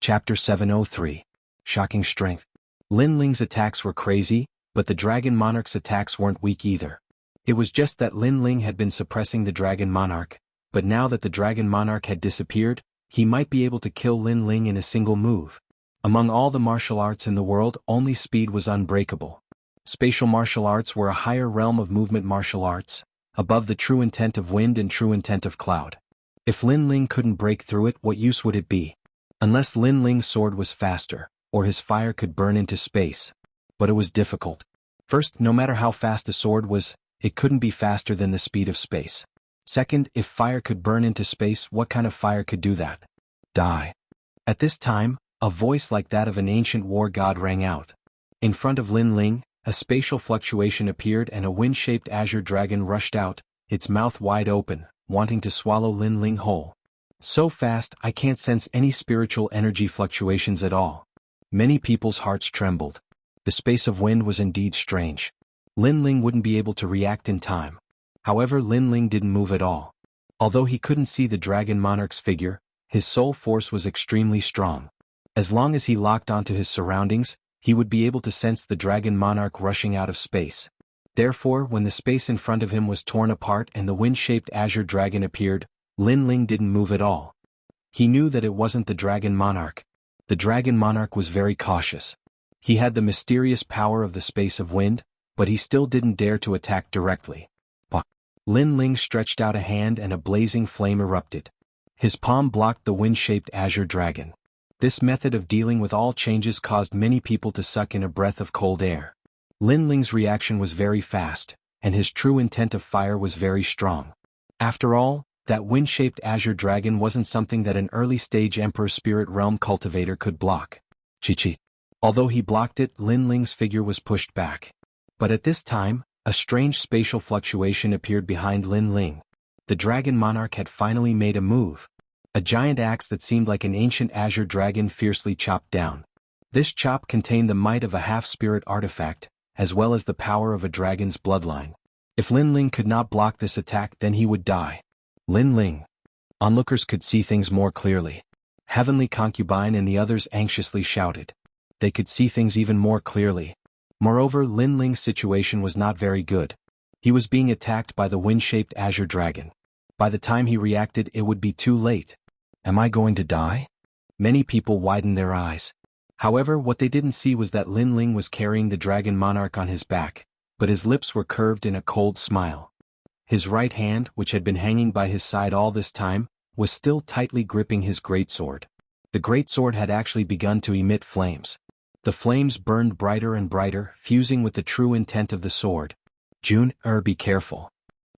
Chapter 703. Shocking Strength. Lin Ling's attacks were crazy, but the Dragon Monarch's attacks weren't weak either. It was just that Lin Ling had been suppressing the Dragon Monarch, but now that the Dragon Monarch had disappeared, he might be able to kill Lin Ling in a single move. Among all the martial arts in the world, only speed was unbreakable. Spatial martial arts were a higher realm of movement martial arts, above the true intent of wind and true intent of cloud. If Lin Ling couldn't break through it, what use would it be? Unless Lin Ling's sword was faster, or his fire could burn into space. But it was difficult. First, no matter how fast a sword was, it couldn't be faster than the speed of space. Second, if fire could burn into space, what kind of fire could do that? Die. At this time, a voice like that of an ancient war god rang out. In front of Lin Ling, a spatial fluctuation appeared and a wind-shaped azure dragon rushed out, its mouth wide open, wanting to swallow Lin Ling whole. So fast, I can't sense any spiritual energy fluctuations at all. Many people's hearts trembled. The space of wind was indeed strange. Lin Ling wouldn't be able to react in time. However, Lin Ling didn't move at all. Although he couldn't see the Dragon Monarch's figure, his soul force was extremely strong. As long as he locked onto his surroundings, he would be able to sense the Dragon Monarch rushing out of space. Therefore, when the space in front of him was torn apart and the wind-shaped azure dragon appeared, Lin Ling didn't move at all. He knew that it wasn't the Dragon Monarch. The Dragon Monarch was very cautious. He had the mysterious power of the space of wind, but he still didn't dare to attack directly. Lin Ling stretched out a hand and a blazing flame erupted. His palm blocked the wind-shaped azure dragon. This method of dealing with all changes caused many people to suck in a breath of cold air. Lin Ling's reaction was very fast, and his true intent of fire was very strong. After all, that wind-shaped azure dragon wasn't something that an early-stage Emperor Spirit Realm cultivator could block. Chi-chi. Although he blocked it, Lin Ling's figure was pushed back. But at this time, a strange spatial fluctuation appeared behind Lin Ling. The Dragon Monarch had finally made a move. A giant axe that seemed like an ancient azure dragon fiercely chopped down. This chop contained the might of a half-spirit artifact, as well as the power of a dragon's bloodline. If Lin Ling could not block this attack, then he would die. Lin Ling. Onlookers could see things more clearly. Heavenly Concubine and the others anxiously shouted. They could see things even more clearly. Moreover, Lin Ling's situation was not very good. He was being attacked by the wind-shaped azure dragon. By the time he reacted, it would be too late. Am I going to die? Many people widened their eyes. However, what they didn't see was that Lin Ling was carrying the Dragon Monarch on his back, but his lips were curved in a cold smile. His right hand, which had been hanging by his side all this time, was still tightly gripping his greatsword. The greatsword had actually begun to emit flames. The flames burned brighter and brighter, fusing with the true intent of the sword. Be careful.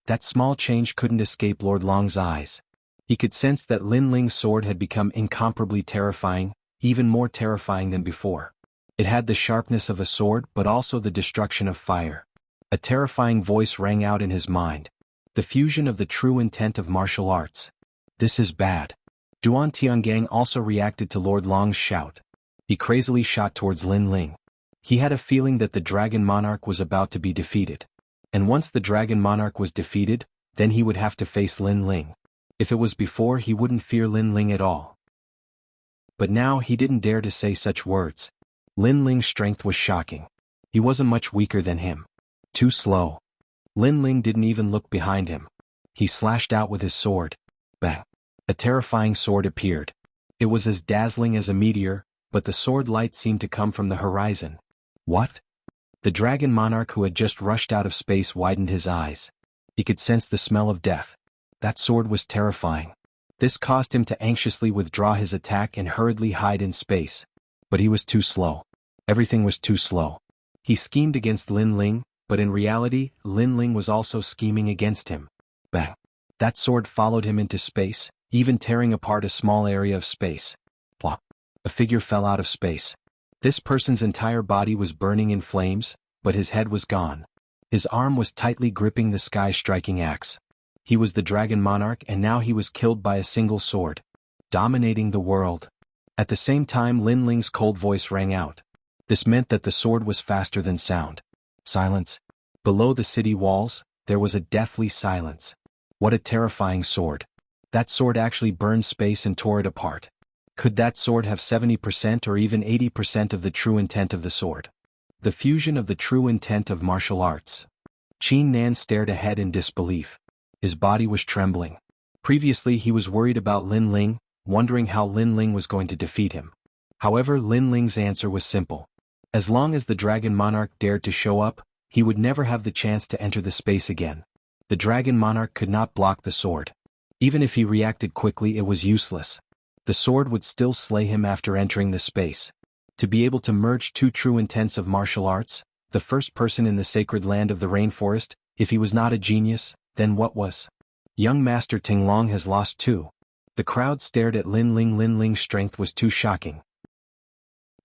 That small change couldn't escape Lord Long's eyes. He could sense that Lin Ling's sword had become incomparably terrifying, even more terrifying than before. It had the sharpness of a sword but also the destruction of fire. A terrifying voice rang out in his mind. The fusion of the true intent of martial arts. This is bad. Duan Tiangang also reacted to Lord Long's shout. He crazily shot towards Lin Ling. He had a feeling that the Dragon Monarch was about to be defeated. And once the Dragon Monarch was defeated, then he would have to face Lin Ling. If it was before, he wouldn't fear Lin Ling at all. But now he didn't dare to say such words. Lin Ling's strength was shocking. He wasn't much weaker than him. Too slow. Lin Ling didn't even look behind him. He slashed out with his sword. Bang! A terrifying sword appeared. It was as dazzling as a meteor, but the sword light seemed to come from the horizon. What? The Dragon Monarch, who had just rushed out of space, widened his eyes. He could sense the smell of death. That sword was terrifying. This caused him to anxiously withdraw his attack and hurriedly hide in space. But he was too slow. Everything was too slow. He schemed against Lin Ling, but in reality, Lin Ling was also scheming against him. Bang! That sword followed him into space, even tearing apart a small area of space. Plop! A figure fell out of space. This person's entire body was burning in flames, but his head was gone. His arm was tightly gripping the sky-striking axe. He was the Dragon Monarch, and now he was killed by a single sword, dominating the world. At the same time, Lin Ling's cold voice rang out. This meant that the sword was faster than sound. Silence. Below the city walls, there was a deathly silence. What a terrifying sword. That sword actually burned space and tore it apart. Could that sword have 70% or even 80% of the true intent of the sword? The fusion of the true intent of martial arts. Qin Nan stared ahead in disbelief. His body was trembling. Previously he was worried about Lin Ling, wondering how Lin Ling was going to defeat him. However, Lin Ling's answer was simple. As long as the Dragon Monarch dared to show up, he would never have the chance to enter the space again. The Dragon Monarch could not block the sword. Even if he reacted quickly, it was useless. The sword would still slay him after entering the space. To be able to merge two true intents of martial arts, the first person in the sacred land of the rainforest, if he was not a genius, then what was? Young Master Tinglong has lost too. The crowd stared at Lin Ling. Lin Ling's strength was too shocking.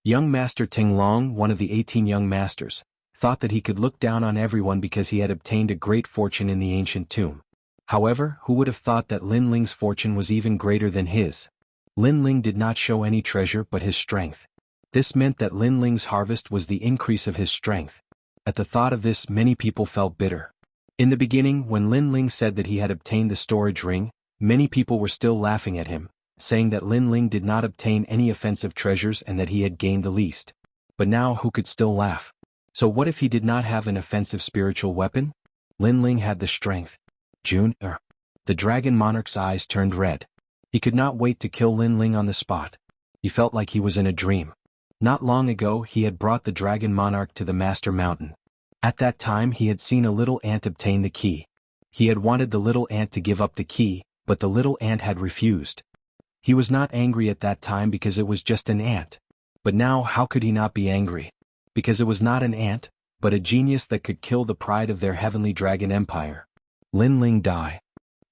Young Master Tinglong, one of the 18 young masters, thought that he could look down on everyone because he had obtained a great fortune in the ancient tomb. However, who would have thought that Lin Ling's fortune was even greater than his? Lin Ling did not show any treasure but his strength. This meant that Lin Ling's harvest was the increase of his strength. At the thought of this, many people felt bitter. In the beginning, when Lin Ling said that he had obtained the storage ring, many people were still laughing at him, saying that Lin Ling did not obtain any offensive treasures and that he had gained the least. But now who could still laugh? So what if he did not have an offensive spiritual weapon? Lin Ling had the strength. The Dragon Monarch's eyes turned red. He could not wait to kill Lin Ling on the spot. He felt like he was in a dream. Not long ago he had brought the Dragon Monarch to the Master Mountain. At that time he had seen a little ant obtain the key. He had wanted the little ant to give up the key, but the little ant had refused. He was not angry at that time because it was just an ant. But now how could he not be angry? Because it was not an ant, but a genius that could kill the pride of their heavenly dragon empire. Lin Ling die.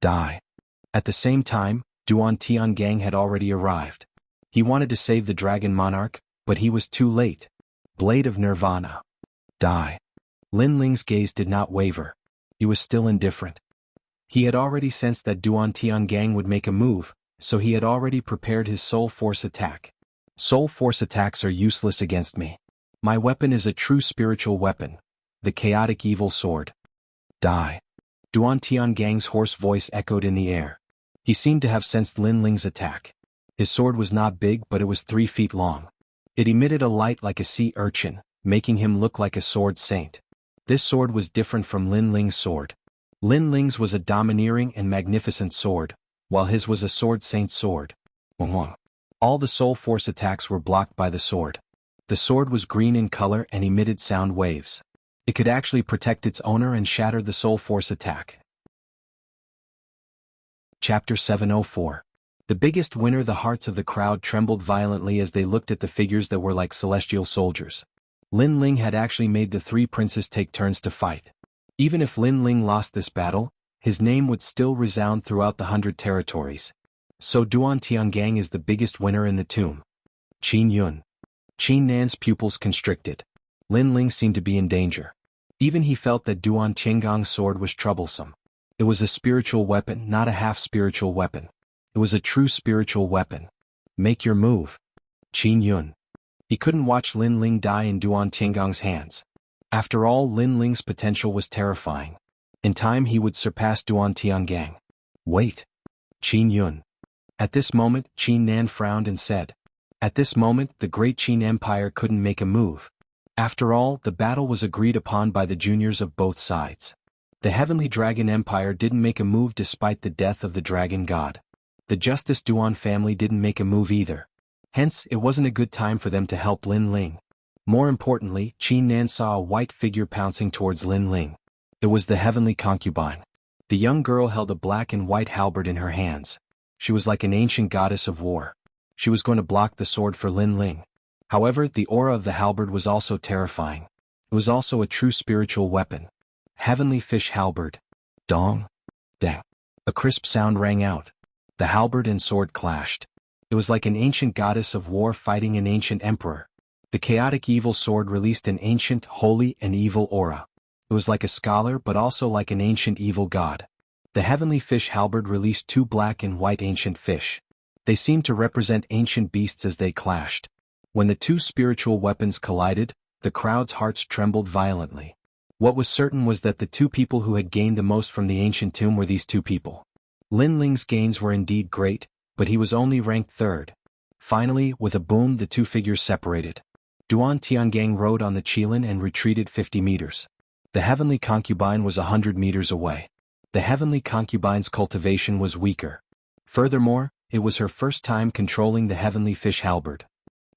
At the same time, Duan Tiangang had already arrived. He wanted to save the Dragon Monarch, but he was too late. Blade of Nirvana. Die. Lin Ling's gaze did not waver. He was still indifferent. He had already sensed that Duan Tiangang would make a move, so he had already prepared his soul force attack. Soul force attacks are useless against me. My weapon is a true spiritual weapon. The chaotic evil sword. Die. Duan Tiangang's hoarse voice echoed in the air. He seemed to have sensed Lin Ling's attack. His sword was not big, but it was 3 feet long. It emitted a light like a sea urchin, making him look like a sword saint. This sword was different from Lin Ling's sword. Lin Ling's was a domineering and magnificent sword, while his was a sword saint's sword. All the soul force attacks were blocked by the sword. The sword was green in color and emitted sound waves. It could actually protect its owner and shatter the soul force attack. Chapter 704. The biggest winner. The hearts of the crowd trembled violently as they looked at the figures that were like celestial soldiers. Lin Ling had actually made the 3 princes take turns to fight. Even if Lin Ling lost this battle, his name would still resound throughout the 100 territories. So Duan Tiangang is the biggest winner in the tomb. Qin Yun. Qin Nan's pupils constricted. Lin Ling seemed to be in danger. Even he felt that Duan Tiangang's sword was troublesome. It was a spiritual weapon, not a half-spiritual weapon. It was a true spiritual weapon. Make your move. Qin Yun. He couldn't watch Lin Ling die in Duan Tiangang's hands. After all, Lin Ling's potential was terrifying. In time he would surpass Duan Tiangang. Wait. Qin Yun. At this moment, Qin Nan frowned and said. At this moment, the great Qin Empire couldn't make a move. After all, the battle was agreed upon by the juniors of both sides. The Heavenly Dragon Empire didn't make a move despite the death of the Dragon God. The Justice Duan family didn't make a move either. Hence, it wasn't a good time for them to help Lin Ling. More importantly, Qin Nan saw a white figure pouncing towards Lin Ling. It was the Heavenly Concubine. The young girl held a black and white halberd in her hands. She was like an ancient goddess of war. She was going to block the sword for Lin Ling. However, the aura of the halberd was also terrifying. It was also a true spiritual weapon. Heavenly Fish Halberd. Dong. Dang. A crisp sound rang out. The halberd and sword clashed. It was like an ancient goddess of war fighting an ancient emperor. The chaotic evil sword released an ancient, holy, and evil aura. It was like a scholar but also like an ancient evil god. The Heavenly Fish Halberd released 2 black and white ancient fish. They seemed to represent ancient beasts as they clashed. When the 2 spiritual weapons collided, the crowd's hearts trembled violently. What was certain was that the 2 people who had gained the most from the ancient tomb were these 2 people. Lin Ling's gains were indeed great, but he was only ranked 3rd. Finally, with a boom, the two figures separated. Duan Tiangang rode on the Qilin and retreated 50 meters. The heavenly concubine was 100 meters away. The heavenly concubine's cultivation was weaker. Furthermore, it was her first time controlling the heavenly fish halberd.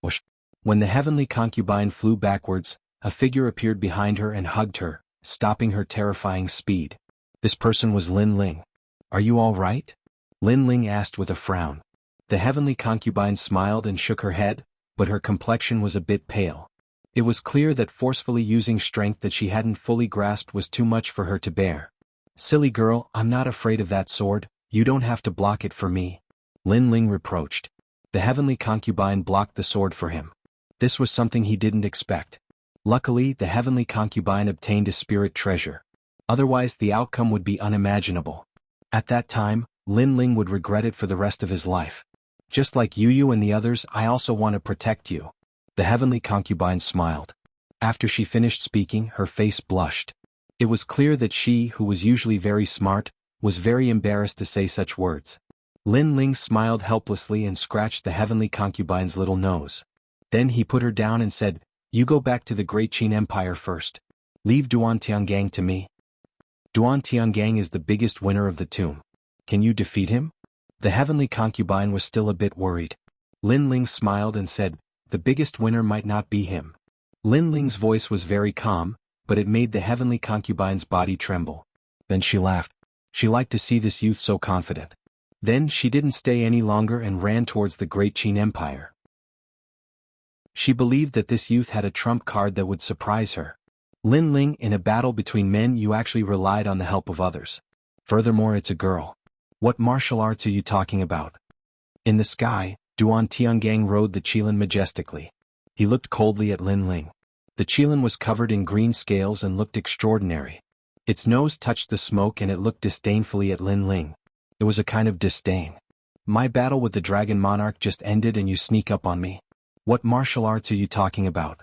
Whoosh. When the heavenly concubine flew backwards, a figure appeared behind her and hugged her, stopping her terrifying speed. This person was Lin Ling. "Are you all right?" Lin Ling asked with a frown. The heavenly concubine smiled and shook her head, but her complexion was a bit pale. It was clear that forcefully using strength that she hadn't fully grasped was too much for her to bear. "Silly girl, I'm not afraid of that sword, you don't have to block it for me," Lin Ling reproached. The heavenly concubine blocked the sword for him. This was something he didn't expect. Luckily, the heavenly concubine obtained a spirit treasure. Otherwise, the outcome would be unimaginable. At that time, Lin Ling would regret it for the rest of his life. "Just like Yu and the others, I also want to protect you." The heavenly concubine smiled. After she finished speaking, her face blushed. It was clear that she, who was usually very smart, was very embarrassed to say such words. Lin Ling smiled helplessly and scratched the heavenly concubine's little nose. Then he put her down and said, "You go back to the Great Qin Empire first. Leave Duan Tiangang to me." "Duan Tiangang is the biggest winner of the tomb. Can you defeat him?" The heavenly concubine was still a bit worried. Lin Ling smiled and said, "The biggest winner might not be him." Lin Ling's voice was very calm, but it made the heavenly concubine's body tremble. Then she laughed. She liked to see this youth so confident. Then she didn't stay any longer and ran towards the Great Qin Empire. She believed that this youth had a trump card that would surprise her. "Lin Ling, in a battle between men you actually relied on the help of others. Furthermore, it's a girl. What martial arts are you talking about?" In the sky, Duan Tiangang rode the Qilin majestically. He looked coldly at Lin Ling. The Qilin was covered in green scales and looked extraordinary. Its nose touched the smoke and it looked disdainfully at Lin Ling. It was a kind of disdain. "My battle with the Dragon Monarch just ended and you sneak up on me. What martial arts are you talking about?"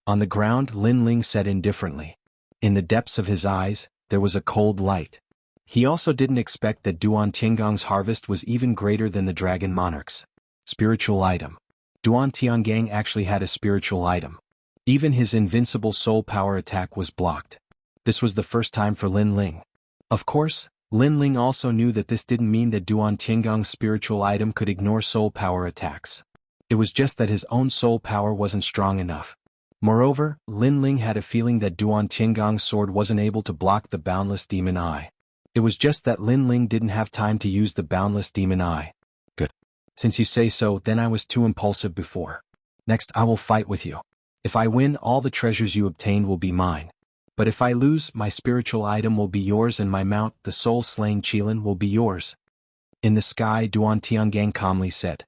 On the ground, Lin Ling said indifferently. In the depths of his eyes, there was a cold light. He also didn't expect that Duan Tiangang's harvest was even greater than the Dragon Monarch's. Spiritual item. Duan Tiangang actually had a spiritual item. Even his invincible soul power attack was blocked. This was the first time for Lin Ling. Of course, Lin Ling also knew that this didn't mean that Duan Tiangang's spiritual item could ignore soul power attacks. It was just that his own soul power wasn't strong enough. Moreover, Lin Ling had a feeling that Duan Tiangang's sword wasn't able to block the boundless demon eye. It was just that Lin Ling didn't have time to use the boundless demon eye. "Good. Since you say so, then I was too impulsive before. Next I will fight with you. If I win, all the treasures you obtained will be mine. But if I lose, my spiritual item will be yours and my mount, the soul-slain Qilin, will be yours." In the sky, Duan Tiangang calmly said.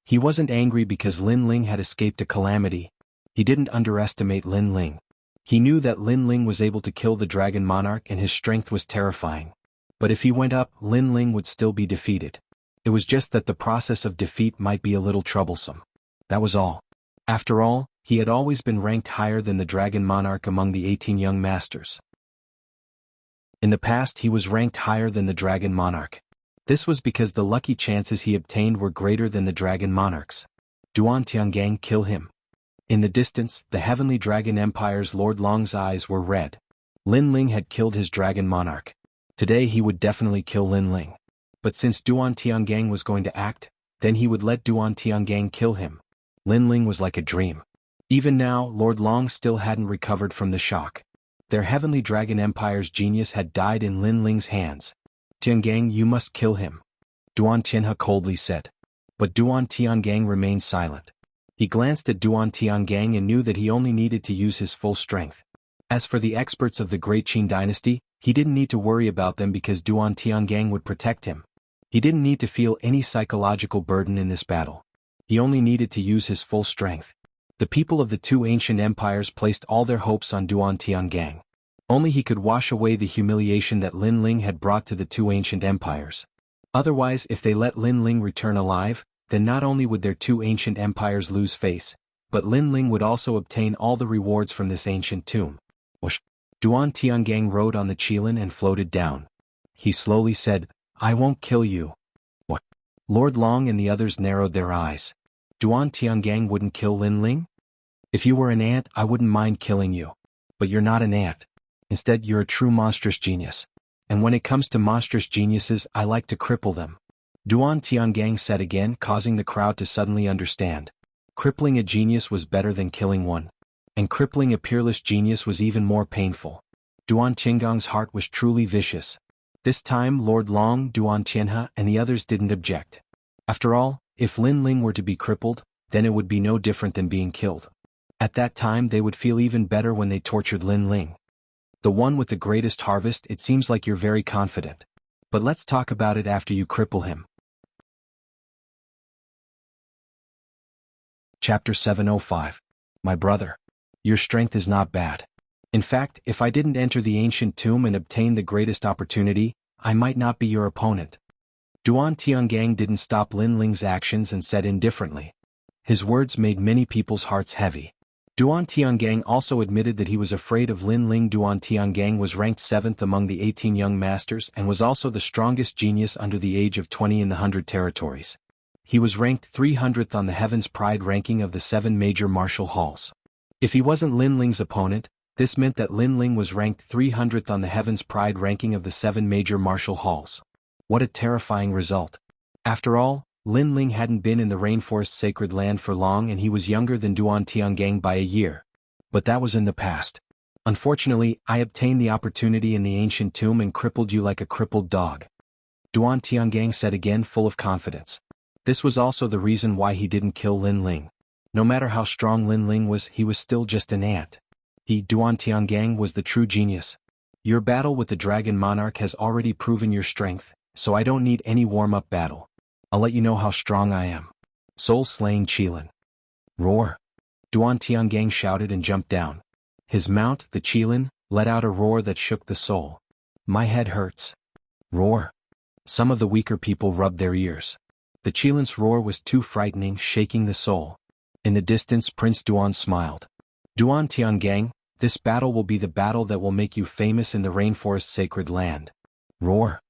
He wasn't angry because Lin Ling had escaped a calamity. He didn't underestimate Lin Ling. He knew that Lin Ling was able to kill the Dragon Monarch and his strength was terrifying. But if he went up, Lin Ling would still be defeated. It was just that the process of defeat might be a little troublesome. That was all. After all, he had always been ranked higher than the Dragon Monarch among the 18 young masters. In the past, he was ranked higher than the Dragon Monarch. This was because the lucky chances he obtained were greater than the Dragon Monarch's. Duan Tiangang, kill him. In the distance, the Heavenly Dragon Empire's Lord Long's eyes were red. Lin Ling had killed his Dragon Monarch. Today he would definitely kill Lin Ling. But since Duan Tiangang was going to act, then he would let Duan Tiangang kill him. Lin Ling was like a dream. Even now, Lord Long still hadn't recovered from the shock. Their Heavenly Dragon Empire's genius had died in Lin Ling's hands. "Tiangang, you must kill him," Duan Tianhe coldly said. But Duan Tiangang remained silent. He glanced at Duan Tiangang and knew that he only needed to use his full strength. As for the experts of the Great Qin dynasty, he didn't need to worry about them because Duan Tiangang would protect him. He didn't need to feel any psychological burden in this battle. He only needed to use his full strength. The people of the two ancient empires placed all their hopes on Duan Tiangang. Only he could wash away the humiliation that Lin Ling had brought to the two ancient empires. Otherwise, if they let Lin Ling return alive, then not only would their two ancient empires lose face, but Lin Ling would also obtain all the rewards from this ancient tomb. Whoosh! Duan Tiangang rode on the Qilin and floated down. He slowly said, "I won't kill you." What? Lord Long and the others narrowed their eyes. Duan Tiangang wouldn't kill Lin Ling? If you were an ant, I wouldn't mind killing you. But you're not an ant. Instead, you're a true monstrous genius. And when it comes to monstrous geniuses, I like to cripple them. Duan Tiangang said again, causing the crowd to suddenly understand. Crippling a genius was better than killing one. And crippling a peerless genius was even more painful. Duan Qinggong's heart was truly vicious. This time Lord Long, Duan Tianhe, and the others didn't object. After all, if Lin Ling were to be crippled, then it would be no different than being killed. At that time they would feel even better when they tortured Lin Ling. The one with the greatest harvest, it seems like you're very confident. But let's talk about it after you cripple him. Chapter 705. My brother. Your strength is not bad. In fact, if I didn't enter the ancient tomb and obtain the greatest opportunity, I might not be your opponent. Duan Tiangang didn't stop Lin Ling's actions and said indifferently. His words made many people's hearts heavy. Duan Tiangang also admitted that he was afraid of Lin Ling. Duan Tiangang was ranked 7th among the 18 young masters and was also the strongest genius under the age of 20 in the 100 territories. He was ranked 300th on the Heaven's Pride ranking of the 7 major martial halls. If he wasn't Lin Ling's opponent, this meant that Lin Ling was ranked 300th on the Heaven's Pride ranking of the 7 major martial halls. What a terrifying result. After all, Lin Ling hadn't been in the rainforest sacred land for long and he was younger than Duan Tiangang by a year. But that was in the past. Unfortunately, I obtained the opportunity in the ancient tomb and crippled you like a crippled dog. Duan Tiangang said again, full of confidence. This was also the reason why he didn't kill Lin Ling. No matter how strong Lin Ling was, he was still just an ant. He, Duan Tiangang, was the true genius. Your battle with the Dragon Monarch has already proven your strength, so I don't need any warm-up battle. I'll let you know how strong I am. Soul-slaying Qilin. Roar. Duan Tiangang shouted and jumped down. His mount, the Qilin, let out a roar that shook the soul. My head hurts. Roar. Some of the weaker people rubbed their ears. The Qilin's roar was too frightening, shaking the soul. In the distance Prince Duan smiled. Duan Tiangang, this battle will be the battle that will make you famous in the rainforest sacred land. Roar.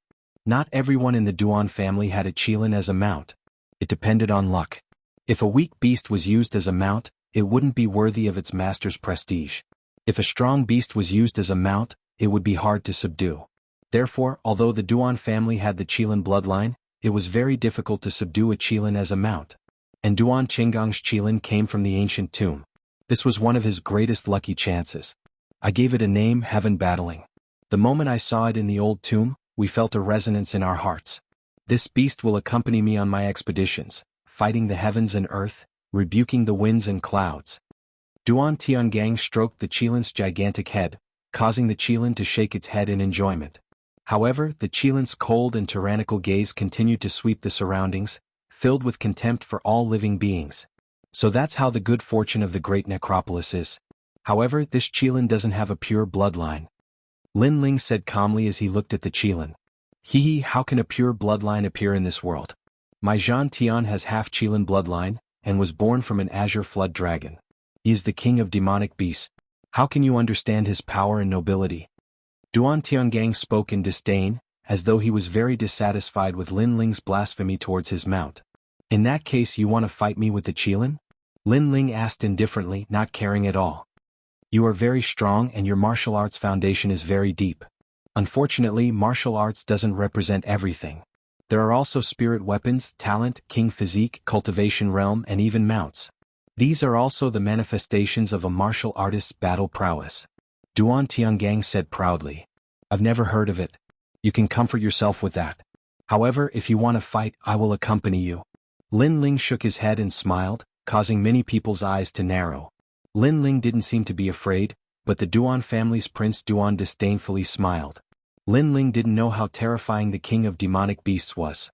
Not everyone in the Duan family had a Qilin as a mount. It depended on luck. If a weak beast was used as a mount, it wouldn't be worthy of its master's prestige. If a strong beast was used as a mount, it would be hard to subdue. Therefore, although the Duan family had the Qilin bloodline, it was very difficult to subdue a Qilin as a mount. And Duan Qinggong's Qilin came from the ancient tomb. This was one of his greatest lucky chances. I gave it a name, Heaven Battling. The moment I saw it in the old tomb, we felt a resonance in our hearts. This beast will accompany me on my expeditions, fighting the heavens and earth, rebuking the winds and clouds. Duan Tiangang stroked the Qilin's gigantic head, causing the Qilin to shake its head in enjoyment. However, the Qilin's cold and tyrannical gaze continued to sweep the surroundings, filled with contempt for all living beings. So that's how the good fortune of the great necropolis is. However, this Qilin doesn't have a pure bloodline. Lin Ling said calmly as he looked at the Qilin. Hee, how can a pure bloodline appear in this world? My Zhan Tian has half Qilin bloodline, and was born from an azure flood dragon. He is the king of demonic beasts. How can you understand his power and nobility? Duan Tiangang spoke in disdain, as though he was very dissatisfied with Lin Ling's blasphemy towards his mount. In that case, you want to fight me with the Qilin? Lin Ling asked indifferently, not caring at all. You are very strong and your martial arts foundation is very deep. Unfortunately, martial arts doesn't represent everything. There are also spirit weapons, talent, king physique, cultivation realm, and even mounts. These are also the manifestations of a martial artist's battle prowess. Duan Tiangang said proudly. I've never heard of it. You can comfort yourself with that. However, if you want to fight, I will accompany you. Lin Ling shook his head and smiled, causing many people's eyes to narrow. Lin Ling didn't seem to be afraid, but the Duan family's Prince Duan disdainfully smiled. Lin Ling didn't know how terrifying the king of demonic beasts was.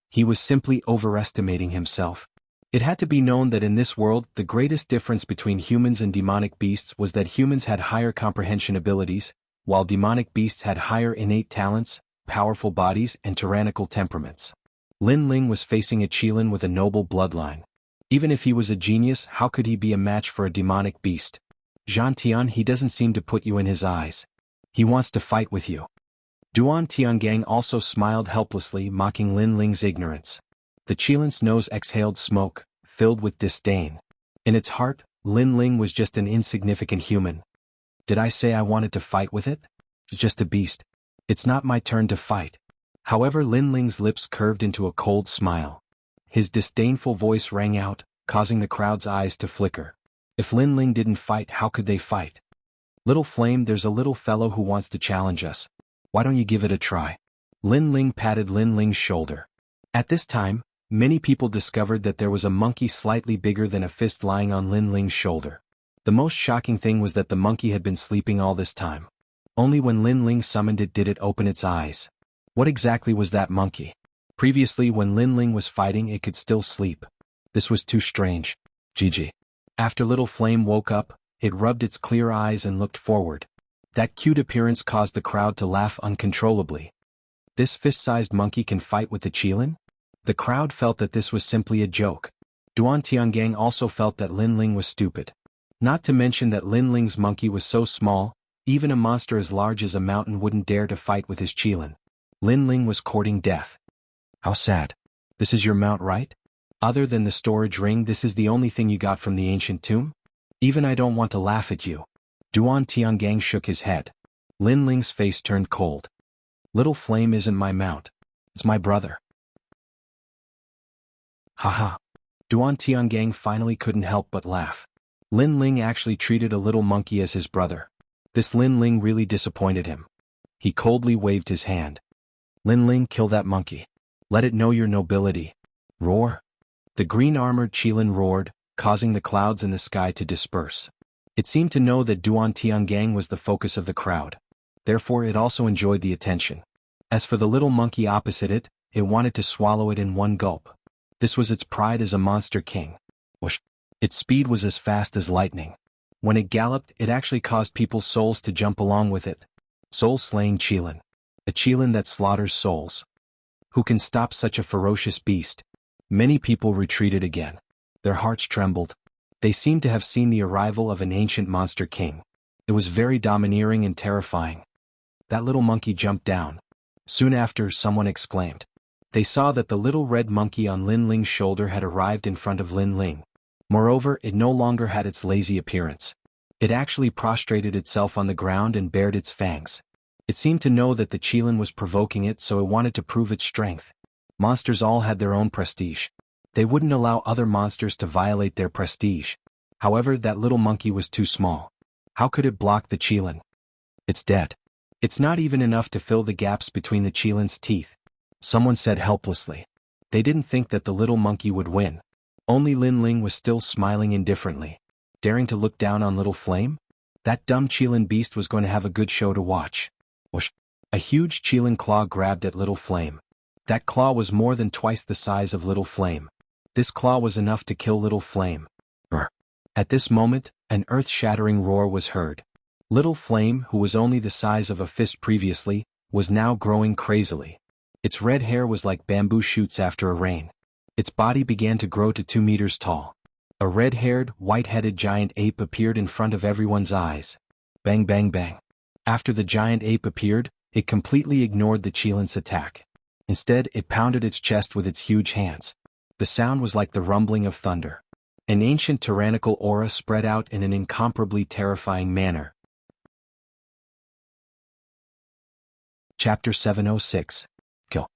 He was simply overestimating himself. It had to be known that in this world, the greatest difference between humans and demonic beasts was that humans had higher comprehension abilities, while demonic beasts had higher innate talents, powerful bodies, and tyrannical temperaments. Lin Ling was facing a Qilin with a noble bloodline. Even if he was a genius, how could he be a match for a demonic beast? Zhan Tian, he doesn't seem to put you in his eyes. He wants to fight with you. Duan Tiangang also smiled helplessly, mocking Lin Ling's ignorance. The Qilin's nose exhaled smoke, filled with disdain. In its heart, Lin Ling was just an insignificant human. Did I say I wanted to fight with it? Just a beast. It's not my turn to fight. However, Lin Ling's lips curved into a cold smile. His disdainful voice rang out, causing the crowd's eyes to flicker. If Lin Ling didn't fight, how could they fight? Little Flame, there's a little fellow who wants to challenge us. Why don't you give it a try? Lin Ling patted Lin Ling's shoulder. At this time, many people discovered that there was a monkey slightly bigger than a fist lying on Lin Ling's shoulder. The most shocking thing was that the monkey had been sleeping all this time. Only when Lin Ling summoned it did it open its eyes. What exactly was that monkey? Previously, when Lin Ling was fighting, it could still sleep. This was too strange. GG. After Little Flame woke up, it rubbed its clear eyes and looked forward. That cute appearance caused the crowd to laugh uncontrollably. This fist-sized monkey can fight with the Qilin? The crowd felt that this was simply a joke. Duan Tiangang also felt that Lin Ling was stupid. Not to mention that Lin Ling's monkey was so small, even a monster as large as a mountain wouldn't dare to fight with his Qilin. Lin Ling was courting death. How sad. This is your mount, right? Other than the storage ring, this is the only thing you got from the ancient tomb? Even I don't want to laugh at you. Duan Tiangang shook his head. Lin Ling's face turned cold. Little Flame isn't my mount. It's my brother. Haha. Duan Tiangang finally couldn't help but laugh. Lin Ling actually treated a little monkey as his brother. This Lin Ling really disappointed him. He coldly waved his hand. Lin Ling, kill that monkey. Let it know your nobility. Roar. The green-armored Qilin roared, causing the clouds in the sky to disperse. It seemed to know that Duan Tiangang was the focus of the crowd. Therefore it also enjoyed the attention. As for the little monkey opposite it, it wanted to swallow it in one gulp. This was its pride as a monster king. Whoosh. Its speed was as fast as lightning. When it galloped, it actually caused people's souls to jump along with it. Soul-slaying Qilin. A Qilin that slaughters souls. Who can stop such a ferocious beast? Many people retreated again. Their hearts trembled. They seemed to have seen the arrival of an ancient monster king. It was very domineering and terrifying. That little monkey jumped down. Soon after, someone exclaimed. They saw that the little red monkey on Lin Ling's shoulder had arrived in front of Lin Ling. Moreover, it no longer had its lazy appearance. It actually prostrated itself on the ground and bared its fangs. It seemed to know that the Qilin was provoking it, so it wanted to prove its strength. Monsters all had their own prestige. They wouldn't allow other monsters to violate their prestige. However, that little monkey was too small. How could it block the Qilin? It's dead. It's not even enough to fill the gaps between the Qilin's teeth. Someone said helplessly. They didn't think that the little monkey would win. Only Lin Ling was still smiling indifferently. Daring to look down on Little Flame? That dumb Qilin beast was going to have a good show to watch. Whoosh. A huge Qilin claw grabbed at Little Flame. That claw was more than twice the size of Little Flame. This claw was enough to kill Little Flame. Brr. At this moment, an earth-shattering roar was heard. Little Flame, who was only the size of a fist previously, was now growing crazily. Its red hair was like bamboo shoots after a rain. Its body began to grow to 2 meters tall. A red-haired, white-headed giant ape appeared in front of everyone's eyes. Bang bang bang. After the giant ape appeared, it completely ignored the Qilin's attack. Instead, it pounded its chest with its huge hands. The sound was like the rumbling of thunder. An ancient tyrannical aura spread out in an incomparably terrifying manner. Chapter 706. Kill.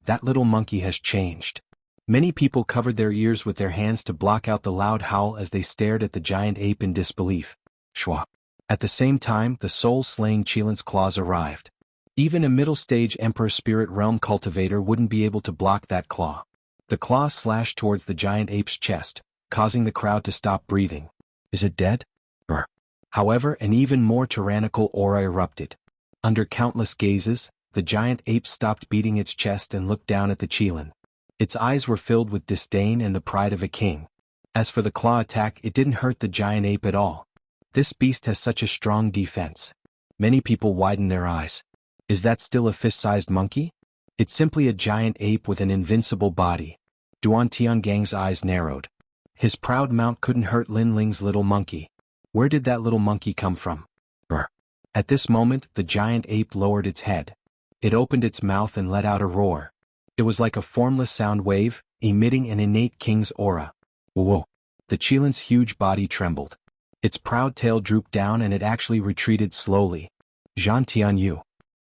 That little monkey has changed. Many people covered their ears with their hands to block out the loud howl as they stared at the giant ape in disbelief. Shwa. At the same time, the soul-slaying Qilin's claws arrived. Even a middle-stage Emperor Spirit Realm cultivator wouldn't be able to block that claw. The claw slashed towards the giant ape's chest, causing the crowd to stop breathing. Is it dead? Brr. However, an even more tyrannical aura erupted. Under countless gazes, the giant ape stopped beating its chest and looked down at the Qilin. Its eyes were filled with disdain and the pride of a king. As for the claw attack, it didn't hurt the giant ape at all. This beast has such a strong defense. Many people widened their eyes. Is that still a fist-sized monkey? It's simply a giant ape with an invincible body. Duan Tiangang's eyes narrowed. His proud mount couldn't hurt Lin Ling's little monkey. Where did that little monkey come from? Brr. At this moment, the giant ape lowered its head. It opened its mouth and let out a roar. It was like a formless sound wave, emitting an innate king's aura. Whoa! The Qilin's huge body trembled. Its proud tail drooped down and it actually retreated slowly. Zhan Tianyu.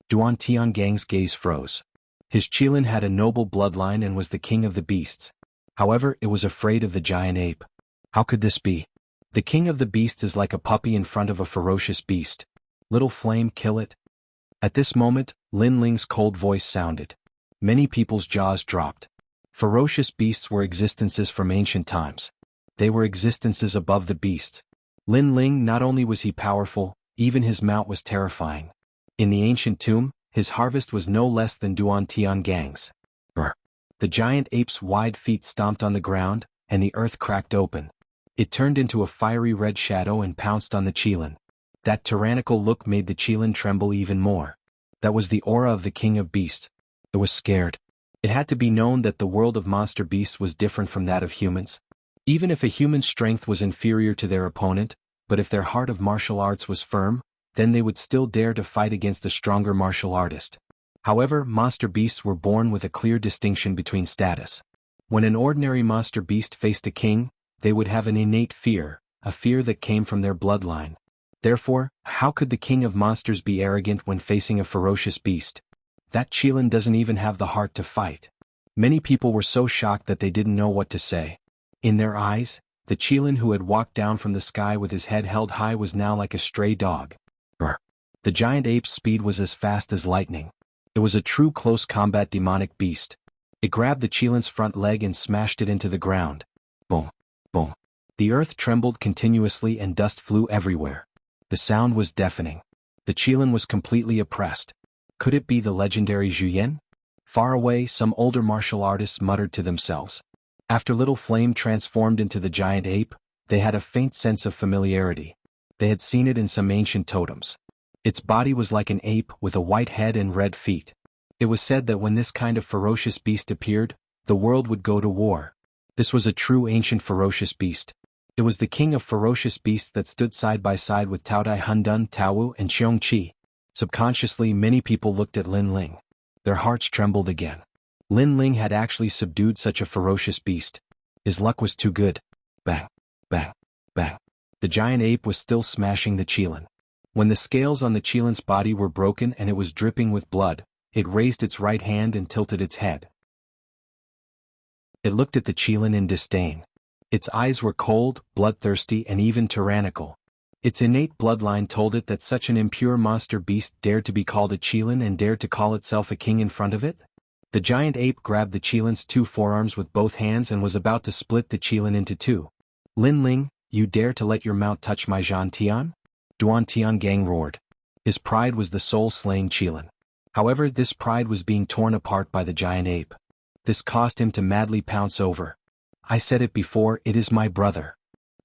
Duan Tiangang's gaze froze. His Qilin had a noble bloodline and was the king of the beasts. However, it was afraid of the giant ape. How could this be? The king of the beasts is like a puppy in front of a ferocious beast. Little flame, kill it. At this moment, Lin Ling's cold voice sounded. Many people's jaws dropped. Ferocious beasts were existences from ancient times. They were existences above the beasts. Lin Ling, not only was he powerful, even his mount was terrifying. In the ancient tomb, his harvest was no less than Duan Tiangang's. The giant ape's wide feet stomped on the ground, and the earth cracked open. It turned into a fiery red shadow and pounced on the Qilin. That tyrannical look made the Qilin tremble even more. That was the aura of the king of beasts. It was scared. It had to be known that the world of monster beasts was different from that of humans. Even if a human's strength was inferior to their opponent, but if their heart of martial arts was firm, then they would still dare to fight against a stronger martial artist. However, monster beasts were born with a clear distinction between status. When an ordinary monster beast faced a king, they would have an innate fear, a fear that came from their bloodline. Therefore, how could the king of monsters be arrogant when facing a ferocious beast? That Qilin doesn't even have the heart to fight. Many people were so shocked that they didn't know what to say. In their eyes, the Qilin who had walked down from the sky with his head held high was now like a stray dog. The giant ape's speed was as fast as lightning. It was a true close combat demonic beast. It grabbed the Qilin's front leg and smashed it into the ground. Boom, boom. The earth trembled continuously and dust flew everywhere. The sound was deafening. The Qilin was completely oppressed. Could it be the legendary Zhu Yan? Far away, some older martial artists muttered to themselves. After Little Flame transformed into the giant ape, they had a faint sense of familiarity. They had seen it in some ancient totems. Its body was like an ape with a white head and red feet. It was said that when this kind of ferocious beast appeared, the world would go to war. This was a true ancient ferocious beast. It was the king of ferocious beasts that stood side by side with Taodai Hundun, Taowu, and Xiongqi. Subconsciously, many people looked at Lin Ling. Their hearts trembled again. Lin Ling had actually subdued such a ferocious beast. His luck was too good. Bang, bang, bang. The giant ape was still smashing the Qilin. When the scales on the Qilin's body were broken and it was dripping with blood, it raised its right hand and tilted its head. It looked at the Qilin in disdain. Its eyes were cold, bloodthirsty, and even tyrannical. Its innate bloodline told it that such an impure monster beast dared to be called a Qilin and dared to call itself a king in front of it? The giant ape grabbed the Qilin's two forearms with both hands and was about to split the Qilin into two. Lin Ling, you dare to let your mount touch my Zhan Tian? Duan Tiangang roared. His pride was the soul-slaying Qilin. However, this pride was being torn apart by the giant ape. This caused him to madly pounce over. I said it before, it is my brother!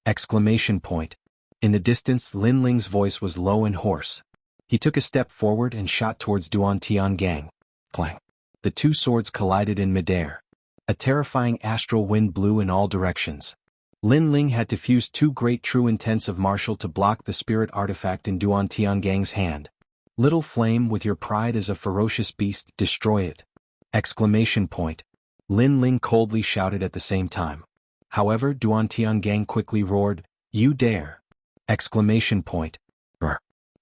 Exclamation point. In the distance, Lin Ling's voice was low and hoarse. He took a step forward and shot towards Duan Tiangang. Clang. The two swords collided in midair. A terrifying astral wind blew in all directions. Lin Ling had to fuse two great true intents of martial to block the spirit artifact in Duan Tiangang's hand. Little Flame, with your pride as a ferocious beast, destroy it! Exclamation point. Lin Ling coldly shouted at the same time. However, Duan Tiangang quickly roared, you dare! Exclamation point.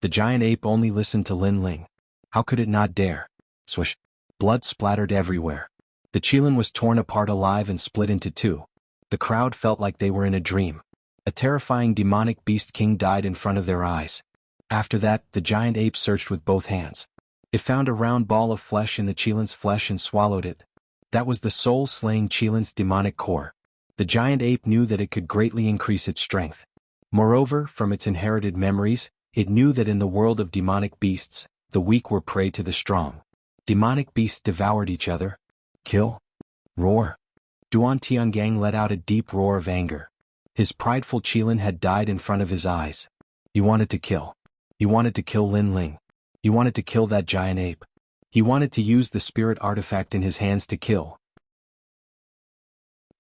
The giant ape only listened to Lin Ling. How could it not dare? Swish. Blood splattered everywhere. The Qilin was torn apart alive and split into two. The crowd felt like they were in a dream. A terrifying demonic beast king died in front of their eyes. After that, the giant ape searched with both hands. It found a round ball of flesh in the Qilin's flesh and swallowed it. That was the soul-slaying Qilin's demonic core. The giant ape knew that it could greatly increase its strength. Moreover, from its inherited memories, it knew that in the world of demonic beasts, the weak were prey to the strong. Demonic beasts devoured each other. Kill. Roar. Duan Tiangang let out a deep roar of anger. His prideful Qilin had died in front of his eyes. He wanted to kill. He wanted to kill Lin Ling. He wanted to kill that giant ape. He wanted to use the spirit artifact in his hands to kill.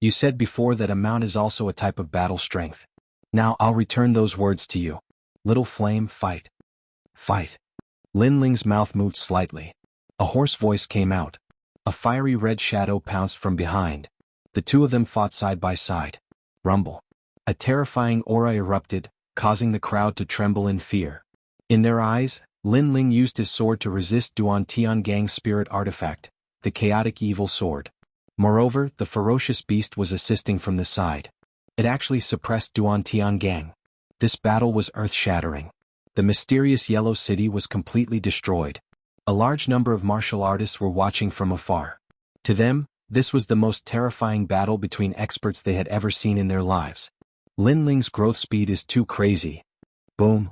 You said before that a mount is also a type of battle strength. Now I'll return those words to you. Little Flame, fight. Fight. Lin Ling's mouth moved slightly. A hoarse voice came out. A fiery red shadow pounced from behind. The two of them fought side by side. Rumble. A terrifying aura erupted, causing the crowd to tremble in fear. In their eyes, Lin Ling used his sword to resist Duan Tiangang's spirit artifact, the chaotic evil sword. Moreover, the ferocious beast was assisting from the side. It actually suppressed Duan Tiangang. This battle was earth-shattering. The mysterious Yellow City was completely destroyed. A large number of martial artists were watching from afar. To them, this was the most terrifying battle between experts they had ever seen in their lives. Lin Ling's growth speed is too crazy. Boom.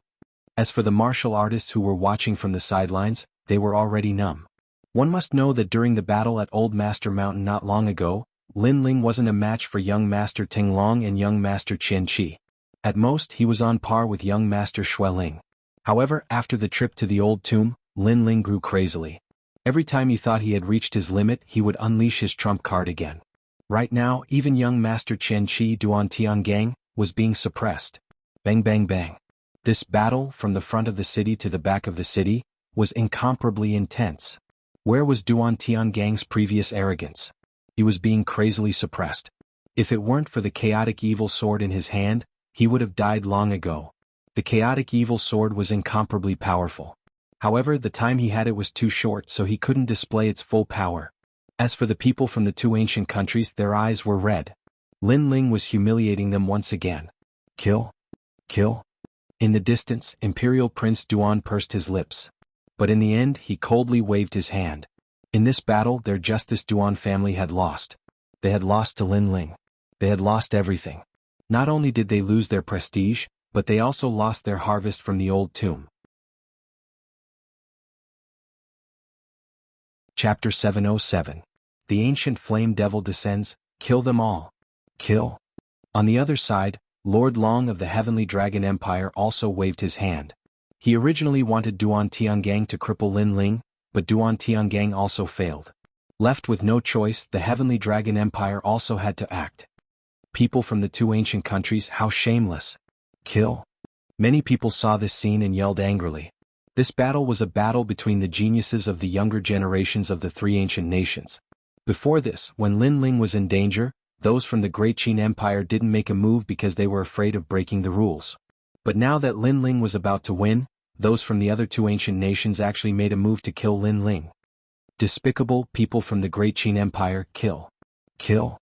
As for the martial artists who were watching from the sidelines, they were already numb. One must know that during the battle at Old Master Mountain not long ago, Lin Ling wasn't a match for young Master Ting Long and young Master Qian Qi. At most, he was on par with young Master Xueling. However, after the trip to the old tomb, Lin Ling grew crazily. Every time he thought he had reached his limit, he would unleash his trump card again. Right now, even young Master Qian Qi Duan Tiangang was being suppressed. Bang bang bang. This battle, from the front of the city to the back of the city, was incomparably intense. Where was Duan Tiangang's previous arrogance? He was being crazily suppressed. If it weren't for the chaotic evil sword in his hand, he would have died long ago. The chaotic evil sword was incomparably powerful. However, the time he had it was too short, so he couldn't display its full power. As for the people from the two ancient countries, their eyes were red. Lin Ling was humiliating them once again. Kill? Kill? In the distance, Imperial Prince Duan pursed his lips. But in the end, he coldly waved his hand. In this battle, their Justice Duan family had lost. They had lost to Lin Ling. They had lost everything. Not only did they lose their prestige, but they also lost their harvest from the old tomb. Chapter 707. The Ancient Flame Devil Descends, Kill Them All. Kill. On the other side, Lord Long of the Heavenly Dragon Empire also waved his hand. He originally wanted Duan Tiangang to cripple Lin Ling, but Duan Tiangang also failed. Left with no choice, the Heavenly Dragon Empire also had to act. People from the two ancient countries, how shameless. Kill. Many people saw this scene and yelled angrily. This battle was a battle between the geniuses of the younger generations of the three ancient nations. Before this, when Lin Ling was in danger, those from the Great Qin Empire didn't make a move because they were afraid of breaking the rules. But now that Lin Ling was about to win, those from the other two ancient nations actually made a move to kill Lin Ling. Despicable people from the Great Qin Empire, kill. Kill.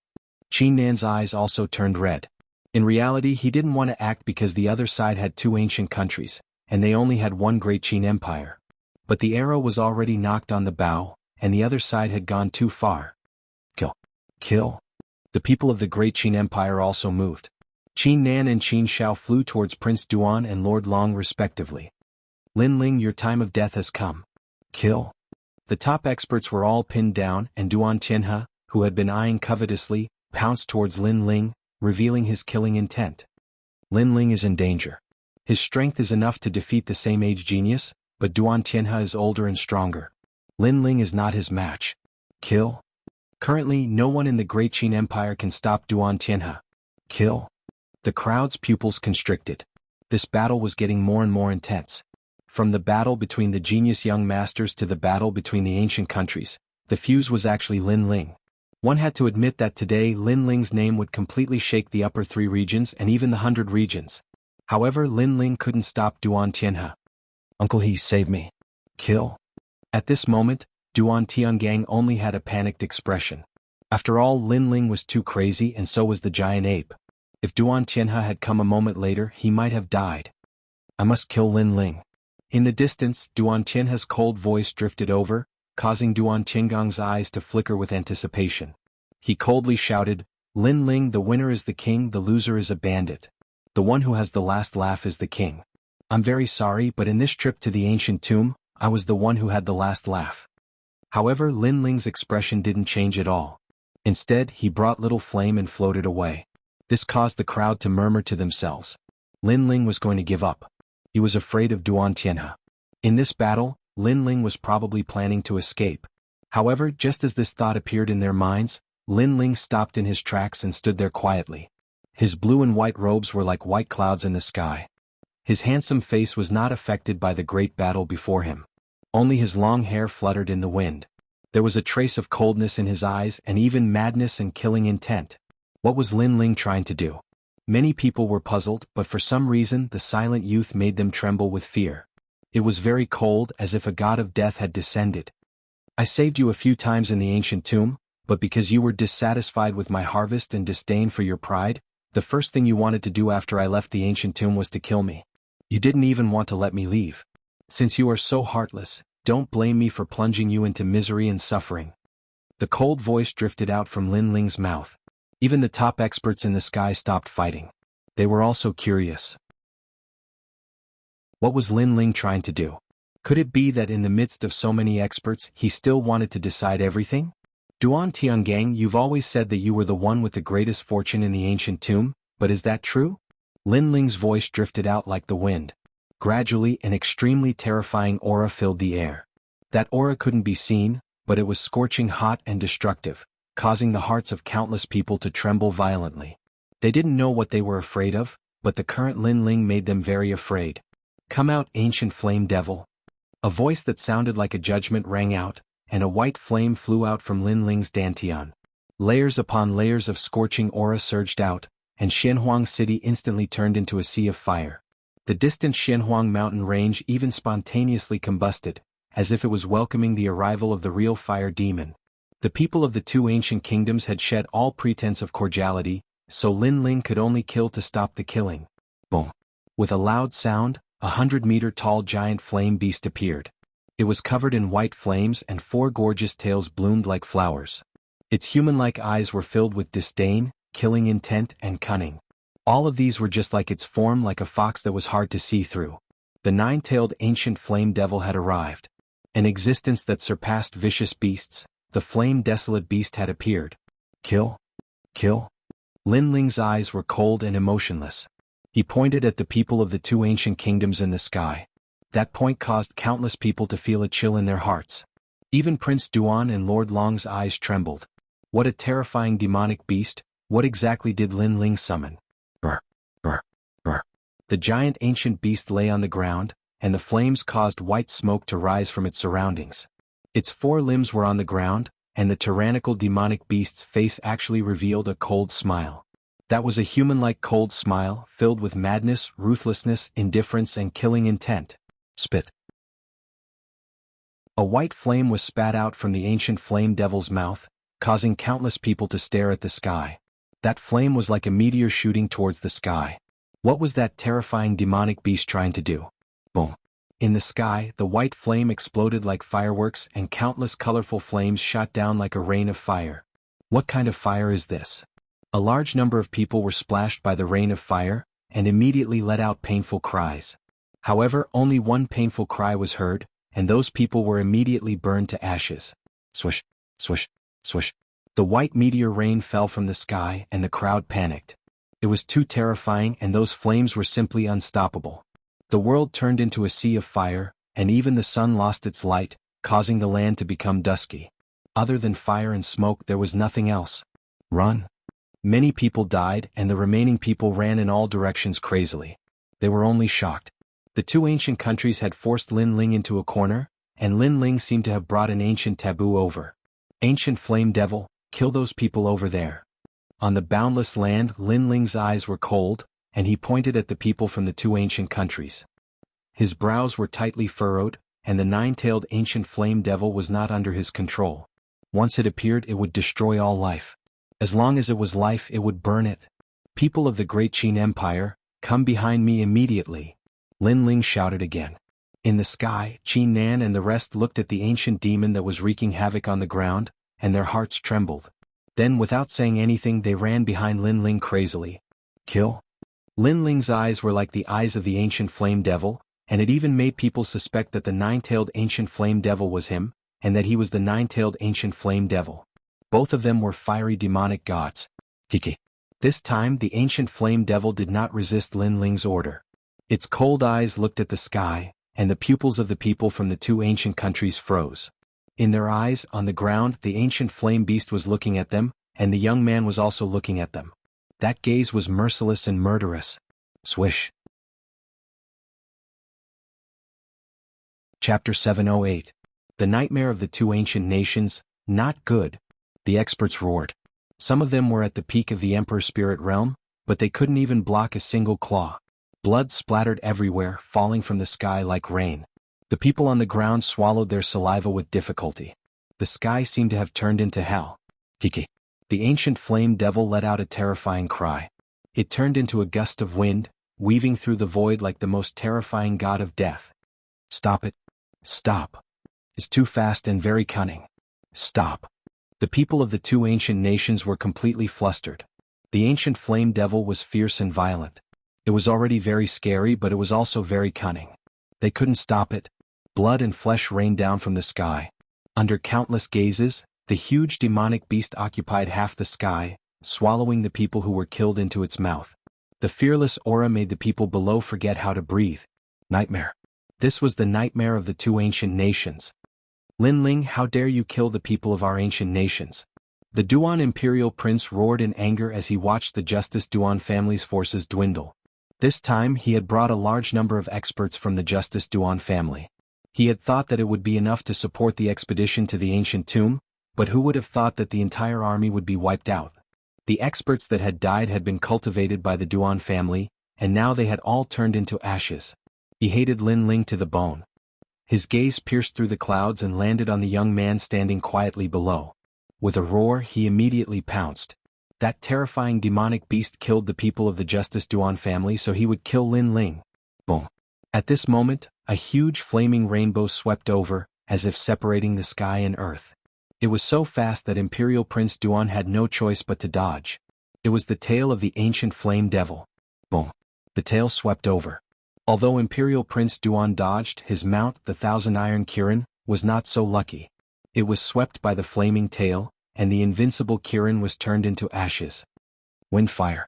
Qin Nan's eyes also turned red. In reality, he didn't want to act because the other side had two ancient countries, and they only had one Great Qin Empire. But the arrow was already knocked on the bow, and the other side had gone too far. Kill. Kill. The people of the Great Qin Empire also moved. Qin Nan and Qin Shao flew towards Prince Duan and Lord Long respectively. Lin Ling, your time of death has come. Kill. The top experts were all pinned down, and Duan Tianhe, who had been eyeing covetously, pounced towards Lin Ling, revealing his killing intent. Lin Ling is in danger. His strength is enough to defeat the same-age genius, but Duan Tianhe is older and stronger. Lin Ling is not his match. Kill. Currently, no one in the Great Qin Empire can stop Duan Tianhe. Kill. The crowd's pupils constricted. This battle was getting more and more intense. From the battle between the genius young masters to the battle between the ancient countries, the fuse was actually Lin Ling. One had to admit that today Lin Ling's name would completely shake the upper 3 regions and even the 100 regions. However, Lin Ling couldn't stop Duan Tianhe. Uncle He, save me. Kill. At this moment, Duan Tiangang only had a panicked expression. After all, Lin Ling was too crazy and so was the giant ape. If Duan Tianhe had come a moment later, he might have died. I must kill Lin Ling. In the distance, Duan Tianhe's cold voice drifted over, causing Duan Tiangang's eyes to flicker with anticipation. He coldly shouted, Lin Ling, the winner is the king, the loser is a bandit. The one who has the last laugh is the king. I'm very sorry, but in this trip to the ancient tomb, I was the one who had the last laugh. However, Lin Ling's expression didn't change at all. Instead, he brought little flame and floated away. This caused the crowd to murmur to themselves. Lin Ling was going to give up. He was afraid of Duan Tianhe. In this battle, Lin Ling was probably planning to escape. However, just as this thought appeared in their minds, Lin Ling stopped in his tracks and stood there quietly. His blue and white robes were like white clouds in the sky. His handsome face was not affected by the great battle before him. Only his long hair fluttered in the wind. There was a trace of coldness in his eyes and even madness and killing intent. What was Lin Ling trying to do? Many people were puzzled, but for some reason the silent youth made them tremble with fear. It was very cold, as if a god of death had descended. I saved you a few times in the ancient tomb, but because you were dissatisfied with my harvest and disdain for your pride, the first thing you wanted to do after I left the ancient tomb was to kill me. You didn't even want to let me leave. Since you are so heartless, don't blame me for plunging you into misery and suffering. The cold voice drifted out from Lin Ling's mouth. Even the top experts in the sky stopped fighting. They were also curious. What was Lin Ling trying to do? Could it be that in the midst of so many experts, he still wanted to decide everything? Duan Tiangang, you've always said that you were the one with the greatest fortune in the ancient tomb, but is that true? Lin Ling's voice drifted out like the wind. Gradually, an extremely terrifying aura filled the air. That aura couldn't be seen, but it was scorching hot and destructive, causing the hearts of countless people to tremble violently. They didn't know what they were afraid of, but the current Lin Ling made them very afraid. Come out, ancient flame devil. A voice that sounded like a judgment rang out, and a white flame flew out from Lin Ling's dantian. Layers upon layers of scorching aura surged out, and Xianhuang City instantly turned into a sea of fire. The distant Xianhuang mountain range even spontaneously combusted, as if it was welcoming the arrival of the real fire demon. The people of the two ancient kingdoms had shed all pretense of cordiality, so Lin Ling could only kill to stop the killing. Boom! With a loud sound, 100-meter-tall giant flame beast appeared. It was covered in white flames and 4 gorgeous tails bloomed like flowers. Its human-like eyes were filled with disdain, killing intent, and cunning. All of these were just like its form, like a fox that was hard to see through. The 9-tailed ancient flame devil had arrived. An existence that surpassed vicious beasts, the flame desolate beast had appeared. Kill? Kill? Lin Ling's eyes were cold and emotionless. He pointed at the people of the two ancient kingdoms in the sky. That point caused countless people to feel a chill in their hearts. Even Prince Duan and Lord Long's eyes trembled. What a terrifying demonic beast! What exactly did Lin Ling summon? Brr, brr, brr. The giant ancient beast lay on the ground, and the flames caused white smoke to rise from its surroundings. Its 4 limbs were on the ground, and the tyrannical demonic beast's face actually revealed a cold smile. That was a human-like cold smile, filled with madness, ruthlessness, indifference, and killing intent. Spit. A white flame was spat out from the ancient flame devil's mouth, causing countless people to stare at the sky. That flame was like a meteor shooting towards the sky. What was that terrifying demonic beast trying to do? Boom. In the sky, the white flame exploded like fireworks and countless colorful flames shot down like a rain of fire. What kind of fire is this? A large number of people were splashed by the rain of fire, and immediately let out painful cries. However, only one painful cry was heard, and those people were immediately burned to ashes. Swish, swish, swish. The white meteor rain fell from the sky and the crowd panicked. It was too terrifying, and those flames were simply unstoppable. The world turned into a sea of fire, and even the sun lost its light, causing the land to become dusky. Other than fire and smoke, there was nothing else. Run. Many people died, and the remaining people ran in all directions crazily. They were only shocked. The two ancient countries had forced Lin Ling into a corner, and Lin Ling seemed to have brought an ancient taboo over. Ancient flame devil, kill those people over there. On the boundless land, Lin Ling's eyes were cold, and he pointed at the people from the two ancient countries. His brows were tightly furrowed, and the 9-tailed ancient flame devil was not under his control. Once it appeared, it would destroy all life. As long as it was life, it would burn it. People of the Great Qin Empire, come behind me immediately. Lin Ling shouted again. In the sky, Qin Nan and the rest looked at the ancient demon that was wreaking havoc on the ground, and their hearts trembled. Then, without saying anything, they ran behind Lin Ling crazily. Kill? Lin Ling's eyes were like the eyes of the ancient flame devil, and it even made people suspect that the 9-tailed ancient flame devil was him, and that he was the 9-tailed ancient flame devil. Both of them were fiery demonic gods. Kiki. This time the ancient flame devil did not resist Lin Ling's order. Its cold eyes looked at the sky, and the pupils of the people from the two ancient countries froze. In their eyes, on the ground, the ancient flame beast was looking at them, and the young man was also looking at them. That gaze was merciless and murderous. Swish. Chapter 708. The nightmare of the two ancient nations, not good. The experts roared. Some of them were at the peak of the Emperor's spirit realm, but they couldn't even block a single claw. Blood splattered everywhere, falling from the sky like rain. The people on the ground swallowed their saliva with difficulty. The sky seemed to have turned into hell. Kiki. The ancient flame devil let out a terrifying cry. It turned into a gust of wind, weaving through the void like the most terrifying god of death. Stop it. Stop. It's too fast and very cunning. Stop. The people of the two ancient nations were completely flustered. The ancient flame devil was fierce and violent. It was already very scary, but it was also very cunning. They couldn't stop it. Blood and flesh rained down from the sky. Under countless gazes, the huge demonic beast occupied half the sky, swallowing the people who were killed into its mouth. The fearless aura made the people below forget how to breathe. Nightmare. This was the nightmare of the two ancient nations. Lin Ling, how dare you kill the people of our ancient nations? The Duan imperial prince roared in anger as he watched the Justice Duan family's forces dwindle. This time he had brought a large number of experts from the Justice Duan family. He had thought that it would be enough to support the expedition to the ancient tomb, but who would have thought that the entire army would be wiped out? The experts that had died had been cultivated by the Duan family, and now they had all turned into ashes. He hated Lin Ling to the bone. His gaze pierced through the clouds and landed on the young man standing quietly below. With a roar, he immediately pounced. That terrifying demonic beast killed the people of the Justice Duan family, so he would kill Lin Ling. Boom. At this moment, a huge flaming rainbow swept over, as if separating the sky and earth. It was so fast that Imperial Prince Duan had no choice but to dodge. It was the tail of the ancient flame devil. Boom. The tail swept over. Although Imperial Prince Duan dodged, his mount, the Thousand Iron Kirin, was not so lucky. It was swept by the flaming tail, and the invincible Kirin was turned into ashes. Windfire.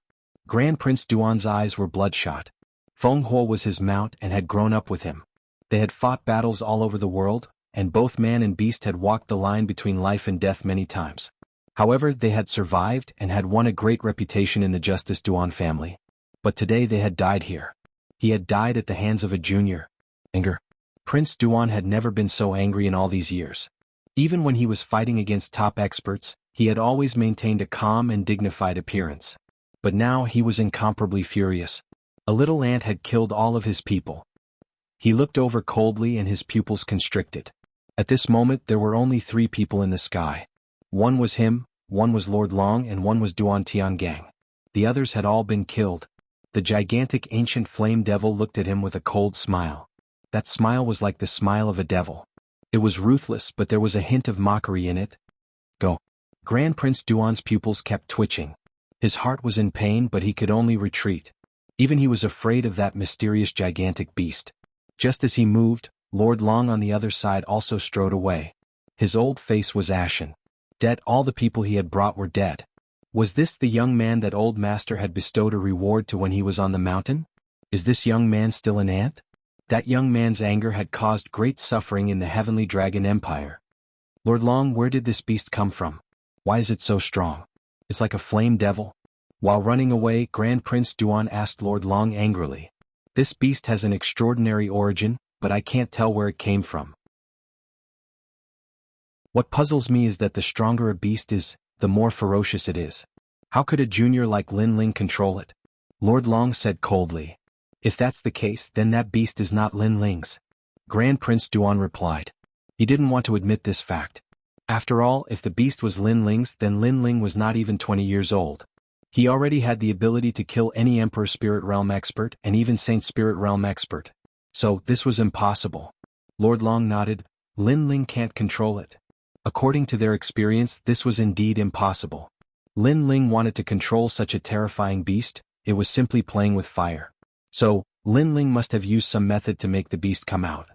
Grand Prince Duan's eyes were bloodshot. Feng Huo was his mount and had grown up with him. They had fought battles all over the world, and both man and beast had walked the line between life and death many times. However, they had survived and had won a great reputation in the Justice Duan family. But today they had died here. He had died at the hands of a junior. Anger. Prince Duan had never been so angry in all these years. Even when he was fighting against top experts, he had always maintained a calm and dignified appearance. But now he was incomparably furious. A little ant had killed all of his people. He looked over coldly and his pupils constricted. At this moment there were only 3 people in the sky. One was him, one was Lord Long, and one was Duan Tiangang. The others had all been killed. The gigantic ancient flame devil looked at him with a cold smile. That smile was like the smile of a devil. It was ruthless, but there was a hint of mockery in it. Go. Grand Prince Duan's pupils kept twitching. His heart was in pain, but he could only retreat. Even he was afraid of that mysterious gigantic beast. Just as he moved, Lord Long on the other side also strode away. His old face was ashen. Dead, all the people he had brought were dead. Was this the young man that old master had bestowed a reward to when he was on the mountain? Is this young man still an ant? That young man's anger had caused great suffering in the Heavenly Dragon Empire. Lord Long, where did this beast come from? Why is it so strong? It's like a flame devil. While running away, Grand Prince Duan asked Lord Long angrily. This beast has an extraordinary origin, but I can't tell where it came from. What puzzles me is that the stronger a beast is, the more ferocious it is. How could a junior like Lin Ling control it? Lord Long said coldly. If that's the case, then that beast is not Lin Ling's. Grand Prince Duan replied. He didn't want to admit this fact. After all, if the beast was Lin Ling's, then Lin Ling was not even 20 years old. He already had the ability to kill any Emperor Spirit Realm expert and even Saint Spirit Realm expert. So, this was impossible. Lord Long nodded. Lin Ling can't control it. According to their experience, this was indeed impossible. Lin Ling wanted to control such a terrifying beast, it was simply playing with fire. So, Lin Ling must have used some method to make the beast come out.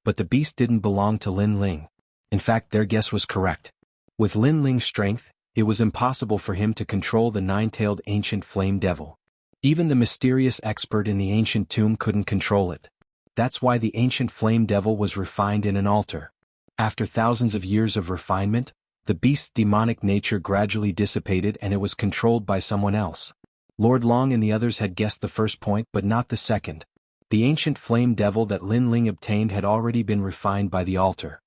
But the beast didn't belong to Lin Ling. In fact, their guess was correct. With Lin Ling's strength, it was impossible for him to control the 9-tailed ancient flame devil. Even the mysterious expert in the ancient tomb couldn't control it. That's why the ancient flame devil was refined in an altar. After thousands of years of refinement, the beast's demonic nature gradually dissipated and it was controlled by someone else. Lord Long and the others had guessed the first point but not the second. The ancient flame devil that Lin Ling obtained had already been refined by the altar.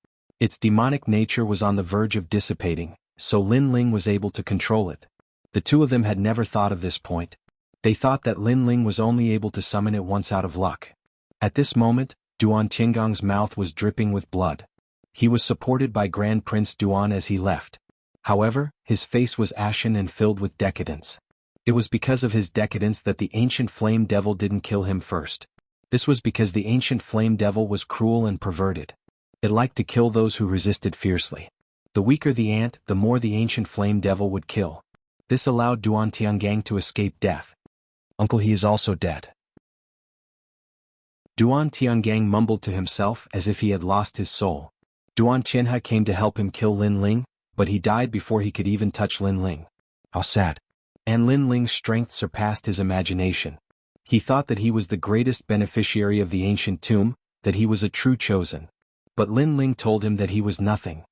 Its demonic nature was on the verge of dissipating, so Lin Ling was able to control it. The two of them had never thought of this point. They thought that Lin Ling was only able to summon it once out of luck. At this moment, Duan Qinggong's mouth was dripping with blood. He was supported by Grand Prince Duan as he left. However, his face was ashen and filled with decadence. It was because of his decadence that the ancient flame devil didn't kill him first. This was because the ancient flame devil was cruel and perverted. It liked to kill those who resisted fiercely. The weaker the ant, the more the ancient flame devil would kill. This allowed Duan Tiangang to escape death. Uncle, he is also dead. Duan Tiangang mumbled to himself as if he had lost his soul. Duan Qianhe came to help him kill Lin Ling, but he died before he could even touch Lin Ling. How sad. And Lin Ling's strength surpassed his imagination. He thought that he was the greatest beneficiary of the ancient tomb, that he was a true chosen. But Lin Ling told him that he was nothing.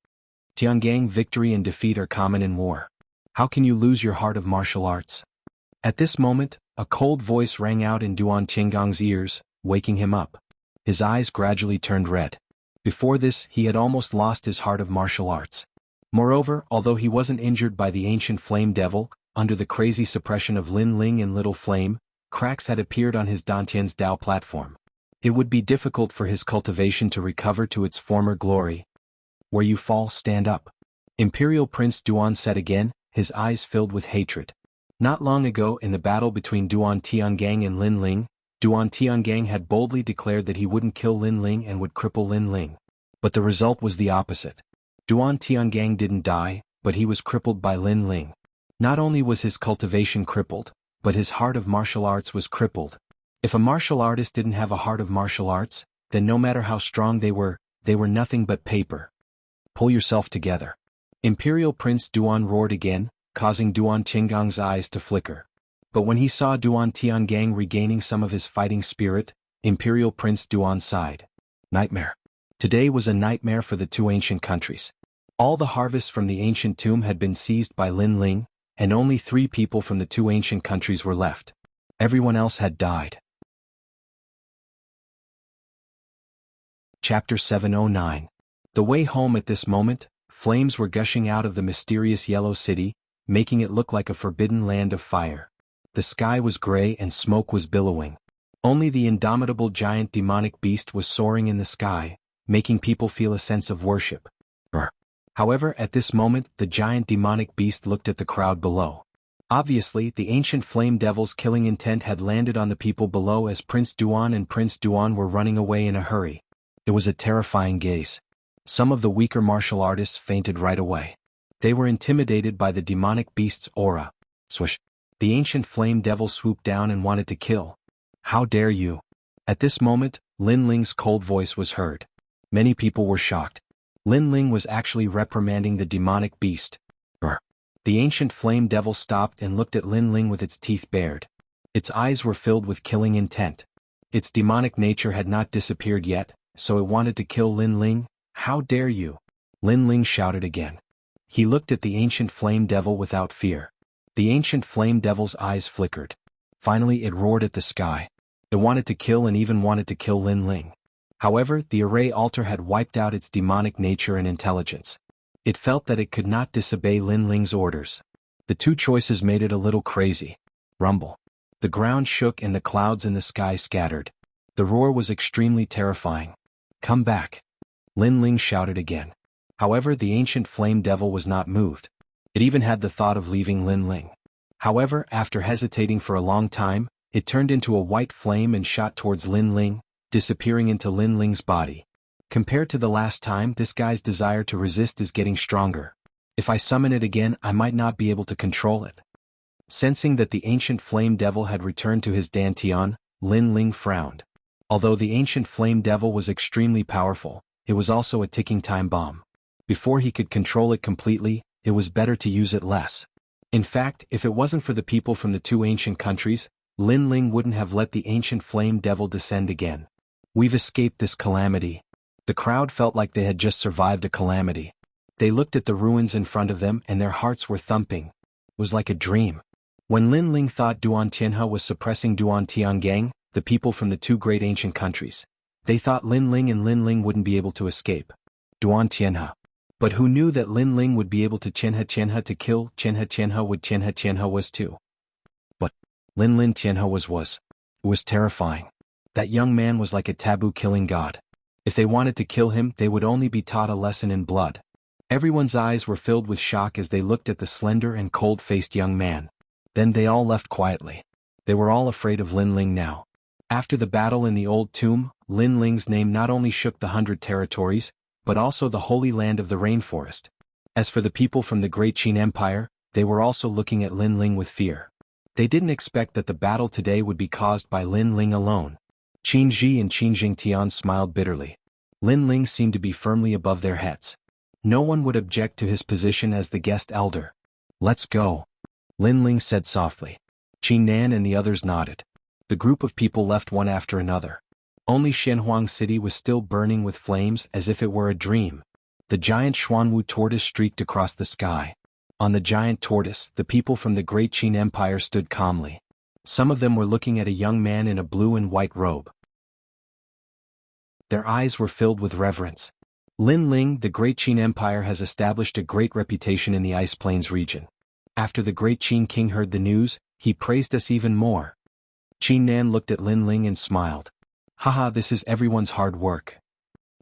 Tiangang, victory and defeat are common in war. How can you lose your heart of martial arts? At this moment, a cold voice rang out in Duan Qinggong's ears, waking him up. His eyes gradually turned red. Before this, he had almost lost his heart of martial arts. Moreover, although he wasn't injured by the ancient flame devil, under the crazy suppression of Lin Ling and Little Flame, cracks had appeared on his Dantian's Dao platform. It would be difficult for his cultivation to recover to its former glory. Where you fall, stand up. Imperial Prince Duan said again, his eyes filled with hatred. Not long ago in the battle between Duan Tiangang and Lin Ling, Duan Tiangang had boldly declared that he wouldn't kill Lin Ling and would cripple Lin Ling. But the result was the opposite. Duan Tiangang didn't die, but he was crippled by Lin Ling. Not only was his cultivation crippled, but his heart of martial arts was crippled. If a martial artist didn't have a heart of martial arts, then no matter how strong they were nothing but paper. Pull yourself together. Imperial Prince Duan roared again, causing Duan Qinggong's eyes to flicker. But when he saw Duan Tiangang regaining some of his fighting spirit, Imperial Prince Duan sighed. Nightmare. Today was a nightmare for the two ancient countries. All the harvests from the ancient tomb had been seized by Lin Ling, and only 3 people from the two ancient countries were left. Everyone else had died. Chapter 709. The way home. At this moment, flames were gushing out of the mysterious yellow city, making it look like a forbidden land of fire. The sky was gray and smoke was billowing. Only the indomitable giant demonic beast was soaring in the sky, making people feel a sense of worship. However, at this moment, the giant demonic beast looked at the crowd below. Obviously, the ancient flame devil's killing intent had landed on the people below as Prince Duan and Prince Duan were running away in a hurry. It was a terrifying gaze. Some of the weaker martial artists fainted right away. They were intimidated by the demonic beast's aura. Swish. The ancient flame devil swooped down and wanted to kill. How dare you? At this moment, Lin Ling's cold voice was heard. Many people were shocked. Lin Ling was actually reprimanding the demonic beast. The ancient flame devil stopped and looked at Lin Ling with its teeth bared. Its eyes were filled with killing intent. Its demonic nature had not disappeared yet, so it wanted to kill Lin Ling. How dare you? Lin Ling shouted again. He looked at the ancient flame devil without fear. The ancient flame devil's eyes flickered. Finally it roared at the sky. It wanted to kill and even wanted to kill Lin Ling. However, the array altar had wiped out its demonic nature and intelligence. It felt that it could not disobey Lin Ling's orders. The two choices made it a little crazy. Rumble. The ground shook and the clouds in the sky scattered. The roar was extremely terrifying. Come back. Lin Ling shouted again. However, the ancient flame devil was not moved. It even had the thought of leaving Lin Ling. However, after hesitating for a long time, it turned into a white flame and shot towards Lin Ling, disappearing into Lin Ling's body. Compared to the last time, this guy's desire to resist is getting stronger. If I summon it again, I might not be able to control it. Sensing that the ancient flame devil had returned to his Dantian, Lin Ling frowned. Although the ancient flame devil was extremely powerful, it was also a ticking time bomb. Before he could control it completely, it was better to use it less. In fact, if it wasn't for the people from the two ancient countries, Lin Ling wouldn't have let the ancient flame devil descend again. We've escaped this calamity. The crowd felt like they had just survived a calamity. They looked at the ruins in front of them and their hearts were thumping. It was like a dream. When Lin Ling thought Duan Tianhe was suppressing Duan Tiangang, the people from the two great ancient countries, they thought Lin Ling and Lin Ling wouldn't be able to escape. Duan Tianhe. But who knew that Lin Ling would be able to Tianhe to kill Tianhe would Tianhe was too. But Lin Tianhe was. It was terrifying. That young man was like a taboo killing god. If they wanted to kill him, they would only be taught a lesson in blood. Everyone's eyes were filled with shock as they looked at the slender and cold-faced young man. Then they all left quietly. They were all afraid of Lin Ling now. After the battle in the old tomb, Lin Ling's name not only shook the 100 territories, but also the holy land of the rainforest. As for the people from the Great Qin Empire, they were also looking at Lin Ling with fear. They didn't expect that the battle today would be caused by Lin Ling alone. Qin Ji and Qin Jingtian smiled bitterly. Lin Ling seemed to be firmly above their heads. No one would object to his position as the guest elder. Let's go, Lin Ling said softly. Qin Nan and the others nodded. The group of people left one after another. Only Shenhuang City was still burning with flames as if it were a dream. The giant Xuanwu tortoise streaked across the sky. On the giant tortoise, the people from the Great Qin Empire stood calmly. Some of them were looking at a young man in a blue and white robe. Their eyes were filled with reverence. Lin Ling, the Great Qin Empire has established a great reputation in the Ice Plains region. After the Great Qin King heard the news, he praised us even more. Qin Nan looked at Lin Ling and smiled. Haha, this is everyone's hard work.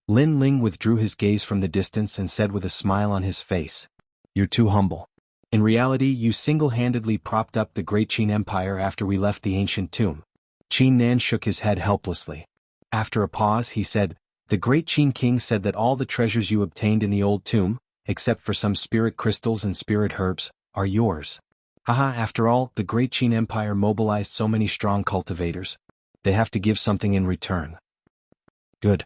Lin Ling withdrew his gaze from the distance and said with a smile on his face. You're too humble. In reality, you single-handedly propped up the Great Qin Empire after we left the ancient tomb. Qin Nan shook his head helplessly. After a pause, he said, the Great Qin King said that all the treasures you obtained in the old tomb, except for some spirit crystals and spirit herbs, are yours. Haha, after all, the Great Qin Empire mobilized so many strong cultivators. They have to give something in return. Good.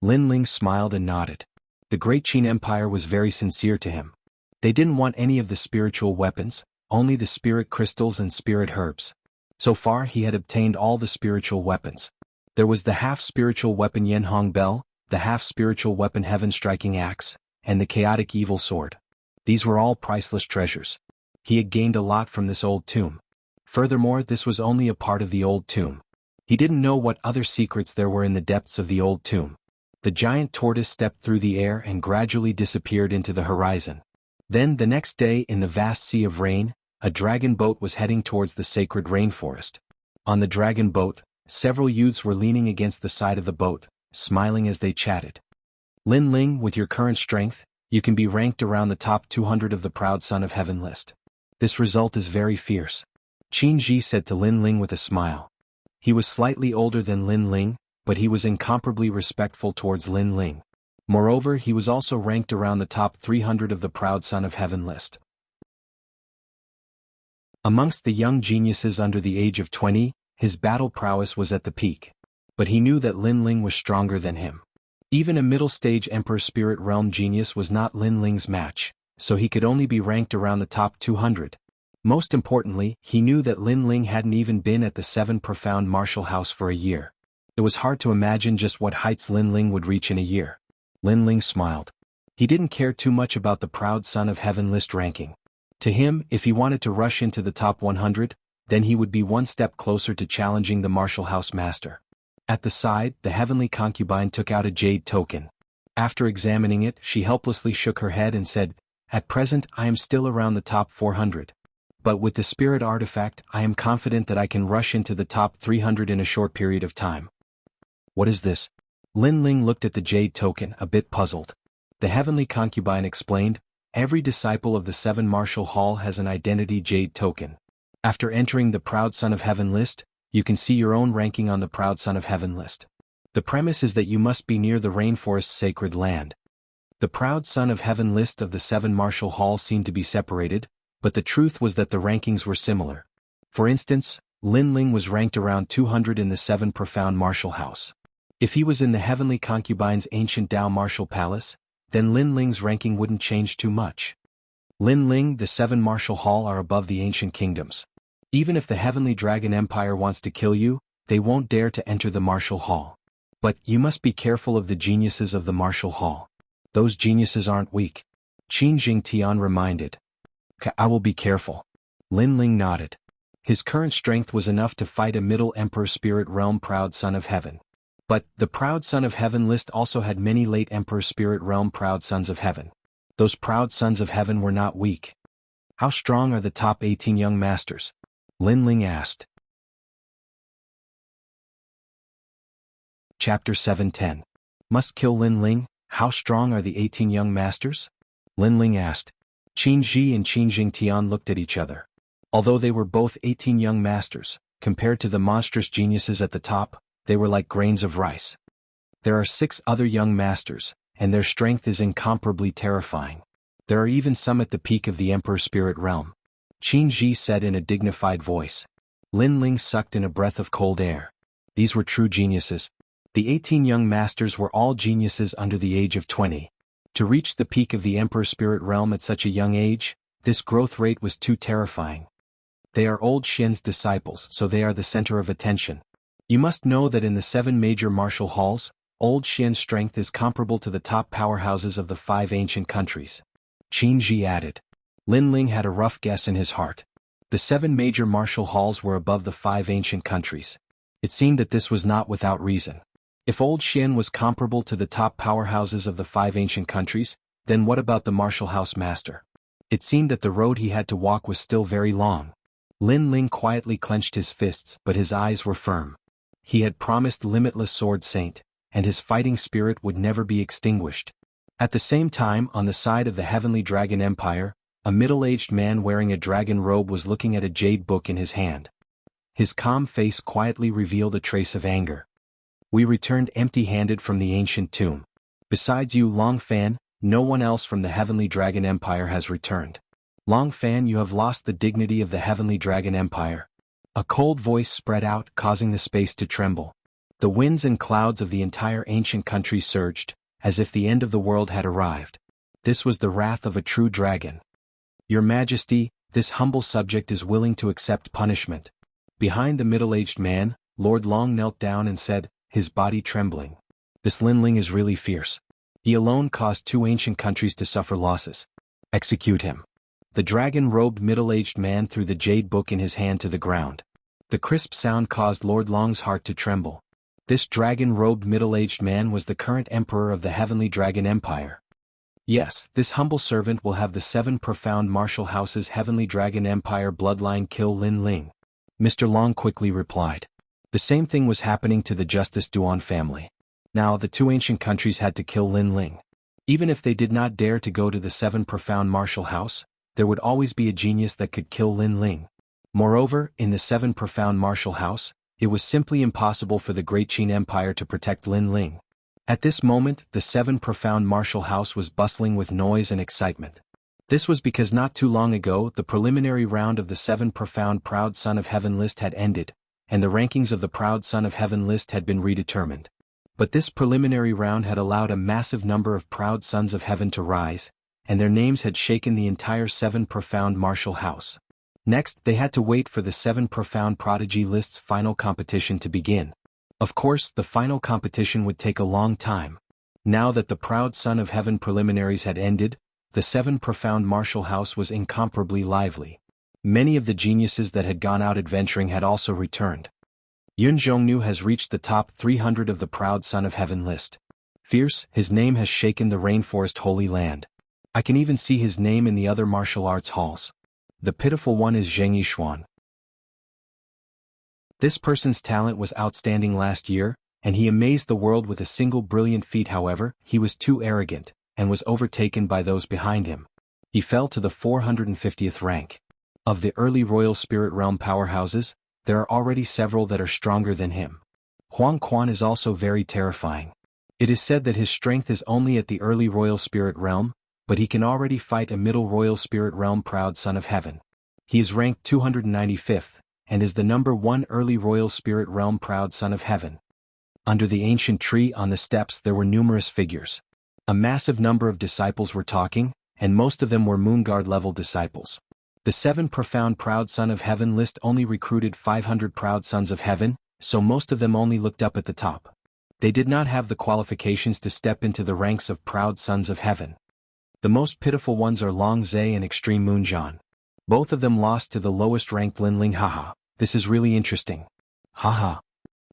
Lin Ling smiled and nodded. The Great Qin Empire was very sincere to him. They didn't want any of the spiritual weapons, only the spirit crystals and spirit herbs. So far he had obtained all the spiritual weapons. There was the half-spiritual weapon Yanhong Bell, the half-spiritual weapon Heaven Striking Axe, and the chaotic evil sword. These were all priceless treasures. He had gained a lot from this old tomb. Furthermore, this was only a part of the old tomb. He didn't know what other secrets there were in the depths of the old tomb. The giant tortoise stepped through the air and gradually disappeared into the horizon. Then the next day in the vast sea of rain, a dragon boat was heading towards the sacred rainforest. On the dragon boat, several youths were leaning against the side of the boat, smiling as they chatted. Lin Ling, with your current strength, you can be ranked around the top 200 of the Proud Son of Heaven list. This result is very fierce. Qin Ji said to Lin Ling with a smile. He was slightly older than Lin Ling, but he was incomparably respectful towards Lin Ling. Moreover, he was also ranked around the top 300 of the Proud Son of Heaven list. Amongst the young geniuses under the age of 20, his battle prowess was at the peak. But he knew that Lin Ling was stronger than him. Even a middle-stage Emperor Spirit Realm genius was not Lin Ling's match, so he could only be ranked around the top 200. Most importantly, he knew that Lin Ling hadn't even been at the 7 Profound Martial House for a year. It was hard to imagine just what heights Lin Ling would reach in a year. Lin Ling smiled. He didn't care too much about the Proud Son of Heaven list ranking. To him, if he wanted to rush into the top 100, then he would be one step closer to challenging the Martial House Master. At the side, the heavenly concubine took out a jade token. After examining it, she helplessly shook her head and said, At present, I am still around the top 400. But with the spirit artifact, I am confident that I can rush into the top 300 in a short period of time. What is this? Lin Ling looked at the jade token, a bit puzzled. The heavenly concubine explained, every disciple of the 7 Martial Hall has an identity jade token. After entering the Proud Son of Heaven list, you can see your own ranking on the Proud Son of Heaven list. The premise is that you must be near the rainforest's sacred land. The Proud Son of Heaven list of the 7 Martial Hall seemed to be separated, but the truth was that the rankings were similar. For instance, Lin Ling was ranked around 200 in the 7 Profound Martial House. If he was in the heavenly concubine's ancient Dao Martial Palace, then Lin Ling's ranking wouldn't change too much. Lin Ling, the 7 Martial Hall are above the ancient kingdoms. Even if the Heavenly Dragon Empire wants to kill you, they won't dare to enter the Martial Hall. But you must be careful of the geniuses of the Martial Hall. Those geniuses aren't weak. Qin Jingtian reminded. I will be careful. Lin Ling nodded. His current strength was enough to fight a Middle Emperor Spirit Realm Proud Son of Heaven. But, the Proud Son of Heaven list also had many late Emperor Spirit Realm Proud Sons of Heaven. Those Proud Sons of Heaven were not weak. How strong are the top 18 young masters? Lin Ling asked. Chapter 710. Must kill Lin Ling. How strong are the 18 young masters? Lin Ling asked. Qin Ji and Qin Jingtian looked at each other. Although they were both 18 young masters, compared to the monstrous geniuses at the top, they were like grains of rice. There are 6 other young masters, and their strength is incomparably terrifying. There are even some at the peak of the Emperor Spirit Realm. Qin Ji said in a dignified voice. Lin Ling sucked in a breath of cold air. These were true geniuses. The 18 young masters were all geniuses under the age of 20. To reach the peak of the Emperor Spirit Realm at such a young age, this growth rate was too terrifying. They are old Xian's disciples, so they are the center of attention. You must know that in the 7 major martial halls, old Xian's strength is comparable to the top powerhouses of the 5 ancient countries. Qin Ji added. Lin Ling had a rough guess in his heart. The 7 major martial halls were above the 5 ancient countries. It seemed that this was not without reason. If old Xian was comparable to the top powerhouses of the 5 ancient countries, then what about the martial house master? It seemed that the road he had to walk was still very long. Lin Ling quietly clenched his fists, but his eyes were firm. He had promised limitless sword saint, and his fighting spirit would never be extinguished. At the same time, on the side of the Heavenly Dragon Empire, a middle-aged man wearing a dragon robe was looking at a jade book in his hand. His calm face quietly revealed a trace of anger. We returned empty-handed from the ancient tomb. Besides you, Long Fan, no one else from the Heavenly Dragon Empire has returned. Long Fan, you have lost the dignity of the Heavenly Dragon Empire. A cold voice spread out, causing the space to tremble. The winds and clouds of the entire ancient country surged, as if the end of the world had arrived. This was the wrath of a true dragon. Your Majesty, this humble subject is willing to accept punishment. Behind the middle-aged man, Lord Long knelt down and said, his body trembling. This Lin Ling is really fierce. He alone caused 2 ancient countries to suffer losses. Execute him. The dragon-robed middle-aged man threw the jade book in his hand to the ground. The crisp sound caused Lord Long's heart to tremble. This dragon-robed middle-aged man was the current emperor of the Heavenly Dragon Empire. Yes, this humble servant will have the 7 profound martial houses Heavenly Dragon Empire bloodline kill Lin Ling. Mr. Long quickly replied. The same thing was happening to the Justice Duan family. Now the 2 ancient countries had to kill Lin Ling. Even if they did not dare to go to the 7 profound martial house, there would always be a genius that could kill Lin Ling. Moreover, in the 7 profound martial house, it was simply impossible for the Great Qin Empire to protect Lin Ling. At this moment, the 7 profound martial house was bustling with noise and excitement. This was because not too long ago the preliminary round of the 7 profound Proud Son of Heaven list had ended, and the rankings of the Proud Son of Heaven list had been redetermined. But this preliminary round had allowed a massive number of Proud Sons of Heaven to rise, and their names had shaken the entire 7 profound martial house. Next, they had to wait for the 7 profound prodigy list's final competition to begin. Of course, the final competition would take a long time. Now that the Proud Son of Heaven preliminaries had ended, the 7 profound martial house was incomparably lively. Many of the geniuses that had gone out adventuring had also returned. Yun Zhongnu has reached the top 300 of the Proud Son of Heaven list. Fierce, his name has shaken the rainforest Holy Land. I can even see his name in the other martial arts halls. The pitiful one is Zheng Yishuan. This person's talent was outstanding last year, and he amazed the world with a single brilliant feat. However, he was too arrogant, and was overtaken by those behind him. He fell to the 450th rank. Of the early Royal Spirit Realm powerhouses, there are already several that are stronger than him. Huang Quan is also very terrifying. It is said that his strength is only at the early Royal Spirit Realm, but he can already fight a middle Royal Spirit Realm Proud Son of Heaven. He is ranked 295th, and is the number 1 early Royal Spirit Realm Proud Son of Heaven. Under the ancient tree on the steps there were numerous figures. A massive number of disciples were talking, and most of them were Moonguard-level disciples. The 7 profound Proud Son of Heaven list only recruited 500 Proud Sons of Heaven, so most of them only looked up at the top. They did not have the qualifications to step into the ranks of Proud Sons of Heaven. The most pitiful ones are Long Zhe and Extreme Moonjan. Both of them lost to the lowest ranked Lin Ling. Haha, this is really interesting. Haha.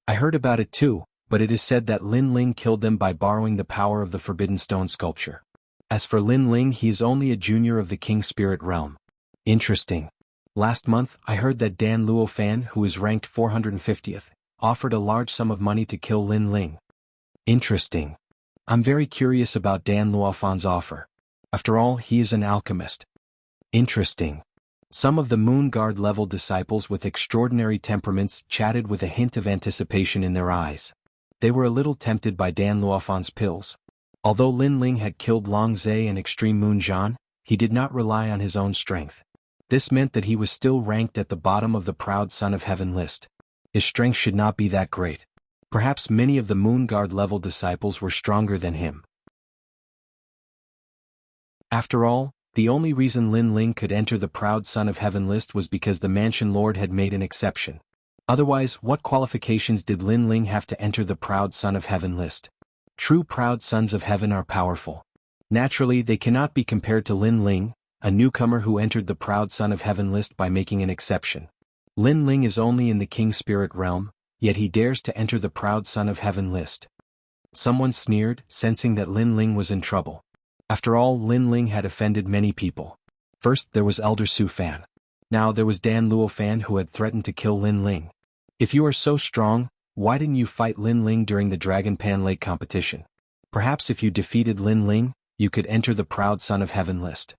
I heard about it too, but it is said that Lin Ling killed them by borrowing the power of the Forbidden Stone sculpture. As for Lin Ling, he is only a junior of the King Spirit realm. Interesting. Last month, I heard that Dan Luofan, who is ranked 450th, offered a large sum of money to kill Lin Ling. Interesting. I'm very curious about Dan Luofan's offer. After all, he is an alchemist. Interesting. Some of the Moon Guard level disciples with extraordinary temperaments chatted with a hint of anticipation in their eyes. They were a little tempted by Dan Luofan's pills. Although Lin Ling had killed Long Zhe and Extreme Moon Zhan, he did not rely on his own strength. This meant that he was still ranked at the bottom of the Proud Son of Heaven list. His strength should not be that great. Perhaps many of the Moon Guard level disciples were stronger than him. After all, the only reason Lin Ling could enter the Proud Son of Heaven list was because the Mansion Lord had made an exception. Otherwise, what qualifications did Lin Ling have to enter the Proud Son of Heaven list? True Proud Sons of Heaven are powerful. Naturally, they cannot be compared to Lin Ling, a newcomer who entered the Proud Son of Heaven list by making an exception. Lin Ling is only in the King Spirit realm, yet he dares to enter the Proud Son of Heaven list. Someone sneered, sensing that Lin Ling was in trouble. After all, Lin Ling had offended many people. First, there was Elder Su Fan. Now there was Dan Luofan, who had threatened to kill Lin Ling. If you are so strong, why didn't you fight Lin Ling during the Dragon Pan Lake competition? Perhaps if you defeated Lin Ling, you could enter the Proud Son of Heaven list.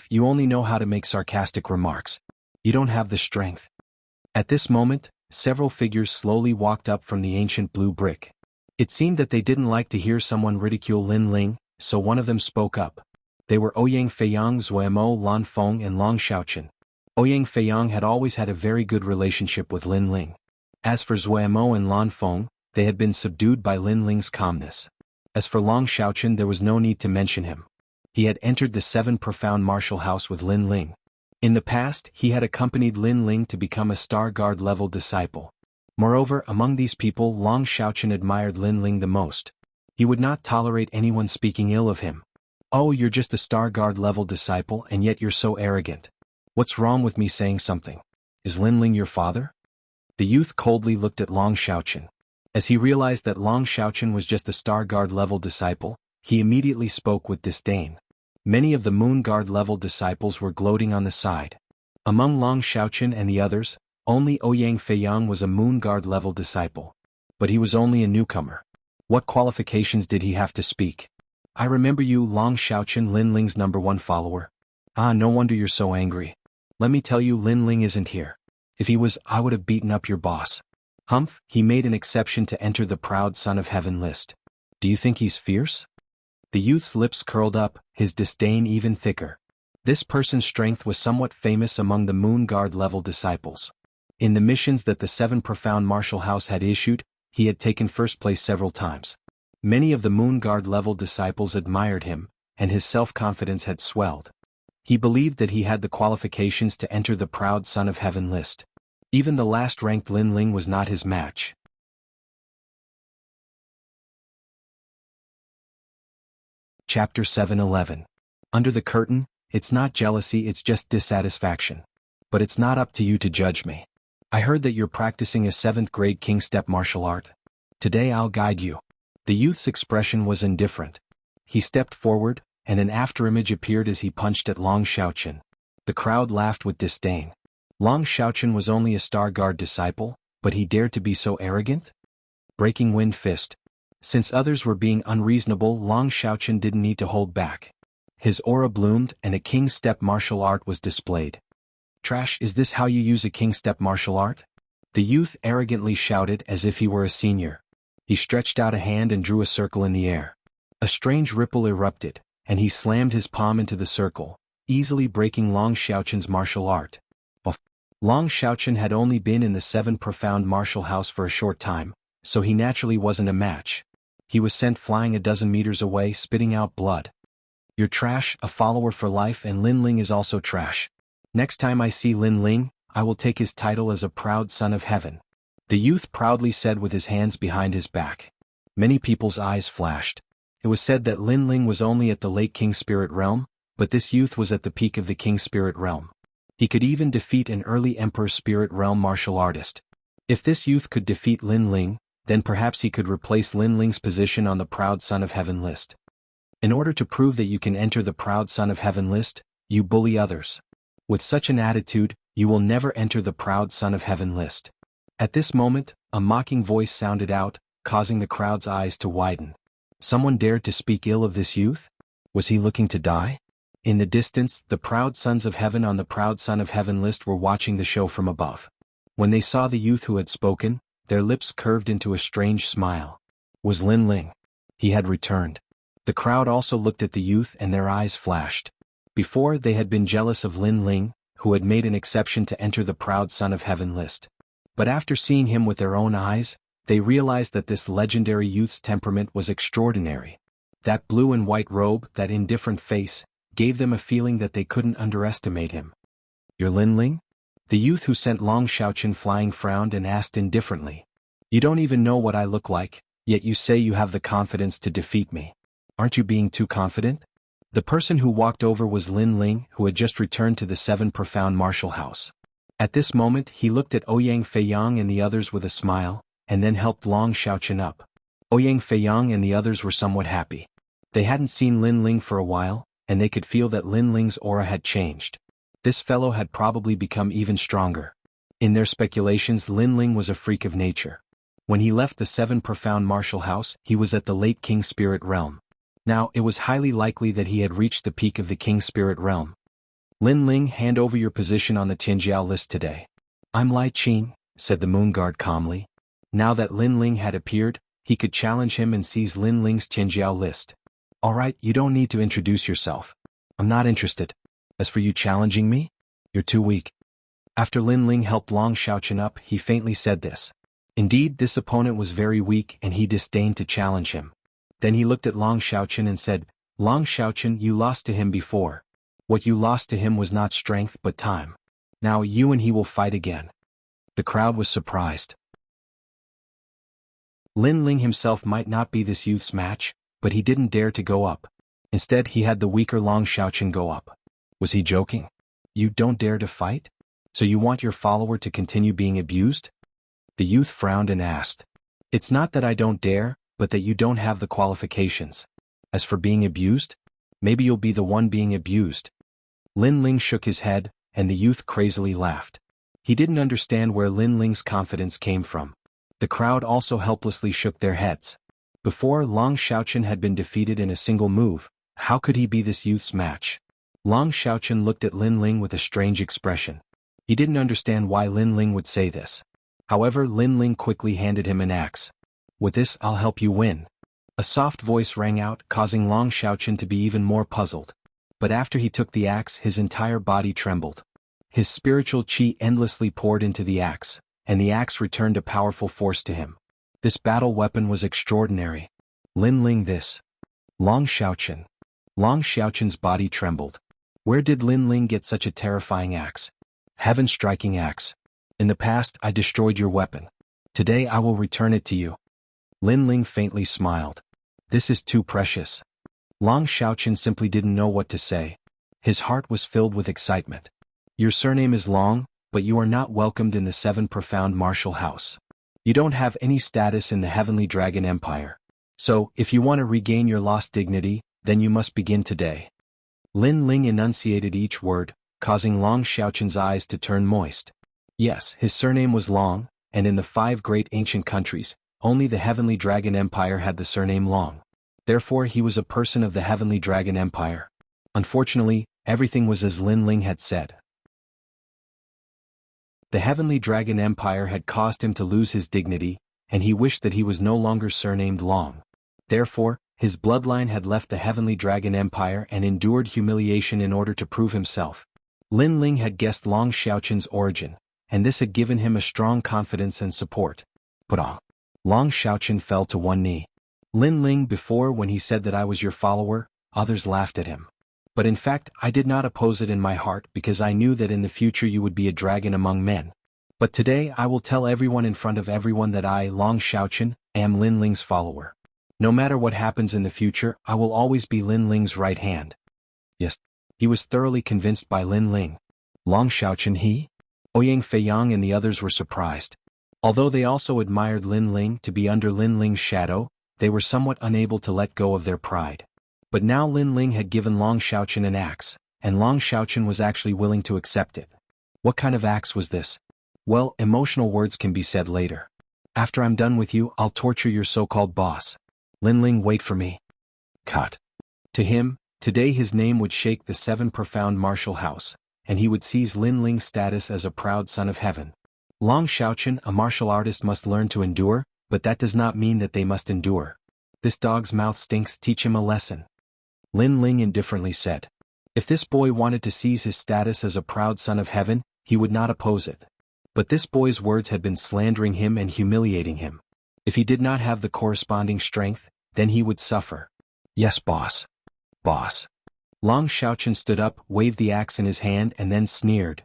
You only know how to make sarcastic remarks. You don't have the strength. At this moment, several figures slowly walked up from the ancient blue brick. It seemed that they didn't like to hear someone ridicule Lin Ling, so one of them spoke up. They were Ouyang Feiyang, Zuemo, Lan Feng and Long Xiaochen. Ouyang Feiyang had always had a very good relationship with Lin Ling. As for Zuemo and Lan Feng, they had been subdued by Lin Ling's calmness. As for Long Xiaochen, there was no need to mention him. He had entered the 7 Profound Martial House with Lin Ling. In the past, he had accompanied Lin Ling to become a Star Guard level disciple. Moreover, among these people, Long Xiaochen admired Lin Ling the most. He would not tolerate anyone speaking ill of him. Oh, you're just a Star Guard level disciple and yet you're so arrogant. What's wrong with me saying something? Is Lin Ling your father? The youth coldly looked at Long Xiaochen. As he realized that Long Xiaochen was just a Star Guard level disciple, he immediately spoke with disdain. Many of the Moon Guard level disciples were gloating on the side. Among Long Xiaochen and the others, only Ouyang Feiyang was a Moon Guard level disciple. But he was only a newcomer. What qualifications did he have to speak? I remember you, Long Xiaochen, Lin Ling's #1 follower. Ah, no wonder you're so angry. Let me tell you, Lin Ling isn't here. If he was, I would have beaten up your boss. Humph, he made an exception to enter the Proud Son of Heaven list. Do you think he's fierce? The youth's lips curled up, his disdain even thicker. This person's strength was somewhat famous among the Moon Guard level disciples. In the missions that the 7 Profound Martial House had issued, he had taken first place several times. Many of the Moon Guard level disciples admired him, and his self-confidence had swelled. He believed that he had the qualifications to enter the Proud Son of Heaven list. Even the last-ranked Lin Ling was not his match. Chapter 7:11. Under the curtain, it's not jealousy, it's just dissatisfaction. But it's not up to you to judge me. I heard that you're practicing a 7th grade King Step martial art. Today I'll guide you. The youth's expression was indifferent. He stepped forward, and an afterimage appeared as he punched at Long Xiaochen. The crowd laughed with disdain. Long Xiaochen was only a Star Guard disciple, but he dared to be so arrogant? Breaking Wind Fist. Since others were being unreasonable, Long Xiaochen didn't need to hold back. His aura bloomed and a King Step martial art was displayed. Trash, is this how you use a King Step martial art? The youth arrogantly shouted as if he were a senior. He stretched out a hand and drew a circle in the air. A strange ripple erupted, and he slammed his palm into the circle, easily breaking Long Xiaochen's martial art. Long Xiaochen had only been in the 7 Profound Martial House for a short time, so he naturally wasn't a match. He was sent flying a dozen meters away, spitting out blood. You're trash, a follower for life, and Lin Ling is also trash. Next time I see Lin Ling, I will take his title as a Proud Son of Heaven. The youth proudly said with his hands behind his back. Many people's eyes flashed. It was said that Lin Ling was only at the late King Spirit realm, but this youth was at the peak of the King Spirit realm. He could even defeat an early Emperor Spirit realm martial artist. If this youth could defeat Lin Ling, then perhaps he could replace Lin Ling's position on the Proud Son of Heaven list. In order to prove that you can enter the Proud Son of Heaven list, you bully others. With such an attitude, you will never enter the Proud Son of Heaven list. At this moment, a mocking voice sounded out, causing the crowd's eyes to widen. Someone dared to speak ill of this youth? Was he looking to die? In the distance, the Proud Sons of Heaven on the Proud Son of Heaven list were watching the show from above. When they saw the youth who had spoken, their lips curved into a strange smile. Was Lin Ling? He had returned. The crowd also looked at the youth and their eyes flashed. Before, they had been jealous of Lin Ling, who had made an exception to enter the Proud Son of Heaven list. But after seeing him with their own eyes, they realized that this legendary youth's temperament was extraordinary. That blue and white robe, that indifferent face, gave them a feeling that they couldn't underestimate him. "You're Lin Ling?" The youth who sent Long Xiaoqian flying frowned and asked indifferently. "You don't even know what I look like, yet you say you have the confidence to defeat me. Aren't you being too confident?" The person who walked over was Lin Ling, who had just returned to the Seven Profound Martial House. At this moment he looked at Ouyang Feiyang and the others with a smile, and then helped Long Xiaoqian up. Ouyang Feiyang and the others were somewhat happy. They hadn't seen Lin Ling for a while, and they could feel that Lin Ling's aura had changed. This fellow had probably become even stronger. In their speculations, Lin Ling was a freak of nature. When he left the Seven Profound Martial House, he was at the late King Spirit Realm. Now, it was highly likely that he had reached the peak of the King Spirit Realm. "Lin Ling, hand over your position on the Tianjiao list today." "I'm Lai Qin," said the Moon Guard calmly. Now that Lin Ling had appeared, he could challenge him and seize Lin Ling's Tianjiao list. "All right, you don't need to introduce yourself. I'm not interested. As for you challenging me, you're too weak." After Lin Ling helped Long Xiaoqian up, he faintly said this. Indeed, this opponent was very weak and he disdained to challenge him. Then he looked at Long Xiaoqian and said, "Long Xiaoqian, you lost to him before. What you lost to him was not strength but time. Now you and he will fight again." The crowd was surprised. Lin Ling himself might not be this youth's match, but he didn't dare to go up. Instead, he had the weaker Long Xiaoqian go up. Was he joking? "You don't dare to fight? So you want your follower to continue being abused?" The youth frowned and asked. "It's not that I don't dare, but that you don't have the qualifications. As for being abused, maybe you'll be the one being abused." Lin Ling shook his head, and the youth crazily laughed. He didn't understand where Lin Ling's confidence came from. The crowd also helplessly shook their heads. Before, Long Xiaoqian had been defeated in a single move. How could he be this youth's match? Long Xiaoqian looked at Lin Ling with a strange expression. He didn't understand why Lin Ling would say this. However, Lin Ling quickly handed him an axe. "With this, I'll help you win." A soft voice rang out, causing Long Xiaoqian to be even more puzzled. But after he took the axe, his entire body trembled. His spiritual qi endlessly poured into the axe, and the axe returned a powerful force to him. This battle weapon was extraordinary. Lin Ling this. Long Xiaoqian. Long Xiaoqian's body trembled. Where did Lin Ling get such a terrifying axe? Heaven-striking axe. In the past, I destroyed your weapon. Today I will return it to you. Lin Ling faintly smiled. This is too precious. Long Xiaoqian simply didn't know what to say. His heart was filled with excitement. Your surname is Long, but you are not welcomed in the Seven Profound Martial House. You don't have any status in the Heavenly Dragon Empire. So, if you want to regain your lost dignity, then you must begin today. Lin Ling enunciated each word, causing Long Xiaoqian's eyes to turn moist. Yes, his surname was Long, and in the 5 great ancient countries, only the Heavenly Dragon Empire had the surname Long. Therefore he was a person of the Heavenly Dragon Empire. Unfortunately, everything was as Lin Ling had said. The Heavenly Dragon Empire had caused him to lose his dignity, and he wished that he was no longer surnamed Long. Therefore, his bloodline had left the Heavenly Dragon Empire and endured humiliation in order to prove himself. Lin Ling had guessed Long Xiaoqian's origin, and this had given him a strong confidence and support. But Long Xiaoqian fell to one knee. Lin Ling, before when he said that I was your follower, others laughed at him. But in fact, I did not oppose it in my heart because I knew that in the future you would be a dragon among men. But today I will tell everyone in front of everyone that I, Long Xiaoqian, am Lin Ling's follower. No matter what happens in the future, I will always be Lin Ling's right hand. Yes. He was thoroughly convinced by Lin Ling. Long Xiaoqian he? Ouyang Feiyang and the others were surprised. Although they also admired Lin Ling to be under Lin Ling's shadow, they were somewhat unable to let go of their pride. But now Lin Ling had given Long Xiaochen an axe, and Long Xiaochen was actually willing to accept it. What kind of axe was this? Well, emotional words can be said later. After I'm done with you, I'll torture your so-called boss. Lin Ling, wait for me. Cut. To him, today his name would shake the 7 profound martial house, and he would seize Lin Ling's status as a proud son of heaven. Long Xiaochen, a martial artist, must learn to endure, but that does not mean that they must endure. This dog's mouth stinks, teach him a lesson. Lin Ling indifferently said. If this boy wanted to seize his status as a proud son of heaven, he would not oppose it. But this boy's words had been slandering him and humiliating him. If he did not have the corresponding strength, then he would suffer. Yes, boss. Boss. Long Xiaochen stood up, waved the axe in his hand, and then sneered.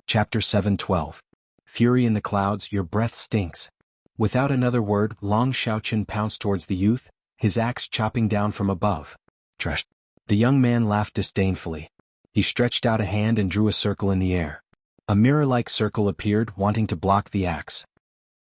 Chapter 7:12. Fury in the clouds, your breath stinks. Without another word, Long Xiaochen pounced towards the youth, his axe chopping down from above. Trash. The young man laughed disdainfully. He stretched out a hand and drew a circle in the air. A mirror-like circle appeared, wanting to block the axe.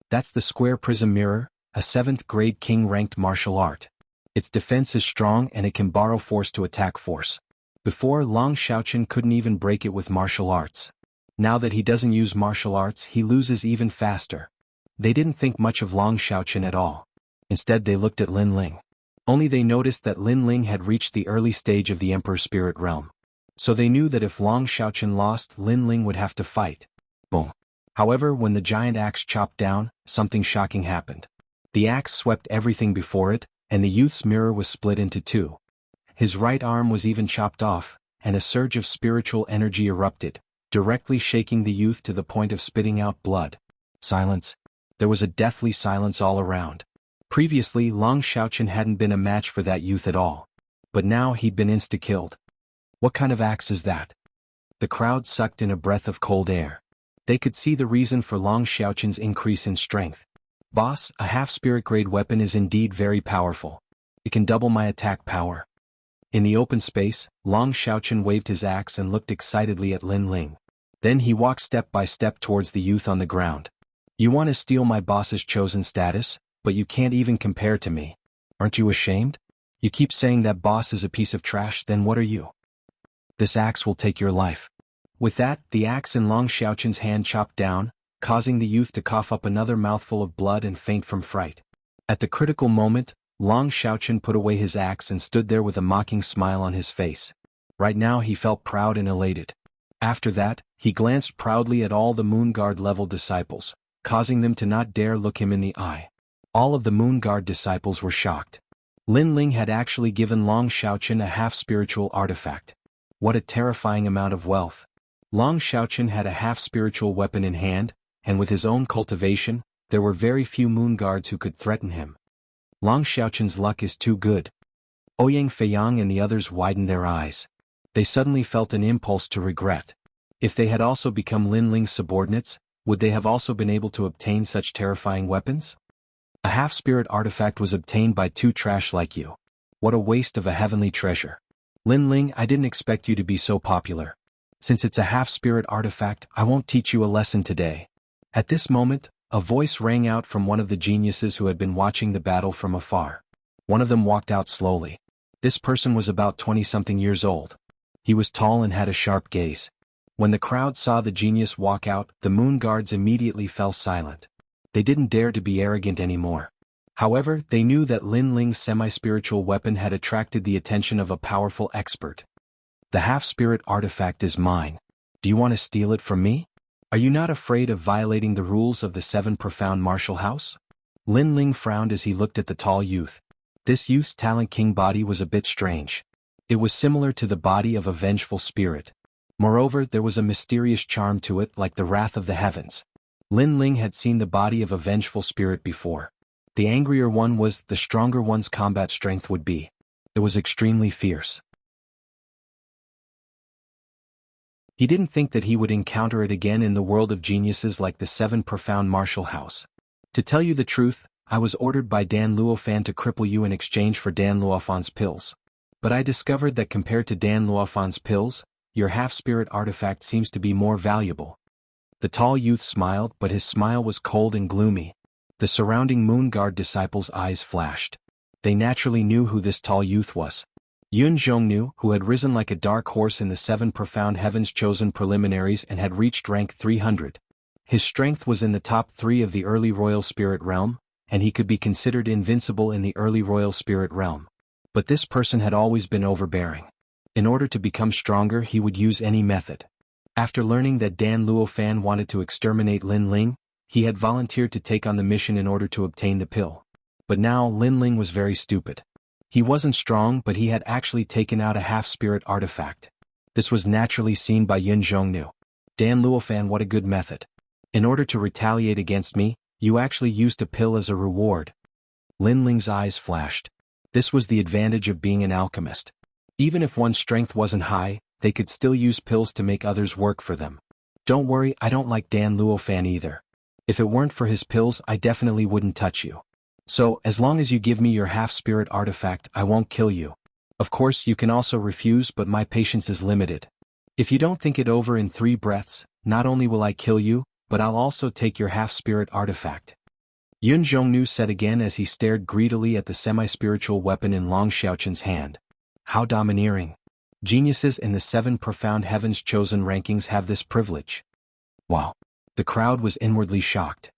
That's the square prism mirror, a 7th-grade king-ranked martial art. Its defense is strong and it can borrow force to attack force. Before, Long Xiaochen couldn't even break it with martial arts. Now that he doesn't use martial arts, he loses even faster. They didn't think much of Long Xiaochen at all. Instead they looked at Lin Ling. Only they noticed that Lin Ling had reached the early stage of the Emperor's spirit realm. So they knew that if Long Xiaochen lost, Lin Ling would have to fight. Boom. However, when the giant axe chopped down, something shocking happened. The axe swept everything before it, and the youth's mirror was split into 2. His right arm was even chopped off, and a surge of spiritual energy erupted, directly shaking the youth to the point of spitting out blood. Silence. There was a deathly silence all around. Previously, Long Xiaochen hadn't been a match for that youth at all. But now he'd been insta-killed. What kind of axe is that? The crowd sucked in a breath of cold air. They could see the reason for Long Xiaochen's increase in strength. Boss, a half-spirit grade weapon is indeed very powerful. It can double my attack power. In the open space, Long Xiaochen waved his axe and looked excitedly at Lin Ling. Then he walked step by step towards the youth on the ground. You want to steal my boss's chosen status, but you can't even compare to me. Aren't you ashamed? You keep saying that boss is a piece of trash, then what are you? This axe will take your life. With that, the axe in Long Xiaochen's hand chopped down, causing the youth to cough up another mouthful of blood and faint from fright. At the critical moment, Long Xiaochen put away his axe and stood there with a mocking smile on his face. Right now he felt proud and elated. After that, he glanced proudly at all the Moon Guard level disciples, causing them to not dare look him in the eye. All of the Moon Guard disciples were shocked. Lin Ling had actually given Long Xiaochen a half-spiritual artifact. What a terrifying amount of wealth. Long Xiaochen had a half-spiritual weapon in hand, and with his own cultivation, there were very few Moon Guards who could threaten him. Long Xiaochen's luck is too good. Ouyang Feiyang and the others widened their eyes. They suddenly felt an impulse to regret. If they had also become Lin Ling's subordinates, would they have also been able to obtain such terrifying weapons? A half-spirit artifact was obtained by 2 trash like you. What a waste of a heavenly treasure. Lin Ling, I didn't expect you to be so popular. Since it's a half-spirit artifact, I won't teach you a lesson today. At this moment, a voice rang out from one of the geniuses who had been watching the battle from afar. One of them walked out slowly. This person was about 20-something years old. He was tall and had a sharp gaze. When the crowd saw the genius walk out, the Moon Guards immediately fell silent. They didn't dare to be arrogant anymore. However, they knew that Lin Ling's semi-spiritual weapon had attracted the attention of a powerful expert. The half-spirit artifact is mine. Do you want to steal it from me? Are you not afraid of violating the rules of the 7 profound martial house? Lin Ling frowned as he looked at the tall youth. This youth's talent king body was a bit strange. It was similar to the body of a vengeful spirit. Moreover, there was a mysterious charm to it like the wrath of the heavens. Lin Ling had seen the body of a vengeful spirit before. The angrier one was, the stronger one's combat strength would be. It was extremely fierce. He didn't think that he would encounter it again in the world of geniuses like the 7 profound martial house. To tell you the truth, I was ordered by Dan Luofan to cripple you in exchange for Dan Luofan's pills. But I discovered that compared to Dan Luofan's pills, your half-spirit artifact seems to be more valuable. The tall youth smiled, but his smile was cold and gloomy. The surrounding Moon Guard disciples' eyes flashed. They naturally knew who this tall youth was. Yun Zhongnu, who had risen like a dark horse in the 7 Profound Heavens chosen preliminaries and had reached rank 300. His strength was in the top 3 of the early Royal Spirit Realm, and he could be considered invincible in the early Royal Spirit Realm. But this person had always been overbearing. In order to become stronger, he would use any method. After learning that Dan Luofan wanted to exterminate Lin Ling, he had volunteered to take on the mission in order to obtain the pill. But now Lin Ling was very stupid. He wasn't strong, but he had actually taken out a half-spirit artifact. This was naturally seen by Yun Zhongnu. Dan Luofan, what a good method. In order to retaliate against me, you actually used a pill as a reward. Lin Ling's eyes flashed. This was the advantage of being an alchemist. Even if one's strength wasn't high, they could still use pills to make others work for them. Don't worry, I don't like Dan Luofan either. If it weren't for his pills, I definitely wouldn't touch you. So, as long as you give me your half-spirit artifact, I won't kill you. Of course, you can also refuse, but my patience is limited. If you don't think it over in 3 breaths, not only will I kill you, but I'll also take your half-spirit artifact. Yun Zhongnu said again as he stared greedily at the semi-spiritual weapon in Long Xiaoqin's hand. How domineering. Geniuses in the 7 Profound Heavens chosen rankings have this privilege. Wow. The crowd was inwardly shocked.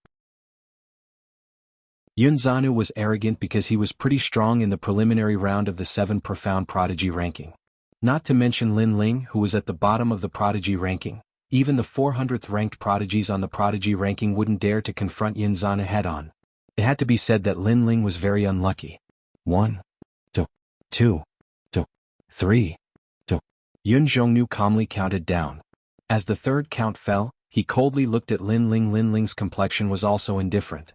Yun Zhanu was arrogant because he was pretty strong in the preliminary round of the 7 Profound Prodigy ranking. Not to mention Lin Ling, who was at the bottom of the Prodigy ranking. Even the 400th ranked prodigies on the Prodigy ranking wouldn't dare to confront Yun Zhanu head-on. It had to be said that Lin Ling was very unlucky. 1, 2, 3. Yun Zhongnu calmly counted down. As the third count fell, he coldly looked at Lin Ling. Lin Ling's complexion was also indifferent.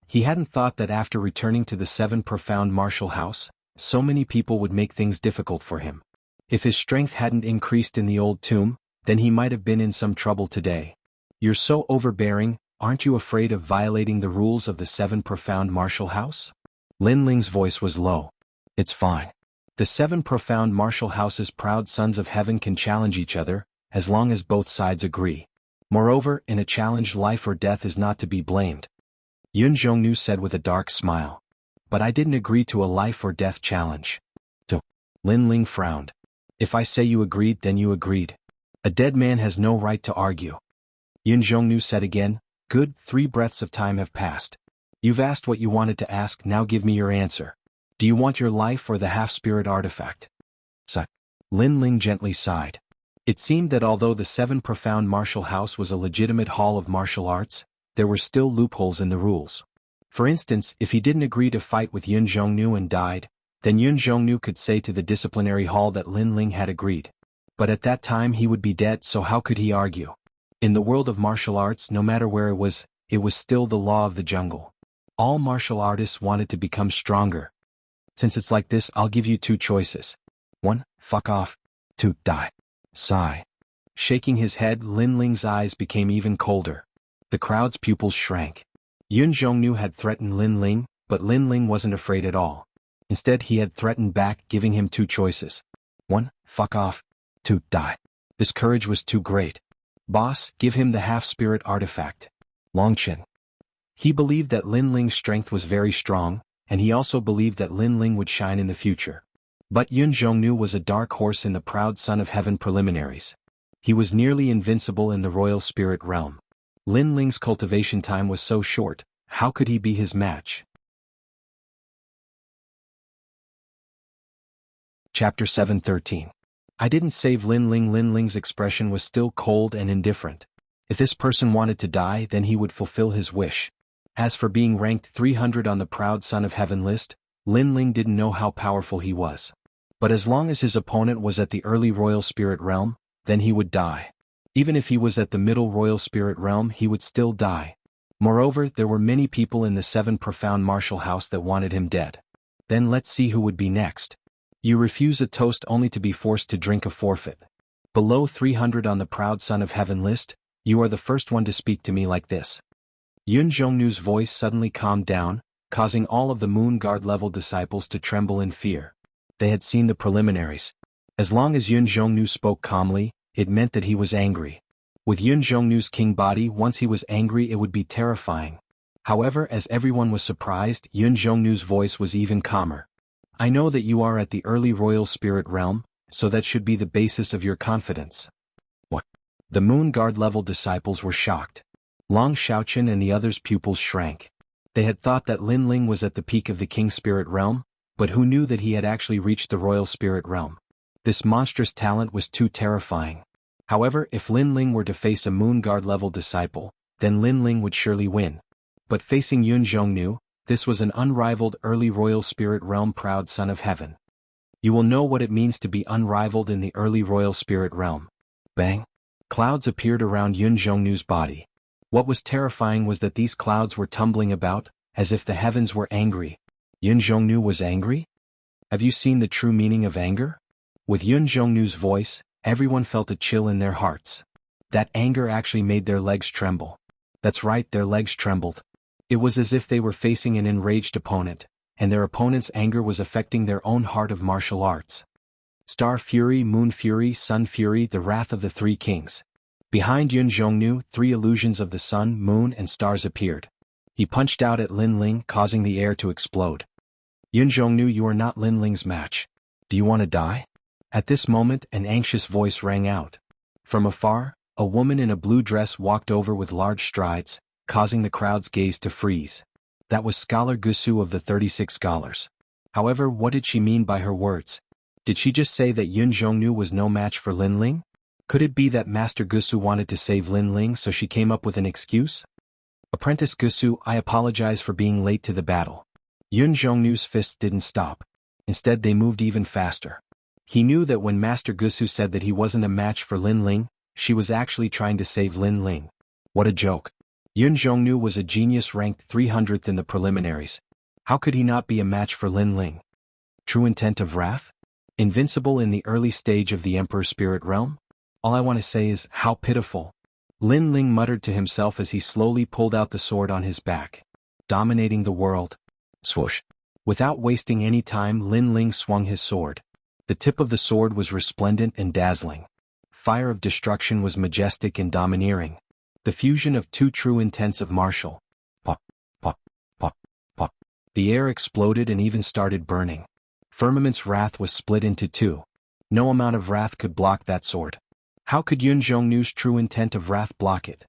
He hadn't thought that after returning to the 7 Profound Martial House, so many people would make things difficult for him. If his strength hadn't increased in the old tomb, then he might have been in some trouble today. You're so overbearing, aren't you afraid of violating the rules of the 7 Profound Martial House? Lin Ling's voice was low. It's fine. The 7 Profound Martial House's proud sons of heaven can challenge each other, as long as both sides agree. Moreover, in a challenge, life or death is not to be blamed. Yun Zhongnu said with a dark smile. But I didn't agree to a life or death challenge. Lin Ling frowned. If I say you agreed, then you agreed. A dead man has no right to argue. Yun Zhongnu said again. Good, 3 breaths of time have passed. You've asked what you wanted to ask, now give me your answer. Do you want your life or the half-spirit artifact? Lin Ling gently sighed. It seemed that although the 7 Profound Martial House was a legitimate hall of martial arts, there were still loopholes in the rules. For instance, if he didn't agree to fight with Yun Zhongnu and died, then Yun Zhongnu could say to the disciplinary hall that Lin Ling had agreed. But at that time he would be dead, so how could he argue? In the world of martial arts, no matter where it was still the law of the jungle. All martial artists wanted to become stronger. Since it's like this, I'll give you 2 choices. 1, fuck off. 2, die. Sigh. Shaking his head, Lin Ling's eyes became even colder. The crowd's pupils shrank. Yun Zhongnu had threatened Lin Ling, but Lin Ling wasn't afraid at all. Instead, he had threatened back, giving him 2 choices. 1, fuck off. 2, die. This courage was too great. Boss, give him the half-spirit artifact. Longqin. He believed that Lin Ling's strength was very strong, and he also believed that Lin Ling would shine in the future. But Yun Zhongnu was a dark horse in the proud Son of Heaven preliminaries. He was nearly invincible in the Royal Spirit Realm. Lin Ling's cultivation time was so short, how could he be his match? Chapter 7:13. I didn't save Lin Ling. Lin Ling's expression was still cold and indifferent. If this person wanted to die, then he would fulfill his wish. As for being ranked 300 on the proud Son of Heaven list, Lin Ling didn't know how powerful he was. But as long as his opponent was at the early Royal Spirit Realm, then he would die. Even if he was at the middle Royal Spirit Realm, he would still die. Moreover, there were many people in the 7 Profound Martial House that wanted him dead. Then let's see who would be next. You refuse a toast only to be forced to drink a forfeit. Below 300 on the proud Son of Heaven list, you are the first one to speak to me like this. Yun Zhongnu's voice suddenly calmed down, causing all of the Moon Guard level disciples to tremble in fear. They had seen the preliminaries. As long as Yun Zhongnu spoke calmly, it meant that he was angry. With Yun Zhongnu's king body, once he was angry it would be terrifying. However, as everyone was surprised, Yun Zhongnu's voice was even calmer. I know that you are at the early royal spirit realm, so that should be the basis of your confidence. What? The Moon Guard level disciples were shocked. Long Xiaochen and the others' pupils shrank. They had thought that Lin Ling was at the peak of the king spirit realm, but who knew that he had actually reached the royal spirit realm? This monstrous talent was too terrifying. However, if Lin Ling were to face a Moon Guard level disciple, then Lin Ling would surely win. But facing Yun Zhongnu, this was an unrivaled early royal spirit realm proud son of heaven. You will know what it means to be unrivaled in the early royal spirit realm. Bang! Clouds appeared around Yun Zhongnu's body. What was terrifying was that these clouds were tumbling about, as if the heavens were angry. Yun Zhongnu was angry? Have you seen the true meaning of anger? With Yun Zhongnu's voice, everyone felt a chill in their hearts. That anger actually made their legs tremble. That's right, their legs trembled. It was as if they were facing an enraged opponent, and their opponent's anger was affecting their own heart of martial arts. Star Fury, Moon Fury, Sun Fury, the wrath of the three kings. Behind Yun Zhongnu, three illusions of the sun, moon and stars appeared. He punched out at Lin Ling, causing the air to explode. Yun Zhongnu, you are not Lin Ling's match. Do you want to die? At this moment, an anxious voice rang out. From afar, a woman in a blue dress walked over with large strides, causing the crowd's gaze to freeze. That was Scholar Gusu of the 36 Scholars. However, what did she mean by her words? Did she just say that Yun Zhongnu was no match for Lin Ling? Could it be that Master Gusu wanted to save Lin Ling so she came up with an excuse? Apprentice Gusu, I apologize for being late to the battle. Yun Zhongnu's fists didn't stop. Instead they moved even faster. He knew that when Master Gusu said that he wasn't a match for Lin Ling, she was actually trying to save Lin Ling. What a joke. Yun Zhongnu was a genius ranked 300th in the preliminaries. How could he not be a match for Lin Ling? True intent of wrath? Invincible in the early stage of the Emperor's spirit realm? All I want to say is, how pitiful. Lin Ling muttered to himself as he slowly pulled out the sword on his back. Dominating the world. Swoosh. Without wasting any time, Lin Ling swung his sword. The tip of the sword was resplendent and dazzling. Fire of destruction was majestic and domineering. The fusion of two true intents of martial. Pop, pop, pop, pop. The air exploded and even started burning. Firmament's wrath was split into two. No amount of wrath could block that sword. How could Yun Zhongnu's true intent of wrath block it?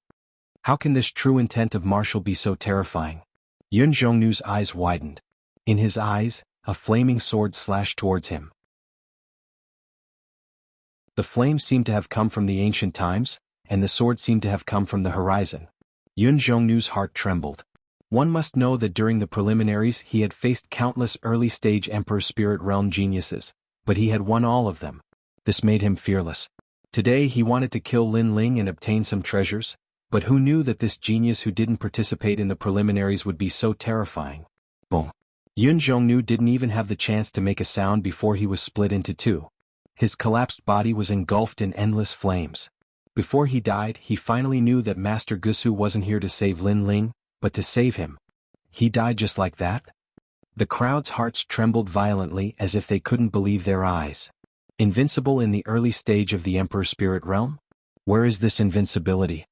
How can this true intent of martial be so terrifying? Yun Zhongnu's eyes widened. In his eyes, a flaming sword slashed towards him. The flame seemed to have come from the ancient times, and the sword seemed to have come from the horizon. Yun Zhongnu's heart trembled. One must know that during the preliminaries he had faced countless early-stage Emperor Spirit Realm geniuses, but he had won all of them. This made him fearless. Today he wanted to kill Lin Ling and obtain some treasures, but who knew that this genius who didn't participate in the preliminaries would be so terrifying? Boom. Yun Zhongnu didn't even have the chance to make a sound before he was split into two. His collapsed body was engulfed in endless flames. Before he died, he finally knew that Master Gusu wasn't here to save Lin Ling, but to save him. He died just like that? The crowd's hearts trembled violently as if they couldn't believe their eyes. Invincible in the early stage of the Emperor's Spirit Realm? Where is this invincibility?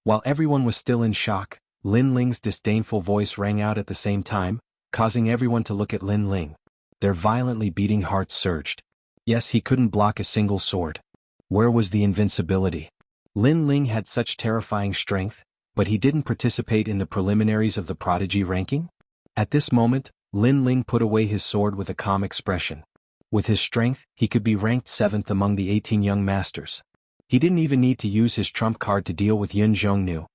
While everyone was still in shock, Lin Ling's disdainful voice rang out at the same time, causing everyone to look at Lin Ling. Their violently beating hearts surged. Yes, he couldn't block a single sword. Where was the invincibility? Lin Ling had such terrifying strength, but he didn't participate in the preliminaries of the prodigy ranking? At this moment, Lin Ling put away his sword with a calm expression. With his strength, he could be ranked 7th among the 18 young masters. He didn't even need to use his trump card to deal with Yun Zhongnu.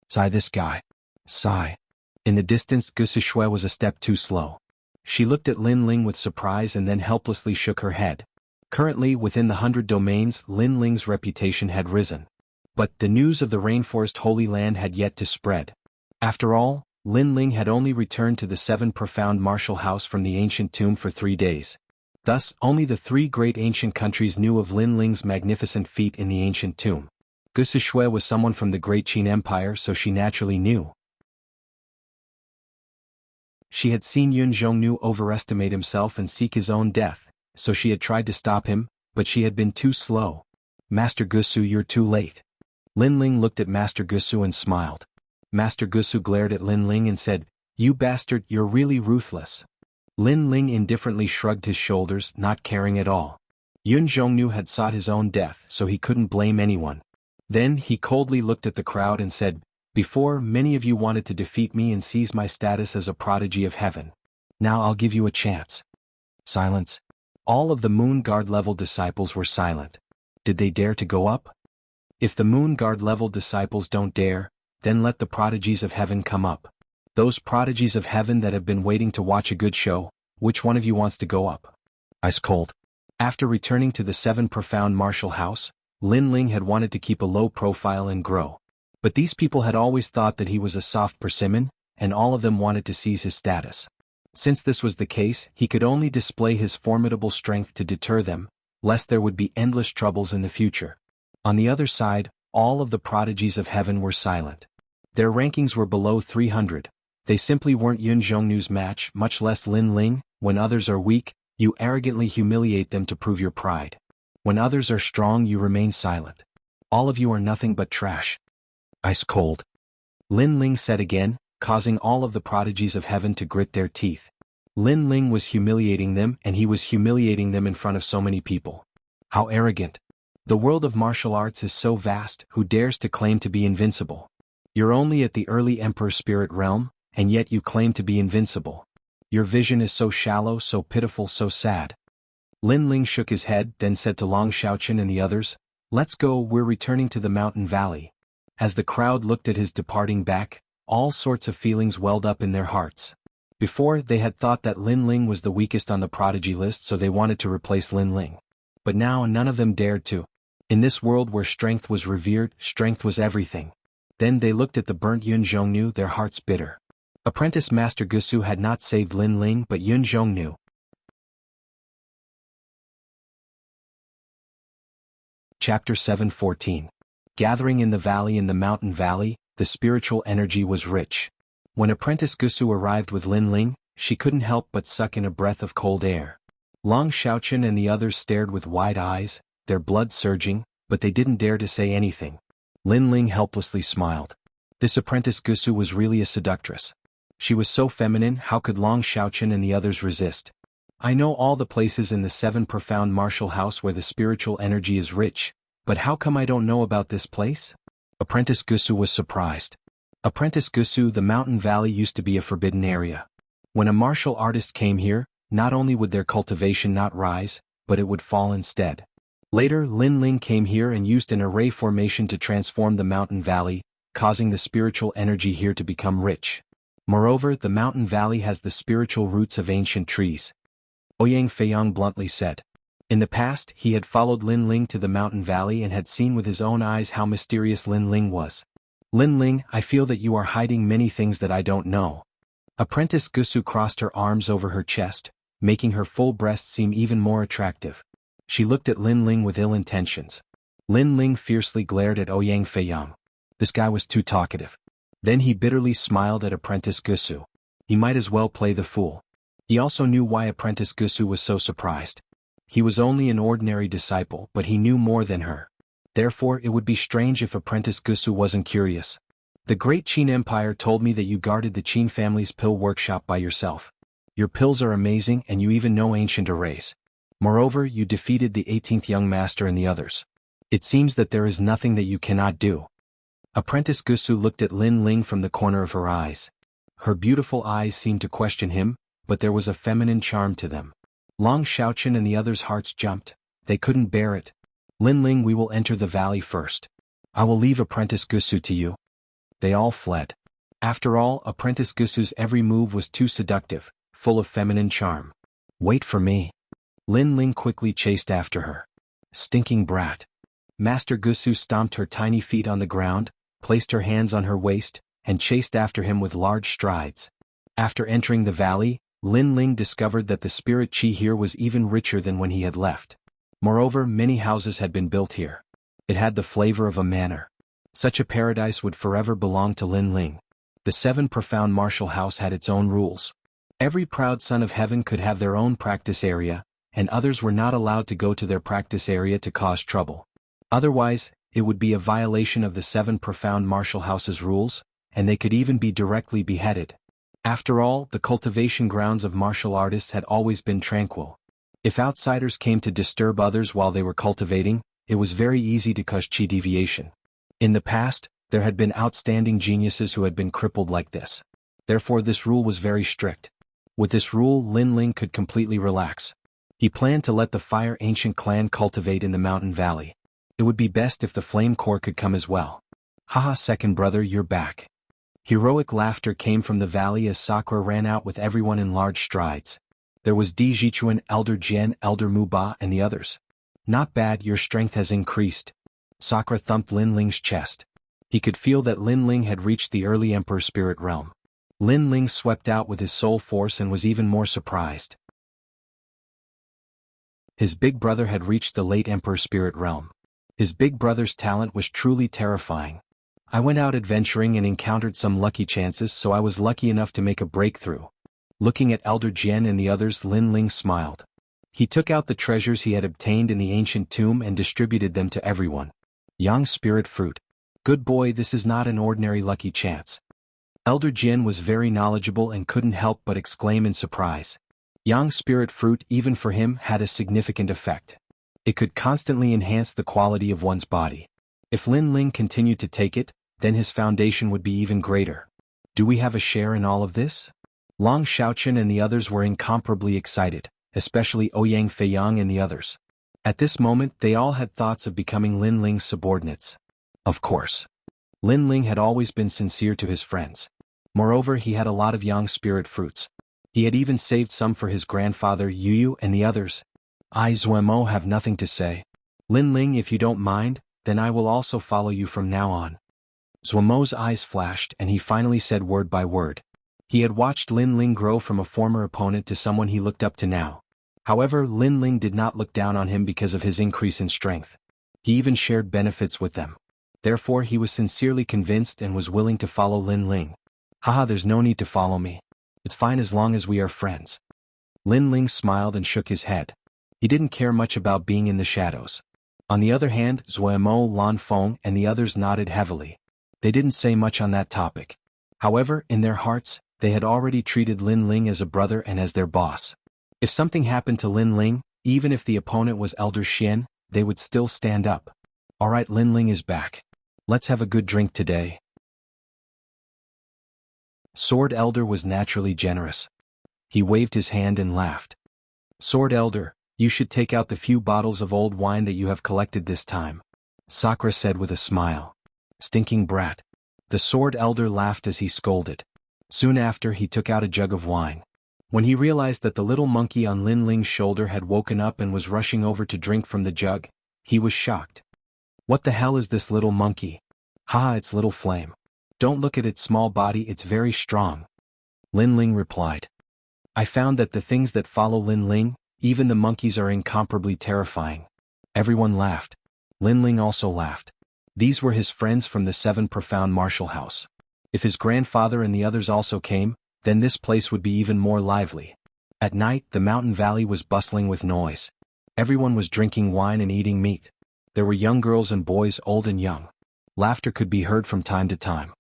Sigh, this guy. Sigh. In the distance, Gusu Shui was a step too slow. She looked at Lin Ling with surprise and then helplessly shook her head. Currently, within the 100 domains, Lin Ling's reputation had risen. But the news of the Rainforest Holy Land had yet to spread. After all, Lin Ling had only returned to the 7 profound martial house from the ancient tomb for 3 days. Thus, only the 3 great ancient countries knew of Lin Ling's magnificent feat in the ancient tomb. Gusu Shui was someone from the Great Qin Empire, so she naturally knew. She had seen Yun Zhongnu overestimate himself and seek his own death, so she had tried to stop him, but she had been too slow. Master Gusu, you're too late. Linling looked at Master Gusu and smiled. Master Gusu glared at Linling and said, "You bastard, you're really ruthless." Linling indifferently shrugged his shoulders, not caring at all. Yun Zhongnu had sought his own death, so he couldn't blame anyone. Then he coldly looked at the crowd and said, "Before, many of you wanted to defeat me and seize my status as a prodigy of heaven. Now I'll give you a chance." Silence. All of the Moon Guard level disciples were silent. Did they dare to go up? If the Moon Guard level disciples don't dare, then let the prodigies of heaven come up. Those prodigies of heaven that have been waiting to watch a good show, which one of you wants to go up? Ice cold. After returning to the 7 Profound Martial House, Linling had wanted to keep a low profile and grow. But these people had always thought that he was a soft persimmon, and all of them wanted to seize his status. Since this was the case, he could only display his formidable strength to deter them, lest there would be endless troubles in the future. On the other side, all of the prodigies of heaven were silent. Their rankings were below 300. They simply weren't Yun Zhongnu's match, much less Linling. When others are weak, you arrogantly humiliate them to prove your pride. When others are strong, you remain silent. All of you are nothing but trash. Ice cold. Linling said again, causing all of the prodigies of heaven to grit their teeth. Linling was humiliating them, and he was humiliating them in front of so many people. How arrogant. The world of martial arts is so vast, who dares to claim to be invincible? You're only at the early Emperor Spirit realm, and yet you claim to be invincible. Your vision is so shallow, so pitiful, so sad. Linling shook his head, then said to Long Xiaochen and the others, "Let's go, we're returning to the mountain valley." As the crowd looked at his departing back, all sorts of feelings welled up in their hearts. Before, they had thought that Linling was the weakest on the prodigy list, so they wanted to replace Linling. But now none of them dared to. In this world where strength was revered, strength was everything. Then they looked at the burnt Yun Zhongnu, their hearts bitter. Apprentice Master Gusu had not saved Linling but Yun Zhongnu. Chapter 7:14. Gathering in the valley. In the mountain valley, the spiritual energy was rich. When Apprentice Gusu arrived with Linling, she couldn't help but suck in a breath of cold air. Long Xiaochen and the others stared with wide eyes, their blood surging, but they didn't dare to say anything. Linling helplessly smiled. This Apprentice Gusu was really a seductress. She was so feminine, how could Long Xiaochen and the others resist? I know all the places in the 7 Profound Martial House where the spiritual energy is rich, but how come I don't know about this place? Apprentice Gusu was surprised. Apprentice Gusu, the mountain valley used to be a forbidden area. When a martial artist came here, not only would their cultivation not rise, but it would fall instead. Later, Linling came here and used an array formation to transform the mountain valley, causing the spiritual energy here to become rich. Moreover, the mountain valley has the spiritual roots of ancient trees. Ouyang Feiyang bluntly said. In the past, he had followed Linling to the mountain valley and had seen with his own eyes how mysterious Linling was. Linling, I feel that you are hiding many things that I don't know. Apprentice Gusu crossed her arms over her chest, making her full breast seem even more attractive. She looked at Linling with ill intentions. Linling fiercely glared at Ouyang Feiyang. This guy was too talkative. Then he bitterly smiled at Apprentice Gusu. He might as well play the fool. He also knew why Apprentice Gusu was so surprised. He was only an ordinary disciple, but he knew more than her. Therefore, it would be strange if Apprentice Gusu wasn't curious. The great Qin Empire told me that you guarded the Qin family's pill workshop by yourself. Your pills are amazing and you even know ancient arrays. Moreover, you defeated the 18th young master and the others. It seems that there is nothing that you cannot do. Apprentice Gusu looked at Linling from the corner of her eyes. Her beautiful eyes seemed to question him, but there was a feminine charm to them. Long Xiaochen and the others' hearts jumped. They couldn't bear it. Linling, we will enter the valley first. I will leave Apprentice Gusu to you. They all fled. After all, Apprentice Gusu's every move was too seductive, full of feminine charm. Wait for me. Linling quickly chased after her. Stinking brat. Master Gusu stomped her tiny feet on the ground, placed her hands on her waist, and chased after him with large strides. After entering the valley, Linling discovered that the spirit chi here was even richer than when he had left. Moreover, many houses had been built here. It had the flavor of a manor. Such a paradise would forever belong to Linling. The 7 Profound Martial House had its own rules. Every proud son of heaven could have their own practice area, and others were not allowed to go to their practice area to cause trouble. Otherwise, it would be a violation of the 7 profound martial houses rules, and they could even be directly beheaded. After all, the cultivation grounds of martial artists had always been tranquil. If outsiders came to disturb others while they were cultivating, it was very easy to cause chi deviation. In the past, there had been outstanding geniuses who had been crippled like this. Therefore this rule was very strict. With this rule, Lin Ling could completely relax. He planned to let the Fire Ancient clan cultivate in the mountain valley. It would be best if the Flame Core could come as well. Haha, second brother, you're back. Heroic laughter came from the valley as Sakura ran out with everyone in large strides. There was Di Jichuan, Elder Jian, Elder Muba, and the others. Not bad, your strength has increased. Sakura thumped Lin Ling's chest. He could feel that Lin Ling had reached the early Emperor Spirit Realm. Lin Ling swept out with his soul force and was even more surprised. His big brother had reached the late Emperor Spirit Realm. His big brother's talent was truly terrifying. I went out adventuring and encountered some lucky chances, so I was lucky enough to make a breakthrough. Looking at Elder Jian and the others, Lin Ling smiled. He took out the treasures he had obtained in the ancient tomb and distributed them to everyone. Yang Spirit Fruit. Good boy, this is not an ordinary lucky chance. Elder Jian was very knowledgeable and couldn't help but exclaim in surprise. Yang Spirit Fruit, even for him, had a significant effect. It could constantly enhance the quality of one's body. If Lin Ling continued to take it, then his foundation would be even greater. Do we have a share in all of this? Long Xiaochen and the others were incomparably excited, especially Ouyang Feiyang and the others. At this moment they all had thoughts of becoming Lin Ling's subordinates. Of course. Lin Ling had always been sincere to his friends. Moreover, he had a lot of Yang Spirit Fruits. He had even saved some for his grandfather Yu and the others. I Zuemo have nothing to say. Lin Ling, if you don't mind, then I will also follow you from now on. Zuemo's eyes flashed and he finally said word by word. He had watched Lin Ling grow from a former opponent to someone he looked up to now. However, Lin Ling did not look down on him because of his increase in strength. He even shared benefits with them. Therefore he was sincerely convinced and was willing to follow Lin Ling. Haha, there's no need to follow me. It's fine as long as we are friends. Lin Ling smiled and shook his head. He didn't care much about being in the shadows. On the other hand, Zuemo, Lan Feng, and the others nodded heavily. They didn't say much on that topic. However, in their hearts, they had already treated Lin Ling as a brother and as their boss. If something happened to Lin Ling, even if the opponent was Elder Xian, they would still stand up. Alright, Lin Ling is back. Let's have a good drink today. Sword Elder was naturally generous. He waved his hand and laughed. Sword Elder, you should take out the few bottles of old wine that you have collected this time. Sakura said with a smile. Stinking brat. The Sword Elder laughed as he scolded. Soon after, he took out a jug of wine. When he realized that the little monkey on Lin Ling's shoulder had woken up and was rushing over to drink from the jug, he was shocked. What the hell is this little monkey? Ha, it's Little Flame. Don't look at its small body, it's very strong. Lin Ling replied. I found that the things that follow Lin Ling, even the monkeys, are incomparably terrifying. Everyone laughed. Lin Ling also laughed. These were his friends from the 7 profound martial house. If his grandfather and the others also came, then this place would be even more lively. At night, the mountain valley was bustling with noise. Everyone was drinking wine and eating meat. There were young girls and boys, old and young. Laughter could be heard from time to time.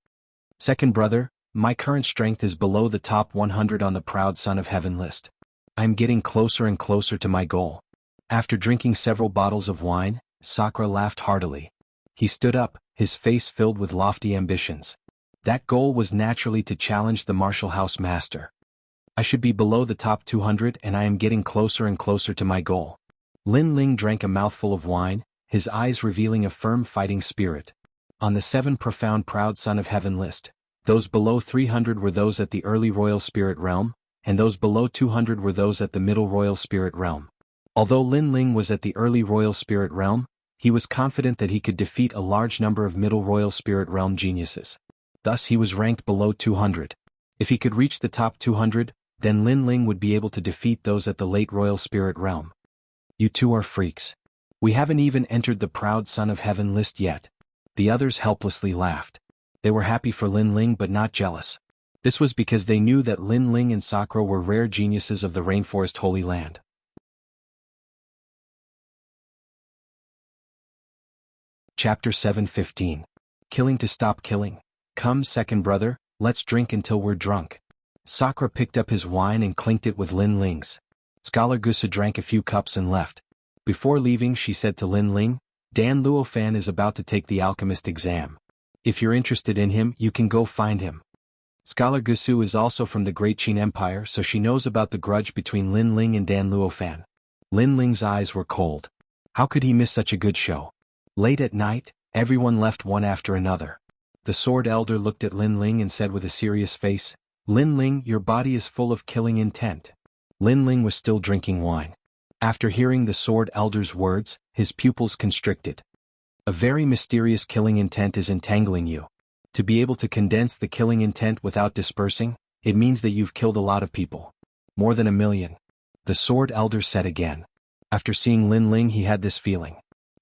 Second brother, my current strength is below the top 100 on the Proud Son of Heaven list. I am getting closer and closer to my goal. After drinking several bottles of wine, Sakura laughed heartily. He stood up, his face filled with lofty ambitions. That goal was naturally to challenge the martial house master. I should be below the top 200 and I am getting closer and closer to my goal. Lin Ling drank a mouthful of wine, his eyes revealing a firm fighting spirit. On the 7 profound Proud Son of Heaven list, those below 300 were those at the early Royal Spirit Realm, and those below 200 were those at the middle Royal Spirit Realm. Although Lin Ling was at the early Royal Spirit Realm, he was confident that he could defeat a large number of middle Royal Spirit Realm geniuses. Thus he was ranked below 200. If he could reach the top 200, then Lin Ling would be able to defeat those at the late Royal Spirit Realm. You two are freaks. We haven't even entered the Proud Son of Heaven list yet. The others helplessly laughed. They were happy for Lin Ling but not jealous. This was because they knew that Lin Ling and Sakura were rare geniuses of the Rainforest Holy Land. Chapter 7:15. Killing to stop killing. Come, second brother, let's drink until we're drunk. Sakura picked up his wine and clinked it with Lin Ling's. Scholar Gusa drank a few cups and left. Before leaving, she said to Lin Ling, Dan Luofan is about to take the alchemist exam. If you're interested in him, you can go find him. Scholar Gusu is also from the Great Qin Empire, so she knows about the grudge between Lin Ling and Dan Luofan. Lin Ling's eyes were cold. How could he miss such a good show? Late at night, everyone left one after another. The Sword Elder looked at Lin Ling and said with a serious face, Lin Ling, your body is full of killing intent. Lin Ling was still drinking wine. After hearing the Sword Elder's words, his pupils constricted. A very mysterious killing intent is entangling you. To be able to condense the killing intent without dispersing, it means that you've killed a lot of people. More than 1 million. The Sword Elder said again. After seeing Lin Ling, he had this feeling.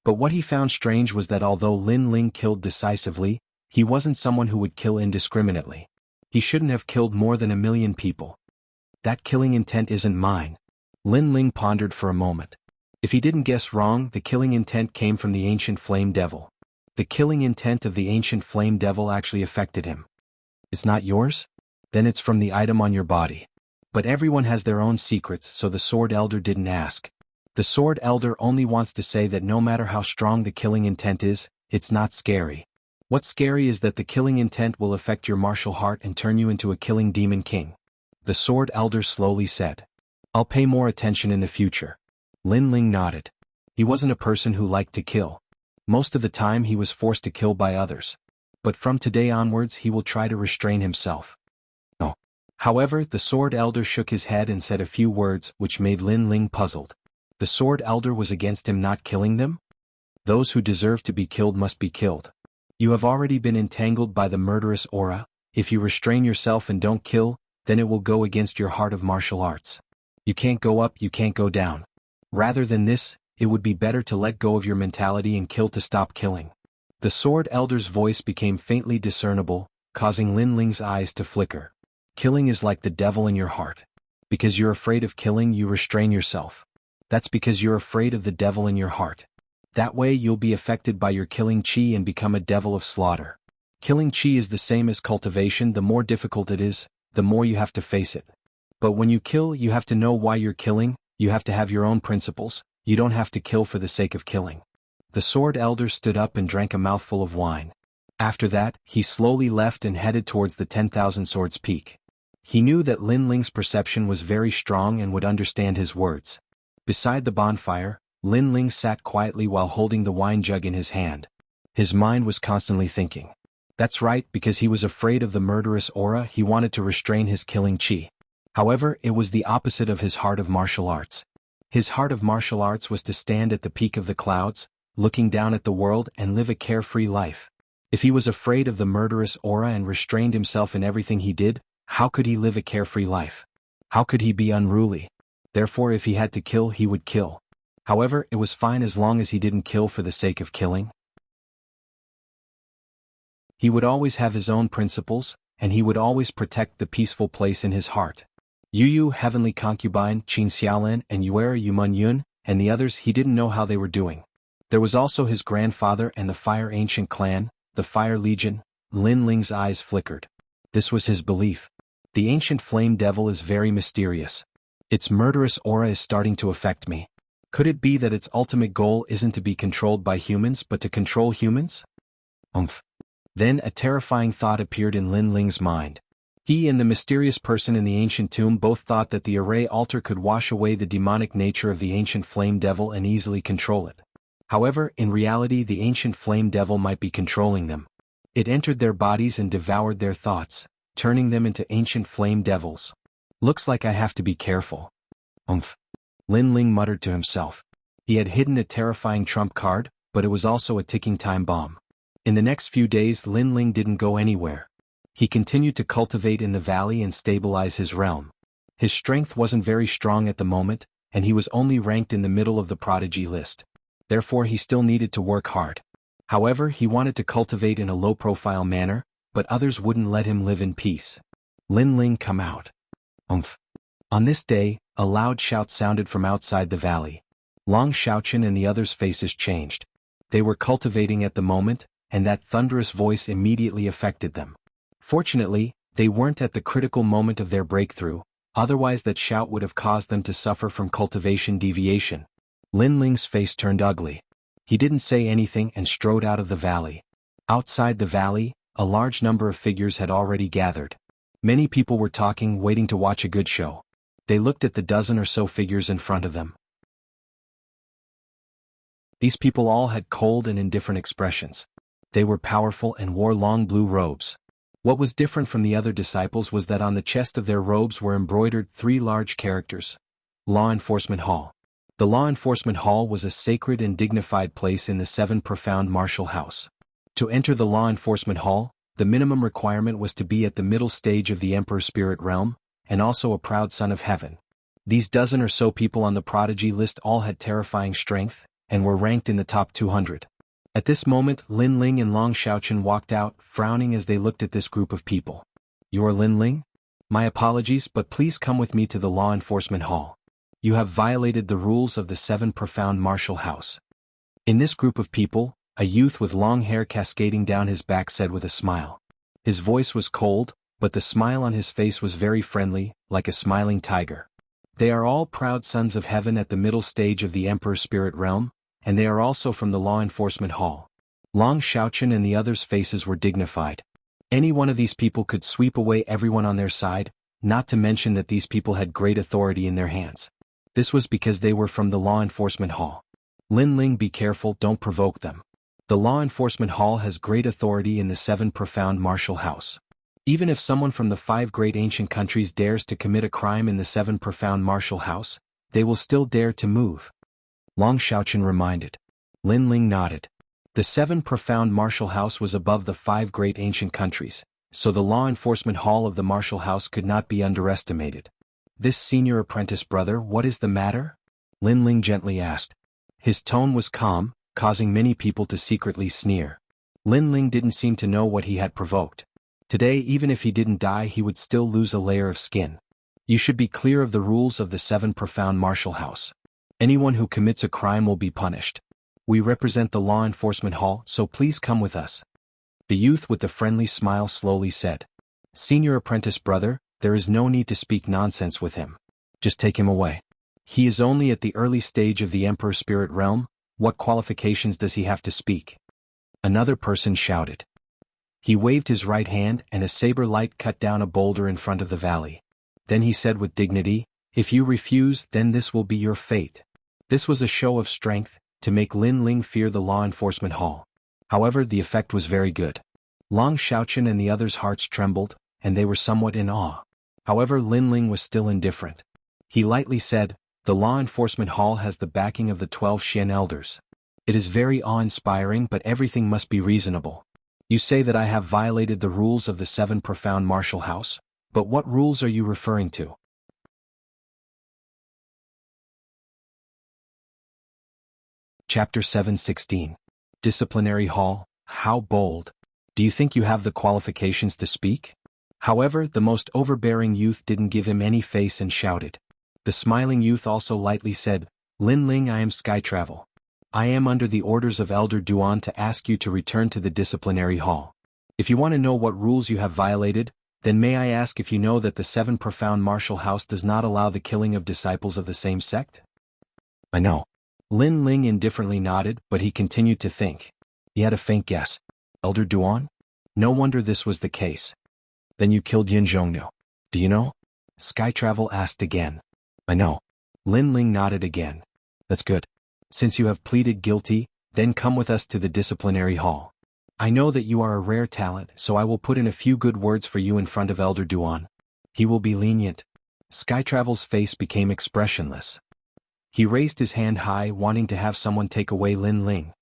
But what he found strange was that although Lin Ling killed decisively, he wasn't someone who would kill indiscriminately. He shouldn't have killed more than 1 million people. That killing intent isn't mine. Lin Ling pondered for a moment. If he didn't guess wrong, the killing intent came from the ancient flame devil. The killing intent of the ancient flame devil actually affected him. It's not yours? Then it's from the item on your body. But everyone has their own secrets, so the Sword Elder didn't ask. The Sword Elder only wants to say that no matter how strong the killing intent is, it's not scary. What's scary is that the killing intent will affect your martial heart and turn you into a killing demon king. The Sword Elder slowly said. I'll pay more attention in the future. Lin Ling nodded. He wasn't a person who liked to kill. Most of the time he was forced to kill by others. But from today onwards he will try to restrain himself. No. However, the Sword Elder shook his head and said a few words which made Lin Ling puzzled. The Sword Elder was against him not killing them? Those who deserve to be killed must be killed. You have already been entangled by the murderous aura. If you restrain yourself and don't kill, then it will go against your heart of martial arts. You can't go up, you can't go down. Rather than this, it would be better to let go of your mentality and kill to stop killing. The Sword Elder's voice became faintly discernible, causing Lin Ling's eyes to flicker. Killing is like the devil in your heart. Because you're afraid of killing, you restrain yourself. That's because you're afraid of the devil in your heart. That way you'll be affected by your killing chi and become a devil of slaughter. Killing chi is the same as cultivation. The more difficult it is, the more you have to face it. But when you kill, you have to know why you're killing, you have to have your own principles, you don't have to kill for the sake of killing. The Sword Elder stood up and drank a mouthful of wine. After that, he slowly left and headed towards the 10,000 Swords Peak. He knew that Lin Ling's perception was very strong and would understand his words. Beside the bonfire, Lin Ling sat quietly while holding the wine jug in his hand. His mind was constantly thinking. That's right, because he was afraid of the murderous aura, he wanted to restrain his killing chi. However, it was the opposite of his heart of martial arts. His heart of martial arts was to stand at the peak of the clouds, looking down at the world and live a carefree life. If he was afraid of the murderous aura and restrained himself in everything he did, how could he live a carefree life? How could he be unruly? Therefore, if he had to kill, he would kill. However, it was fine as long as he didn't kill for the sake of killing. He would always have his own principles, and he would always protect the peaceful place in his heart. Yu Yu, Heavenly Concubine, Qin Xiaolin, and Yuera Yumun Yun, and the others he didn't know how they were doing. There was also his grandfather and the Fire Ancient Clan, the Fire Legion. Lin Ling's eyes flickered. This was his belief. The ancient flame devil is very mysterious. Its murderous aura is starting to affect me. Could it be that its ultimate goal isn't to be controlled by humans but to control humans? Then a terrifying thought appeared in Lin Ling's mind. He and the mysterious person in the ancient tomb both thought that the array altar could wash away the demonic nature of the ancient flame devil and easily control it. However, in reality the ancient flame devil might be controlling them. It entered their bodies and devoured their thoughts, turning them into ancient flame devils. Looks like I have to be careful. Lin Ling muttered to himself. He had hidden a terrifying trump card, but it was also a ticking time bomb. In the next few days Lin Ling didn't go anywhere. He continued to cultivate in the valley and stabilize his realm. His strength wasn't very strong at the moment, and he was only ranked in the middle of the prodigy list. Therefore he still needed to work hard. However, he wanted to cultivate in a low-profile manner, but others wouldn't let him live in peace. Lin Ling, come out. On this day, a loud shout sounded from outside the valley. Long Xiaochen and the others' faces changed. They were cultivating at the moment, and that thunderous voice immediately affected them. Fortunately, they weren't at the critical moment of their breakthrough, otherwise that shout would have caused them to suffer from cultivation deviation. Lin Ling's face turned ugly. He didn't say anything and strode out of the valley. Outside the valley, a large number of figures had already gathered. Many people were talking, waiting to watch a good show. They looked at the dozen or so figures in front of them. These people all had cold and indifferent expressions. They were powerful and wore long blue robes. What was different from the other disciples was that on the chest of their robes were embroidered 3 large characters. Law Enforcement Hall. The Law Enforcement Hall was a sacred and dignified place in the 7 profound martial house. To enter the Law Enforcement Hall, the minimum requirement was to be at the middle stage of the Emperor's spirit realm, and also a proud son of heaven. These dozen or so people on the prodigy list all had terrifying strength, and were ranked in the top 200. At this moment, Lin Ling and Long Xiaochen walked out, frowning as they looked at this group of people. "You are Lin Ling? My apologies, but please come with me to the Law Enforcement Hall. You have violated the rules of the 7 profound martial house." In this group of people, a youth with long hair cascading down his back said with a smile. His voice was cold, but the smile on his face was very friendly, like a smiling tiger. "They are all proud sons of heaven at the middle stage of the Emperor's spirit realm, and they are also from the Law Enforcement Hall." Long Xiaochen and the others' faces were dignified. Any one of these people could sweep away everyone on their side, not to mention that these people had great authority in their hands. This was because they were from the Law Enforcement Hall. "Lin Ling, be careful, don't provoke them. The Law Enforcement Hall has great authority in the 7 profound martial house. Even if someone from the 5 great ancient countries dares to commit a crime in the 7 profound martial house, they will still dare to move." Long Xiaochen reminded. Lin Ling nodded. The 7 profound martial house was above the 5 great ancient countries, so the Law Enforcement Hall of the martial house could not be underestimated. "This senior apprentice brother, what is the matter?" Lin Ling gently asked. His tone was calm, causing many people to secretly sneer. Lin Ling didn't seem to know what he had provoked. Today, even if he didn't die, he would still lose a layer of skin. "You should be clear of the rules of the 7 profound martial house. Anyone who commits a crime will be punished. We represent the Law Enforcement Hall, so please come with us." The youth with the friendly smile slowly said. "Senior apprentice brother, there is no need to speak nonsense with him. Just take him away. He is only at the early stage of the Emperor's spirit realm. What qualifications does he have to speak?" Another person shouted. He waved his right hand and a saber light cut down a boulder in front of the valley. Then he said with dignity, "If you refuse, then this will be your fate." This was a show of strength, to make Lin Ling fear the Law Enforcement Hall. However, the effect was very good. Long Xiaochen and the others' hearts trembled, and they were somewhat in awe. However, Lin Ling was still indifferent. He lightly said, "The Law Enforcement Hall has the backing of the 12 Xian elders. It is very awe-inspiring, but everything must be reasonable. You say that I have violated the rules of the 7 profound martial house, but what rules are you referring to?" Chapter 7:16. Disciplinary Hall. How bold. Do you think you have the qualifications to speak? However, the most overbearing youth didn't give him any face and shouted. The smiling youth also lightly said, "Lin Ling, I am Sky Travel. I am under the orders of Elder Duan to ask you to return to the disciplinary hall. If you want to know what rules you have violated, then may I ask if you know that the 7 profound martial house does not allow the killing of disciples of the same sect?" "I know." Lin Ling indifferently nodded, but he continued to think. He had a faint guess. Elder Duan? No wonder this was the case. "Then you killed Yin Zhongnu. Do you know?" Sky Travel asked again. "I know." Lin Ling nodded again. "That's good. Since you have pleaded guilty, then come with us to the disciplinary hall. I know that you are a rare talent, so I will put in a few good words for you in front of Elder Duan. He will be lenient." Sky Travel's face became expressionless. He raised his hand high, wanting to have someone take away Lin Ling.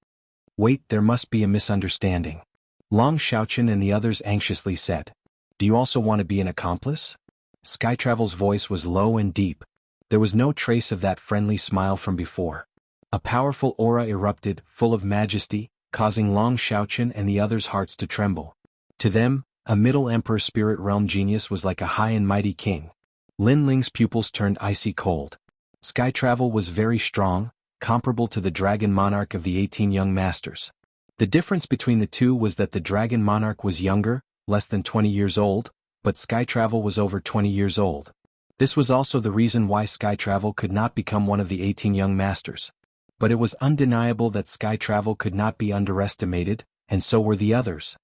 "Wait, there must be a misunderstanding." Long Xiaochen and the others anxiously said. "Do you also want to be an accomplice?" Sky Travel's voice was low and deep. There was no trace of that friendly smile from before. A powerful aura erupted, full of majesty, causing Long Xiaochen and the others' hearts to tremble. To them, a Middle Emperor spirit realm genius was like a high and mighty king. Lin Ling's pupils turned icy cold. Sky Travel was very strong, comparable to the Dragon Monarch of the 18 Young Masters. The difference between the two was that the Dragon Monarch was younger, less than 20 years old, but Sky Travel was over 20 years old. This was also the reason why Sky Travel could not become one of the 18 Young Masters. But it was undeniable that Sky Travel could not be underestimated, and so were the others.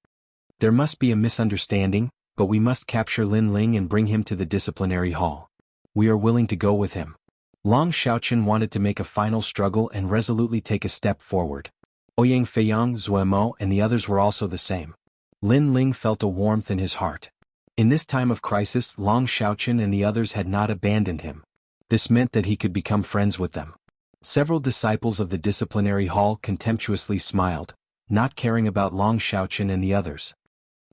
There must be a misunderstanding, but we must capture Lin Ling and bring him to the disciplinary hall. We are willing to go with him. Long Xiaoqun wanted to make a final struggle and resolutely take a step forward. Ouyang Feiyang, Zuemo and the others were also the same. Lin Ling felt a warmth in his heart. In this time of crisis, Long Xiaoqun and the others had not abandoned him. This meant that he could become friends with them. Several disciples of the disciplinary hall contemptuously smiled, not caring about Long Xiaoqun and the others.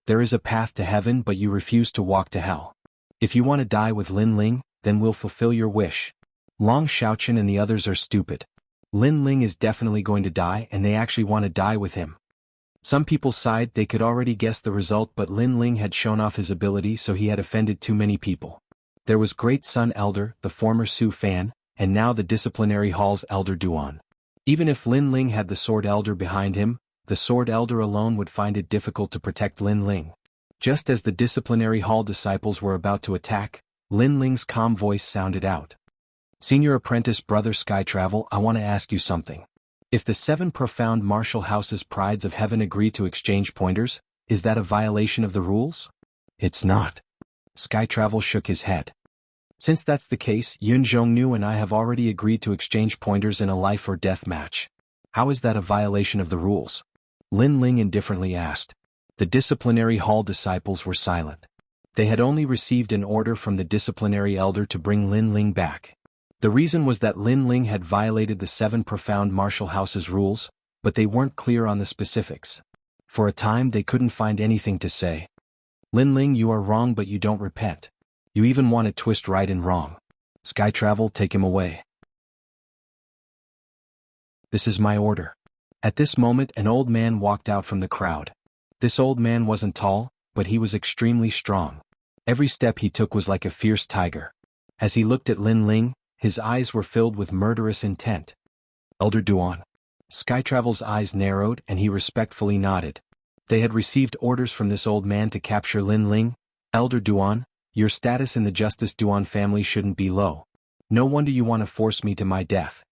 There is a path to heaven, but you refuse to walk to hell. If you want to die with Lin Ling, then we'll fulfill your wish. Long Xiaoqun and the others are stupid. Lin Ling is definitely going to die and they actually want to die with him. Some people sighed. They could already guess the result, but Lin Ling had shown off his ability, so he had offended too many people. There was Great Sun Elder, the former Su Fan, and now the disciplinary hall's Elder Duan. Even if Lin Ling had the Sword Elder behind him, the Sword Elder alone would find it difficult to protect Lin Ling. Just as the disciplinary hall disciples were about to attack, Lin Ling's calm voice sounded out. Senior Apprentice Brother Sky Travel, I want to ask you something. If the 7 profound martial houses Prides of Heaven agree to exchange pointers, is that a violation of the rules? It's not. Sky Travel shook his head. Since that's the case, Yun Zhongnu and I have already agreed to exchange pointers in a life or death match. How is that a violation of the rules? Lin Ling indifferently asked. The disciplinary hall disciples were silent. They had only received an order from the disciplinary elder to bring Lin Ling back. The reason was that Lin Ling had violated the 7 profound martial houses rules, but they weren't clear on the specifics. For a time they couldn't find anything to say. Lin Ling, you are wrong, but you don't repent. You even want to twist right and wrong. Sky Travel, take him away. This is my order. At this moment an old man walked out from the crowd. This old man wasn't tall, but he was extremely strong. Every step he took was like a fierce tiger. As he looked at Lin Ling, his eyes were filled with murderous intent. Elder Duan. Sky Travel's eyes narrowed and he respectfully nodded. They had received orders from this old man to capture Lin Ling. Elder Duan, your status in the Justice Duan family shouldn't be low. No wonder you want to force me to my death.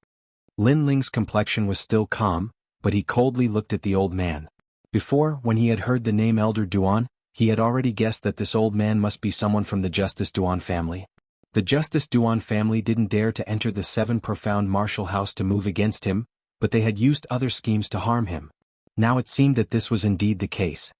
Lin Ling's complexion was still calm, but he coldly looked at the old man. Before, when he had heard the name Elder Duan, he had already guessed that this old man must be someone from the Justice Duan family. The Justice Duan family didn't dare to enter the 7 profound martial house to move against him, but they had used other schemes to harm him. Now it seemed that this was indeed the case.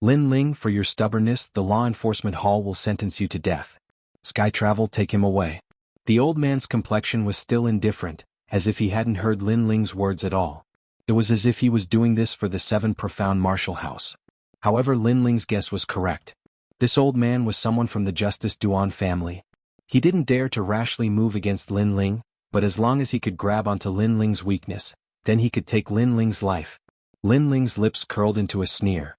Lin Ling, for your stubbornness, the law enforcement hall will sentence you to death. Sky Travel, take him away. The old man's complexion was still indifferent, as if he hadn't heard Lin Ling's words at all. It was as if he was doing this for the 7 profound martial house. However, Lin Ling's guess was correct. This old man was someone from the Justice Duan family. He didn't dare to rashly move against Lin Ling, but as long as he could grab onto Lin Ling's weakness, then he could take Lin Ling's life. Lin Ling's lips curled into a sneer.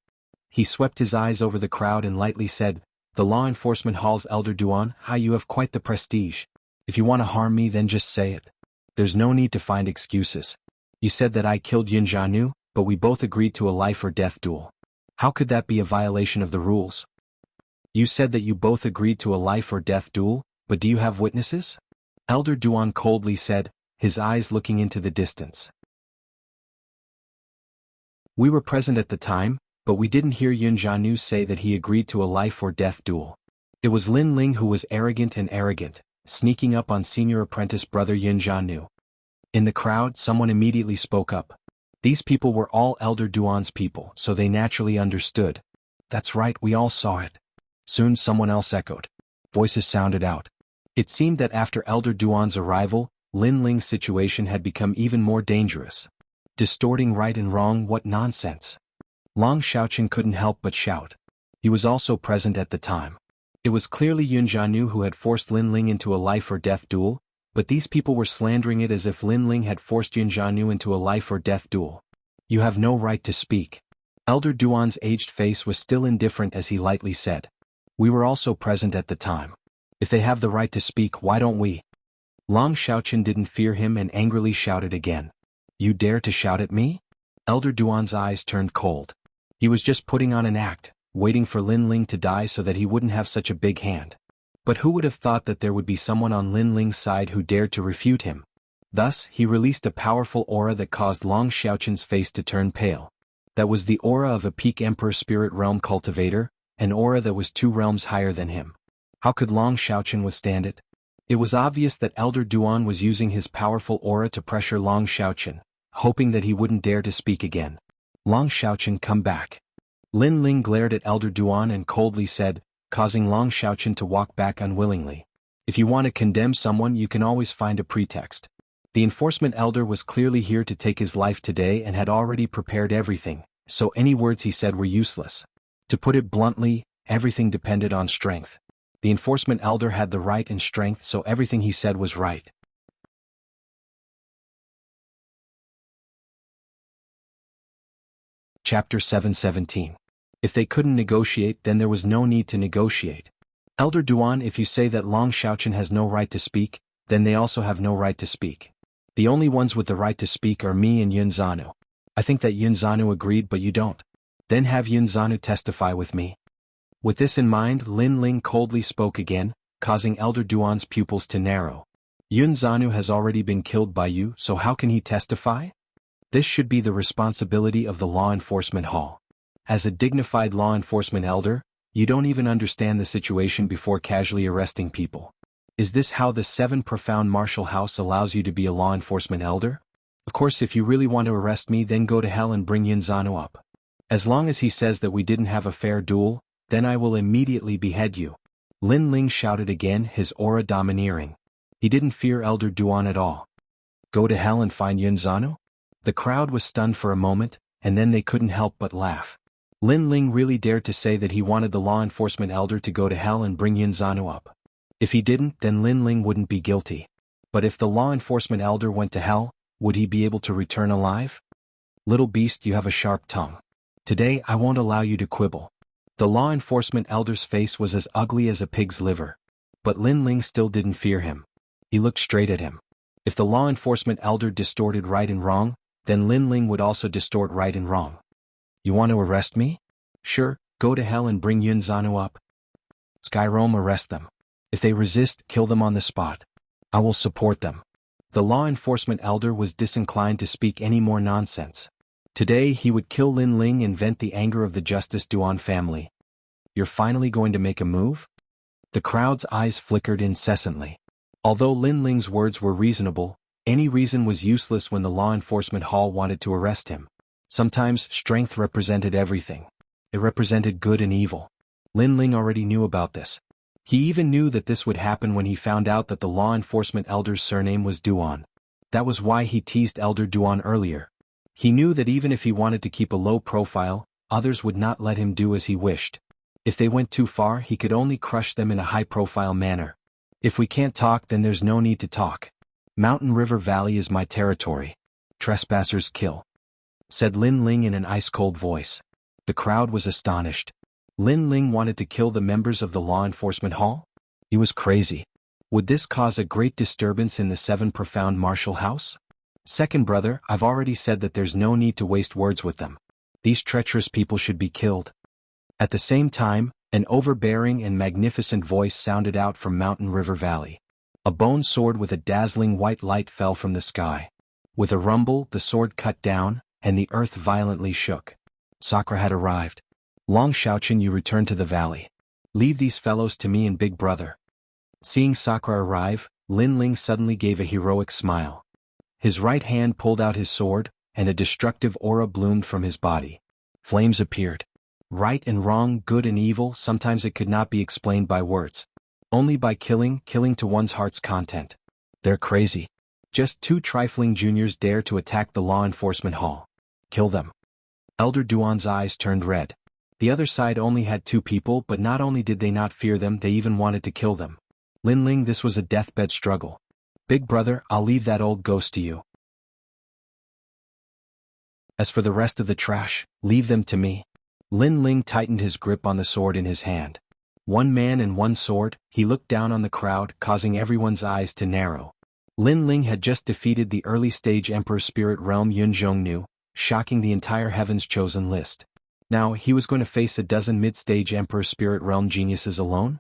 He swept his eyes over the crowd and lightly said, the law enforcement hall's Elder Duan, how you have quite the prestige. If you want to harm me, then just say it. There's no need to find excuses. You said that I killed Yin Jianghu, but we both agreed to a life or death duel. How could that be a violation of the rules? You said that you both agreed to a life or death duel, but do you have witnesses? Elder Duan coldly said, his eyes looking into the distance. We were present at the time, but we didn't hear Yun Jianghu say that he agreed to a life or death duel. It was Lin Ling who was arrogant, sneaking up on senior apprentice brother Yun Jianghu. In the crowd, someone immediately spoke up. These people were all Elder Duan's people, so they naturally understood. That's right, we all saw it. Soon someone else echoed. Voices sounded out. It seemed that after Elder Duan's arrival, Lin Ling's situation had become even more dangerous. Distorting right and wrong, what nonsense. Long Xiaoqun couldn't help but shout. He was also present at the time. It was clearly Yun Jianghu who had forced Lin Ling into a life or death duel, but these people were slandering it as if Lin Ling had forced Yun Jianghu into a life or death duel. You have no right to speak. Elder Duan's aged face was still indifferent as he lightly said. We were also present at the time. If they have the right to speak, why don't we? Long Xiaoqian didn't fear him and angrily shouted again. You dare to shout at me? Elder Duan's eyes turned cold. He was just putting on an act, waiting for Lin Ling to die so that he wouldn't have such a big hand. But who would have thought that there would be someone on Lin Ling's side who dared to refute him? Thus, he released a powerful aura that caused Long Xiaoqian's face to turn pale. That was the aura of a peak Emperor Spirit Realm cultivator, an aura that was 2 realms higher than him. How could Long Xiaoqian withstand it? It was obvious that Elder Duan was using his powerful aura to pressure Long Xiaoqian, hoping that he wouldn't dare to speak again. Long Xiaoqian, come back. Lin Ling glared at Elder Duan and coldly said, causing Long Xiaoqian to walk back unwillingly. If you want to condemn someone, you can always find a pretext. The enforcement elder was clearly here to take his life today and had already prepared everything, so any words he said were useless. To put it bluntly, everything depended on strength. The enforcement elder had the right and strength, so everything he said was right. Chapter 717. If they couldn't negotiate, then there was no need to negotiate. Elder Duan, if you say that Long Xiaoqian has no right to speak, then they also have no right to speak. The only ones with the right to speak are me and Yun Zanu. I think that Yun Zanu agreed, but you don't. Then have Yun Zanu testify with me. With this in mind, Lin Ling coldly spoke again, causing Elder Duan's pupils to narrow. Yun Zanu has already been killed by you, so how can he testify? This should be the responsibility of the Law Enforcement Hall. As a dignified law enforcement elder, you don't even understand the situation before casually arresting people. Is this how the 7 Profound Martial House allows you to be a law enforcement elder? Of course, if you really want to arrest me, then go to hell and bring Yun Zanu up. As long as he says that we didn't have a fair duel, then I will immediately behead you. Lin Ling shouted again, his aura domineering. He didn't fear Elder Duan at all. Go to hell and find Yun Zanu? The crowd was stunned for a moment, and then they couldn't help but laugh. Lin Ling really dared to say that he wanted the law enforcement elder to go to hell and bring Yun Zanu up. If he didn't, then Lin Ling wouldn't be guilty. But if the law enforcement elder went to hell, would he be able to return alive? Little beast, you have a sharp tongue. Today I won't allow you to quibble. The law enforcement elder's face was as ugly as a pig's liver. But Lin Ling still didn't fear him. He looked straight at him. If the law enforcement elder distorted right and wrong, then Lin Ling would also distort right and wrong. You want to arrest me? Sure, go to hell and bring Yun Zanu up. Skyrome, arrest them. If they resist, kill them on the spot. I will support them. The law enforcement elder was disinclined to speak any more nonsense. Today he would kill Lin Ling and vent the anger of the Justice Duan family. You're finally going to make a move? The crowd's eyes flickered incessantly. Although Lin Ling's words were reasonable, any reason was useless when the law enforcement hall wanted to arrest him. Sometimes strength represented everything. It represented good and evil. Lin Ling already knew about this. He even knew that this would happen when he found out that the law enforcement elder's surname was Duan. That was why he teased Elder Duan earlier. He knew that even if he wanted to keep a low profile, others would not let him do as he wished. If they went too far, he could only crush them in a high-profile manner. If we can't talk, then there's no need to talk. Mountain River Valley is my territory. Trespassers kill, said Lin Ling in an ice-cold voice. The crowd was astonished. Lin Ling wanted to kill the members of the law enforcement hall? He was crazy. Would this cause a great disturbance in the 7 Profound Martial House? Second brother, I've already said that there's no need to waste words with them. These treacherous people should be killed. At the same time, an overbearing and magnificent voice sounded out from Mountain River Valley. A bone sword with a dazzling white light fell from the sky. With a rumble, the sword cut down, and the earth violently shook. Sakura had arrived. Long Xiaoqian, you return to the valley. Leave these fellows to me and Big Brother. Seeing Sakura arrive, Lin Ling suddenly gave a heroic smile. His right hand pulled out his sword, and a destructive aura bloomed from his body. Flames appeared. Right and wrong, good and evil, sometimes it could not be explained by words. Only by killing to one's heart's content. They're crazy. Just 2 trifling juniors dare to attack the law enforcement hall. Kill them. Elder Duan's eyes turned red. The other side only had 2 people, but not only did they not fear them, they even wanted to kill them. Lin Ling, this was a deathbed struggle. Big Brother, I'll leave that old ghost to you. As for the rest of the trash, leave them to me. Lin Ling tightened his grip on the sword in his hand. 1 man and 1 sword, he looked down on the crowd, causing everyone's eyes to narrow. Lin Ling had just defeated the early-stage Emperor Spirit Realm Yun Zhongnu, shocking the entire Heaven's Chosen list. Now, he was going to face a dozen mid-stage Emperor Spirit Realm geniuses alone?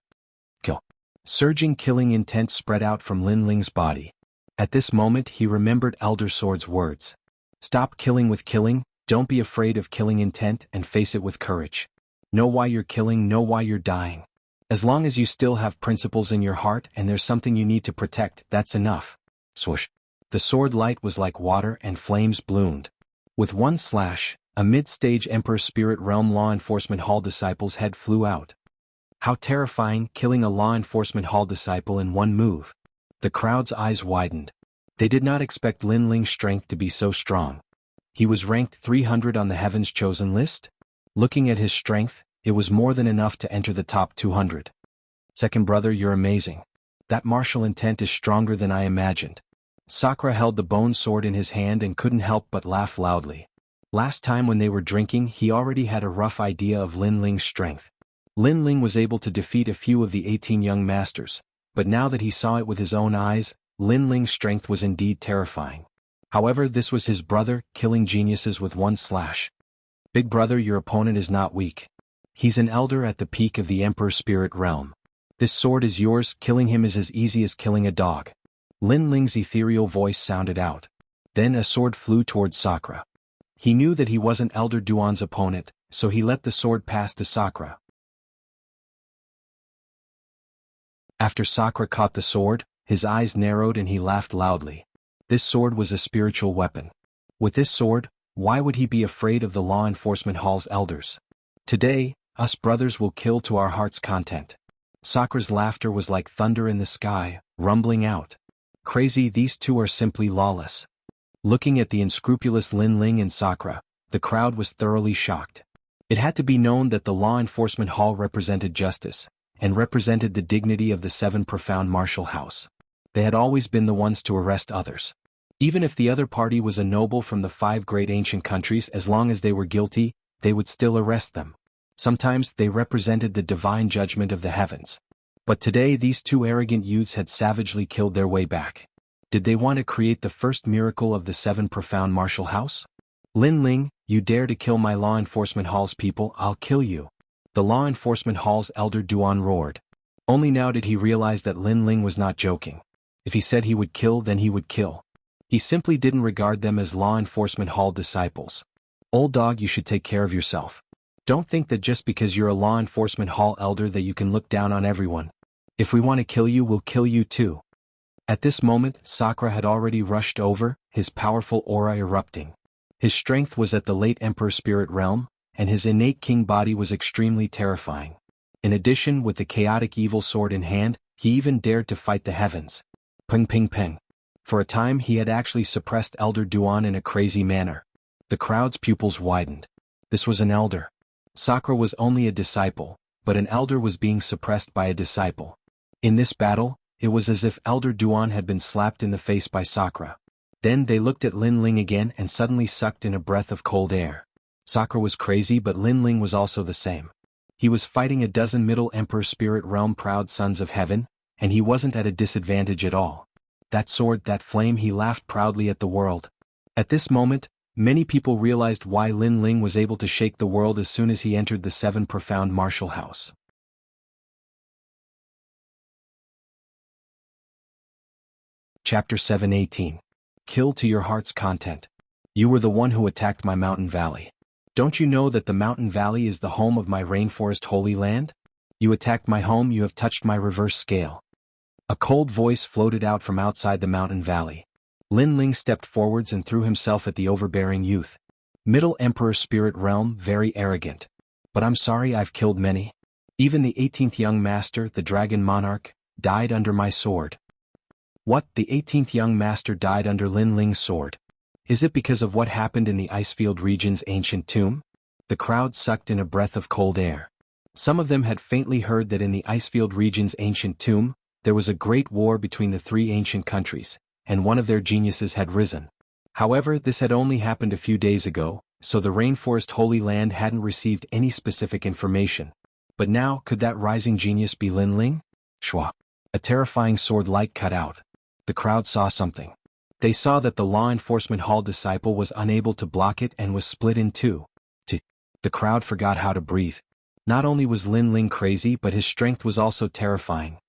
Kill. Surging killing intent spread out from Lin Ling's body. At this moment he remembered Elder Sword's words. Stop killing with killing, don't be afraid of killing intent and face it with courage. Know why you're killing, know why you're dying. As long as you still have principles in your heart and there's something you need to protect, that's enough. Swoosh. The sword light was like water and flames bloomed. With one slash, a mid-stage Emperor Spirit Realm Law Enforcement Hall disciple's head flew out. How terrifying, killing a Law Enforcement Hall disciple in one move. The crowd's eyes widened. They did not expect Lin Ling's strength to be so strong. He was ranked 300 on the Heaven's Chosen list? Looking at his strength, it was more than enough to enter the top 200. Second brother, you're amazing. That martial intent is stronger than I imagined. Sakura held the bone sword in his hand and couldn't help but laugh loudly. Last time when they were drinking, he already had a rough idea of Lin Ling's strength. Lin Ling was able to defeat a few of the 18 young masters, but now that he saw it with his own eyes, Lin Ling's strength was indeed terrifying. However, this was his brother, killing geniuses with one slash. Big brother, your opponent is not weak. He's an elder at the peak of the Emperor Spirit Realm. This sword is yours, killing him is as easy as killing a dog. Lin Ling's ethereal voice sounded out. Then a sword flew towards Sakura. He knew that he wasn't Elder Duan's opponent, so he let the sword pass to Sakura. After Sakura caught the sword, his eyes narrowed and he laughed loudly. This sword was a spiritual weapon. With this sword, why would he be afraid of the Law Enforcement Hall's elders? Today, us brothers will kill to our heart's content. Sakura's laughter was like thunder in the sky, rumbling out. Crazy, these two are simply lawless. Looking at the unscrupulous Lin Ling and Sakura, the crowd was thoroughly shocked. It had to be known that the Law Enforcement Hall represented justice, and represented the dignity of the Seven Profound Martial House. They had always been the ones to arrest others. Even if the other party was a noble from the 5 great ancient countries, as long as they were guilty, they would still arrest them. Sometimes they represented the divine judgment of the heavens. But today these two arrogant youths had savagely killed their way back. Did they want to create the first miracle of the Seven Profound Martial House? Lin Ling, you dare to kill my Law Enforcement Hall's people, I'll kill you. The Law Enforcement Hall's Elder Duan roared. Only now did he realize that Lin Ling was not joking. If he said he would kill, then he would kill. He simply didn't regard them as Law Enforcement Hall disciples. Old dog, you should take care of yourself. Don't think that just because you're a Law Enforcement Hall elder that you can look down on everyone. If we want to kill you, we'll kill you too. At this moment, Sakura had already rushed over, his powerful aura erupting. His strength was at the late Emperor Spirit Realm, and his innate king body was extremely terrifying. In addition, with the chaotic evil sword in hand, he even dared to fight the heavens. Ping ping ping. For a time he had actually suppressed Elder Duan in a crazy manner. The crowd's pupils widened. This was an elder. Sakura was only a disciple, but an elder was being suppressed by a disciple. In this battle, it was as if Elder Duan had been slapped in the face by Sakura. Then they looked at Lin Ling again and suddenly sucked in a breath of cold air. Sakura was crazy, but Lin Ling was also the same. He was fighting a dozen Middle Emperor Spirit Realm proud sons of heaven, and he wasn't at a disadvantage at all. That sword, that flame, he laughed proudly at the world. At this moment, many people realized why Lin Ling was able to shake the world as soon as he entered the Seven Profound Martial House. Chapter 7:18. Kill to your heart's content. You were the one who attacked my mountain valley. Don't you know that the mountain valley is the home of my rainforest holy land? You attacked my home, you have touched my reverse scale. A cold voice floated out from outside the mountain valley. Lin Ling stepped forwards and threw himself at the overbearing youth. Middle Emperor Spirit Realm, very arrogant. But I'm sorry, I've killed many. Even the 18th young master, the Dragon Monarch, died under my sword. What, the 18th young master died under Lin Ling's sword? Is it because of what happened in the Icefield region's ancient tomb? The crowd sucked in a breath of cold air. Some of them had faintly heard that in the Icefield region's ancient tomb, there was a great war between the 3 ancient countries, and one of their geniuses had risen. However, this had only happened a few days ago, so the Rainforest Holy Land hadn't received any specific information. But now, could that rising genius be Lin Ling? Shwa. A terrifying sword light cut out. The crowd saw something. They saw that the law enforcement hall disciple was unable to block it and was split in two. The crowd forgot how to breathe. Not only was Lin Ling crazy, but his strength was also terrifying.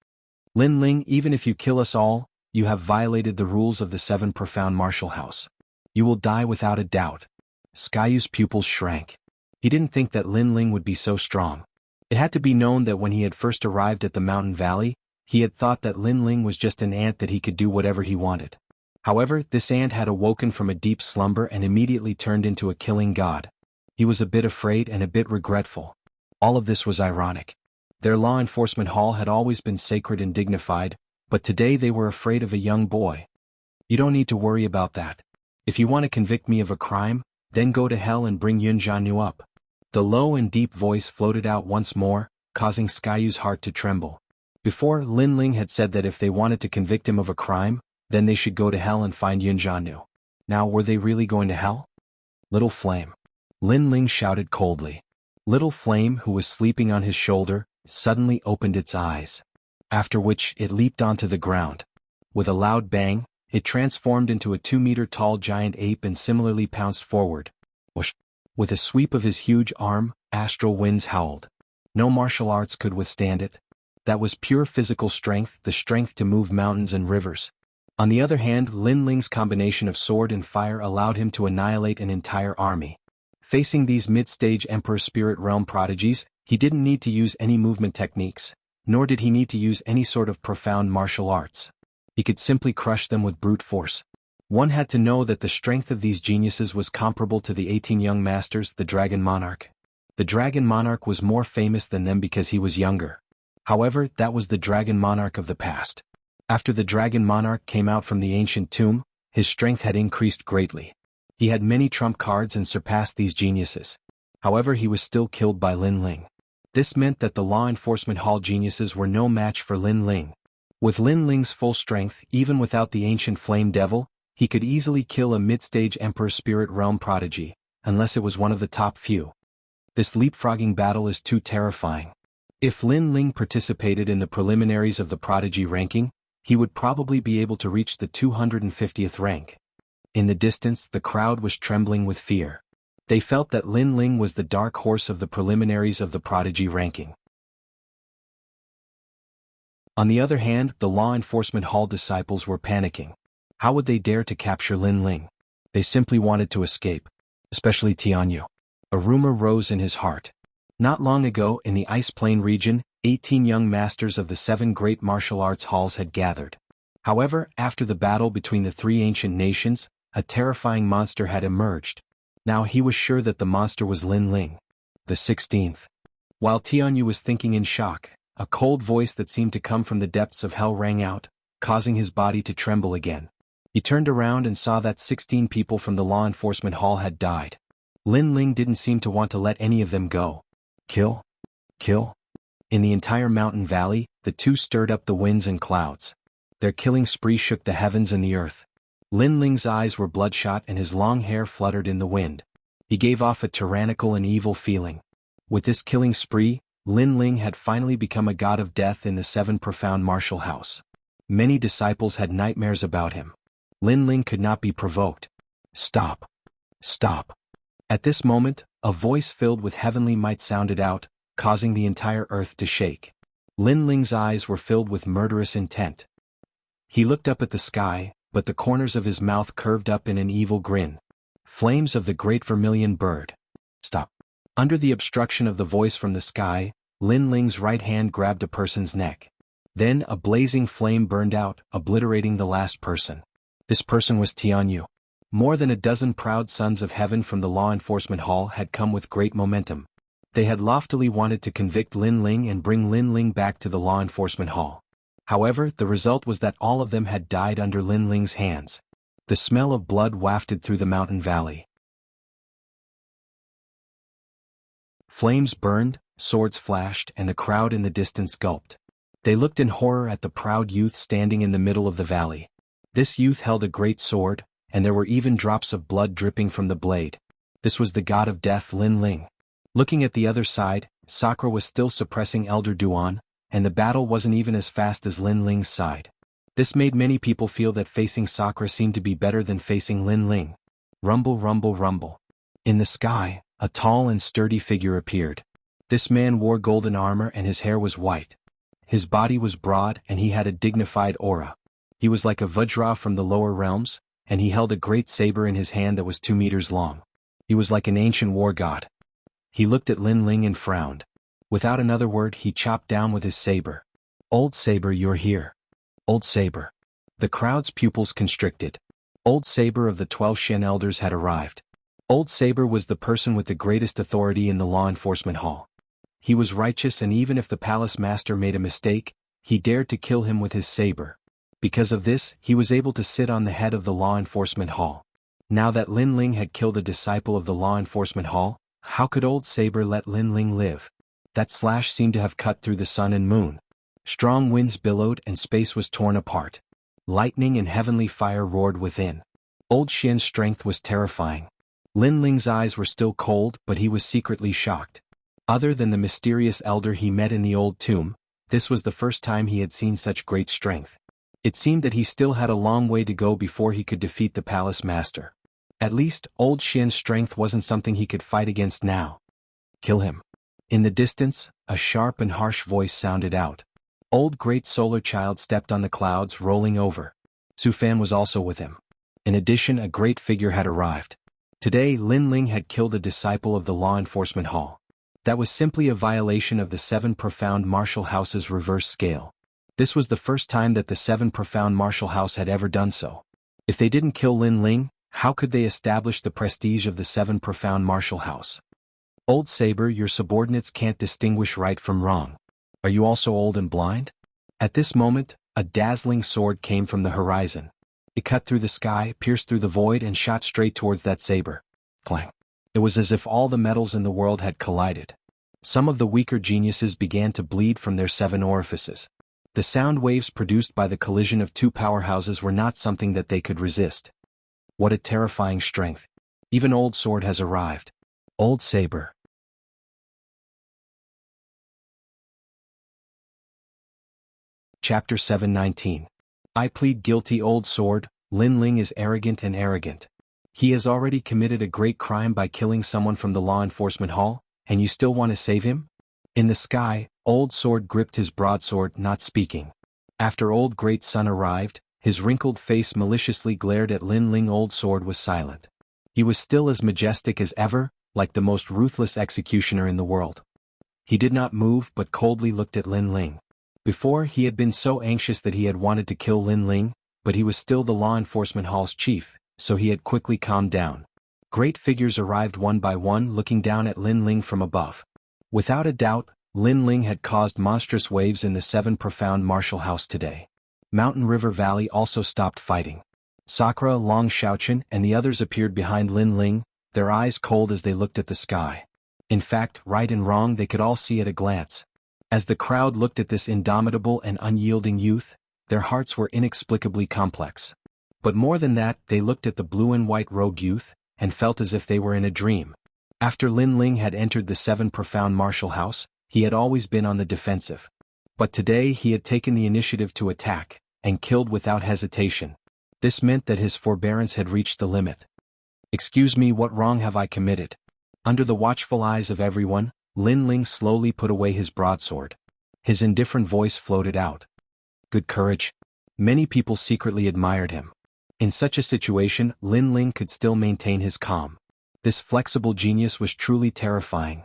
Lin Ling, even if you kill us all, you have violated the rules of the 7 profound martial house. You will die without a doubt. Skyu's pupils shrank. He didn't think that Lin Ling would be so strong. It had to be known that when he had first arrived at the mountain valley, he had thought that Lin Ling was just an ant that he could do whatever he wanted. However, this ant had awoken from a deep slumber and immediately turned into a killing god. He was a bit afraid and a bit regretful. All of this was ironic. Their law enforcement hall had always been sacred and dignified, but today they were afraid of a young boy. You don't need to worry about that. If you want to convict me of a crime, then go to hell and bring Yun Jianghu up. The low and deep voice floated out once more, causing Skyu's heart to tremble. Before, Lin Ling had said that if they wanted to convict him of a crime, then they should go to hell and find Yun Jianghu. Now were they really going to hell? Little Flame. Lin Ling shouted coldly. Little Flame, who was sleeping on his shoulder, suddenly opened its eyes. After which, it leaped onto the ground. With a loud bang, it transformed into a 2-meter-tall giant ape and similarly pounced forward. Whoosh! With a sweep of his huge arm, astral winds howled. No martial arts could withstand it. That was pure physical strength, the strength to move mountains and rivers. On the other hand, Lin Ling's combination of sword and fire allowed him to annihilate an entire army. Facing these mid-stage Emperor Spirit Realm prodigies, he didn't need to use any movement techniques, nor did he need to use any sort of profound martial arts. He could simply crush them with brute force. One had to know that the strength of these geniuses was comparable to the 18 young masters, the Dragon Monarch. The Dragon Monarch was more famous than them because he was younger. However, that was the Dragon Monarch of the past. After the Dragon Monarch came out from the ancient tomb, his strength had increased greatly. He had many trump cards and surpassed these geniuses. However, he was still killed by Lin Ling. This meant that the law enforcement hall geniuses were no match for Lin Ling. With Lin Ling's full strength, even without the ancient flame devil, he could easily kill a mid-stage Emperor Spirit Realm prodigy, unless it was one of the top few. This leapfrogging battle is too terrifying. If Lin Ling participated in the preliminaries of the prodigy ranking, he would probably be able to reach the 250th rank. In the distance, the crowd was trembling with fear. They felt that Lin Ling was the dark horse of the preliminaries of the prodigy ranking. On the other hand, the law enforcement hall disciples were panicking. How would they dare to capture Lin Ling? They simply wanted to escape. Especially Tianyu. A rumor rose in his heart. Not long ago, in the Ice Plain region, 18 young masters of the 7 great martial arts halls had gathered. However, after the battle between the 3 ancient nations, a terrifying monster had emerged. Now he was sure that the monster was Lin Ling. The 16th. While Tianyu was thinking in shock, a cold voice that seemed to come from the depths of hell rang out, causing his body to tremble again. He turned around and saw that 16 people from the law enforcement hall had died. Lin Ling didn't seem to want to let any of them go. Kill? Kill? In the entire mountain valley, the two stirred up the winds and clouds. Their killing spree shook the heavens and the earth. Lin Ling's eyes were bloodshot and his long hair fluttered in the wind. He gave off a tyrannical and evil feeling. With this killing spree, Lin Ling had finally become a god of death in the 7 profound martial house. Many disciples had nightmares about him. Lin Ling could not be provoked. Stop. Stop. At this moment, a voice filled with heavenly might sounded out, causing the entire earth to shake. Lin Ling's eyes were filled with murderous intent. He looked up at the sky, but the corners of his mouth curved up in an evil grin. Flames of the great vermilion bird. Stop. Under the obstruction of the voice from the sky, Lin Ling's right hand grabbed a person's neck. Then a blazing flame burned out, obliterating the last person. This person was Tianyu. More than a dozen proud sons of heaven from the law enforcement hall had come with great momentum. They had loftily wanted to convict Lin Ling and bring Lin Ling back to the law enforcement hall. However, the result was that all of them had died under Lin Ling's hands. The smell of blood wafted through the mountain valley. Flames burned, swords flashed, and the crowd in the distance gulped. They looked in horror at the proud youth standing in the middle of the valley. This youth held a great sword, and there were even drops of blood dripping from the blade. This was the god of death Lin Ling. Looking at the other side, Sakura was still suppressing Elder Duan, and the battle wasn't even as fast as Lin Ling's side. This made many people feel that facing Sakura seemed to be better than facing Lin Ling. Rumble, rumble, rumble. In the sky, a tall and sturdy figure appeared. This man wore golden armor and his hair was white. His body was broad and he had a dignified aura. He was like a Vajra from the lower realms, and he held a great saber in his hand that was 2 meters long. He was like an ancient war god. He looked at Lin Ling and frowned. Without another word, he chopped down with his saber. Old Saber, you're here. Old Saber. The crowd's pupils constricted. Old Saber of the 12 Shen elders had arrived. Old Saber was the person with the greatest authority in the law enforcement hall. He was righteous, and even if the palace master made a mistake, he dared to kill him with his saber. Because of this, he was able to sit on the head of the law enforcement hall. Now that Lin Ling had killed a disciple of the law enforcement hall, how could Old Saber let Lin Ling live? That slash seemed to have cut through the sun and moon. Strong winds billowed and space was torn apart. Lightning and heavenly fire roared within. Old Xian's strength was terrifying. Lin Ling's eyes were still cold, but he was secretly shocked. Other than the mysterious elder he met in the old tomb, this was the first time he had seen such great strength. It seemed that he still had a long way to go before he could defeat the palace master. At least, Old Xian's strength wasn't something he could fight against now. Kill him. In the distance, a sharp and harsh voice sounded out. Old Great Solar Child stepped on the clouds, rolling over. Su Fan was also with him. In addition, a great figure had arrived. Today, Lin Ling had killed a disciple of the law enforcement hall. That was simply a violation of the 7 Profound Martial House's reverse scale. This was the first time that the 7 Profound Martial House had ever done so. If they didn't kill Lin Ling, how could they establish the prestige of the 7 Profound Martial House? Old Saber, your subordinates can't distinguish right from wrong. Are you also old and blind? At this moment, a dazzling sword came from the horizon. It cut through the sky, pierced through the void, and shot straight towards that saber. Clang. It was as if all the metals in the world had collided. Some of the weaker geniuses began to bleed from their 7 orifices. The sound waves produced by the collision of 2 powerhouses were not something that they could resist. What a terrifying strength. Even Old Sword has arrived. Old Saber. Chapter 719. I plead guilty. Old Sword. Lin Ling is arrogant and arrogant. He has already committed a great crime by killing someone from the law enforcement hall, and you still want to save him? In the sky, Old Sword gripped his broadsword, not speaking. After Old Great Sun arrived, his wrinkled face maliciously glared at Lin Ling. Old Sword was silent. He was still as majestic as ever, like the most ruthless executioner in the world. He did not move but coldly looked at Lin Ling. Before, he had been so anxious that he had wanted to kill Lin Ling, but he was still the law enforcement hall's chief, so he had quickly calmed down. Great figures arrived one by one, looking down at Lin Ling from above. Without a doubt, Lin Ling had caused monstrous waves in the 7 Profound Martial House today. Mountain River Valley also stopped fighting. Sakura, Long Xiaochen, and the others appeared behind Lin Ling, their eyes cold as they looked at the sky. In fact, right and wrong they could all see at a glance. As the crowd looked at this indomitable and unyielding youth, their hearts were inexplicably complex. But more than that, they looked at the blue and white rogue youth, and felt as if they were in a dream. After Lin Ling had entered the 7 Profound Martial House, he had always been on the defensive. But today he had taken the initiative to attack, and killed without hesitation. This meant that his forbearance had reached the limit. Excuse me, what wrong have I committed? Under the watchful eyes of everyone, Lin Ling slowly put away his broadsword. His indifferent voice floated out. Good courage. Many people secretly admired him. In such a situation, Lin Ling could still maintain his calm. This flexible genius was truly terrifying.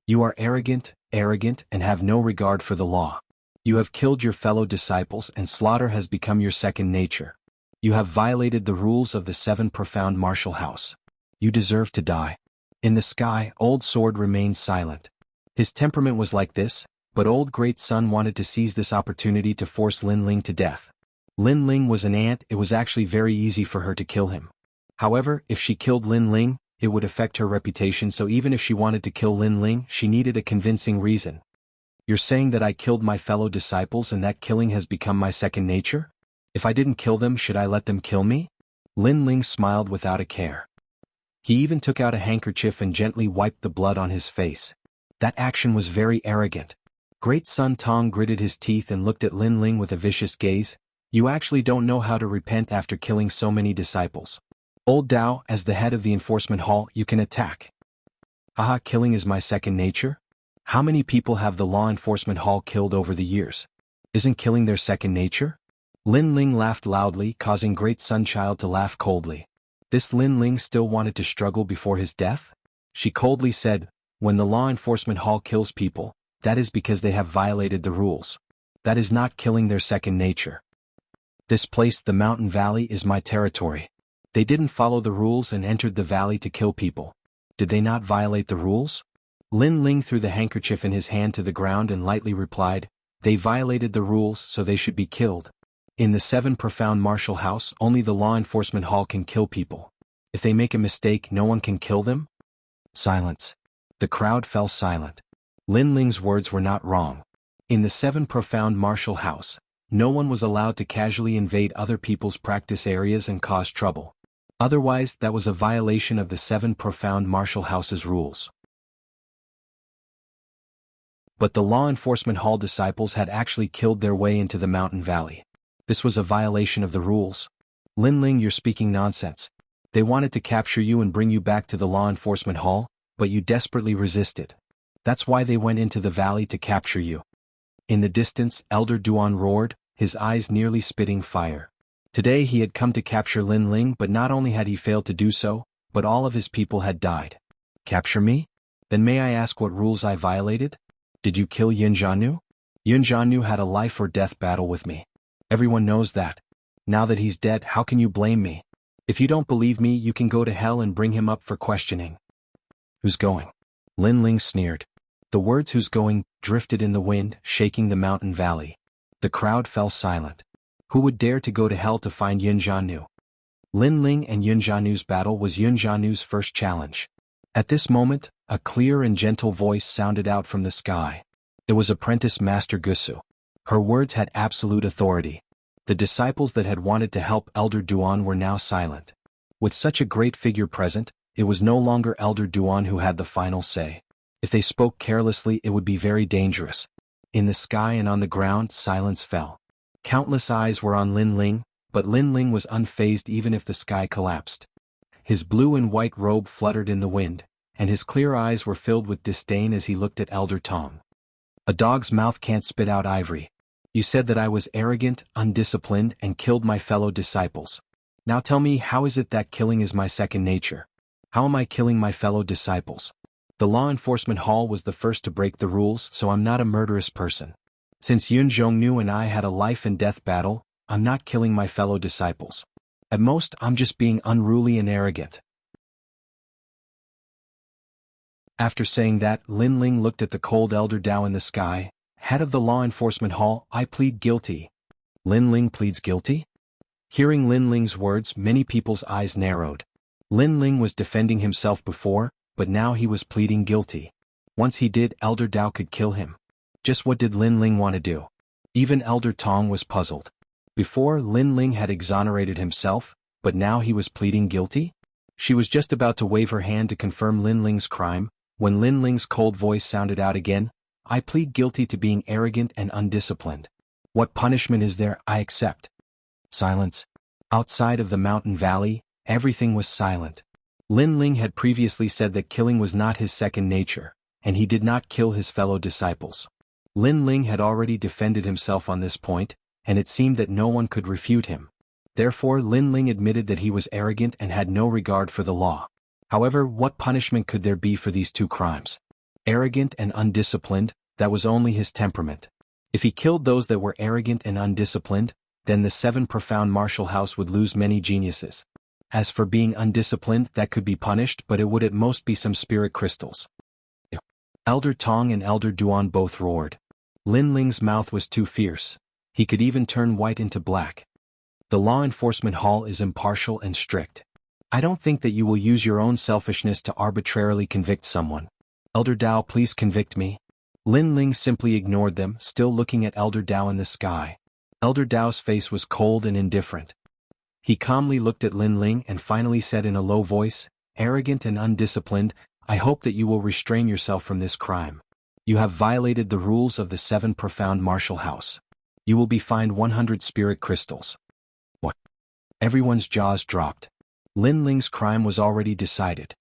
You are arrogant, and have no regard for the law. You have killed your fellow disciples and slaughter has become your second nature. You have violated the rules of the 7 Profound Martial House. You deserve to die. In the sky, Old Sword remained silent. His temperament was like this, but Old Great Sun wanted to seize this opportunity to force Lin Ling to death. Lin Ling was an ant, it was actually very easy for her to kill him. However, if she killed Lin Ling, it would affect her reputation, so even if she wanted to kill Lin Ling, she needed a convincing reason. You're saying that I killed my fellow disciples and that killing has become my second nature? If I didn't kill them, should I let them kill me? Lin Ling smiled without a care. He even took out a handkerchief and gently wiped the blood on his face. That action was very arrogant. Great Sun Tong gritted his teeth and looked at Lin Ling with a vicious gaze. You actually don't know how to repent after killing so many disciples. Old Dao, as the head of the enforcement hall, you can attack. Haha, killing is my second nature? How many people have the law enforcement hall killed over the years? Isn't killing their second nature? Lin Ling laughed loudly, causing Great Sunchild to laugh coldly. This Lin Ling still wanted to struggle before his death? She coldly said, when the law enforcement hall kills people, that is because they have violated the rules. That is not killing their second nature. This place, the mountain valley, is my territory. They didn't follow the rules and entered the valley to kill people. Did they not violate the rules? Lin Ling threw the handkerchief in his hand to the ground and lightly replied, they violated the rules, so they should be killed. In the 7 Profound Martial House, only the law enforcement hall can kill people. If they make a mistake, no one can kill them? Silence. The crowd fell silent. Lin Ling's words were not wrong. In the 7 Profound Martial House, no one was allowed to casually invade other people's practice areas and cause trouble. Otherwise, that was a violation of the 7 Profound Martial House's rules. But the law enforcement hall disciples had actually killed their way into the mountain valley. This was a violation of the rules. Lin Ling, you're speaking nonsense. They wanted to capture you and bring you back to the law enforcement hall, but you desperately resisted. That's why they went into the valley to capture you. In the distance, Elder Duan roared, his eyes nearly spitting fire. Today he had come to capture Lin Ling, but not only had he failed to do so, but all of his people had died. Capture me? Then may I ask what rules I violated? Did you kill Yun Jianghu? Yun Jianghu had a life or death battle with me. Everyone knows that. Now that he's dead, how can you blame me? If you don't believe me, you can go to hell and bring him up for questioning. Who's going? Lin Ling sneered. The words "who's going" drifted in the wind, shaking the mountain valley. The crowd fell silent. Who would dare to go to hell to find Yun Jianghu? Lin Ling and Yun Jianghu's battle was Yun Jianghu's first challenge. At this moment, a clear and gentle voice sounded out from the sky. It was Apprentice Master Gusu. Her words had absolute authority. The disciples that had wanted to help Elder Duan were now silent. With such a great figure present, it was no longer Elder Duan who had the final say. If they spoke carelessly, it would be very dangerous. In the sky and on the ground, silence fell. Countless eyes were on Lin Ling, but Lin Ling was unfazed even if the sky collapsed. His blue and white robe fluttered in the wind, and his clear eyes were filled with disdain as he looked at Elder Tong. A dog's mouth can't spit out ivory. You said that I was arrogant, undisciplined, and killed my fellow disciples. Now tell me, how is it that killing is my second nature? How am I killing my fellow disciples? The law enforcement hall was the first to break the rules, so I'm not a murderous person. Since Yun Jianghu and I had a life and death battle, I'm not killing my fellow disciples. At most, I'm just being unruly and arrogant. After saying that, Lin Ling looked at the cold Elder Dao in the sky. Head of the law enforcement hall, I plead guilty. Lin Ling pleads guilty? Hearing Lin Ling's words, many people's eyes narrowed. Lin Ling was defending himself before, but now he was pleading guilty. Once he did, Elder Dao could kill him. Just what did Lin Ling want to do? Even Elder Tong was puzzled. Before, Lin Ling had exonerated himself, but now he was pleading guilty? She was just about to wave her hand to confirm Lin Ling's crime, when Lin Ling's cold voice sounded out again. I plead guilty to being arrogant and undisciplined. What punishment is there? I accept. Silence. Outside of the mountain valley, everything was silent. Lin Ling had previously said that killing was not his second nature, and he did not kill his fellow disciples. Lin Ling had already defended himself on this point, and it seemed that no one could refute him. Therefore, Lin Ling admitted that he was arrogant and had no regard for the law. However, what punishment could there be for these two crimes? Arrogant and undisciplined, that was only his temperament. If he killed those that were arrogant and undisciplined, then the 7 Profound Martial House would lose many geniuses. As for being undisciplined, that could be punished, but it would at most be some spirit crystals. Elder Tong and Elder Duan both roared. Lin Ling's mouth was too fierce. He could even turn white into black. The law enforcement hall is impartial and strict. I don't think that you will use your own selfishness to arbitrarily convict someone. Elder Dao, please convict me. Lin Ling simply ignored them, still looking at Elder Dao in the sky. Elder Dao's face was cold and indifferent. He calmly looked at Lin Ling and finally said in a low voice, arrogant and undisciplined, I hope that you will restrain yourself from this crime. You have violated the rules of the 7 Profound Martial House. You will be fined 100 spirit crystals. What? Everyone's jaws dropped. Lin Ling's crime was already decided.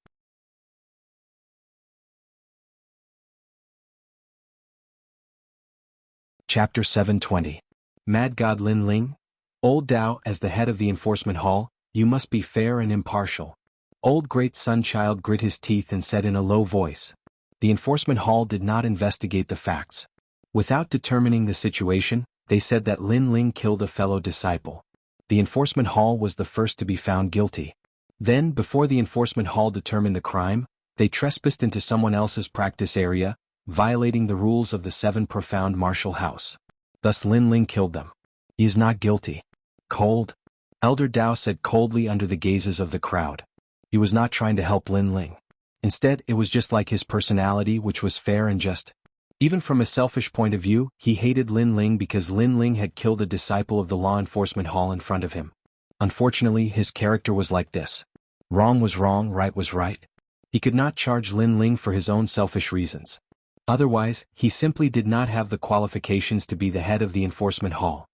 Chapter 720. Mad God Lin Ling? Old Dao, as the head of the enforcement hall, you must be fair and impartial. Old Great Sun Child grit his teeth and said in a low voice. The enforcement hall did not investigate the facts. Without determining the situation, they said that Lin Ling killed a fellow disciple. The enforcement hall was the first to be found guilty. Then, before the enforcement hall determined the crime, they trespassed into someone else's practice area, violating the rules of the 7 profound martial house. Thus Lin Ling killed them. He is not guilty. Cold? Elder Dao said coldly under the gazes of the crowd. He was not trying to help Lin Ling. Instead, it was just like his personality, which was fair and just. Even from a selfish point of view, he hated Lin Ling because Lin Ling had killed a disciple of the law enforcement hall in front of him. Unfortunately, his character was like this. Wrong was wrong, right was right. He could not charge Lin Ling for his own selfish reasons. Otherwise, he simply did not have the qualifications to be the head of the enforcement hall.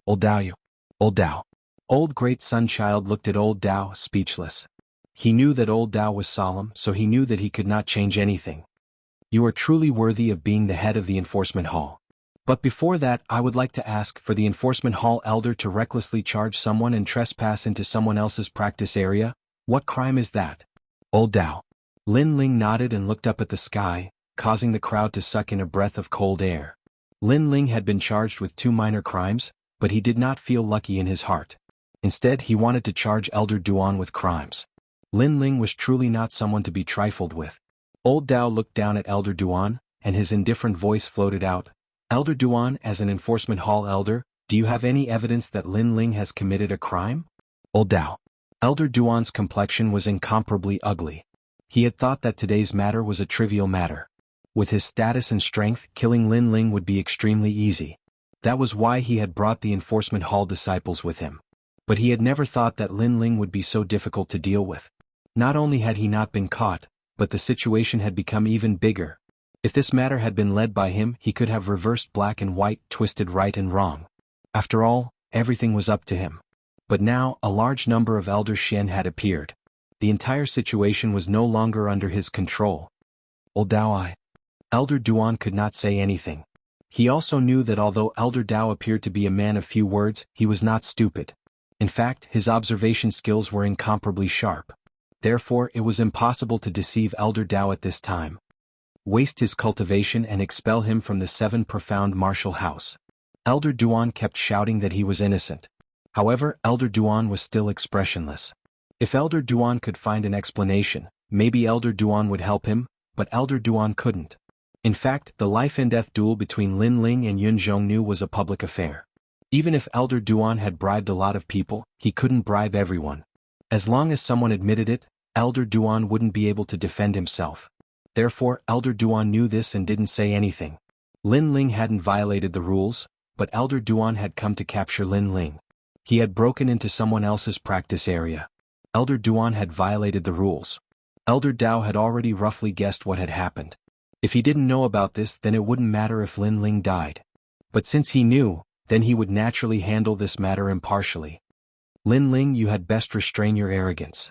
Old Dao, you. Old Dao. Old Great Sun Child looked at Old Dao, speechless. He knew that Old Dao was solemn, so he knew that he could not change anything. You are truly worthy of being the head of the enforcement hall. But before that, I would like to ask for the enforcement hall elder to recklessly charge someone and trespass into someone else's practice area. What crime is that? Old Dao. Lin Ling nodded and looked up at the sky, causing the crowd to suck in a breath of cold air. Lin Ling had been charged with 2 minor crimes, but he did not feel lucky in his heart. Instead, he wanted to charge Elder Duan with crimes. Lin Ling was truly not someone to be trifled with. Old Dao looked down at Elder Duan, and his indifferent voice floated out. Elder Duan, as an enforcement hall elder, do you have any evidence that Lin Ling has committed a crime? Old Dao. Elder Duan's complexion was incomparably ugly. He had thought that today's matter was a trivial matter. With his status and strength, killing Lin Ling would be extremely easy. That was why he had brought the enforcement hall disciples with him. But he had never thought that Lin Ling would be so difficult to deal with. Not only had he not been caught, but the situation had become even bigger. If this matter had been led by him, he could have reversed black and white, twisted right and wrong. After all, everything was up to him. But now, a large number of Elder Shen had appeared. The entire situation was no longer under his control. Old Dao. Elder Duan could not say anything. He also knew that although Elder Dao appeared to be a man of few words, he was not stupid. In fact, his observation skills were incomparably sharp. Therefore, it was impossible to deceive Elder Dao at this time. Waste his cultivation and expel him from the 7 profound martial house. Elder Duan kept shouting that he was innocent. However, Elder Duan was still expressionless. If Elder Duan could find an explanation, maybe Elder Duan would help him, but Elder Duan couldn't. In fact, the life and death duel between Lin Ling and Yun Zhongnu was a public affair. Even if Elder Duan had bribed a lot of people, he couldn't bribe everyone. As long as someone admitted it, Elder Duan wouldn't be able to defend himself. Therefore, Elder Duan knew this and didn't say anything. Lin Ling hadn't violated the rules, but Elder Duan had come to capture Lin Ling. He had broken into someone else's practice area. Elder Duan had violated the rules. Elder Dao had already roughly guessed what had happened. If he didn't know about this, then it wouldn't matter if Lin Ling died. But since he knew, then he would naturally handle this matter impartially. Lin Ling, you had best restrain your arrogance.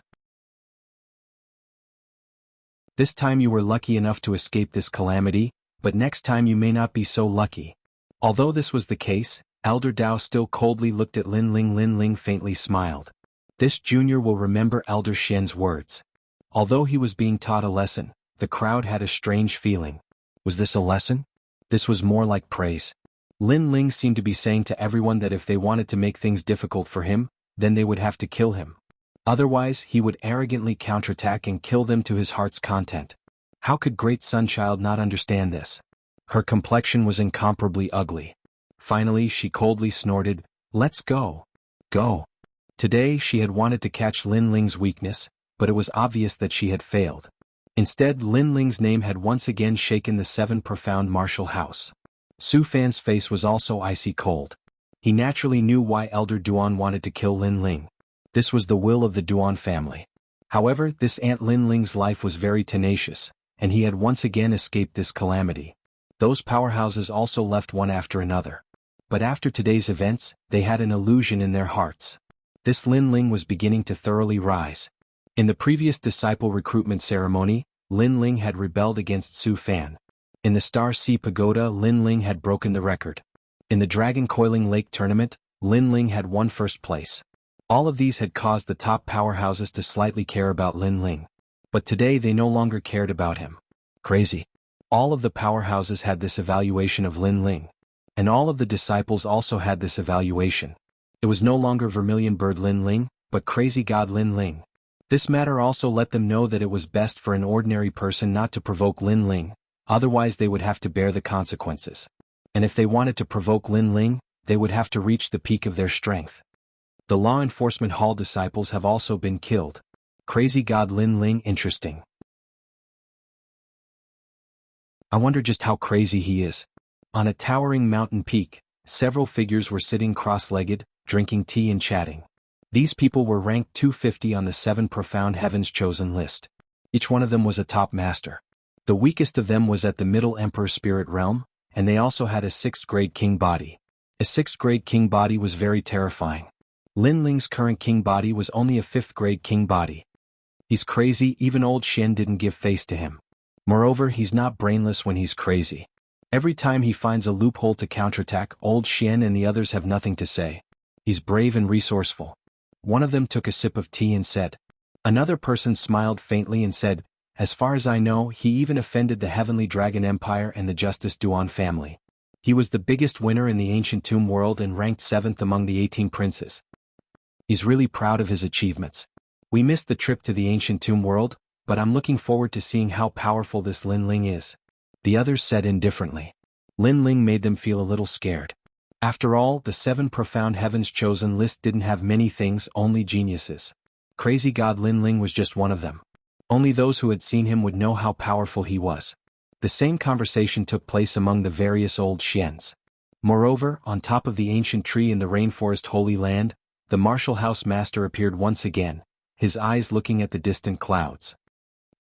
This time you were lucky enough to escape this calamity, but next time you may not be so lucky. Although this was the case, Elder Dao still coldly looked at Lin Ling. Lin Ling faintly smiled. This junior will remember Elder Shen's words. Although he was being taught a lesson, the crowd had a strange feeling. Was this a lesson? This was more like praise. Lin Ling seemed to be saying to everyone that if they wanted to make things difficult for him, then they would have to kill him. Otherwise, he would arrogantly counterattack and kill them to his heart's content. How could Great Sunchild not understand this? Her complexion was incomparably ugly. Finally, she coldly snorted, "Let's go. Go." Today she had wanted to catch Lin Ling's weakness, but it was obvious that she had failed. Instead, Lin Ling's name had once again shaken the 7 profound martial house. Su Fan's face was also icy cold. He naturally knew why Elder Duan wanted to kill Lin Ling. This was the will of the Duan family. However, this Aunt Lin Ling's life was very tenacious, and he had once again escaped this calamity. Those powerhouses also left one after another. but after today's events, they had an illusion in their hearts. This Lin Ling was beginning to thoroughly rise. In the previous disciple recruitment ceremony, Lin Ling had rebelled against Su Fan. In the Star Sea Pagoda, Lin Ling had broken the record. In the Dragon Coiling Lake tournament, Lin Ling had won first place. All of these had caused the top powerhouses to slightly care about Lin Ling. But today they no longer cared about him. Crazy. All of the powerhouses had this evaluation of Lin Ling. And all of the disciples also had this evaluation. It was no longer Vermilion Bird Lin Ling, but Crazy God Lin Ling. This matter also let them know that it was best for an ordinary person not to provoke Lin Ling, otherwise they would have to bear the consequences. And if they wanted to provoke Lin Ling, they would have to reach the peak of their strength. The Law Enforcement Hall disciples have also been killed. Crazy God Lin Ling interesting. I wonder just how crazy he is. On a towering mountain peak, several figures were sitting cross-legged, drinking tea and chatting. These people were ranked 250 on the 7 Profound Heavens chosen list. Each one of them was a top master. The weakest of them was at the Middle Emperor Spirit Realm, and they also had a 6th grade king body. A 6th grade king body was very terrifying. Lin Ling's current king body was only a 5th grade king body. He's crazy, even old Xian didn't give face to him. Moreover, he's not brainless when he's crazy. Every time he finds a loophole to counterattack, old Xian and the others have nothing to say. He's brave and resourceful. One of them took a sip of tea and said. Another person smiled faintly and said, as far as I know, he even offended the Heavenly Dragon Empire and the Justice Duan family. He was the biggest winner in the ancient tomb world and ranked 7th among the 18 princes. He's really proud of his achievements. We missed the trip to the ancient tomb world, but I'm looking forward to seeing how powerful this Lin Ling is. The others said indifferently. Lin Ling made them feel a little scared. After all, the 7 Profound Heavens chosen list didn't have many things, only geniuses. Crazy God Lin Ling was just one of them. Only those who had seen him would know how powerful he was. The same conversation took place among the various old Xians. Moreover, on top of the ancient tree in the rainforest Holy Land, the Martial House Master appeared once again, his eyes looking at the distant clouds.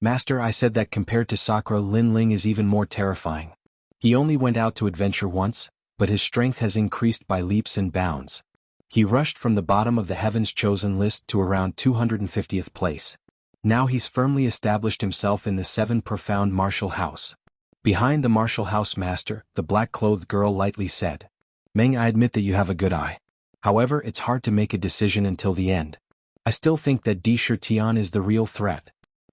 Master, I said that compared to Sakura, Lin Ling is even more terrifying. He only went out to adventure once, but his strength has increased by leaps and bounds. He rushed from the bottom of the Heavens chosen list to around 250th place. Now he's firmly established himself in the 7 Profound Martial House. Behind the Martial House Master, the black-clothed girl lightly said, Meng, I admit that you have a good eye. However, it's hard to make a decision until the end. I still think that Di Shirtian is the real threat.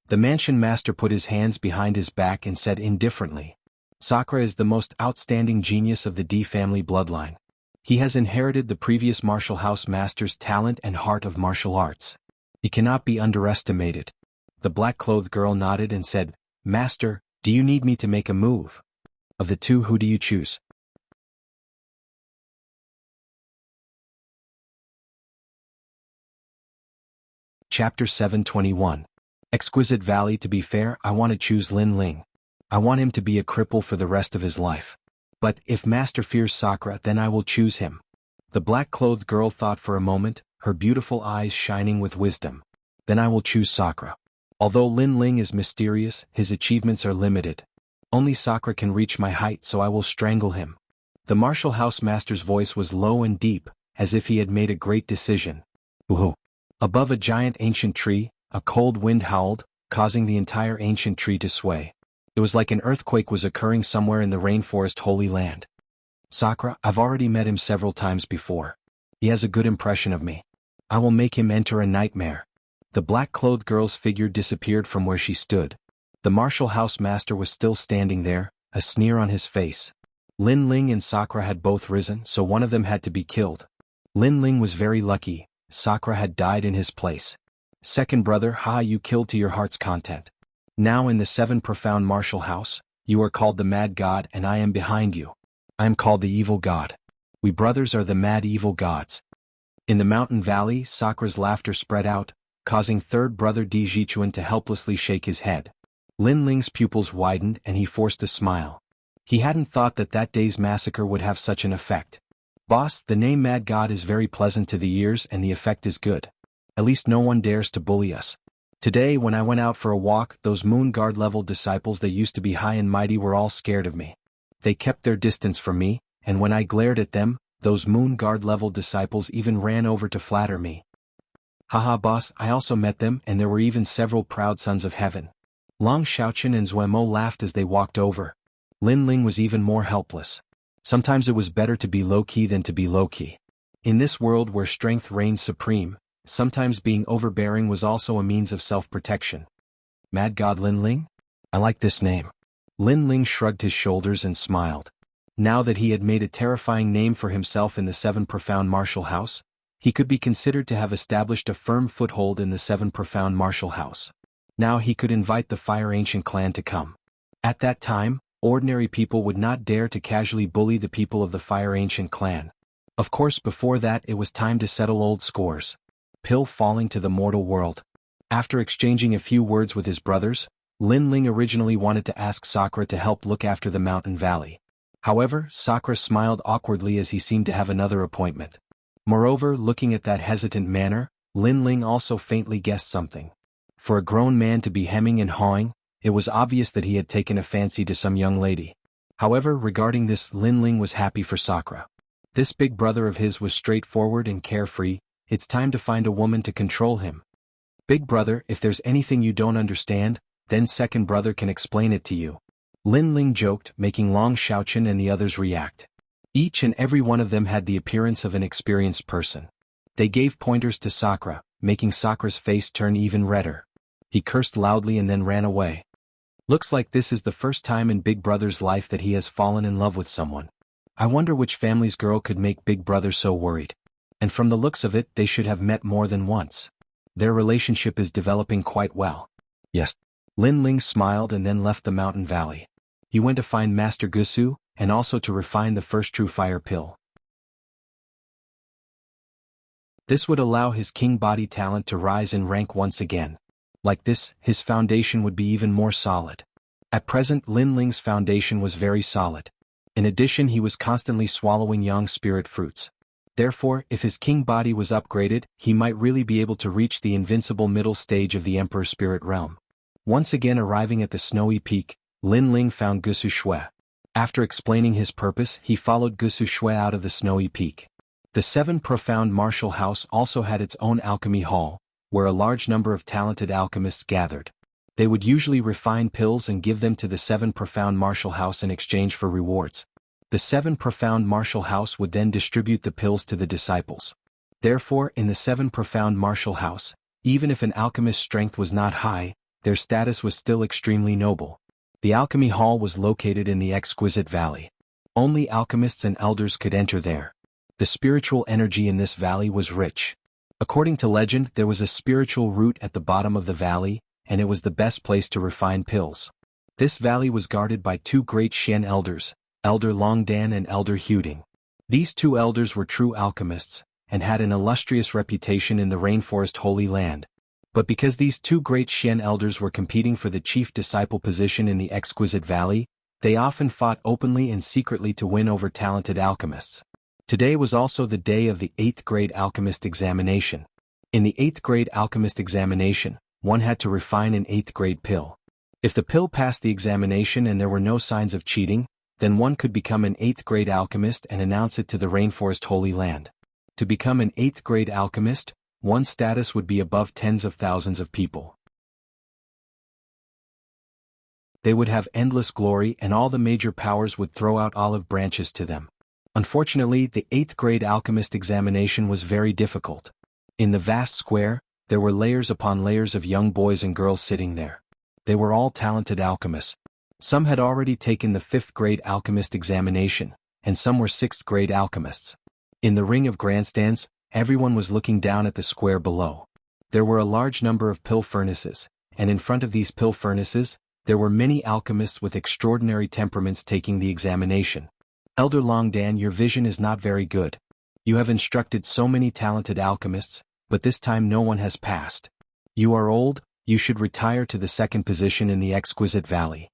The Mansion Master put his hands behind his back and said indifferently, Sakura is the most outstanding genius of the Di family bloodline. He has inherited the previous Martial House Master's talent and heart of martial arts. He cannot be underestimated. The black-clothed girl nodded and said, Master, do you need me to make a move? Of the two, who do you choose? Chapter 721. Exquisite Valley. To be fair, I want to choose Lin Ling. I want him to be a cripple for the rest of his life. But if Master fears Sakura, then I will choose him. The black-clothed girl thought for a moment, her beautiful eyes shining with wisdom. Then I will choose Sakura. Although Lin Ling is mysterious, his achievements are limited. Only Sakura can reach my height, so I will strangle him. The Martial House Master's voice was low and deep, as if he had made a great decision. Woohoo! Above a giant ancient tree, a cold wind howled, causing the entire ancient tree to sway. It was like an earthquake was occurring somewhere in the rainforest Holy Land. Sakura, I've already met him several times before. He has a good impression of me. I will make him enter a nightmare. The black-clothed girl's figure disappeared from where she stood. The Martial House Master was still standing there, a sneer on his face. Lin Ling and Sakura had both risen, so one of them had to be killed. Lin Ling was very lucky. Sakura had died in his place. Second brother, you killed to your heart's content. Now in the 7 Profound Martial House, you are called the Mad God and I am behind you. I am called the Evil God. We brothers are the Mad Evil Gods. In the mountain valley, Sakura's laughter spread out, causing third brother Di Jichuan to helplessly shake his head. Lin Ling's pupils widened and he forced a smile. He hadn't thought that that day's massacre would have such an effect. Boss, the name Mad God is very pleasant to the ears and the effect is good. At least no one dares to bully us. Today when I went out for a walk, those Moon Guard level disciples that used to be high and mighty were all scared of me. They kept their distance from me, and when I glared at them, those Moon Guard level disciples even ran over to flatter me. Haha boss, I also met them, and there were even several proud sons of heaven. Long Xiaochen and Zuemo laughed as they walked over. Lin Ling was even more helpless. Sometimes it was better to be low-key than to be low-key. In this world where strength reigns supreme, sometimes being overbearing was also a means of self-protection. Mad God Lin Ling? I like this name. Lin Ling shrugged his shoulders and smiled. Now that he had made a terrifying name for himself in the Seven Profound Martial House, he could be considered to have established a firm foothold in the Seven Profound Martial House. Now he could invite the Fire Ancient clan to come. At that time, ordinary people would not dare to casually bully the people of the Fire Ancient clan. Of course, before that it was time to settle old scores. Pill falling to the mortal world. After exchanging a few words with his brothers, Lin Ling originally wanted to ask Sakura to help look after the mountain valley. However, Sakura smiled awkwardly as he seemed to have another appointment. Moreover, looking at that hesitant manner, Lin Ling also faintly guessed something. For a grown man to be hemming and hawing, it was obvious that he had taken a fancy to some young lady. However, regarding this, Lin Ling was happy for Sakura. This big brother of his was straightforward and carefree. It's time to find a woman to control him. Big brother, if there's anything you don't understand, then second brother can explain it to you. Lin Ling joked, making Long Xiaochen and the others react. Each and every one of them had the appearance of an experienced person. They gave pointers to Sakura, making Sakura's face turn even redder. He cursed loudly and then ran away. Looks like this is the first time in Big Brother's life that he has fallen in love with someone. I wonder which family's girl could make Big Brother so worried. And from the looks of it, they should have met more than once. Their relationship is developing quite well. Yes. Lin Ling smiled and then left the mountain valley. He went to find Master Gusu, and also to refine the first true fire pill. This would allow his king body talent to rise in rank once again. Like this, his foundation would be even more solid. At present, Lin Ling's foundation was very solid. In addition, he was constantly swallowing yang spirit fruits. Therefore, if his king body was upgraded, he might really be able to reach the invincible middle stage of the Emperor Spirit Realm. Once again arriving at the snowy peak, Lin Ling found Gusu Shui. After explaining his purpose, he followed Gusu Shui out of the snowy peak. The Seven Profound Martial House also had its own alchemy hall, where a large number of talented alchemists gathered. They would usually refine pills and give them to the Seven Profound Martial House in exchange for rewards. The Seven Profound Martial House would then distribute the pills to the disciples. Therefore, in the Seven Profound Martial House, even if an alchemist's strength was not high, their status was still extremely noble. The alchemy hall was located in the Exquisite Valley. Only alchemists and elders could enter there. The spiritual energy in this valley was rich. According to legend, there was a spiritual root at the bottom of the valley, and it was the best place to refine pills. This valley was guarded by two great Xian elders, Elder Longdan and Elder Huding. These two elders were true alchemists, and had an illustrious reputation in the Rainforest Holy Land. But because these two great Xian elders were competing for the chief disciple position in the Exquisite Valley, they often fought openly and secretly to win over talented alchemists. Today was also the day of the 8th grade alchemist examination. In the 8th grade alchemist examination, one had to refine an 8th grade pill. If the pill passed the examination and there were no signs of cheating, then one could become an 8th grade alchemist and announce it to the Rainforest Holy Land. To become an 8th grade alchemist, one's status would be above tens of thousands of people. They would have endless glory and all the major powers would throw out olive branches to them. Unfortunately, the 8th grade alchemist examination was very difficult. In the vast square, there were layers upon layers of young boys and girls sitting there. They were all talented alchemists. Some had already taken the 5th grade alchemist examination, and some were 6th grade alchemists. In the ring of grandstands, everyone was looking down at the square below. There were a large number of pill furnaces, and in front of these pill furnaces, there were many alchemists with extraordinary temperaments taking the examination. Elder Longdan, your vision is not very good. You have instructed so many talented alchemists, but this time no one has passed. You are old, you should retire to the 2nd position in the Exquisite Valley.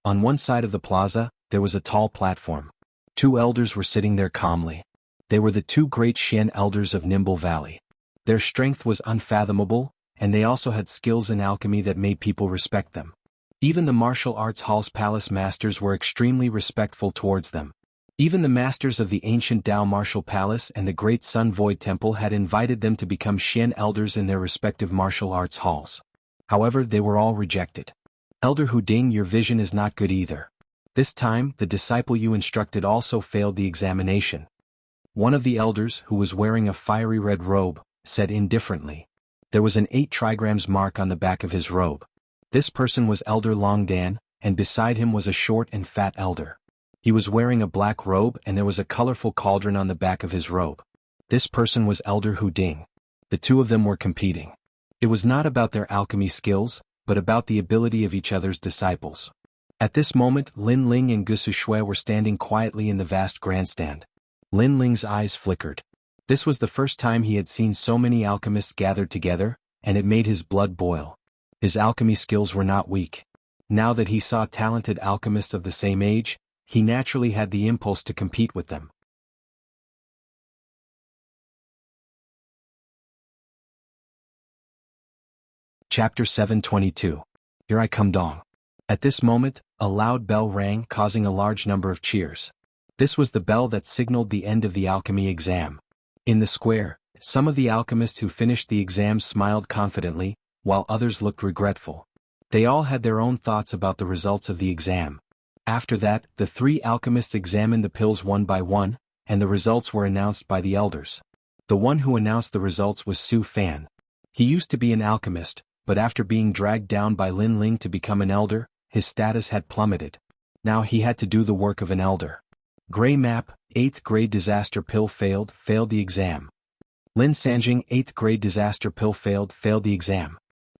On one side of the plaza, there was a tall platform. Two elders were sitting there calmly. They were the two great Xian elders of Nimble Valley. Their strength was unfathomable, and they also had skills in alchemy that made people respect them. Even the martial arts hall's palace masters were extremely respectful towards them. Even the masters of the ancient Tao Martial Palace and the Great Sun Void Temple had invited them to become Xian elders in their respective martial arts halls. However, they were all rejected. Elder Hu Ding, your vision is not good either. This time, the disciple you instructed also failed the examination. One of the elders, who was wearing a fiery red robe, said indifferently. There was an 8 trigrams mark on the back of his robe. This person was Elder Long Dan, and beside him was a short and fat elder. He was wearing a black robe and there was a colorful cauldron on the back of his robe. This person was Elder Hu Ding. The two of them were competing. It was not about their alchemy skills, but about the ability of each other's disciples. At this moment, Lin Ling and Gusu Shui were standing quietly in the vast grandstand. Lin Ling's eyes flickered. This was the first time he had seen so many alchemists gathered together, and it made his blood boil. His alchemy skills were not weak. Now that he saw talented alchemists of the same age, he naturally had the impulse to compete with them. Chapter 722. Here I come Dong. At this moment, a loud bell rang, causing a large number of cheers. This was the bell that signaled the end of the alchemy exam. In the square, some of the alchemists who finished the exam smiled confidently, while others looked regretful. They all had their own thoughts about the results of the exam. After that, the 3 alchemists examined the pills one by one, and the results were announced by the elders. The one who announced the results was Su Fan. He used to be an alchemist, but after being dragged down by Lin Ling to become an elder, his status had plummeted. Now he had to do the work of an elder. Gray Map, 8th grade disaster pill failed the exam. Lin Sanjing, 8th grade disaster pill failed the exam.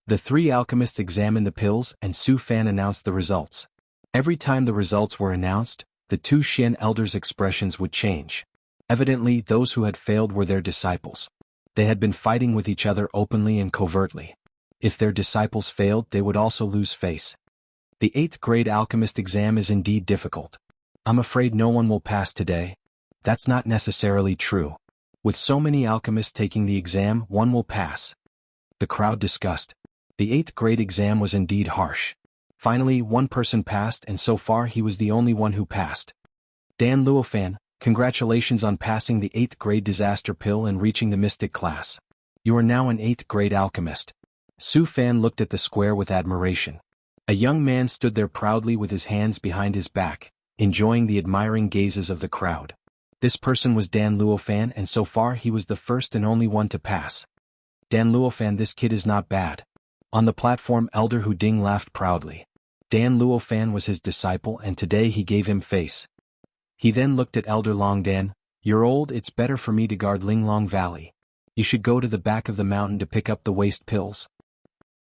The 3 alchemists examined the pills and Su Fan announced the results. Every time the results were announced, the 2 Xian elders' expressions would change. Evidently, those who had failed were their disciples. They had been fighting with each other openly and covertly. If their disciples failed, they would also lose face. The 8th grade alchemist exam is indeed difficult. I'm afraid no one will pass today. That's not necessarily true. With so many alchemists taking the exam, one will pass. The crowd discussed. The 8th grade exam was indeed harsh. Finally, one person passed and so far he was the only one who passed. Dan Luofan, congratulations on passing the 8th grade disaster pill and reaching the mystic class. You are now an 8th grade alchemist. Su Fan looked at the square with admiration. A young man stood there proudly with his hands behind his back, enjoying the admiring gazes of the crowd. This person was Dan Luofan and so far he was the first and only one to pass. Dan Luofan, this kid is not bad. On the platform, Elder Hu Ding laughed proudly. Dan Luofan was his disciple and today he gave him face. He then looked at Elder Long Dan. You're old, it's better for me to guard Linglong Valley. You should go to the back of the mountain to pick up the waste pills.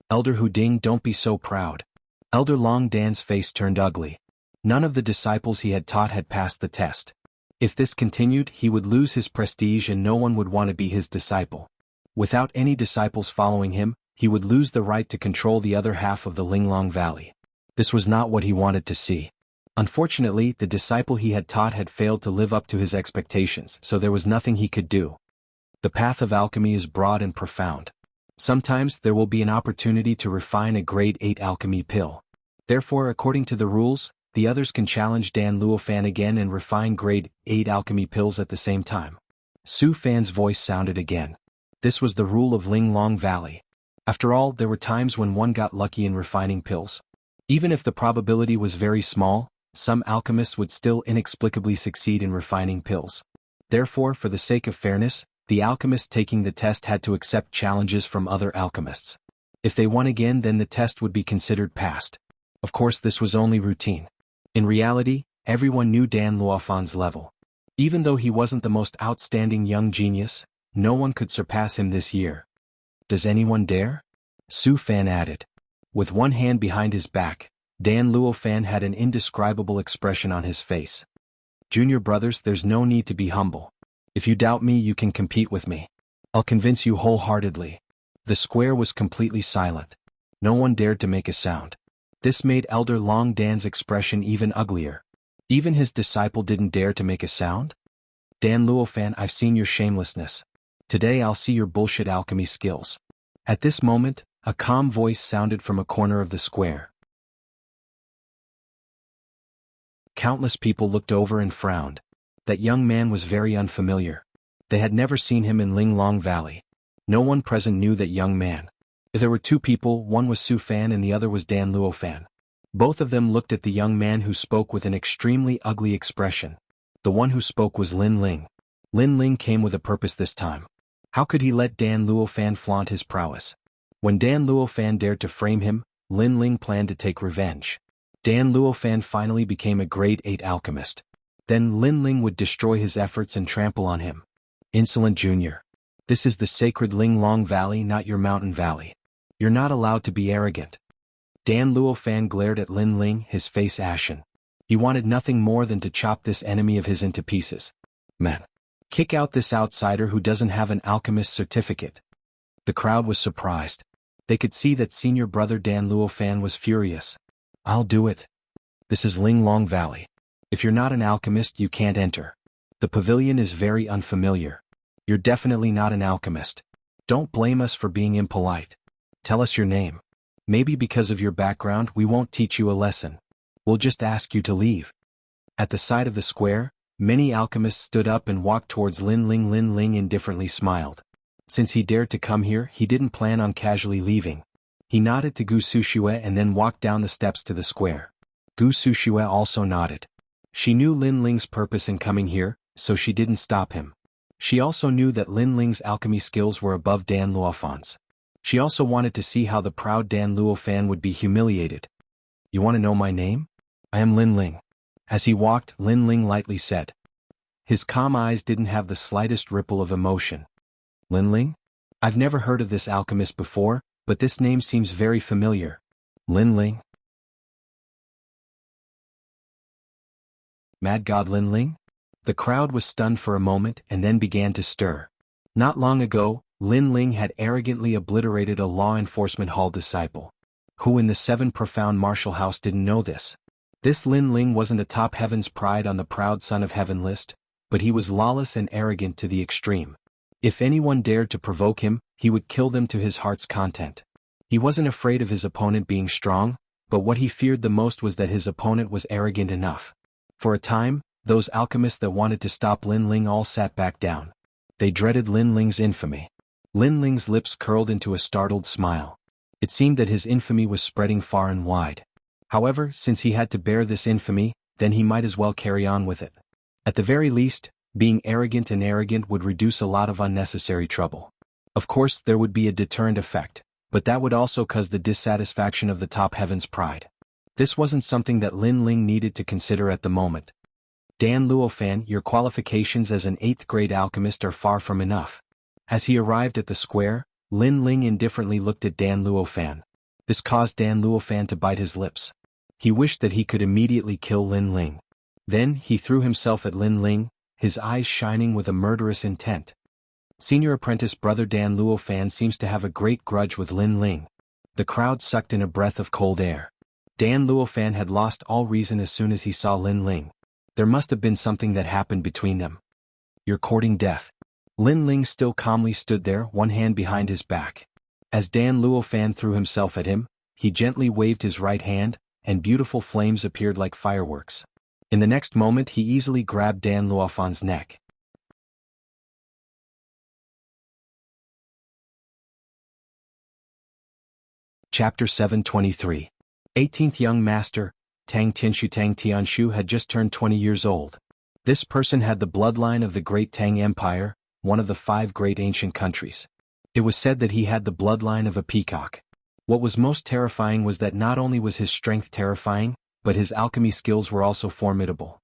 Elder Hu Ding, don't be so proud. Elder Long Dan's face turned ugly. None of the disciples he had taught had passed the test. If this continued, he would lose his prestige and no one would want to be his disciple. Without any disciples following him, he would lose the right to control the other half of the Linglong Valley. This was not what he wanted to see. Unfortunately, the disciple he had taught had failed to live up to his expectations, so there was nothing he could do. The path of alchemy is broad and profound. Sometimes there will be an opportunity to refine a grade 8 alchemy pill. Therefore, according to the rules, the others can challenge Dan Luofan again and refine grade 8 alchemy pills at the same time. Su Fan's voice sounded again. This was the rule of Linglong Valley. After all, there were times when one got lucky in refining pills. Even if the probability was very small, some alchemists would still inexplicably succeed in refining pills. Therefore, for the sake of fairness, the alchemists taking the test had to accept challenges from other alchemists. If they won again, then the test would be considered passed. Of course, this was only routine. In reality, everyone knew Dan Luofan's level. Even though he wasn't the most outstanding young genius, no one could surpass him this year. Does anyone dare? Su Fan added. With one hand behind his back, Dan Luofan had an indescribable expression on his face. Junior brothers, there's no need to be humble. If you doubt me, you can compete with me. I'll convince you wholeheartedly. The square was completely silent. No one dared to make a sound. This made Elder Long Dan's expression even uglier. Even his disciple didn't dare to make a sound? Dan Luofan, I've seen your shamelessness. Today I'll see your bullshit alchemy skills. At this moment, a calm voice sounded from a corner of the square. Countless people looked over and frowned. That young man was very unfamiliar. They had never seen him in Linglong Valley. No one present knew that young man. If there were two people, one was Su Fan and the other was Dan Luo Fan. Both of them looked at the young man who spoke with an extremely ugly expression. The one who spoke was Lin Ling. Lin Ling came with a purpose this time. How could he let Dan Luo Fan flaunt his prowess? When Dan Luo Fan dared to frame him, Lin Ling planned to take revenge. Dan Luo Fan finally became a grade 8 alchemist. Then Lin Ling would destroy his efforts and trample on him. Insolent Junior. This is the sacred Linglong Valley, not your mountain valley. You're not allowed to be arrogant. Dan Luo Fan glared at Lin Ling, his face ashen. He wanted nothing more than to chop this enemy of his into pieces. Man. Kick out this outsider who doesn't have an alchemist certificate. The crowd was surprised. They could see that senior brother Dan Luo Fan was furious. I'll do it. This is Linglong Valley. If you're not an alchemist, you can't enter. The pavilion is very unfamiliar. You're definitely not an alchemist. Don't blame us for being impolite. Tell us your name. Maybe because of your background we won't teach you a lesson. We'll just ask you to leave. At the side of the square, many alchemists stood up and walked towards Lin Ling. Lin Ling indifferently smiled. Since he dared to come here, he didn't plan on casually leaving. He nodded to Gu Sushue and then walked down the steps to the square. Gu Sushue also nodded. She knew Lin Ling's purpose in coming here, so she didn't stop him. She also knew that Lin Ling's alchemy skills were above Dan Luofan's. She also wanted to see how the proud Dan Luo Fan would be humiliated. You want to know my name? I am Lin Ling. As he walked, Lin Ling lightly said. His calm eyes didn't have the slightest ripple of emotion. Lin Ling? I've never heard of this alchemist before, but this name seems very familiar. Lin Ling? Mad God Lin Ling? The crowd was stunned for a moment and then began to stir. Not long ago, Lin Ling had arrogantly obliterated a law enforcement hall disciple. Who in the 7 Profound Martial House didn't know this? This Lin Ling wasn't a top heaven's pride on the proud son of heaven list, but he was lawless and arrogant to the extreme. If anyone dared to provoke him, he would kill them to his heart's content. He wasn't afraid of his opponent being strong, but what he feared the most was that his opponent was arrogant enough. For a time, those alchemists that wanted to stop Lin Ling all sat back down. They dreaded Lin Ling's infamy. Lin Ling's lips curled into a startled smile. It seemed that his infamy was spreading far and wide. However, since he had to bear this infamy, then he might as well carry on with it. At the very least, being arrogant would reduce a lot of unnecessary trouble. Of course, there would be a deterrent effect, but that would also cause the dissatisfaction of the top heaven's pride. This wasn't something that Lin Ling needed to consider at the moment. Dan Luo Fan, your qualifications as an 8th grade alchemist are far from enough. As he arrived at the square, Lin Ling indifferently looked at Dan Luo Fan. This caused Dan Luo Fan to bite his lips. He wished that he could immediately kill Lin Ling. Then he threw himself at Lin Ling, his eyes shining with a murderous intent. Senior apprentice brother Dan Luo Fan seems to have a great grudge with Lin Ling. The crowd sucked in a breath of cold air. Dan Luo Fan had lost all reason as soon as he saw Lin Ling. There must have been something that happened between them. You're courting death. Lin Ling still calmly stood there, one hand behind his back. As Dan Luo Fan threw himself at him, he gently waved his right hand, and beautiful flames appeared like fireworks. In the next moment he easily grabbed Dan Luo Fan's neck. Chapter 723. 18th Young Master, Tang Tianshu had just turned 20 years old. This person had the bloodline of the Great Tang Empire, one of the 5 great ancient countries. It was said that he had the bloodline of a peacock. What was most terrifying was that not only was his strength terrifying, but his alchemy skills were also formidable.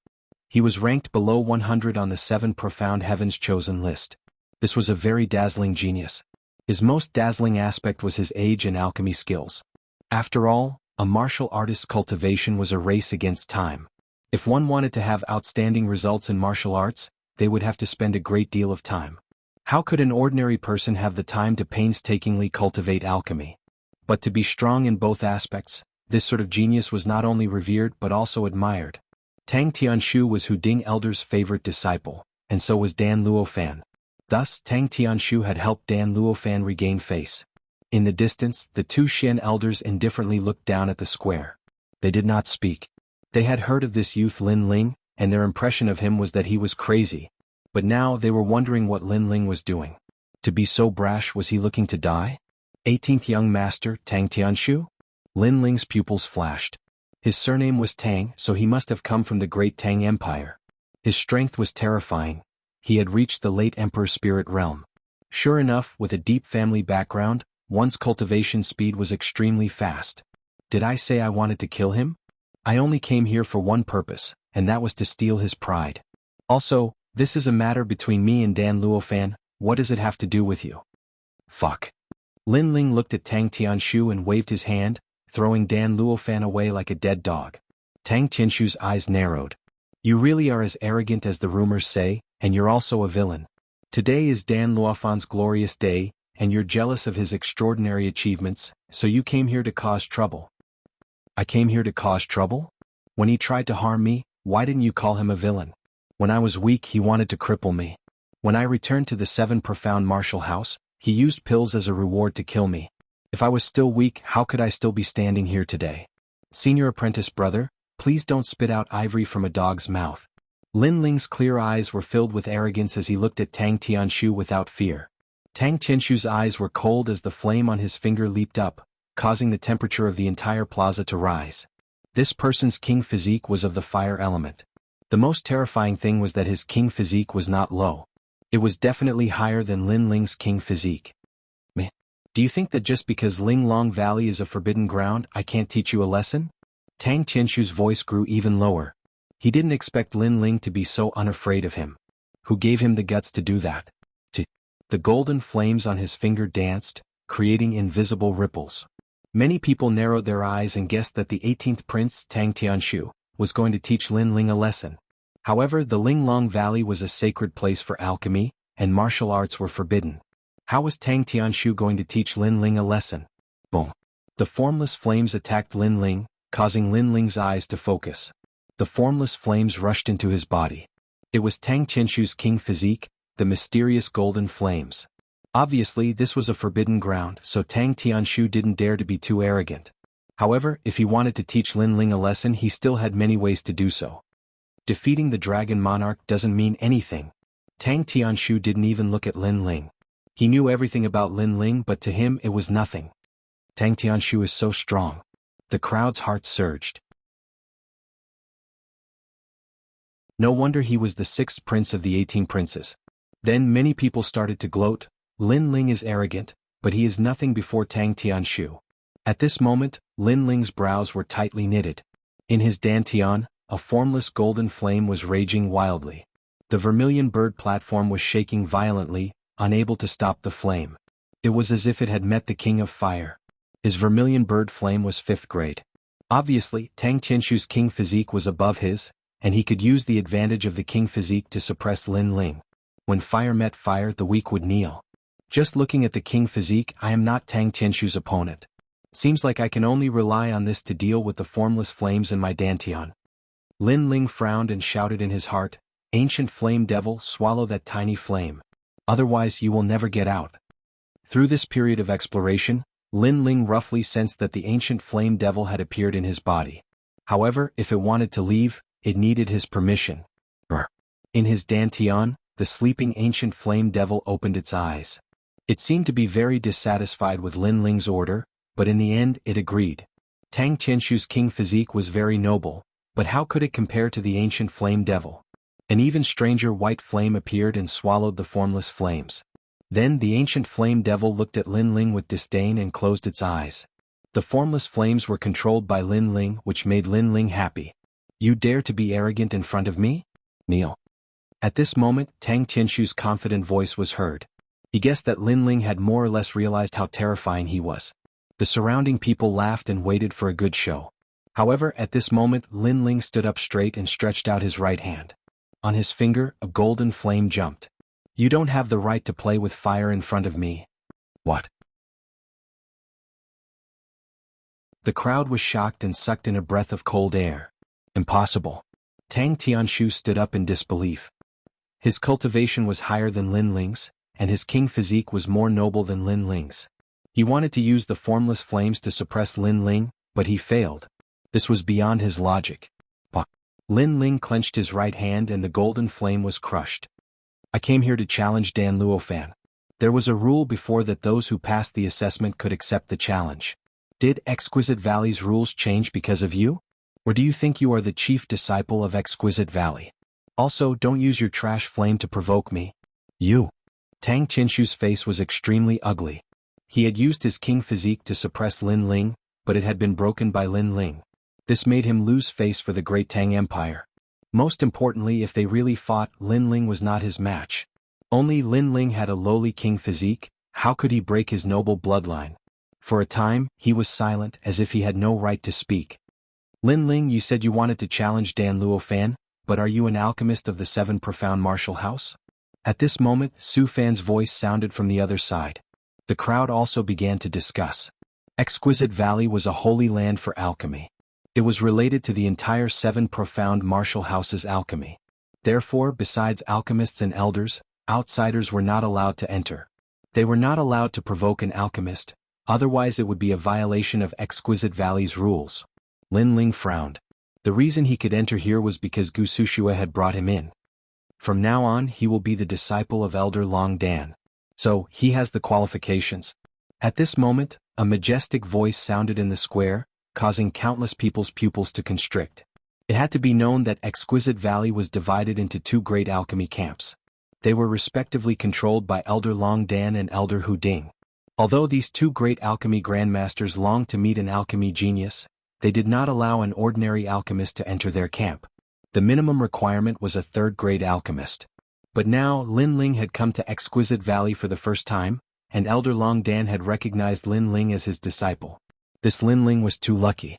He was ranked below 100 on the 7 Profound Heavens chosen list. This was a very dazzling genius. His most dazzling aspect was his age and alchemy skills. After all, a martial artist's cultivation was a race against time. If one wanted to have outstanding results in martial arts, they would have to spend a great deal of time. How could an ordinary person have the time to painstakingly cultivate alchemy? But to be strong in both aspects, this sort of genius was not only revered but also admired. Tang Tianshu was Hu Ding Elder's favorite disciple, and so was Dan Luo Fan. Thus, Tang Tianshu had helped Dan Luo Fan regain face. In the distance, the 2 Xian elders indifferently looked down at the square. They did not speak. They had heard of this youth Lin Ling, and their impression of him was that he was crazy. But now they were wondering what Lin Ling was doing. To be so brash, was he looking to die? 18th young master, Tang Tianshu? Lin Ling's pupils flashed. His surname was Tang, so he must have come from the great Tang Empire. His strength was terrifying. He had reached the late Emperor's spirit realm. Sure enough, with a deep family background, one's cultivation speed was extremely fast. Did I say I wanted to kill him? I only came here for one purpose, and that was to steal his pride. Also, this is a matter between me and Dan Luofan. What does it have to do with you? Fuck. Lin Ling looked at Tang Tianshu and waved his hand, throwing Dan Luofan away like a dead dog. Tang Tianshu's eyes narrowed. You really are as arrogant as the rumors say, and you're also a villain. Today is Dan Luofan's glorious day, and you're jealous of his extraordinary achievements, so you came here to cause trouble. I came here to cause trouble? When he tried to harm me, why didn't you call him a villain? When I was weak, he wanted to cripple me. When I returned to the 7 Profound Martial House, he used pills as a reward to kill me. If I was still weak, how could I still be standing here today? Senior apprentice brother, please don't spit out ivory from a dog's mouth. Lin Ling's clear eyes were filled with arrogance as he looked at Tang Tianshu without fear. Tang Tianshu's eyes were cold as the flame on his finger leaped up, causing the temperature of the entire plaza to rise. This person's king physique was of the fire element. The most terrifying thing was that his king physique was not low. It was definitely higher than Lin Ling's king physique. Meh. Do you think that just because Ling Long Valley is a forbidden ground, I can't teach you a lesson? Tang Tianshu's voice grew even lower. He didn't expect Lin Ling to be so unafraid of him. Who gave him the guts to do that? The golden flames on his finger danced, creating invisible ripples. Many people narrowed their eyes and guessed that the 18th prince, Tang Tianshu, was going to teach Lin Ling a lesson. However, the Ling Long Valley was a sacred place for alchemy, and martial arts were forbidden. How was Tang Tianshu going to teach Lin Ling a lesson? Boom. The formless flames attacked Lin Ling, causing Lin Ling's eyes to focus. The formless flames rushed into his body. It was Tang Tianshu's king physique, the mysterious golden flames. Obviously, this was a forbidden ground, so Tang Tianshu didn't dare to be too arrogant. However, if he wanted to teach Lin Ling a lesson, he still had many ways to do so. Defeating the Dragon Monarch doesn't mean anything. Tang Tianshu didn't even look at Lin Ling. He knew everything about Lin Ling, but to him it was nothing. Tang Tianshu is so strong. The crowd's heart surged. No wonder he was the 6th prince of the 18 princes. Then many people started to gloat. Lin Ling is arrogant, but he is nothing before Tang Tianshu. At this moment, Lin Ling's brows were tightly knitted. In his dantian, a formless golden flame was raging wildly. The vermilion bird platform was shaking violently, unable to stop the flame. It was as if it had met the king of fire. His vermilion bird flame was 5th grade. Obviously, Tang Tianshu's king physique was above his, and he could use the advantage of the king physique to suppress Lin Ling. When fire met fire, the weak would kneel. Just looking at the king physique, I am not Tang Tianshu's opponent. Seems like I can only rely on this to deal with the formless flames in my dantian. Lin Ling frowned and shouted in his heart, Ancient Flame Devil, swallow that tiny flame. Otherwise you will never get out. Through this period of exploration, Lin Ling roughly sensed that the Ancient Flame Devil had appeared in his body. However, if it wanted to leave, it needed his permission. In his dantian, the sleeping Ancient Flame Devil opened its eyes. It seemed to be very dissatisfied with Lin Ling's order, but in the end it agreed. Tang Tianshu's king physique was very noble, but how could it compare to the Ancient Flame Devil? An even stranger white flame appeared and swallowed the formless flames. Then the Ancient Flame Devil looked at Lin Ling with disdain and closed its eyes. The formless flames were controlled by Lin Ling, which made Lin Ling happy. You dare to be arrogant in front of me? Kneel. At this moment, Tang Tianshu's confident voice was heard. He guessed that Lin Ling had more or less realized how terrifying he was. The surrounding people laughed and waited for a good show. However, at this moment, Lin Ling stood up straight and stretched out his right hand. On his finger, a golden flame jumped. You don't have the right to play with fire in front of me. What? The crowd was shocked and sucked in a breath of cold air. Impossible. Tang Tianshu stood up in disbelief. His cultivation was higher than Lin Ling's, and his king physique was more noble than Lin Ling's. He wanted to use the formless flames to suppress Lin Ling, but he failed. This was beyond his logic. Lin Ling clenched his right hand and the golden flame was crushed. I came here to challenge Dan Luofan. There was a rule before that those who passed the assessment could accept the challenge. Did Exquisite Valley's rules change because of you? Or do you think you are the chief disciple of Exquisite Valley? Also, don't use your trash flame to provoke me. You. Tang Qinshu's face was extremely ugly. He had used his king physique to suppress Lin Ling, but it had been broken by Lin Ling. This made him lose face for the great Tang Empire. Most importantly, if they really fought, Lin Ling was not his match. Only Lin Ling had a lowly king physique. How could he break his noble bloodline? For a time, he was silent as if he had no right to speak. Lin Ling, you said you wanted to challenge Dan Luofan, but are you an alchemist of the 7 Profound Martial House? At this moment, Su Fan's voice sounded from the other side. The crowd also began to discuss. Exquisite Valley was a holy land for alchemy. It was related to the entire 7 Profound Martial House's alchemy. Therefore, besides alchemists and elders, outsiders were not allowed to enter. They were not allowed to provoke an alchemist, otherwise it would be a violation of Exquisite Valley's rules. Lin Ling frowned. The reason he could enter here was because Gu Sushua had brought him in. From now on he will be the disciple of Elder Long Dan. So, he has the qualifications. At this moment, a majestic voice sounded in the square, causing countless people's pupils to constrict. It had to be known that Exquisite Valley was divided into 2 great alchemy camps. They were respectively controlled by Elder Long Dan and Elder Hu Ding. Although these 2 great alchemy grandmasters longed to meet an alchemy genius, they did not allow an ordinary alchemist to enter their camp. The minimum requirement was a 3rd-grade alchemist. But now, Lin Ling had come to Exquisite Valley for the first time, and Elder Long Dan had recognized Lin Ling as his disciple. This Lin Ling was too lucky.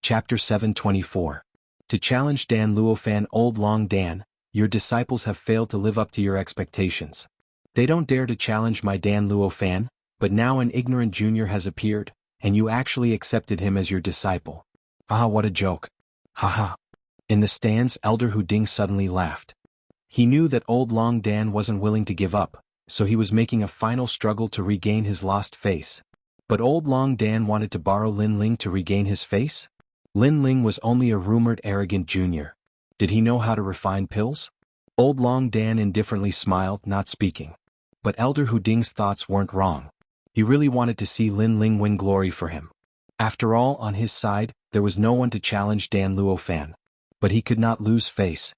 Chapter 724. To challenge Dan Luofan. Old Long Dan, your disciples have failed to live up to your expectations. They don't dare to challenge my Dan Luofan, but now an ignorant junior has appeared, and you actually accepted him as your disciple. Ah, what a joke. Haha. In the stands, Elder Hu Ding suddenly laughed. He knew that Old Long Dan wasn't willing to give up, so he was making a final struggle to regain his lost face. But Old Long Dan wanted to borrow Lin Ling to regain his face? Lin Ling was only a rumored arrogant junior. Did he know how to refine pills? Old Long Dan indifferently smiled, not speaking. But Elder Hu Ding's thoughts weren't wrong. He really wanted to see Lin Ling win glory for him. After all, on his side, there was no one to challenge Dan Luofan. But he could not lose face.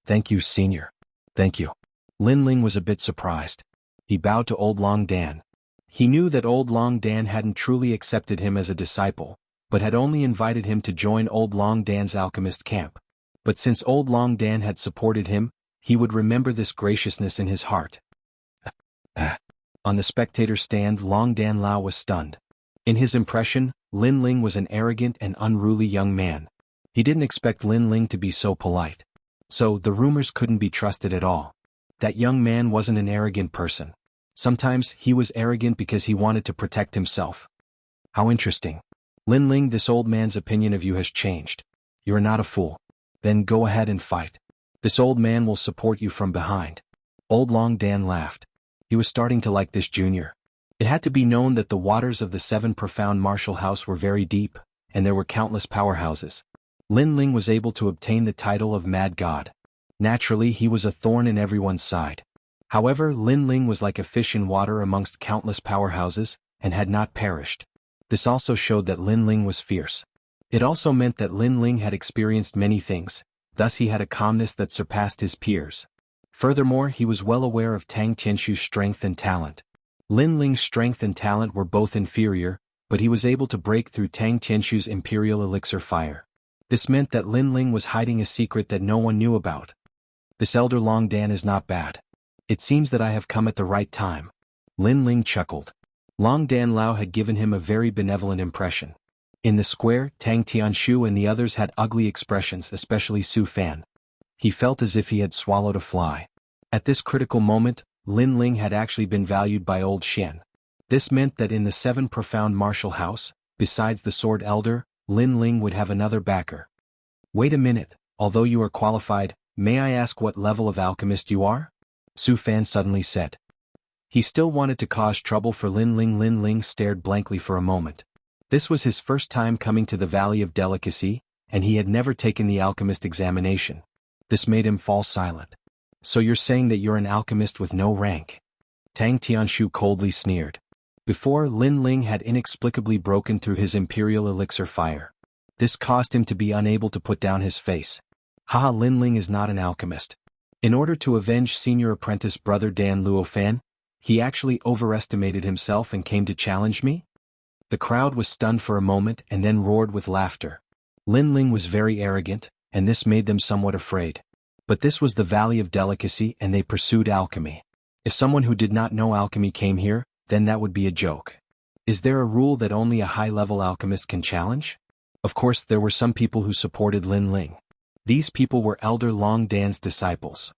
Thank you, senior. Thank you. Lin Ling was a bit surprised. He bowed to Old Long Dan. He knew that Old Long Dan hadn't truly accepted him as a disciple, but had only invited him to join Old Long Dan's alchemist camp. But since Old Long Dan had supported him, he would remember this graciousness in his heart. On the spectator stand, Long Dan Lao was stunned. In his impression, Lin Ling was an arrogant and unruly young man. He didn't expect Lin Ling to be so polite. So, the rumors couldn't be trusted at all. That young man wasn't an arrogant person. Sometimes, he was arrogant because he wanted to protect himself. How interesting. Lin Ling, this old man's opinion of you has changed. You are not a fool. Then go ahead and fight. This old man will support you from behind. Old Long Dan laughed. He was starting to like this junior. It had to be known that the waters of the 7 Profound Martial House were very deep, and there were countless powerhouses. Lin Ling was able to obtain the title of Mad God. Naturally, he was a thorn in everyone's side. However, Lin Ling was like a fish in water amongst countless powerhouses, and had not perished. This also showed that Lin Ling was fierce. It also meant that Lin Ling had experienced many things, thus he had a calmness that surpassed his peers. Furthermore, he was well aware of Tang Tianshu's strength and talent. Lin Ling's strength and talent were both inferior, but he was able to break through Tang Tianshu's imperial elixir fire. This meant that Lin Ling was hiding a secret that no one knew about. This Elder Long Dan is not bad. It seems that I have come at the right time. Lin Ling chuckled. Long Dan Lao had given him a very benevolent impression. In the square, Tang Tianshu and the others had ugly expressions, especially Su Fan. He felt as if he had swallowed a fly. At this critical moment, Lin Ling had actually been valued by Old Xian. This meant that in the 7 Profound Martial House, besides the Sword Elder, Lin Ling would have another backer. Wait a minute, although you are qualified, may I ask what level of alchemist you are? Su Fan suddenly said. He still wanted to cause trouble for Lin Ling. Lin Ling stared blankly for a moment. This was his first time coming to the Valley of Delicacy, and he had never taken the alchemist examination. This made him fall silent. So you're saying that you're an alchemist with no rank? Tang Tianshu coldly sneered. Before, Lin Ling had inexplicably broken through his imperial elixir fire. This caused him to be unable to put down his face. Haha, Lin Ling is not an alchemist. In order to avenge senior apprentice brother Dan Luofan, he actually overestimated himself and came to challenge me? The crowd was stunned for a moment and then roared with laughter. Lin Ling was very arrogant, and this made them somewhat afraid. But this was the Valley of Delicacy and they pursued alchemy. If someone who did not know alchemy came here, then that would be a joke. Is there a rule that only a high-level alchemist can challenge? Of course, there were some people who supported Lin Ling. These people were Elder Long Dan's disciples.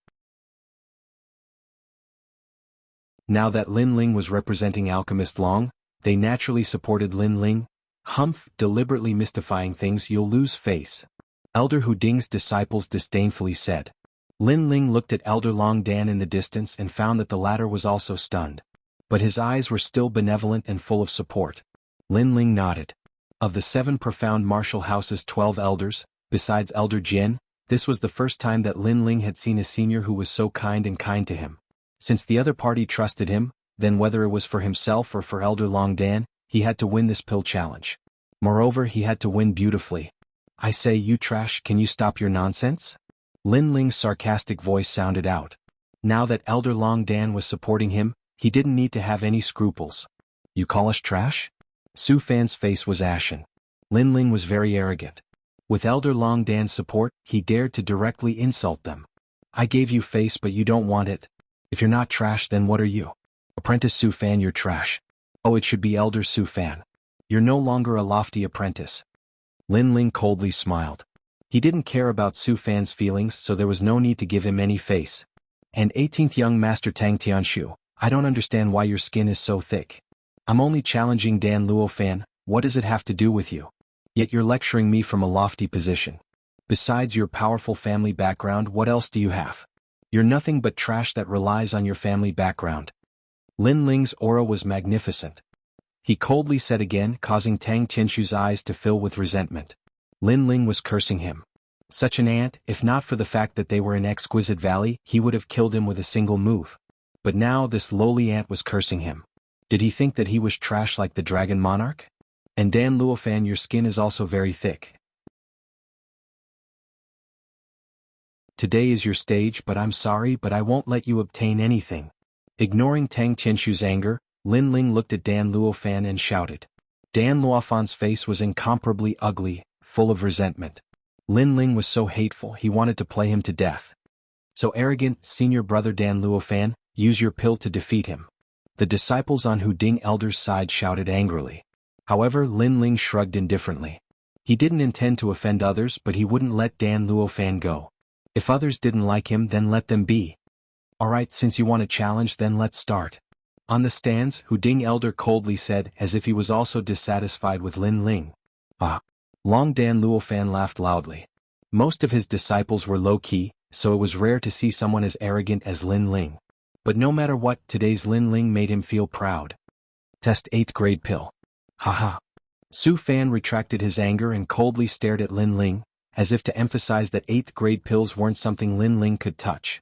Now that Lin Ling was representing Alchemist Long, they naturally supported Lin Ling. Humph, deliberately mystifying things, you'll lose face. Elder Hu Ding's disciples disdainfully said. Lin Ling looked at Elder Long Dan in the distance and found that the latter was also stunned. But his eyes were still benevolent and full of support. Lin Ling nodded. Of the 7 profound martial house's 12 elders, besides Elder Jian, this was the first time that Lin Ling had seen a senior who was so kind to him. Since the other party trusted him, then whether it was for himself or for Elder Long Dan, he had to win this pill challenge. Moreover, he had to win beautifully. I say, you trash, can you stop your nonsense? Lin Ling's sarcastic voice sounded out. Now that Elder Long Dan was supporting him, he didn't need to have any scruples. You call us trash? Su Fan's face was ashen. Lin Ling was very arrogant. With Elder Long Dan's support, he dared to directly insult them. I gave you face but you don't want it. If you're not trash, then what are you? Apprentice Su Fan, you're trash. Oh, it should be Elder Su Fan. You're no longer a lofty apprentice. Lin Ling coldly smiled. He didn't care about Su Fan's feelings, so there was no need to give him any face. And 18th young Master Tang Tianshu, I don't understand why your skin is so thick. I'm only challenging Dan Luofan, what does it have to do with you? Yet you're lecturing me from a lofty position. Besides your powerful family background, what else do you have? You're nothing but trash that relies on your family background. Lin Ling's aura was magnificent. He coldly said again, causing Tang Tianshu's eyes to fill with resentment. Lin Ling was cursing him. Such an ant, if not for the fact that they were in Exquisite Valley, he would have killed him with a single move. But now this lowly ant was cursing him. Did he think that he was trash like the Dragon Monarch? And Dan Luofan, your skin is also very thick. Today is your stage, but I'm sorry, but I won't let you obtain anything. Ignoring Tang Tianshu's anger, Lin Ling looked at Dan Luofan and shouted. Dan Luofan's face was incomparably ugly, full of resentment. Lin Ling was so hateful he wanted to play him to death. So arrogant, senior brother Dan Luofan, use your pill to defeat him. The disciples on Hu Ding Elder's side shouted angrily. However, Lin Ling shrugged indifferently. He didn't intend to offend others, but he wouldn't let Dan Luofan go. If others didn't like him, then let them be. Alright, since you want a challenge, then let's start. On the stands, Hu Ding Elder coldly said, as if he was also dissatisfied with Lin Ling. Ah. Long Dan Luofan laughed loudly. Most of his disciples were low-key, so it was rare to see someone as arrogant as Lin Ling. But no matter what, today's Lin Ling made him feel proud. Test 8th grade pill. Haha. Su Fan retracted his anger and coldly stared at Lin Ling, as if to emphasize that 8th grade pills weren't something Lin Ling could touch.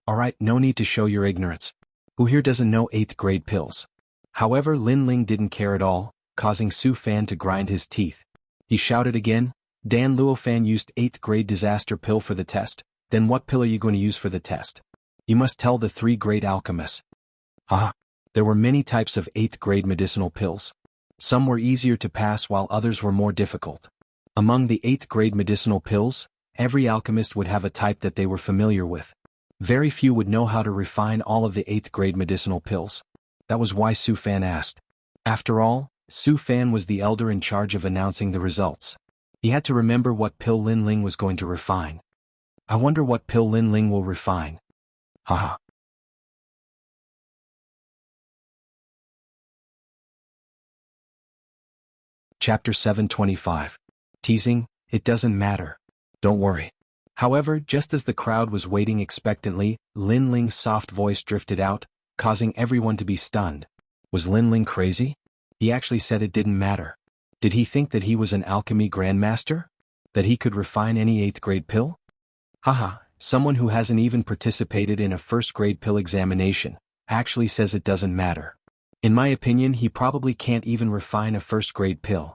Alright, no need to show your ignorance. Who here doesn't know 8th grade pills? However, Lin Ling didn't care at all, causing Su Fan to grind his teeth. He shouted again, Dan Luofan used 8th grade disaster pill for the test, then what pill are you going to use for the test? You must tell the 3 great alchemists. Ah, there were many types of 8th grade medicinal pills. Some were easier to pass while others were more difficult. Among the 8th grade medicinal pills, every alchemist would have a type that they were familiar with. Very few would know how to refine all of the 8th grade medicinal pills. That was why Su Fan asked. After all, Su Fan was the elder in charge of announcing the results. He had to remember what pill Lin Ling was going to refine. I wonder what pill Lin Ling will refine. Haha. Chapter 725. Teasing, it doesn't matter. Don't worry. However, just as the crowd was waiting expectantly, Lin Ling's soft voice drifted out, causing everyone to be stunned. Was Lin Ling crazy? He actually said it didn't matter. Did he think that he was an alchemy grandmaster? That he could refine any 8th grade pill? Haha, someone who hasn't even participated in a 1st grade pill examination actually says it doesn't matter. In my opinion, he probably can't even refine a 1st grade pill.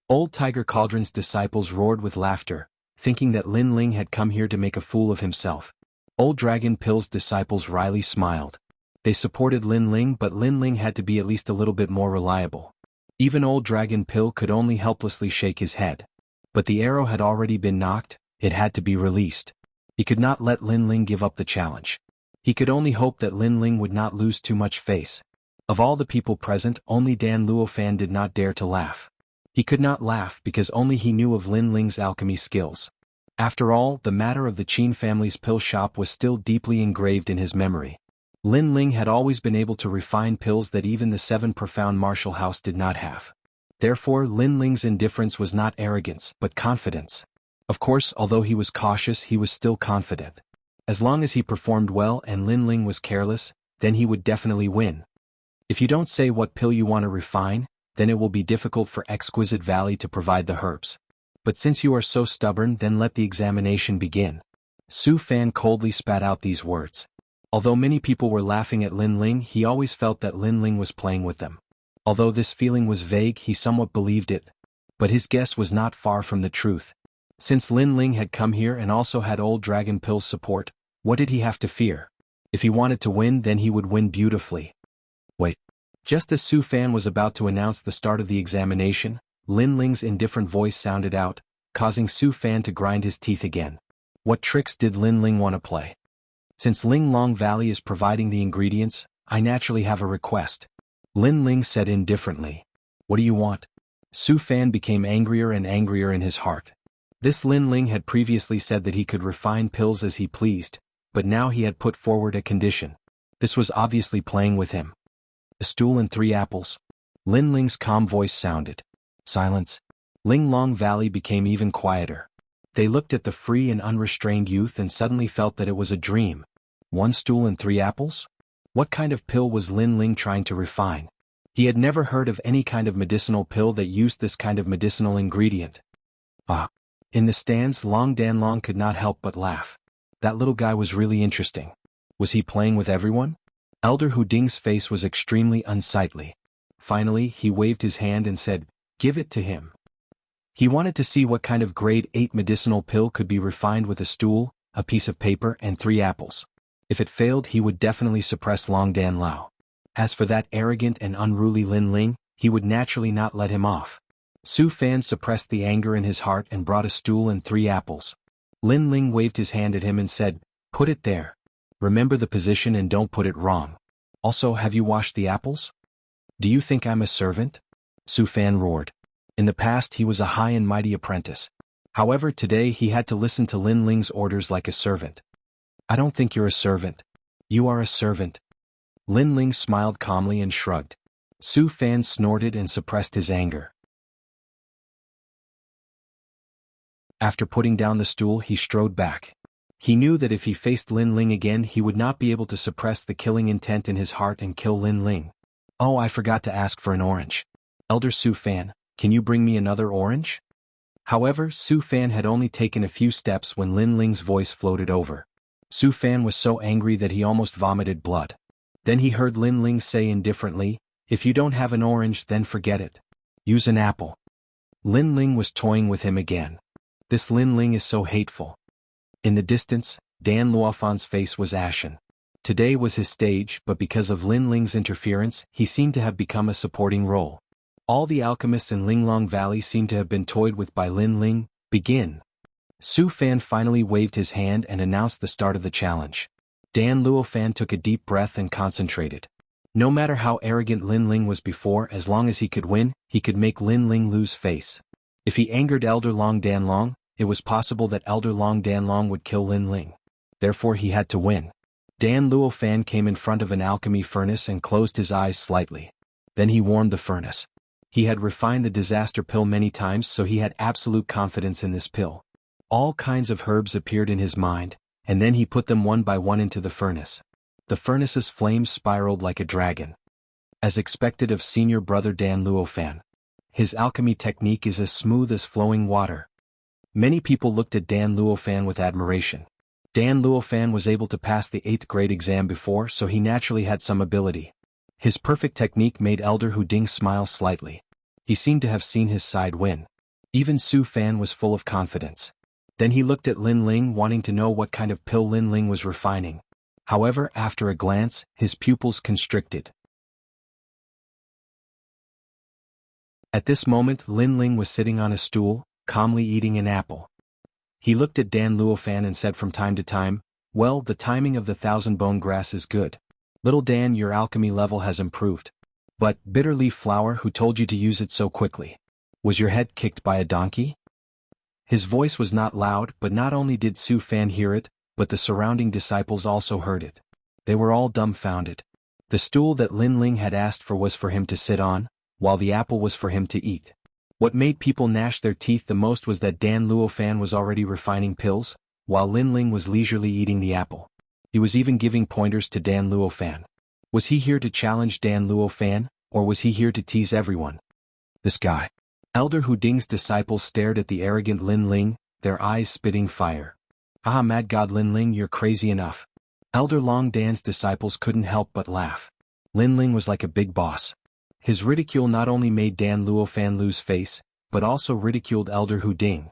Old Tiger Cauldron's disciples roared with laughter, thinking that Lin Ling had come here to make a fool of himself. Old Dragon Pill's disciples wryly smiled. They supported Lin Ling, but Lin Ling had to be at least a little bit more reliable. Even Old Dragon Pill could only helplessly shake his head. But the arrow had already been knocked, it had to be released. He could not let Lin Ling give up the challenge. He could only hope that Lin Ling would not lose too much face. Of all the people present, only Dan Luofan did not dare to laugh. He could not laugh because only he knew of Lin Ling's alchemy skills. After all, the matter of the Qin family's pill shop was still deeply engraved in his memory. Lin Ling had always been able to refine pills that even the 7 profound martial house did not have. Therefore, Lin Ling's indifference was not arrogance, but confidence. Of course, although he was cautious, he was still confident. As long as he performed well and Lin Ling was careless, then he would definitely win. If you don't say what pill you want to refine, then it will be difficult for Exquisite Valley to provide the herbs. But since you are so stubborn, then let the examination begin. Su Fan coldly spat out these words. Although many people were laughing at Lin Ling, he always felt that Lin Ling was playing with them. Although this feeling was vague, he somewhat believed it. But his guess was not far from the truth. Since Lin Ling had come here and also had Old Dragon Pill's support, what did he have to fear? If he wanted to win, then he would win beautifully. Wait. Just as Su Fan was about to announce the start of the examination, Lin Ling's indifferent voice sounded out, causing Su Fan to grind his teeth again. What tricks did Lin Ling want to play? Since Ling Long Valley is providing the ingredients, I naturally have a request. Lin Ling said indifferently. What do you want? Su Fan became angrier and angrier in his heart. This Lin Ling had previously said that he could refine pills as he pleased, but now he had put forward a condition. This was obviously playing with him. A stool and 3 apples. Lin Ling's calm voice sounded. Silence. Ling Long Valley became even quieter. They looked at the free and unrestrained youth and suddenly felt that it was a dream. 1 stool and 3 apples? What kind of pill was Lin Ling trying to refine? He had never heard of any kind of medicinal pill that used this kind of medicinal ingredient. Ah. In the stands, Long Danlong could not help but laugh. That little guy was really interesting. Was he playing with everyone? Elder Hu Ding's face was extremely unsightly. Finally, he waved his hand and said, "Give it to him." He wanted to see what kind of grade 8 medicinal pill could be refined with a stool, a piece of paper and 3 apples. If it failed, he would definitely suppress Long Dan Lao. As for that arrogant and unruly Lin Ling, he would naturally not let him off. Su Fan suppressed the anger in his heart and brought a stool and 3 apples. Lin Ling waved his hand at him and said, "Put it there. Remember the position and don't put it wrong. Also, have you washed the apples? Do you think I'm a servant?" Su Fan roared. In the past he was a high and mighty apprentice. However, today he had to listen to Lin Ling's orders like a servant. "I don't think you're a servant. You are a servant." Lin Ling smiled calmly and shrugged. Su Fan snorted and suppressed his anger. After putting down the stool, he strode back. He knew that if he faced Lin Ling again, he would not be able to suppress the killing intent in his heart and kill Lin Ling. "Oh, I forgot to ask for an orange. Elder Su Fan, can you bring me another orange?" However, Su Fan had only taken a few steps when Lin Ling's voice floated over. Su Fan was so angry that he almost vomited blood. Then he heard Lin Ling say indifferently, "If you don't have an orange, then forget it. Use an apple." Lin Ling was toying with him again. This Lin Ling is so hateful. In the distance, Dan Luofan's face was ashen. Today was his stage, but because of Lin Ling's interference, he seemed to have become a supporting role. All the alchemists in Linglong Valley seemed to have been toyed with by Lin Ling. Begin. Su Fan finally waved his hand and announced the start of the challenge. Dan Luofan took a deep breath and concentrated. No matter how arrogant Lin Ling was before, as long as he could win, he could make Lin Ling lose face. If he angered Elder Long Danlong, it was possible that Elder Long Danlong would kill Lin Ling. Therefore he had to win. Dan Luofan came in front of an alchemy furnace and closed his eyes slightly. Then he warmed the furnace. He had refined the disaster pill many times, so he had absolute confidence in this pill. All kinds of herbs appeared in his mind, and then he put them one by one into the furnace. The furnace's flames spiraled like a dragon. As expected of senior brother Dan Luofan. His alchemy technique is as smooth as flowing water. Many people looked at Dan Luofan with admiration. Dan Luofan was able to pass the 8th grade exam before, so he naturally had some ability. His perfect technique made Elder Hu Ding smile slightly. He seemed to have seen his side win. Even Su Fan was full of confidence. Then he looked at Lin Ling, wanting to know what kind of pill Lin Ling was refining. However, after a glance, his pupils constricted. At this moment, Lin Ling was sitting on a stool, calmly eating an apple. He looked at Dan Luofan and said from time to time, "Well, the timing of the 1,000-bone grass is good. Little Dan, your alchemy level has improved. But, bitter leaf flower, who told you to use it so quickly? Was your head kicked by a donkey?" His voice was not loud, but not only did Su Fan hear it, but the surrounding disciples also heard it. They were all dumbfounded. The stool that Lin Ling had asked for was for him to sit on, while the apple was for him to eat. What made people gnash their teeth the most was that Dan Luofan was already refining pills, while Lin Ling was leisurely eating the apple. He was even giving pointers to Dan Luofan. Was he here to challenge Dan Luofan, or was he here to tease everyone? This guy. Elder Hu Ding's disciples stared at the arrogant Lin Ling, their eyes spitting fire. "Ah, mad god Lin Ling, you're crazy enough." Elder Long Dan's disciples couldn't help but laugh. Lin Ling was like a big boss. His ridicule not only made Dan Luofan lose face, but also ridiculed Elder Hu Ding.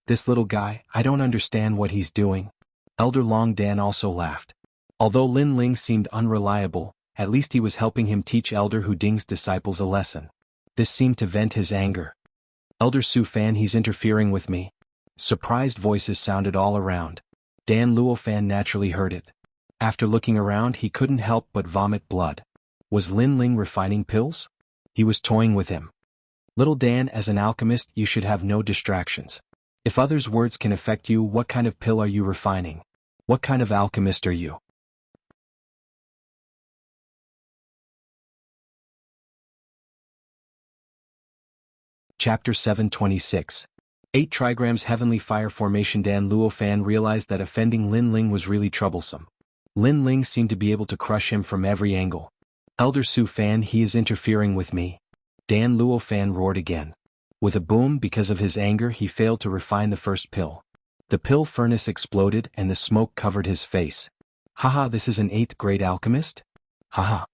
"This little guy, I don't understand what he's doing." Elder Long Dan also laughed. Although Lin Ling seemed unreliable, at least he was helping him teach Elder Hu Ding's disciples a lesson. This seemed to vent his anger. "Elder Su Fan, he's interfering with me." Surprised voices sounded all around. Dan Luofan naturally heard it. After looking around, he couldn't help but vomit blood. Was Lin Ling refining pills? He was toying with him. "Little Dan, as an alchemist, you should have no distractions. If others' words can affect you, what kind of pill are you refining? What kind of alchemist are you?" Chapter 726. 8 trigrams Heavenly Fire Formation. Dan Luofan realized that offending Lin Ling was really troublesome. Lin Ling seemed to be able to crush him from every angle. "Elder Su Fan, he is interfering with me." Dan Luofan roared again. With a boom, because of his anger, he failed to refine the first pill. The pill furnace exploded and the smoke covered his face. "Haha, this is an 8th grade alchemist? Haha."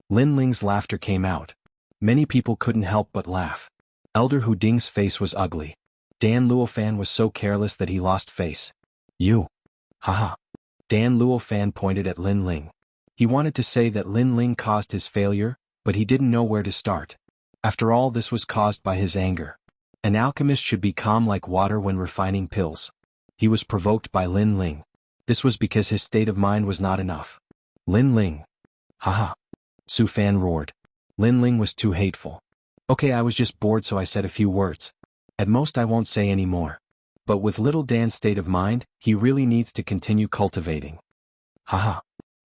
Lin Ling's laughter came out. Many people couldn't help but laugh. Elder Hu Ding's face was ugly. Dan Luofan was so careless that he lost face. "You." "Haha." Dan Luofan pointed at Lin Ling. He wanted to say that Lin Ling caused his failure, but he didn't know where to start. After all, this was caused by his anger. An alchemist should be calm like water when refining pills. He was provoked by Lin Ling. This was because his state of mind was not enough. "Lin Ling." "Haha." Su Fan roared. Lin Ling was too hateful. "Okay, I was just bored, so I said a few words. At most I won't say any more." But with little Dan's state of mind, he really needs to continue cultivating. "Haha."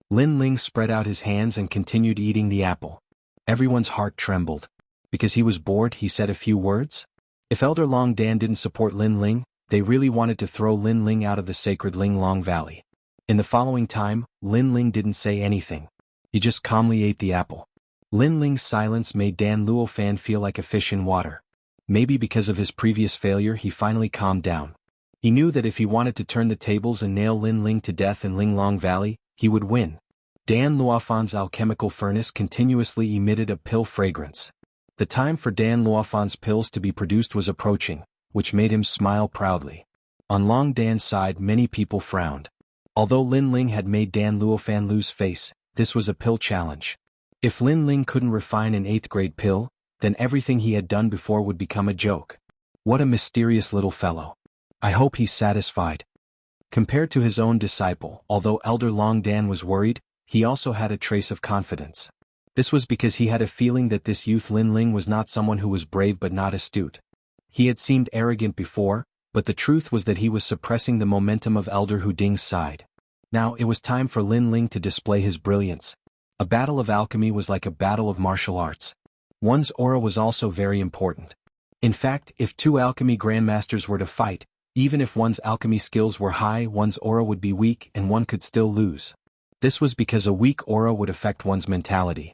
Lin Ling spread out his hands and continued eating the apple. Everyone's heart trembled. Because he was bored, he said a few words? If Elder Long Dan didn't support Lin Ling, they really wanted to throw Lin Ling out of the sacred Ling Long Valley. In the following time, Lin Ling didn't say anything. He just calmly ate the apple. Lin Ling's silence made Dan Luofan feel like a fish in water. Maybe because of his previous failure, he finally calmed down. He knew that if he wanted to turn the tables and nail Lin Ling to death in Ling Long Valley, he would win. Dan Luofan's alchemical furnace continuously emitted a pill fragrance. The time for Dan Luofan's pills to be produced was approaching, which made him smile proudly. On Long Dan's side, many people frowned. Although Lin Ling had made Dan Luofan lose face, this was a pill challenge. If Lin Ling couldn't refine an 8th grade pill, then everything he had done before would become a joke. What a mysterious little fellow. I hope he's satisfied. Compared to his own disciple, although Elder Long Dan was worried, he also had a trace of confidence. This was because he had a feeling that this youth Lin Ling was not someone who was brave but not astute. He had seemed arrogant before, but the truth was that he was suppressing the momentum of Elder Hu Ding's side. Now it was time for Lin Ling to display his brilliance. A battle of alchemy was like a battle of martial arts. One's aura was also very important. In fact, if 2 alchemy grandmasters were to fight, even if one's alchemy skills were high, one's aura would be weak and one could still lose. This was because a weak aura would affect one's mentality.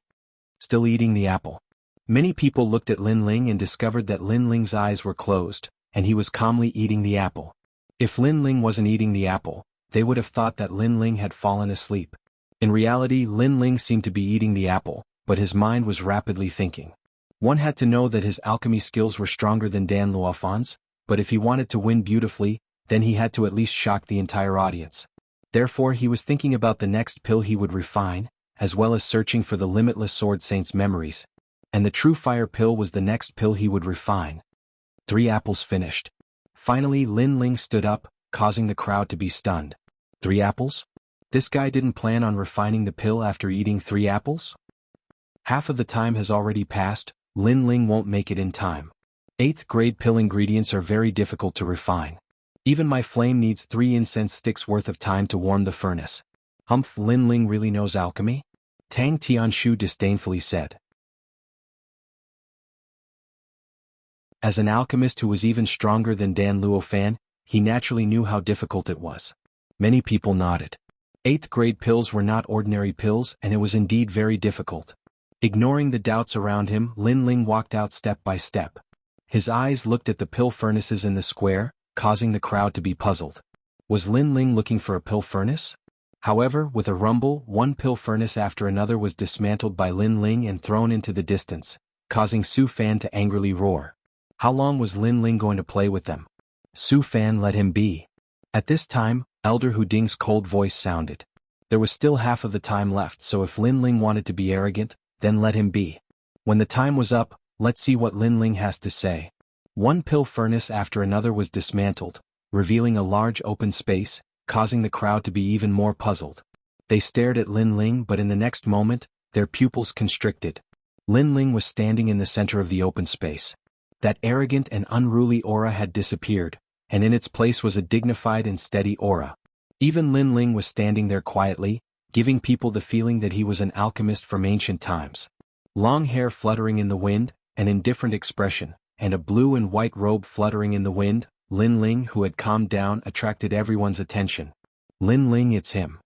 Still eating the apple. Many people looked at Lin Ling and discovered that Lin Ling's eyes were closed, and he was calmly eating the apple. If Lin Ling wasn't eating the apple, they would have thought that Lin Ling had fallen asleep. In reality, Lin Ling seemed to be eating the apple, but his mind was rapidly thinking. One had to know that his alchemy skills were stronger than Dan Luofan's, but if he wanted to win beautifully, then he had to at least shock the entire audience. Therefore he was thinking about the next pill he would refine, as well as searching for the limitless Sword Saint's memories. And the true fire pill was the next pill he would refine. 3 apples finished. Finally Lin Ling stood up, causing the crowd to be stunned. 3 apples? This guy didn't plan on refining the pill after eating 3 apples? Half of the time has already passed, Lin Ling won't make it in time. 8th grade pill ingredients are very difficult to refine. Even my flame needs 3 incense sticks worth of time to warm the furnace. Humph, Lin Ling really knows alchemy? Tang Tianshu disdainfully said. As an alchemist who was even stronger than Dan Luofan, he naturally knew how difficult it was. Many people nodded. 8th grade pills were not ordinary pills, and it was indeed very difficult. Ignoring the doubts around him, Lin Ling walked out step by step. His eyes looked at the pill furnaces in the square, causing the crowd to be puzzled. Was Lin Ling looking for a pill furnace? However, with a rumble, one pill furnace after another was dismantled by Lin Ling and thrown into the distance, causing Su Fan to angrily roar. How long was Lin Ling going to play with them? Su Fan let him be. At this time, Elder Hu Ding's cold voice sounded. There was still half of the time left, so if Lin Ling wanted to be arrogant, then let him be. When the time was up, let's see what Lin Ling has to say. One pill furnace after another was dismantled, revealing a large open space, causing the crowd to be even more puzzled. They stared at Lin Ling, but in the next moment, their pupils constricted. Lin Ling was standing in the center of the open space. That arrogant and unruly aura had disappeared, and in its place was a dignified and steady aura. Even Lin Ling was standing there quietly, giving people the feeling that he was an alchemist from ancient times. Long hair fluttering in the wind, an indifferent expression, and a blue and white robe fluttering in the wind, Lin Ling, who had calmed down, attracted everyone's attention. Lin Ling, it's him!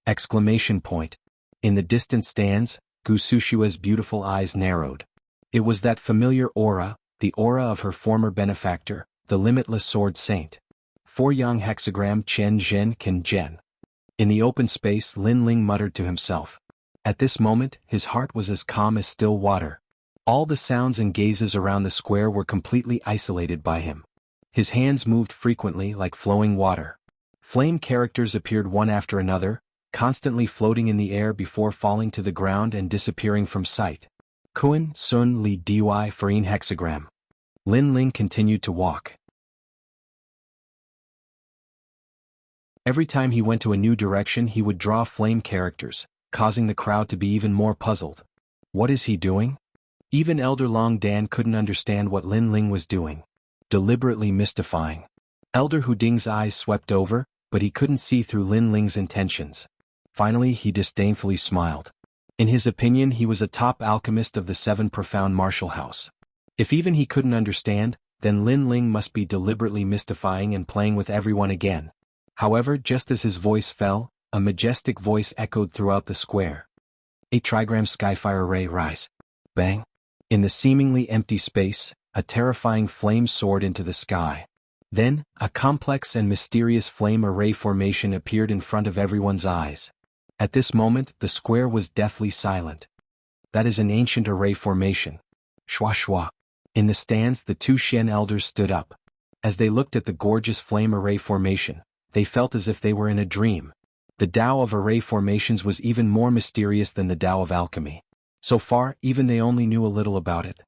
Exclamation point. In the distant stands, Gu Sushua's beautiful eyes narrowed. It was that familiar aura, the aura of her former benefactor, the limitless Sword Saint. 4 Yang hexagram Chen Zhen Ken Zhen. In the open space, Lin Ling muttered to himself. At this moment, his heart was as calm as still water. All the sounds and gazes around the square were completely isolated by him. His hands moved frequently like flowing water. Flame characters appeared one after another, constantly floating in the air before falling to the ground and disappearing from sight. Kun Sun Li Dy Farine hexagram. Lin Ling continued to walk. Every time he went to a new direction he would draw flame characters, causing the crowd to be even more puzzled. What is he doing? Even Elder Long Dan couldn't understand what Lin Ling was doing. Deliberately mystifying. Elder Hu Ding's eyes swept over, but he couldn't see through Lin Ling's intentions. Finally he disdainfully smiled. In his opinion he was a top alchemist of the 7 profound martial house. If even he couldn't understand, then Lin Ling must be deliberately mystifying and playing with everyone again. However, just as his voice fell, a majestic voice echoed throughout the square. 8 trigram Skyfire Ray rise. Bang. In the seemingly empty space, a terrifying flame soared into the sky. Then, a complex and mysterious flame array formation appeared in front of everyone's eyes. At this moment, the square was deathly silent. That is an ancient array formation. Shwa shwa. In the stands, the 2 Shen elders stood up. As they looked at the gorgeous flame array formation, they felt as if they were in a dream. The Tao of array formations was even more mysterious than the Tao of alchemy. So far, even they only knew a little about it.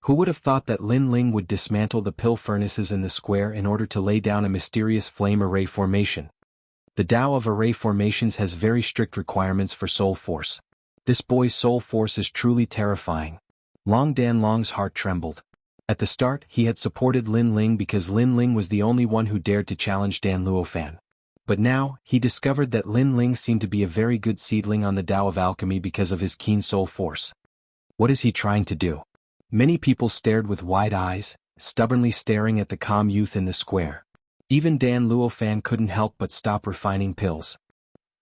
Who would have thought that Lin Ling would dismantle the pill furnaces in the square in order to lay down a mysterious flame array formation? The Tao of array formations has very strict requirements for soul force. This boy's soul force is truly terrifying. Long Dan Long's heart trembled. At the start, he had supported Lin Ling because Lin Ling was the only one who dared to challenge Dan Luofan. But now, he discovered that Lin Ling seemed to be a very good seedling on the Tao of alchemy because of his keen soul force. What is he trying to do? Many people stared with wide eyes, stubbornly staring at the calm youth in the square. Even Dan Luofan couldn't help but stop refining pills.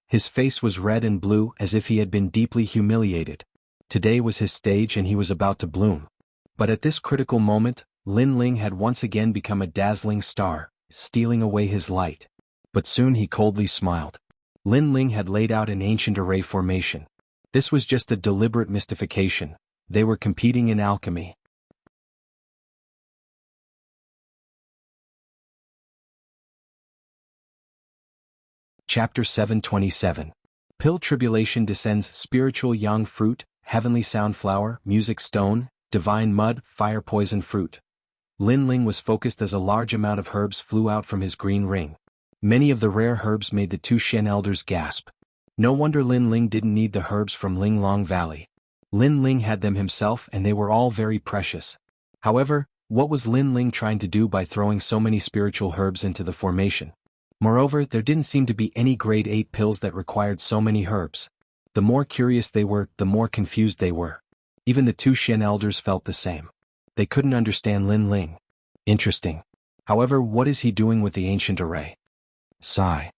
His face was red and blue as if he had been deeply humiliated. Today was his stage and he was about to bloom. But at this critical moment, Lin Ling had once again become a dazzling star, stealing away his light. But soon he coldly smiled. Lin Ling had laid out an ancient array formation. This was just a deliberate mystification. They were competing in alchemy. Chapter 727. Pill Tribulation descends. Spiritual yang fruit, heavenly sound flower, music stone, divine mud, fire poison fruit. Lin Ling was focused as a large amount of herbs flew out from his green ring. Many of the rare herbs made the two Shen elders gasp. No wonder Lin Ling didn't need the herbs from Linglong Valley. Lin Ling had them himself and they were all very precious. However, what was Lin Ling trying to do by throwing so many spiritual herbs into the formation? Moreover, there didn't seem to be any grade 8 pills that required so many herbs. The more curious they were, the more confused they were. Even the two Shen elders felt the same. They couldn't understand Lin Ling. Interesting. However, what is he doing with the ancient array? Sigh.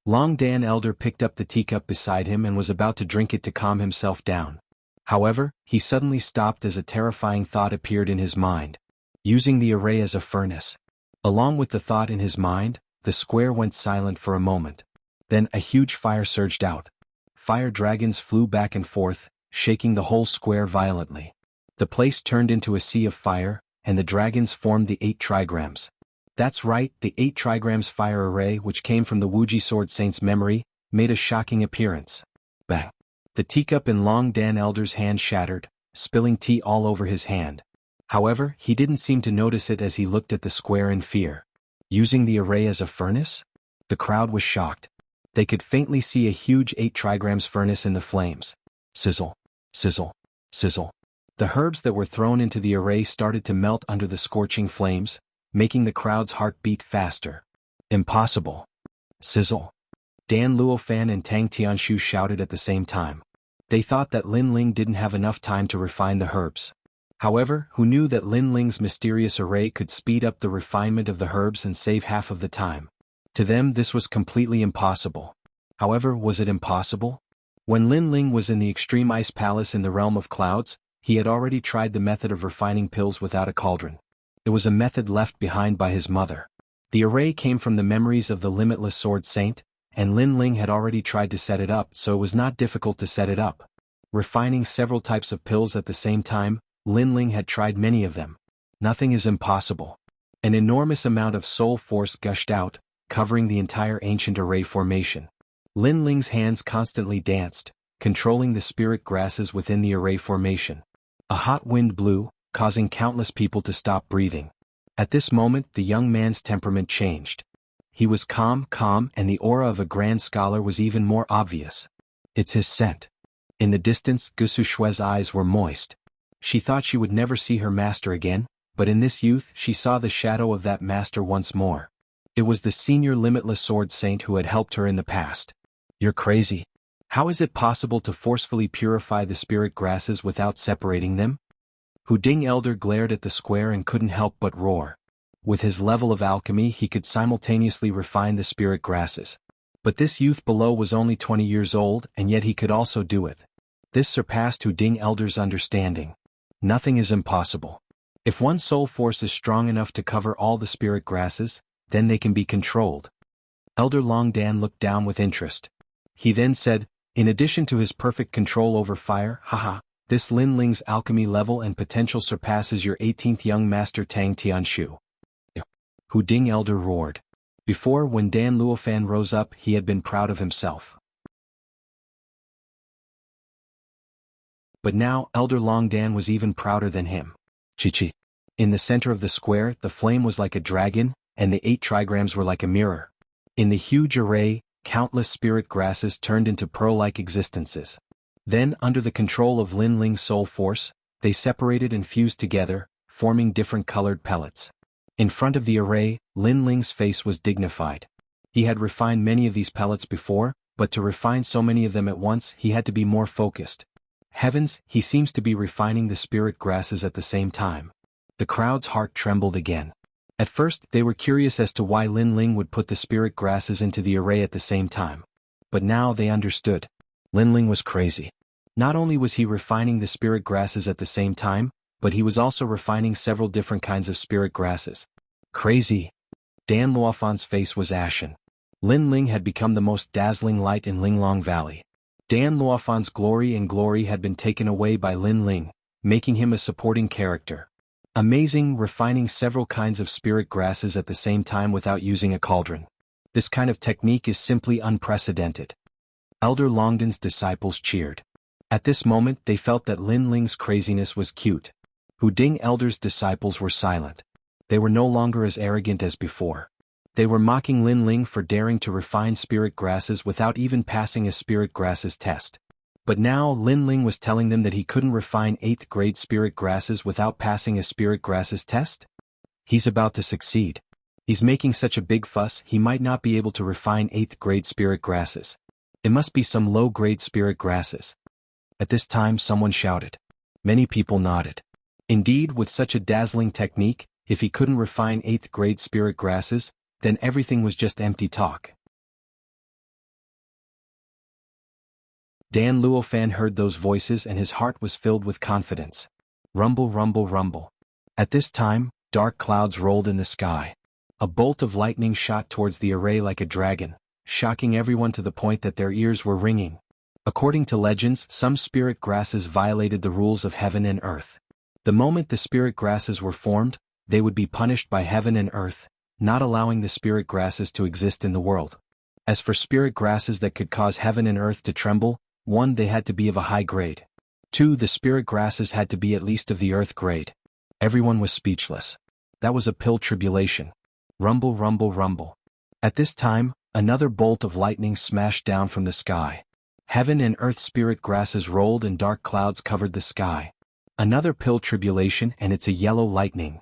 Long Dan elder picked up the teacup beside him and was about to drink it to calm himself down. However, he suddenly stopped as a terrifying thought appeared in his mind. Using the array as a furnace. Along with the thought in his mind, the square went silent for a moment. Then a huge fire surged out. Fire dragons flew back and forth, shaking the whole square violently. The place turned into a sea of fire, and the dragons formed the 8 trigrams. That's right, the 8 trigrams fire array which came from the Wuxia Sword Saint's memory, made a shocking appearance. Bang! The teacup in Long Dan elder's hand shattered, spilling tea all over his hand. However, he didn't seem to notice it as he looked at the square in fear. Using the array as a furnace? The crowd was shocked. They could faintly see a huge 8 trigrams furnace in the flames. Sizzle, sizzle, sizzle. The herbs that were thrown into the array started to melt under the scorching flames, making the crowd's heart beat faster. Impossible. Sizzle. Dan Luofan and Tang Tianshu shouted at the same time. They thought that Lin Ling didn't have enough time to refine the herbs. However, who knew that Lin Ling's mysterious array could speed up the refinement of the herbs and save half of the time? To them this was completely impossible. However, was it impossible? When Lin Ling was in the extreme ice palace in the realm of clouds, he had already tried the method of refining pills without a cauldron. It was a method left behind by his mother. The array came from the memories of the limitless Sword Saint, and Lin Ling had already tried to set it up, so it was not difficult to set it up. Refining several types of pills at the same time, Lin Ling had tried many of them. Nothing is impossible. An enormous amount of soul force gushed out, covering the entire ancient array formation. Lin Ling's hands constantly danced, controlling the spirit grasses within the array formation. A hot wind blew, causing countless people to stop breathing. At this moment, the young man's temperament changed. He was calm, and the aura of a grand scholar was even more obvious. It's his scent. In the distance, Gusu Shue's eyes were moist. She thought she would never see her master again, but in this youth she saw the shadow of that master once more. It was the senior limitless sword saint who had helped her in the past. You're crazy. How is it possible to forcefully purify the spirit grasses without separating them? Hu Ding Elder glared at the square and couldn't help but roar. With his level of alchemy he could simultaneously refine the spirit grasses. But this youth below was only 20 years old and yet he could also do it. This surpassed Hu Ding Elder's understanding. Nothing is impossible. If one soul force is strong enough to cover all the spirit grasses, then they can be controlled. Elder Long Dan looked down with interest. He then said, in addition to his perfect control over fire, this Lin Ling's alchemy level and potential surpasses your 18th young master Tang Tianshu. Hu Ding Elder roared. Before, when Dan Luofan rose up, he had been proud of himself. But now, Elder Long Dan was even prouder than him. Chi. In the center of the square, the flame was like a dragon, and the 8 trigrams were like a mirror. In the huge array, countless spirit grasses turned into pearl-like existences. Then, under the control of Lin Ling's soul force, they separated and fused together, forming different colored pellets. In front of the array, Lin Ling's face was dignified. He had refined many of these pellets before, but to refine so many of them at once, he had to be more focused. Heavens, he seems to be refining the spirit grasses at the same time. The crowd's heart trembled again. At first, they were curious as to why Lin Ling would put the spirit grasses into the array at the same time. But now they understood. Lin Ling was crazy. Not only was he refining the spirit grasses at the same time, but he was also refining several different kinds of spirit grasses. Crazy. Dan Luofan's face was ashen. Lin Ling had become the most dazzling light in Linglong Valley. Dan Luofan's glory had been taken away by Lin Ling, making him a supporting character. Amazing, refining several kinds of spirit grasses at the same time without using a cauldron. This kind of technique is simply unprecedented. Elder Longden's disciples cheered. At this moment they felt that Lin Ling's craziness was cute. Hu Ding Elder's disciples were silent. They were no longer as arrogant as before. They were mocking Lin Ling for daring to refine spirit grasses without even passing a spirit grasses test. But now Lin Ling was telling them that he couldn't refine 8th grade spirit grasses without passing a spirit grasses test? He's about to succeed. He's making such a big fuss he might not be able to refine 8th grade spirit grasses. It must be some low-grade spirit grasses. At this time someone shouted. Many people nodded. Indeed, with such a dazzling technique, if he couldn't refine 8th grade spirit grasses, then everything was just empty talk. Dan Luofan heard those voices and his heart was filled with confidence. Rumble, rumble, rumble. At this time, dark clouds rolled in the sky. A bolt of lightning shot towards the array like a dragon, shocking everyone to the point that their ears were ringing. According to legends, some spirit grasses violated the rules of heaven and earth. The moment the spirit grasses were formed, they would be punished by heaven and earth, not allowing the spirit grasses to exist in the world. As for spirit grasses that could cause heaven and earth to tremble, 1. They had to be of a high grade. 2. The spirit grasses had to be at least of the earth grade. Everyone was speechless. That was a pill tribulation. Rumble, rumble, rumble. At this time, another bolt of lightning smashed down from the sky. Heaven and earth spirit grasses rolled and dark clouds covered the sky. Another pill tribulation and it's a yellow lightning.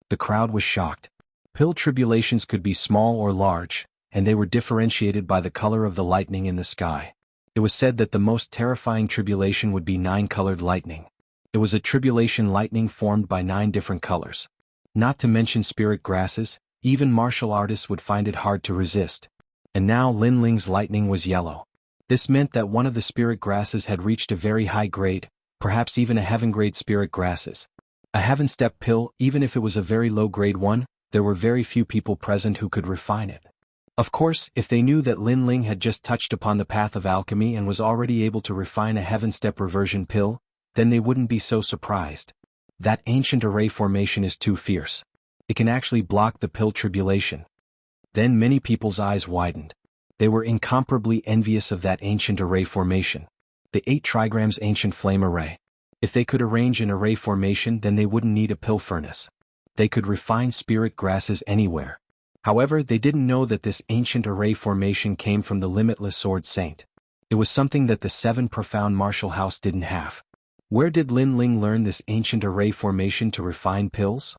The crowd was shocked. Pill tribulations could be small or large, and they were differentiated by the color of the lightning in the sky. It was said that the most terrifying tribulation would be 9-colored lightning. It was a tribulation lightning formed by 9 different colors. Not to mention spirit grasses, even martial artists would find it hard to resist. And now Lin Ling's lightning was yellow. This meant that one of the spirit grasses had reached a very high grade, perhaps even a heaven-grade spirit grasses. A heaven-step pill, even if it was a very low-grade one, there were very few people present who could refine it. Of course, if they knew that Lin Ling had just touched upon the path of alchemy and was already able to refine a heaven-step reversion pill, then they wouldn't be so surprised. That ancient array formation is too fierce. It can actually block the pill tribulation. Then many people's eyes widened. They were incomparably envious of that ancient array formation. The 8 trigrams ancient flame array. If they could arrange an array formation, then they wouldn't need a pill furnace. They could refine spirit grasses anywhere. However, they didn't know that this ancient array formation came from the limitless Sword Saint. It was something that the 7 profound martial house didn't have. Where did Lin Ling learn this ancient array formation to refine pills?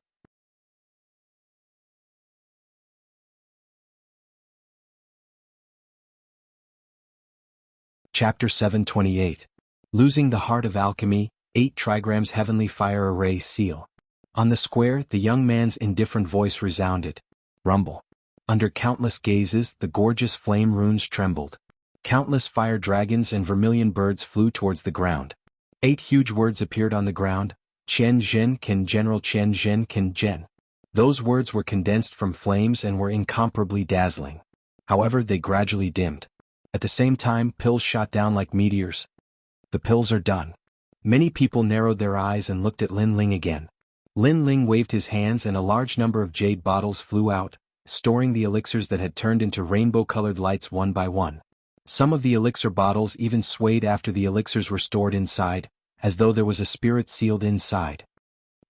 Chapter 728. Losing the Heart of Alchemy, 8 trigrams Heavenly Fire Array Seal. On the square, the young man's indifferent voice resounded. Rumble. Under countless gazes, the gorgeous flame runes trembled. Countless fire dragons and vermilion birds flew towards the ground. 8 huge words appeared on the ground. Qian Zhen Ken General Qian Zhen Ken Zhen. Those words were condensed from flames and were incomparably dazzling. However, they gradually dimmed. At the same time, pills shot down like meteors. The pills are done. Many people narrowed their eyes and looked at Lin Ling again. Lin Ling waved his hands and a large number of jade bottles flew out, storing the elixirs that had turned into rainbow-colored lights one by one. Some of the elixir bottles even swayed after the elixirs were stored inside, as though there was a spirit sealed inside.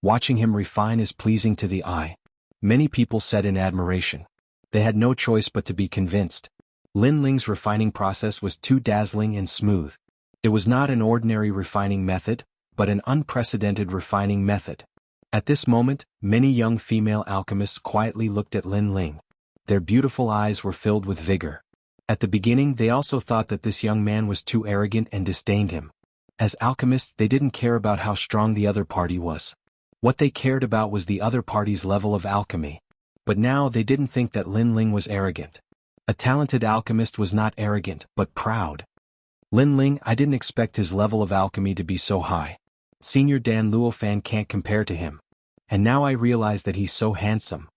Watching him refine is pleasing to the eye. Many people said in admiration. They had no choice but to be convinced. Lin Ling's refining process was too dazzling and smooth. It was not an ordinary refining method, but an unprecedented refining method. At this moment, many young female alchemists quietly looked at Lin Ling. Their beautiful eyes were filled with vigor. At the beginning they also thought that this young man was too arrogant and disdained him. As alchemists they didn't care about how strong the other party was. What they cared about was the other party's level of alchemy. But now they didn't think that Lin Ling was arrogant. A talented alchemist was not arrogant, but proud. Lin Ling, I didn't expect his level of alchemy to be so high. Senior Dan Luofan can't compare to him. And now I realize that he's so handsome.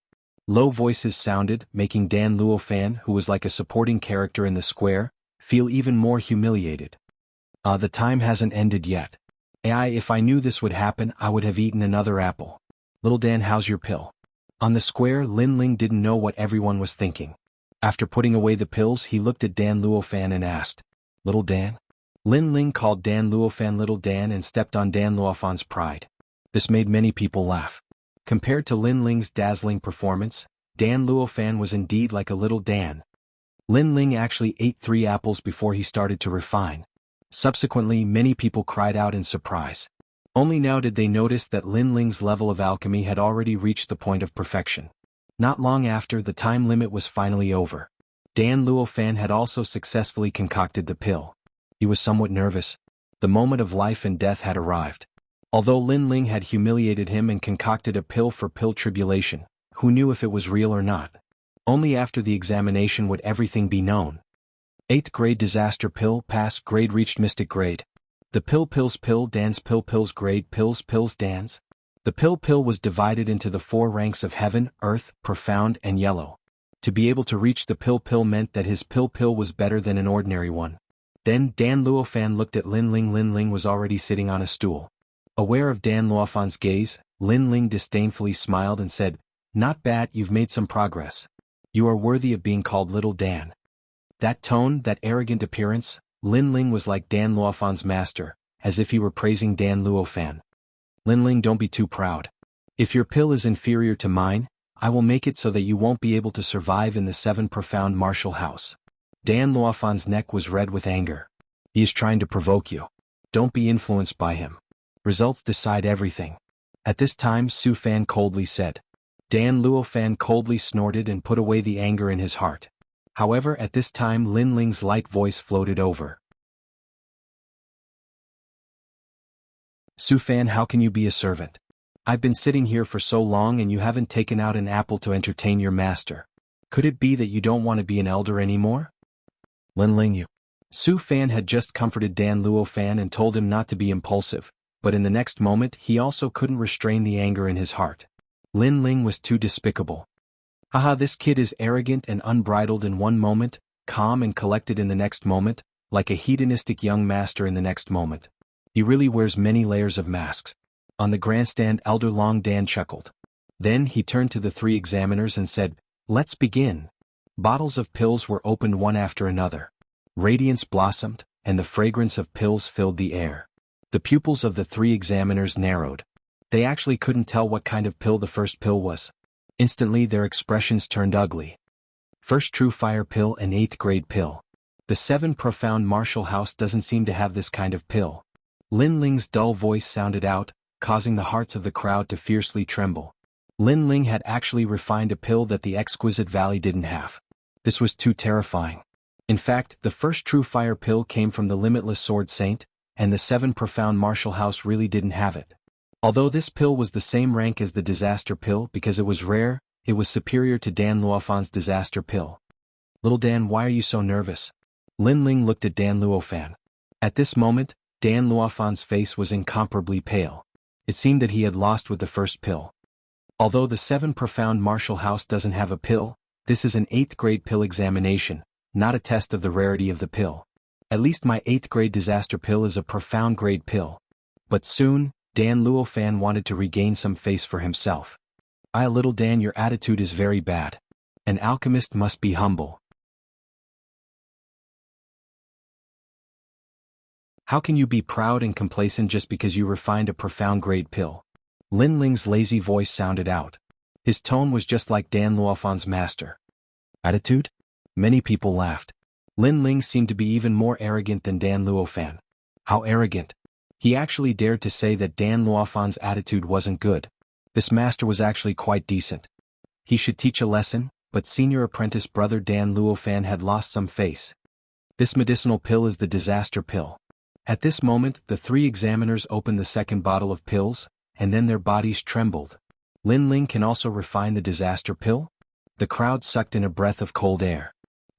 Low voices sounded, making Dan Luofan, who was like a supporting character in the square, feel even more humiliated. The time hasn't ended yet. If I knew this would happen, I would have eaten another apple. Little Dan, how's your pill? On the square, Lin Ling didn't know what everyone was thinking. After putting away the pills, he looked at Dan Luofan and asked, Little Dan? Lin Ling called Dan Luofan Little Dan and stepped on Dan Luofan's pride. This made many people laugh. Compared to Lin Ling's dazzling performance, Dan Luofan was indeed like a little Dan. Lin Ling actually ate 3 apples before he started to refine. Subsequently, many people cried out in surprise. Only now did they notice that Lin Ling's level of alchemy had already reached the point of perfection. Not long after, the time limit was finally over. Dan Luofan had also successfully concocted the pill. He was somewhat nervous. The moment of life and death had arrived. Although Lin Ling had humiliated him and concocted a pill for pill tribulation, who knew if it was real or not? Only after the examination would everything be known. 8th grade disaster pill, pass grade reached mystic grade. The pills Dan's pills grade pills Dan's. The pill was divided into the 4 ranks of heaven, earth, profound and yellow. To be able to reach the pill meant that his pill was better than an ordinary one. Then Dan Luofan looked at Lin Ling. Lin Ling was already sitting on a stool. Aware of Dan Luofan's gaze, Lin Ling disdainfully smiled and said, Not bad, you've made some progress. You are worthy of being called Little Dan. That tone, that arrogant appearance, Lin Ling was like Dan Luofan's master, as if he were praising Dan Luofan. Lin Ling, don't be too proud. If your pill is inferior to mine, I will make it so that you won't be able to survive in the 7 profound martial house. Dan Luofan's neck was red with anger. He is trying to provoke you. Don't be influenced by him. Results decide everything. At this time, Su Fan coldly said. Dan Luofan coldly snorted and put away the anger in his heart. However, at this time Lin Ling's light voice floated over. Su Fan, how can you be a servant? I've been sitting here for so long and you haven't taken out an apple to entertain your master. Could it be that you don't want to be an elder anymore? Lin Ling, you. Su Fan had just comforted Dan Luofan and told him not to be impulsive, but in the next moment he also couldn't restrain the anger in his heart. Lin Ling was too despicable. Haha, this kid is arrogant and unbridled in one moment, calm and collected in the next moment, like a hedonistic young master in the next moment. He really wears many layers of masks. On the grandstand, Elder Long Dan chuckled. Then he turned to the 3 examiners and said, Let's begin. Bottles of pills were opened one after another. Radiance blossomed, and the fragrance of pills filled the air. The pupils of the 3 examiners narrowed. They actually couldn't tell what kind of pill the first pill was. Instantly their expressions turned ugly. First true fire pill and 8th grade pill. The 7 profound martial house doesn't seem to have this kind of pill. Lin Ling's dull voice sounded out, causing the hearts of the crowd to fiercely tremble. Lin Ling had actually refined a pill that the exquisite valley didn't have. This was too terrifying. In fact, the first true fire pill came from the limitless sword saint, and the 7 profound martial house really didn't have it. Although this pill was the same rank as the disaster pill because it was rare, it was superior to Dan Luofan's disaster pill. Little Dan, why are you so nervous? Lin Ling looked at Dan Luofan. At this moment, Dan Luofan's face was incomparably pale. It seemed that he had lost with the first pill. Although the 7 profound martial house doesn't have a pill, this is an 8th grade pill examination, not a test of the rarity of the pill. At least my 8th grade disaster pill is a profound grade pill. But soon, Dan Luofan wanted to regain some face for himself. Little Dan, your attitude is very bad. An alchemist must be humble. How can you be proud and complacent just because you refined a profound grade pill? Lin Ling's lazy voice sounded out. His tone was just like Dan Luofan's master. Attitude? Many people laughed. Lin Ling seemed to be even more arrogant than Dan Luofan. How arrogant? He actually dared to say that Dan Luofan's attitude wasn't good. This master was actually quite decent. He should teach a lesson, but senior apprentice brother Dan Luofan had lost some face. This medicinal pill is the disaster pill. At this moment, the 3 examiners opened the 2nd bottle of pills, and then their bodies trembled. Lin Ling can also refine the disaster pill? The crowd sucked in a breath of cold air.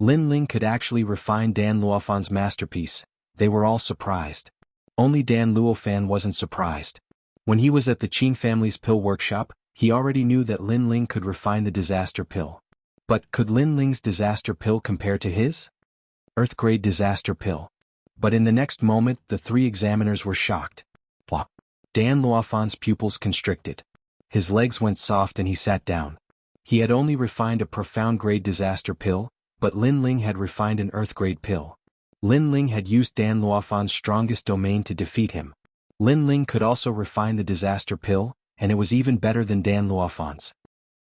Lin Ling could actually refine Dan Luofan's masterpiece. They were all surprised. Only Dan Luofan wasn't surprised. When he was at the Qin family's pill workshop, he already knew that Lin Ling could refine the disaster pill. But could Lin Ling's disaster pill compare to his Earth-grade disaster pill? But in the next moment, the three examiners were shocked. Plop. Dan Luofan's pupils constricted. His legs went soft and he sat down. He had only refined a profound-grade disaster pill, but Lin Ling had refined an Earth-grade pill. Lin Ling had used Dan Luofan's strongest domain to defeat him. Lin Ling could also refine the disaster pill, and it was even better than Dan Luofan's.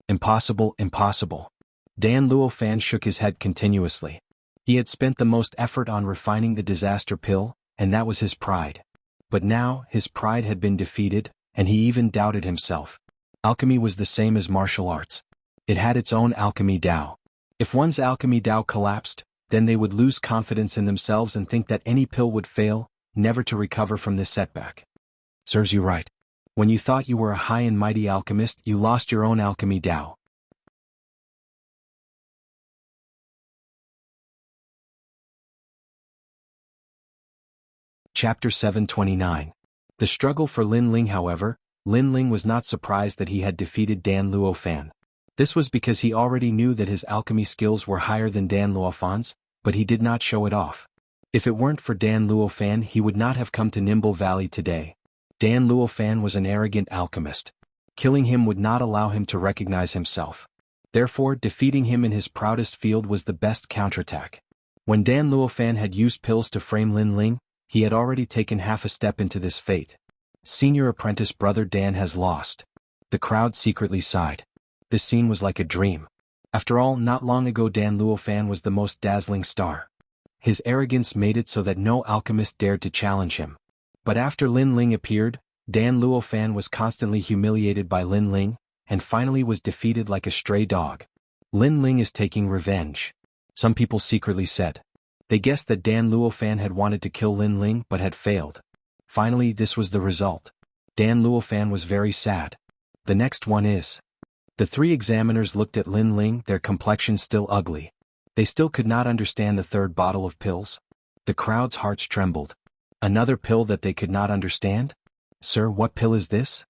Impossible, impossible. Dan Luofan shook his head continuously. He had spent the most effort on refining the disaster pill, and that was his pride. But now, his pride had been defeated, and he even doubted himself. Alchemy was the same as martial arts. It had its own alchemy Tao. If one's alchemy Tao collapsed, then they would lose confidence in themselves and think that any pill would fail, never to recover from this setback. Serves you right. When you thought you were a high and mighty alchemist, you lost your own alchemy Tao. Chapter 729. The struggle for Lin Ling. However, Lin Ling was not surprised that he had defeated Dan Luofan. This was because he already knew that his alchemy skills were higher than Dan Luofan's, but he did not show it off. If it weren't for Dan Luofan, he would not have come to Nimble Valley today. Dan Luofan was an arrogant alchemist. Killing him would not allow him to recognize himself. Therefore, defeating him in his proudest field was the best counterattack. When Dan Luofan had used pills to frame Lin Ling, he had already taken half a step into this fate. Senior apprentice brother Dan has lost. The crowd secretly sighed. This scene was like a dream. After all, not long ago Dan Luofan was the most dazzling star. His arrogance made it so that no alchemist dared to challenge him. But after Lin Ling appeared, Dan Luofan was constantly humiliated by Lin Ling, and finally was defeated like a stray dog. Lin Ling is taking revenge. Some people secretly said. They guessed that Dan Luofan had wanted to kill Lin Ling but had failed. Finally, this was the result. Dan Luofan was very sad. The next one is. The three examiners looked at Lin Ling, their complexion still ugly. They still could not understand the third bottle of pills. The crowd's hearts trembled. Another pill that they could not understand? Sir, what pill is this?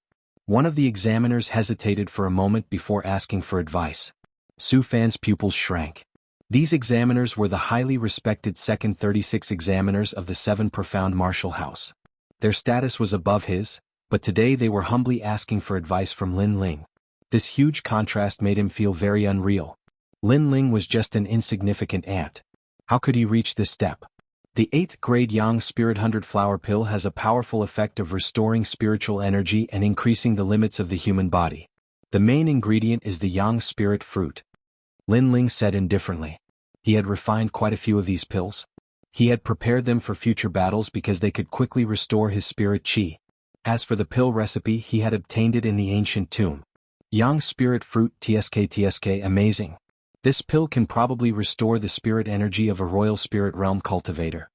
One of the examiners hesitated for a moment before asking for advice. Su Fan's pupils shrank. These examiners were the highly respected second 36 examiners of the 7 Profound Martial House. Their status was above his, but today they were humbly asking for advice from Lin Ling. This huge contrast made him feel very unreal. Lin Ling was just an insignificant ant. How could he reach this step? The 8th grade Yang Spirit 100 Flower Pill has a powerful effect of restoring spiritual energy and increasing the limits of the human body. The main ingredient is the Yang Spirit fruit. Lin Ling said indifferently. He had refined quite a few of these pills. He had prepared them for future battles because they could quickly restore his spirit chi. As for the pill recipe, he had obtained it in the ancient tomb. Yang Spirit Fruit TSK amazing. This pill can probably restore the spirit energy of a royal spirit realm cultivator.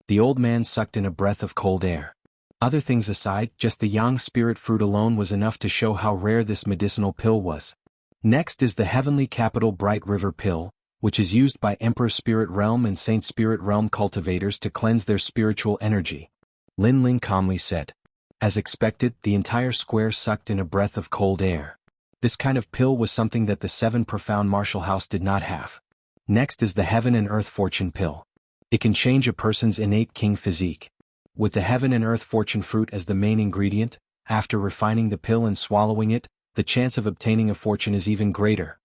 The old man sucked in a breath of cold air. Other things aside, just the Yang Spirit Fruit alone was enough to show how rare this medicinal pill was. Next is the Heavenly Capital Bright River Pill, which is used by Emperor Spirit Realm and Saint Spirit Realm cultivators to cleanse their spiritual energy. Lin Ling calmly said. As expected, the entire square sucked in a breath of cold air. This kind of pill was something that the 7 Profound Martial House did not have. Next is the Heaven and Earth Fortune Pill. It can change a person's innate king physique. With the Heaven and Earth Fortune fruit as the main ingredient, after refining the pill and swallowing it, the chance of obtaining a fortune is even greater.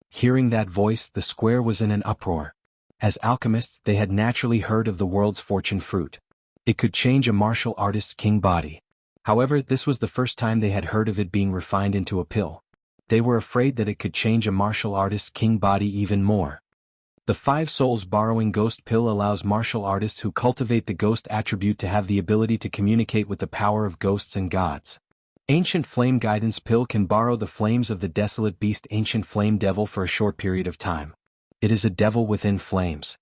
Hearing that voice, the square was in an uproar. As alchemists, they had naturally heard of the world's fortune fruit. It could change a martial artist's king body. However, this was the first time they had heard of it being refined into a pill. They were afraid that it could change a martial artist's king body even more. The 5 Souls Borrowing Ghost Pill allows martial artists who cultivate the ghost attribute to have the ability to communicate with the power of ghosts and gods. Ancient Flame Guidance Pill can borrow the flames of the desolate beast Ancient Flame Devil for a short period of time. It is a devil within flames.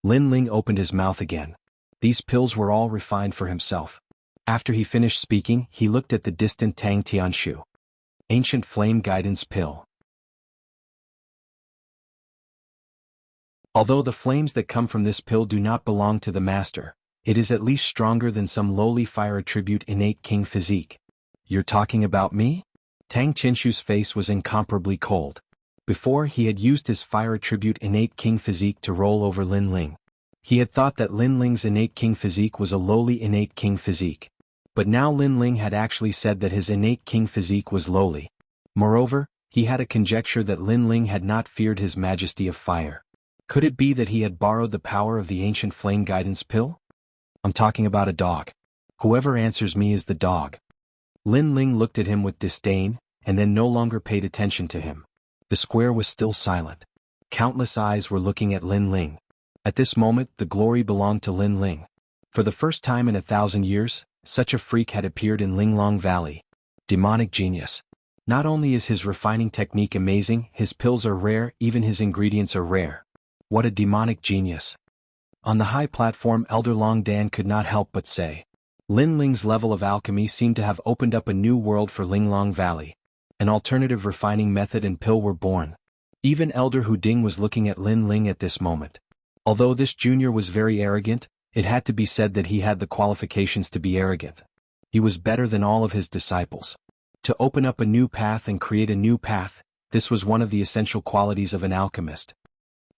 Lin Ling opened his mouth again. These pills were all refined for himself. After he finished speaking, he looked at the distant Tang Tianshu. Ancient Flame Guidance Pill. Although the flames that come from this pill do not belong to the master, it is at least stronger than some lowly fire attribute innate king physique. You're talking about me? Tang Qinshu's face was incomparably cold. Before, he had used his fire attribute innate king physique to roll over Lin Ling. He had thought that Lin Ling's innate king physique was a lowly innate king physique. But now Lin Ling had actually said that his innate king physique was lowly. Moreover, he had a conjecture that Lin Ling had not feared his majesty of fire. Could it be that he had borrowed the power of the ancient flame guidance pill? I'm talking about a dog. Whoever answers me is the dog. Lin Ling looked at him with disdain, and then no longer paid attention to him. The square was still silent. Countless eyes were looking at Lin Ling. At this moment, the glory belonged to Lin Ling. For the first time in 1,000 years, such a freak had appeared in Linglong Valley. Demonic genius. Not only is his refining technique amazing, his pills are rare, even his ingredients are rare. What a demonic genius. On the high platform, Elder Long Dan could not help but say. Lin Ling's level of alchemy seemed to have opened up a new world for Linglong Valley. An alternative refining method and pill were born. Even Elder Hu Ding was looking at Lin Ling at this moment. Although this junior was very arrogant, it had to be said that he had the qualifications to be arrogant. He was better than all of his disciples. To open up a new path and create a new path, this was one of the essential qualities of an alchemist.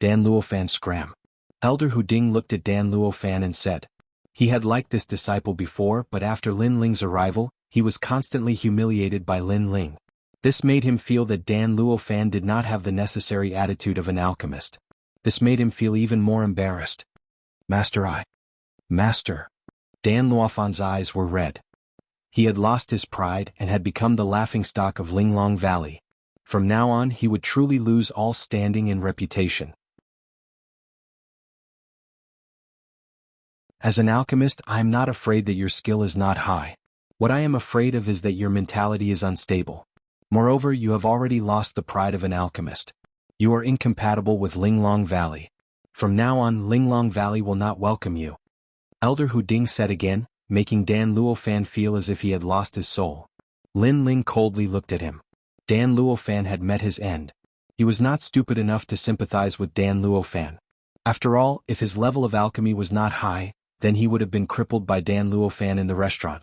Dan Luofan scram. Elder Hu Ding looked at Dan Luofan and said. He had liked this disciple before, but after Lin Ling's arrival, he was constantly humiliated by Lin Ling. This made him feel that Dan Luofan did not have the necessary attitude of an alchemist. This made him feel even more embarrassed. Master. Dan Luofan's eyes were red. He had lost his pride and had become the laughingstock of Linglong Valley. From now on he would truly lose all standing and reputation. As an alchemist, I am not afraid that your skill is not high. What I am afraid of is that your mentality is unstable. Moreover, you have already lost the pride of an alchemist. You are incompatible with Linglong Valley. From now on, Linglong Valley will not welcome you. Elder Hu Ding said again, making Dan Luofan feel as if he had lost his soul. Lin Ling coldly looked at him. Dan Luofan had met his end. He was not stupid enough to sympathize with Dan Luofan. After all, if his level of alchemy was not high, then he would have been crippled by Dan Luofan in the restaurant.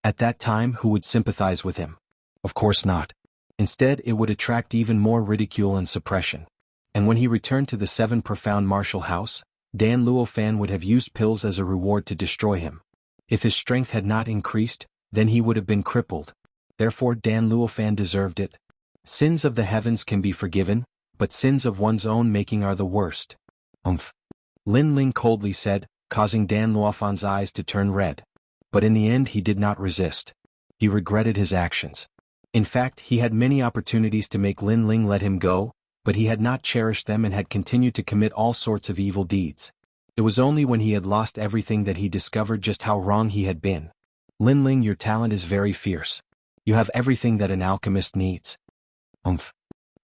At that time, who would sympathize with him? Of course not. Instead, it would attract even more ridicule and suppression. And when he returned to the Seven Profound Martial House, Dan Luofan would have used pills as a reward to destroy him. If his strength had not increased, then he would have been crippled. Therefore Dan Luofan deserved it. Sins of the heavens can be forgiven, but sins of one's own making are the worst. Lin Ling coldly said, causing Dan Luofan's eyes to turn red. But in the end he did not resist. He regretted his actions. In fact, he had many opportunities to make Lin Ling let him go, but he had not cherished them and had continued to commit all sorts of evil deeds. It was only when he had lost everything that he discovered just how wrong he had been. Lin Ling, your talent is very fierce. You have everything that an alchemist needs.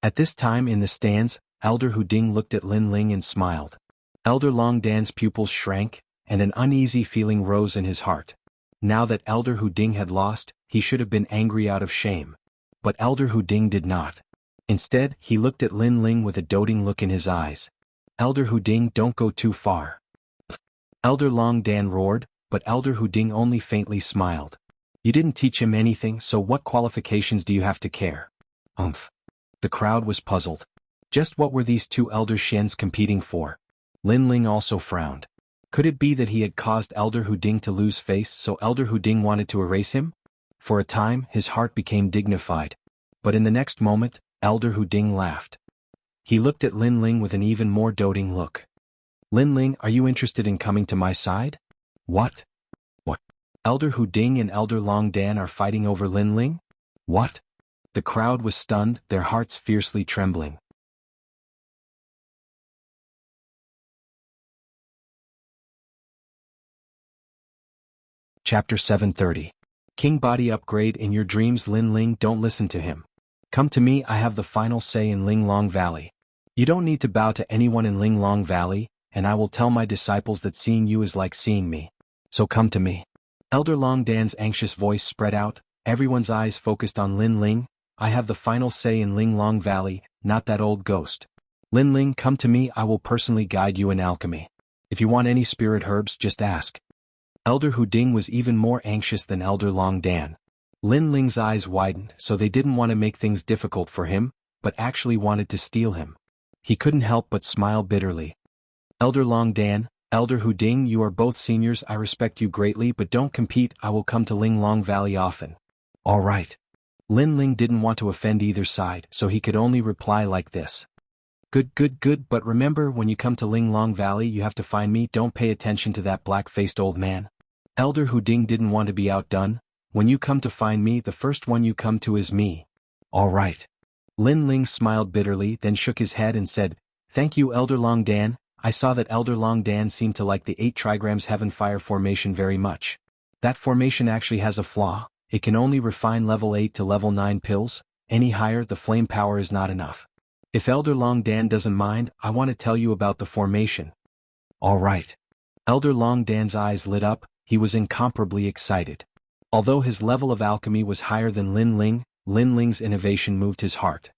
At this time in the stands, Elder Hu Ding looked at Lin Ling and smiled. Elder Long Dan's pupils shrank, and an uneasy feeling rose in his heart. Now that Elder Hu Ding had lost, he should have been angry out of shame. But Elder Hu Ding did not. Instead, he looked at Lin Ling with a doting look in his eyes. Elder Hu Ding, don't go too far. Elder Long Dan roared, but Elder Hu Ding only faintly smiled. You didn't teach him anything, so what qualifications do you have to care? The crowd was puzzled. Just what were these two Elder Shens competing for? Lin Ling also frowned. Could it be that he had caused Elder Hu Ding to lose face, so Elder Hu Ding wanted to erase him? For a time, his heart became dignified. But in the next moment, Elder Hu Ding laughed. He looked at Lin Ling with an even more doting look. Lin Ling, are you interested in coming to my side? What? Elder Hu Ding and Elder Long Dan are fighting over Lin Ling? What? The crowd was stunned, their hearts fiercely trembling. Chapter 730. King Body Upgrade in your dreams. Lin Ling, don't listen to him. Come to me, I have the final say in Linglong Valley. You don't need to bow to anyone in Linglong Valley, and I will tell my disciples that seeing you is like seeing me. So come to me. Elder Long Dan's anxious voice spread out, everyone's eyes focused on Lin Ling. I have the final say in Linglong Valley, not that old ghost. Lin Ling, come to me, I will personally guide you in alchemy. If you want any spirit herbs, just ask. Elder Hu Ding was even more anxious than Elder Long Dan. Lin Ling's eyes widened, so they didn't want to make things difficult for him, but actually wanted to steal him. He couldn't help but smile bitterly. Elder Long Dan, Elder Hu Ding, you are both seniors, I respect you greatly, but don't compete, I will come to Ling Long Valley often. All right. Lin Ling didn't want to offend either side, so he could only reply like this. Good, but remember, when you come to Ling Long Valley you have to find me, don't pay attention to that black-faced old man. Elder Hu Ding didn't want to be outdone. When you come to find me, the first one you come to is me. All right. Lin Ling smiled bitterly, then shook his head and said, Thank you, Elder Long Dan. I saw that Elder Long Dan seemed to like the 8 trigrams Heaven Fire formation very much. That formation actually has a flaw. It can only refine level 8 to level 9 pills. Any higher, the flame power is not enough. If Elder Long Dan doesn't mind, I want to tell you about the formation. All right. Elder Long Dan's eyes lit up, he was incomparably excited. Although his level of alchemy was higher than Lin Ling's innovation moved his heart.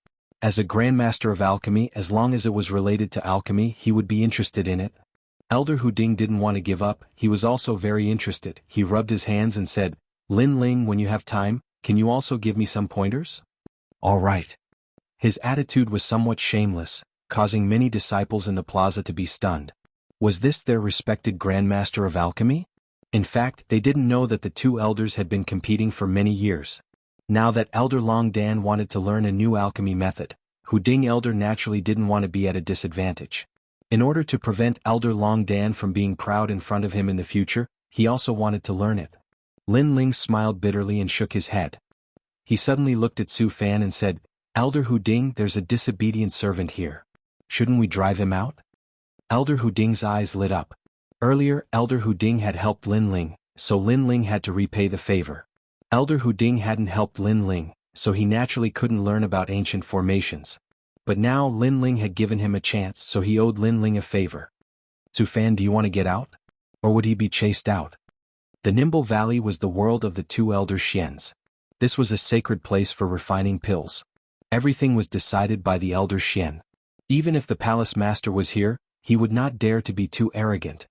As a Grandmaster of Alchemy, as long as it was related to alchemy, he would be interested in it. Elder Hu Ding didn't want to give up, he was also very interested. He rubbed his hands and said, Lin Ling, when you have time, can you also give me some pointers? All right. His attitude was somewhat shameless, causing many disciples in the plaza to be stunned. Was this their respected Grandmaster of Alchemy? In fact, they didn't know that the two elders had been competing for many years. Now that Elder Long Dan wanted to learn a new alchemy method, Hu Ding Elder naturally didn't want to be at a disadvantage. In order to prevent Elder Long Dan from being proud in front of him in the future, he also wanted to learn it. Lin Ling smiled bitterly and shook his head. He suddenly looked at Su Fan and said, Elder Hu Ding, there's a disobedient servant here. Shouldn't we drive him out? Elder Hu Ding's eyes lit up. Earlier, Elder Hu Ding had helped Lin Ling, so Lin Ling had to repay the favor. Elder Hu Ding hadn't helped Lin Ling, so he naturally couldn't learn about ancient formations. But now Lin Ling had given him a chance, so he owed Lin Ling a favor. Su Fan, do you want to get out? Or would he be chased out? The Nimble Valley was the world of the two elder Xians. This was a sacred place for refining pills. Everything was decided by the elder Xian. Even if the palace master was here, he would not dare to be too arrogant.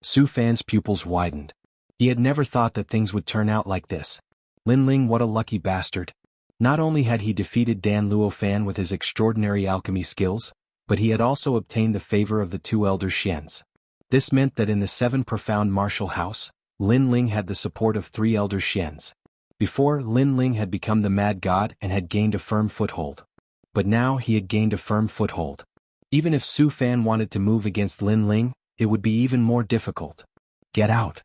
Su Fan's pupils widened. He had never thought that things would turn out like this. Lin Ling, what a lucky bastard. Not only had he defeated Dan Luo Fan with his extraordinary alchemy skills, but he had also obtained the favor of the two elder Xians. This meant that in the 7 profound martial house, Lin Ling had the support of 3 elder Xians. Before, Lin Ling had become the mad god and had gained a firm foothold. But now he had gained a firm foothold. Even if Su Fan wanted to move against Lin Ling, it would be even more difficult. Get out.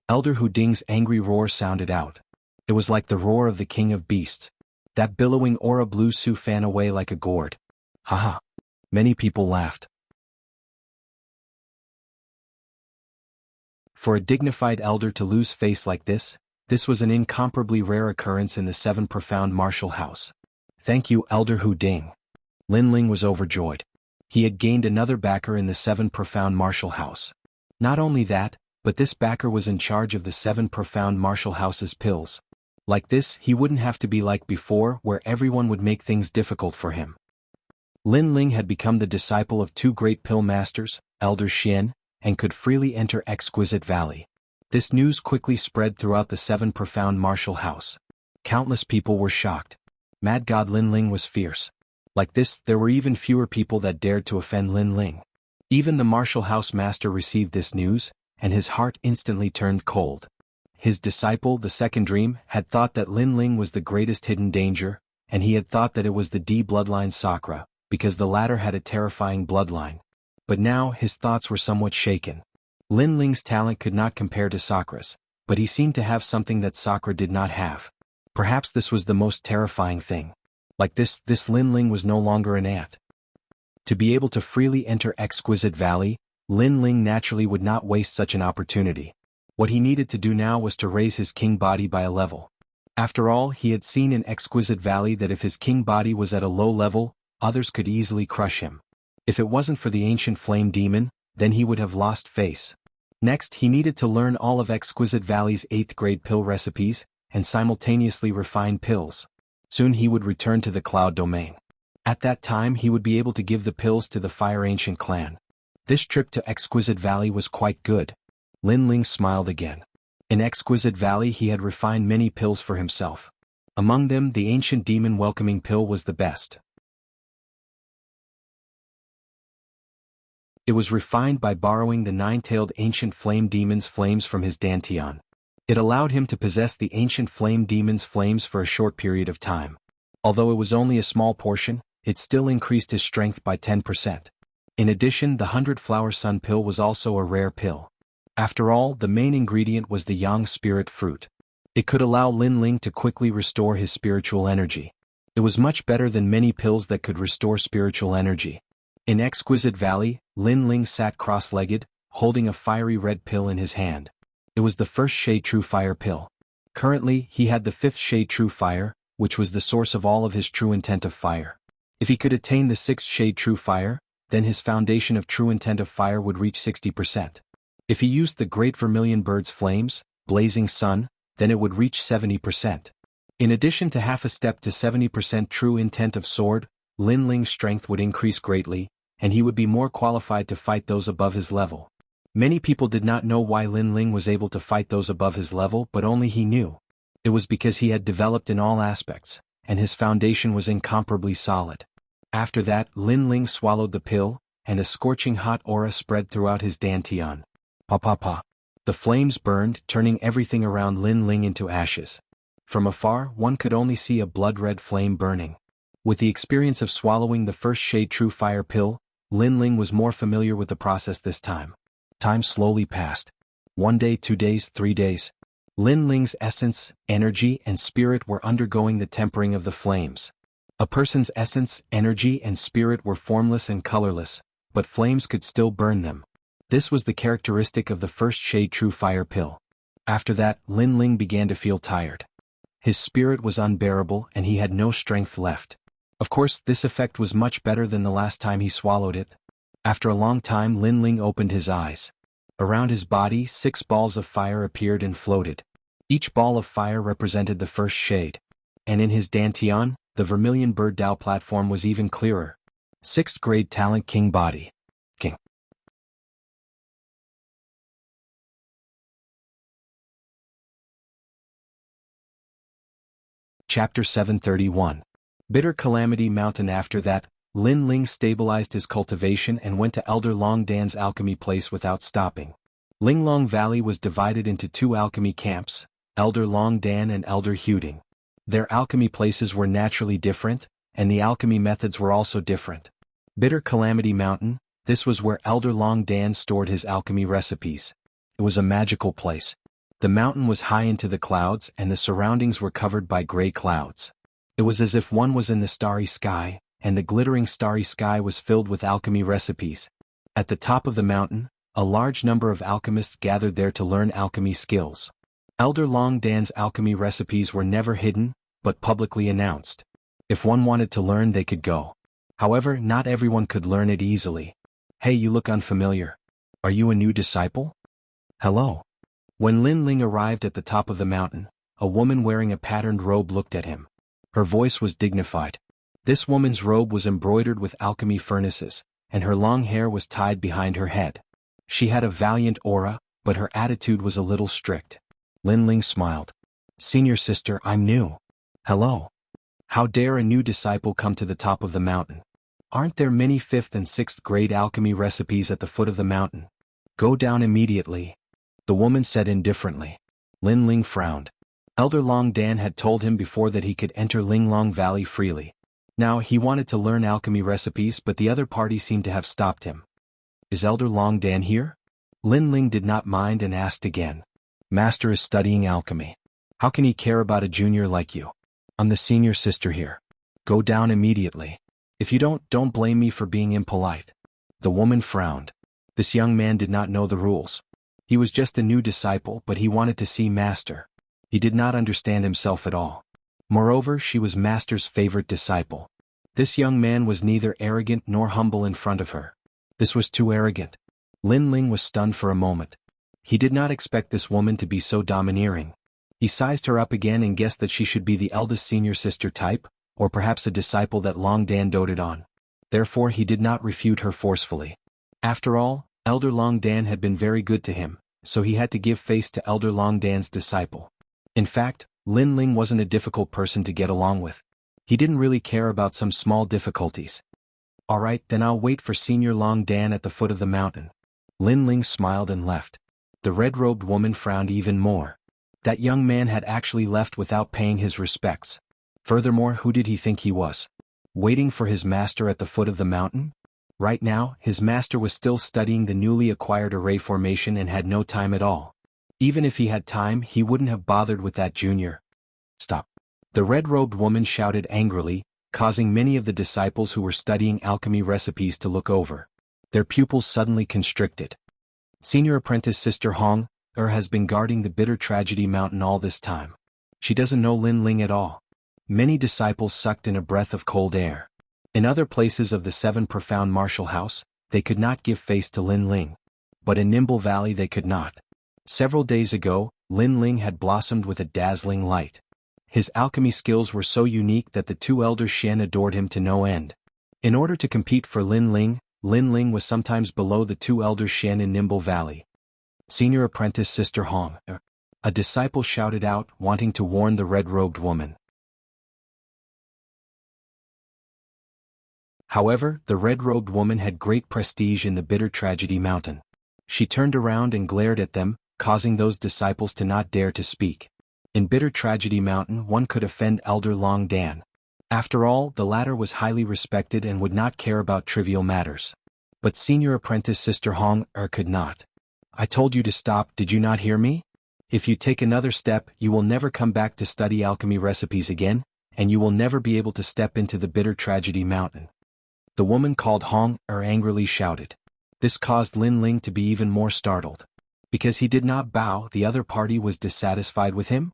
Elder Hu Ding's angry roar sounded out. It was like the roar of the king of beasts. That billowing aura blew Su Fan away like a gourd. Haha. Many people laughed. For a dignified elder to lose face like this was an incomparably rare occurrence in the 7 profound martial house. Thank you, Elder Hu Ding. Lin Ling was overjoyed. He had gained another backer in the 7 profound martial house. Not only that, but this backer was in charge of the 7 profound martial house's pills. Like this, he wouldn't have to be like before, where everyone would make things difficult for him. Lin Ling had become the disciple of 2 great pill masters, Elder Xian, and could freely enter Exquisite Valley. This news quickly spread throughout the 7 profound martial house. Countless people were shocked. Mad God Lin Ling was fierce. Like this, there were even fewer people that dared to offend Lin Ling. Even the martial house master received this news, and his heart instantly turned cold. His disciple, the Second Dream, had thought that Lin Ling was the greatest hidden danger, and he had thought that it was the D bloodline Sakura, because the latter had a terrifying bloodline. But now his thoughts were somewhat shaken. Lin Ling's talent could not compare to Sakura's, but he seemed to have something that Sakura did not have. Perhaps this was the most terrifying thing. Like this Lin Ling was no longer an ant. To be able to freely enter Exquisite Valley, Lin Ling naturally would not waste such an opportunity. What he needed to do now was to raise his king body by a level. After all, he had seen in Exquisite Valley that if his king body was at a low level, others could easily crush him. If it wasn't for the ancient flame demon, then he would have lost face. Next, he needed to learn all of Exquisite Valley's 8th grade pill recipes, and simultaneously refine pills. Soon he would return to the cloud domain. At that time he would be able to give the pills to the Fire Ancient clan. This trip to Exquisite Valley was quite good. Lin Ling smiled again. In Exquisite Valley he had refined many pills for himself. Among them the Ancient Demon Welcoming Pill was the best. It was refined by borrowing the nine-tailed Ancient Flame Demon's flames from his Dantian. It allowed him to possess the Ancient Flame Demon's flames for a short period of time. Although it was only a small portion, it still increased his strength by 10%. In addition, the 100-Flower Sun Pill was also a rare pill. After all, the main ingredient was the Yang Spirit Fruit. It could allow Lin Ling to quickly restore his spiritual energy. It was much better than many pills that could restore spiritual energy. In Exquisite Valley, Lin Ling sat cross-legged, holding a fiery red pill in his hand. It was the first Shade True Fire pill. Currently, he had the fifth Shade True Fire, which was the source of all of his true intent of fire. If he could attain the sixth Shade True Fire, then his foundation of true intent of fire would reach 60%. If he used the Great Vermilion Bird's flames, Blazing Sun, then it would reach 70%. In addition to half a step to 70% true intent of sword, Lin Ling's strength would increase greatly, and he would be more qualified to fight those above his level. Many people did not know why Lin Ling was able to fight those above his level, but only he knew. It was because he had developed in all aspects, and his foundation was incomparably solid. After that, Lin Ling swallowed the pill, and a scorching hot aura spread throughout his Dantian. Pa pa pa. The flames burned, turning everything around Lin Ling into ashes. From afar, one could only see a blood-red flame burning. With the experience of swallowing the first Shade True Fire pill, Lin Ling was more familiar with the process this time. Time slowly passed. 1 day, 2 days, 3 days. Lin Ling's essence, energy, and spirit were undergoing the tempering of the flames. A person's essence, energy, and spirit were formless and colorless, but flames could still burn them. This was the characteristic of the first Shade True Fire pill. After that, Lin Ling began to feel tired. His spirit was unbearable and he had no strength left. Of course, this effect was much better than the last time he swallowed it. After a long time, Lin Ling opened his eyes. Around his body, 6 balls of fire appeared and floated. Each ball of fire represented the first shade. And in his Dantian, the Vermilion Bird Dao platform was even clearer. 6th grade talent King body. King. Chapter 731. Bitter Calamity Mountain. After that, Lin Ling stabilized his cultivation and went to Elder Long Dan's alchemy place without stopping. Linglong Valley was divided into 2 alchemy camps, Elder Long Dan and Elder Huding. Their alchemy places were naturally different, and the alchemy methods were also different. Bitter Calamity Mountain, this was where Elder Long Dan stored his alchemy recipes. It was a magical place. The mountain was high into the clouds and the surroundings were covered by gray clouds. It was as if one was in the starry sky, and the glittering starry sky was filled with alchemy recipes. At the top of the mountain, a large number of alchemists gathered there to learn alchemy skills. Elder Long Dan's alchemy recipes were never hidden, but publicly announced. If one wanted to learn, they could go. However, not everyone could learn it easily. Hey, you look unfamiliar. Are you a new disciple? Hello. When Lin Ling arrived at the top of the mountain, a woman wearing a patterned robe looked at him. Her voice was dignified. This woman's robe was embroidered with alchemy furnaces, and her long hair was tied behind her head. She had a valiant aura, but her attitude was a little strict. Lin Ling smiled. Senior sister, I'm new. Hello. How dare a new disciple come to the top of the mountain? Aren't there many 5th and 6th grade alchemy recipes at the foot of the mountain? Go down immediately. The woman said indifferently. Lin Ling frowned. Elder Long Dan had told him before that he could enter Linglong Valley freely. Now he wanted to learn alchemy recipes, but the other party seemed to have stopped him. Is Elder Long Dan here? Lin Ling did not mind and asked again. Master is studying alchemy. How can he care about a junior like you? I'm the senior sister here. Go down immediately. If you don't blame me for being impolite. The woman frowned. This young man did not know the rules. He was just a new disciple, but he wanted to see Master. He did not understand himself at all. Moreover, she was Master's favorite disciple. This young man was neither arrogant nor humble in front of her. This was too arrogant. Lin Ling was stunned for a moment. He did not expect this woman to be so domineering. He sized her up again and guessed that she should be the eldest senior sister type, or perhaps a disciple that Long Dan doted on. Therefore he did not refute her forcefully. After all, Elder Long Dan had been very good to him, so he had to give face to Elder Long Dan's disciple. In fact, Lin Ling wasn't a difficult person to get along with. He didn't really care about some small difficulties. Alright, then I'll wait for Senior Long Dan at the foot of the mountain. Lin Ling smiled and left. The red-robed woman frowned even more. That young man had actually left without paying his respects. Furthermore, who did he think he was? Waiting for his master at the foot of the mountain? Right now, his master was still studying the newly acquired array formation and had no time at all. Even if he had time, he wouldn't have bothered with that junior. Stop. The red-robed woman shouted angrily, causing many of the disciples who were studying alchemy recipes to look over. Their pupils suddenly constricted. Senior apprentice Sister Hong has been guarding the bitter tragedy mountain all this time. She doesn't know Lin Ling at all. Many disciples sucked in a breath of cold air. In other places of the Seven Profound Martial House, they could not give face to Lin Ling. But in Nimble Valley they could not. Several days ago, Lin Ling had blossomed with a dazzling light. His alchemy skills were so unique that the two elder Shen adored him to no end. In order to compete for Lin Ling was sometimes below the two elder Shen in Nimble Valley. Senior apprentice Sister Hong, a disciple shouted out, wanting to warn the red-robed woman. However, the red-robed woman had great prestige in the bitter tragedy mountain. She turned around and glared at them, causing those disciples to not dare to speak. In bitter tragedy mountain one could offend Elder Long Dan. After all, the latter was highly respected and would not care about trivial matters. But senior apprentice Sister Hong could not. I told you to stop, did you not hear me? If you take another step, you will never come back to study alchemy recipes again, and you will never be able to step into the bitter tragedy mountain. The woman called Hong angrily shouted. This caused Lin Ling to be even more startled. Because he did not bow, the other party was dissatisfied with him?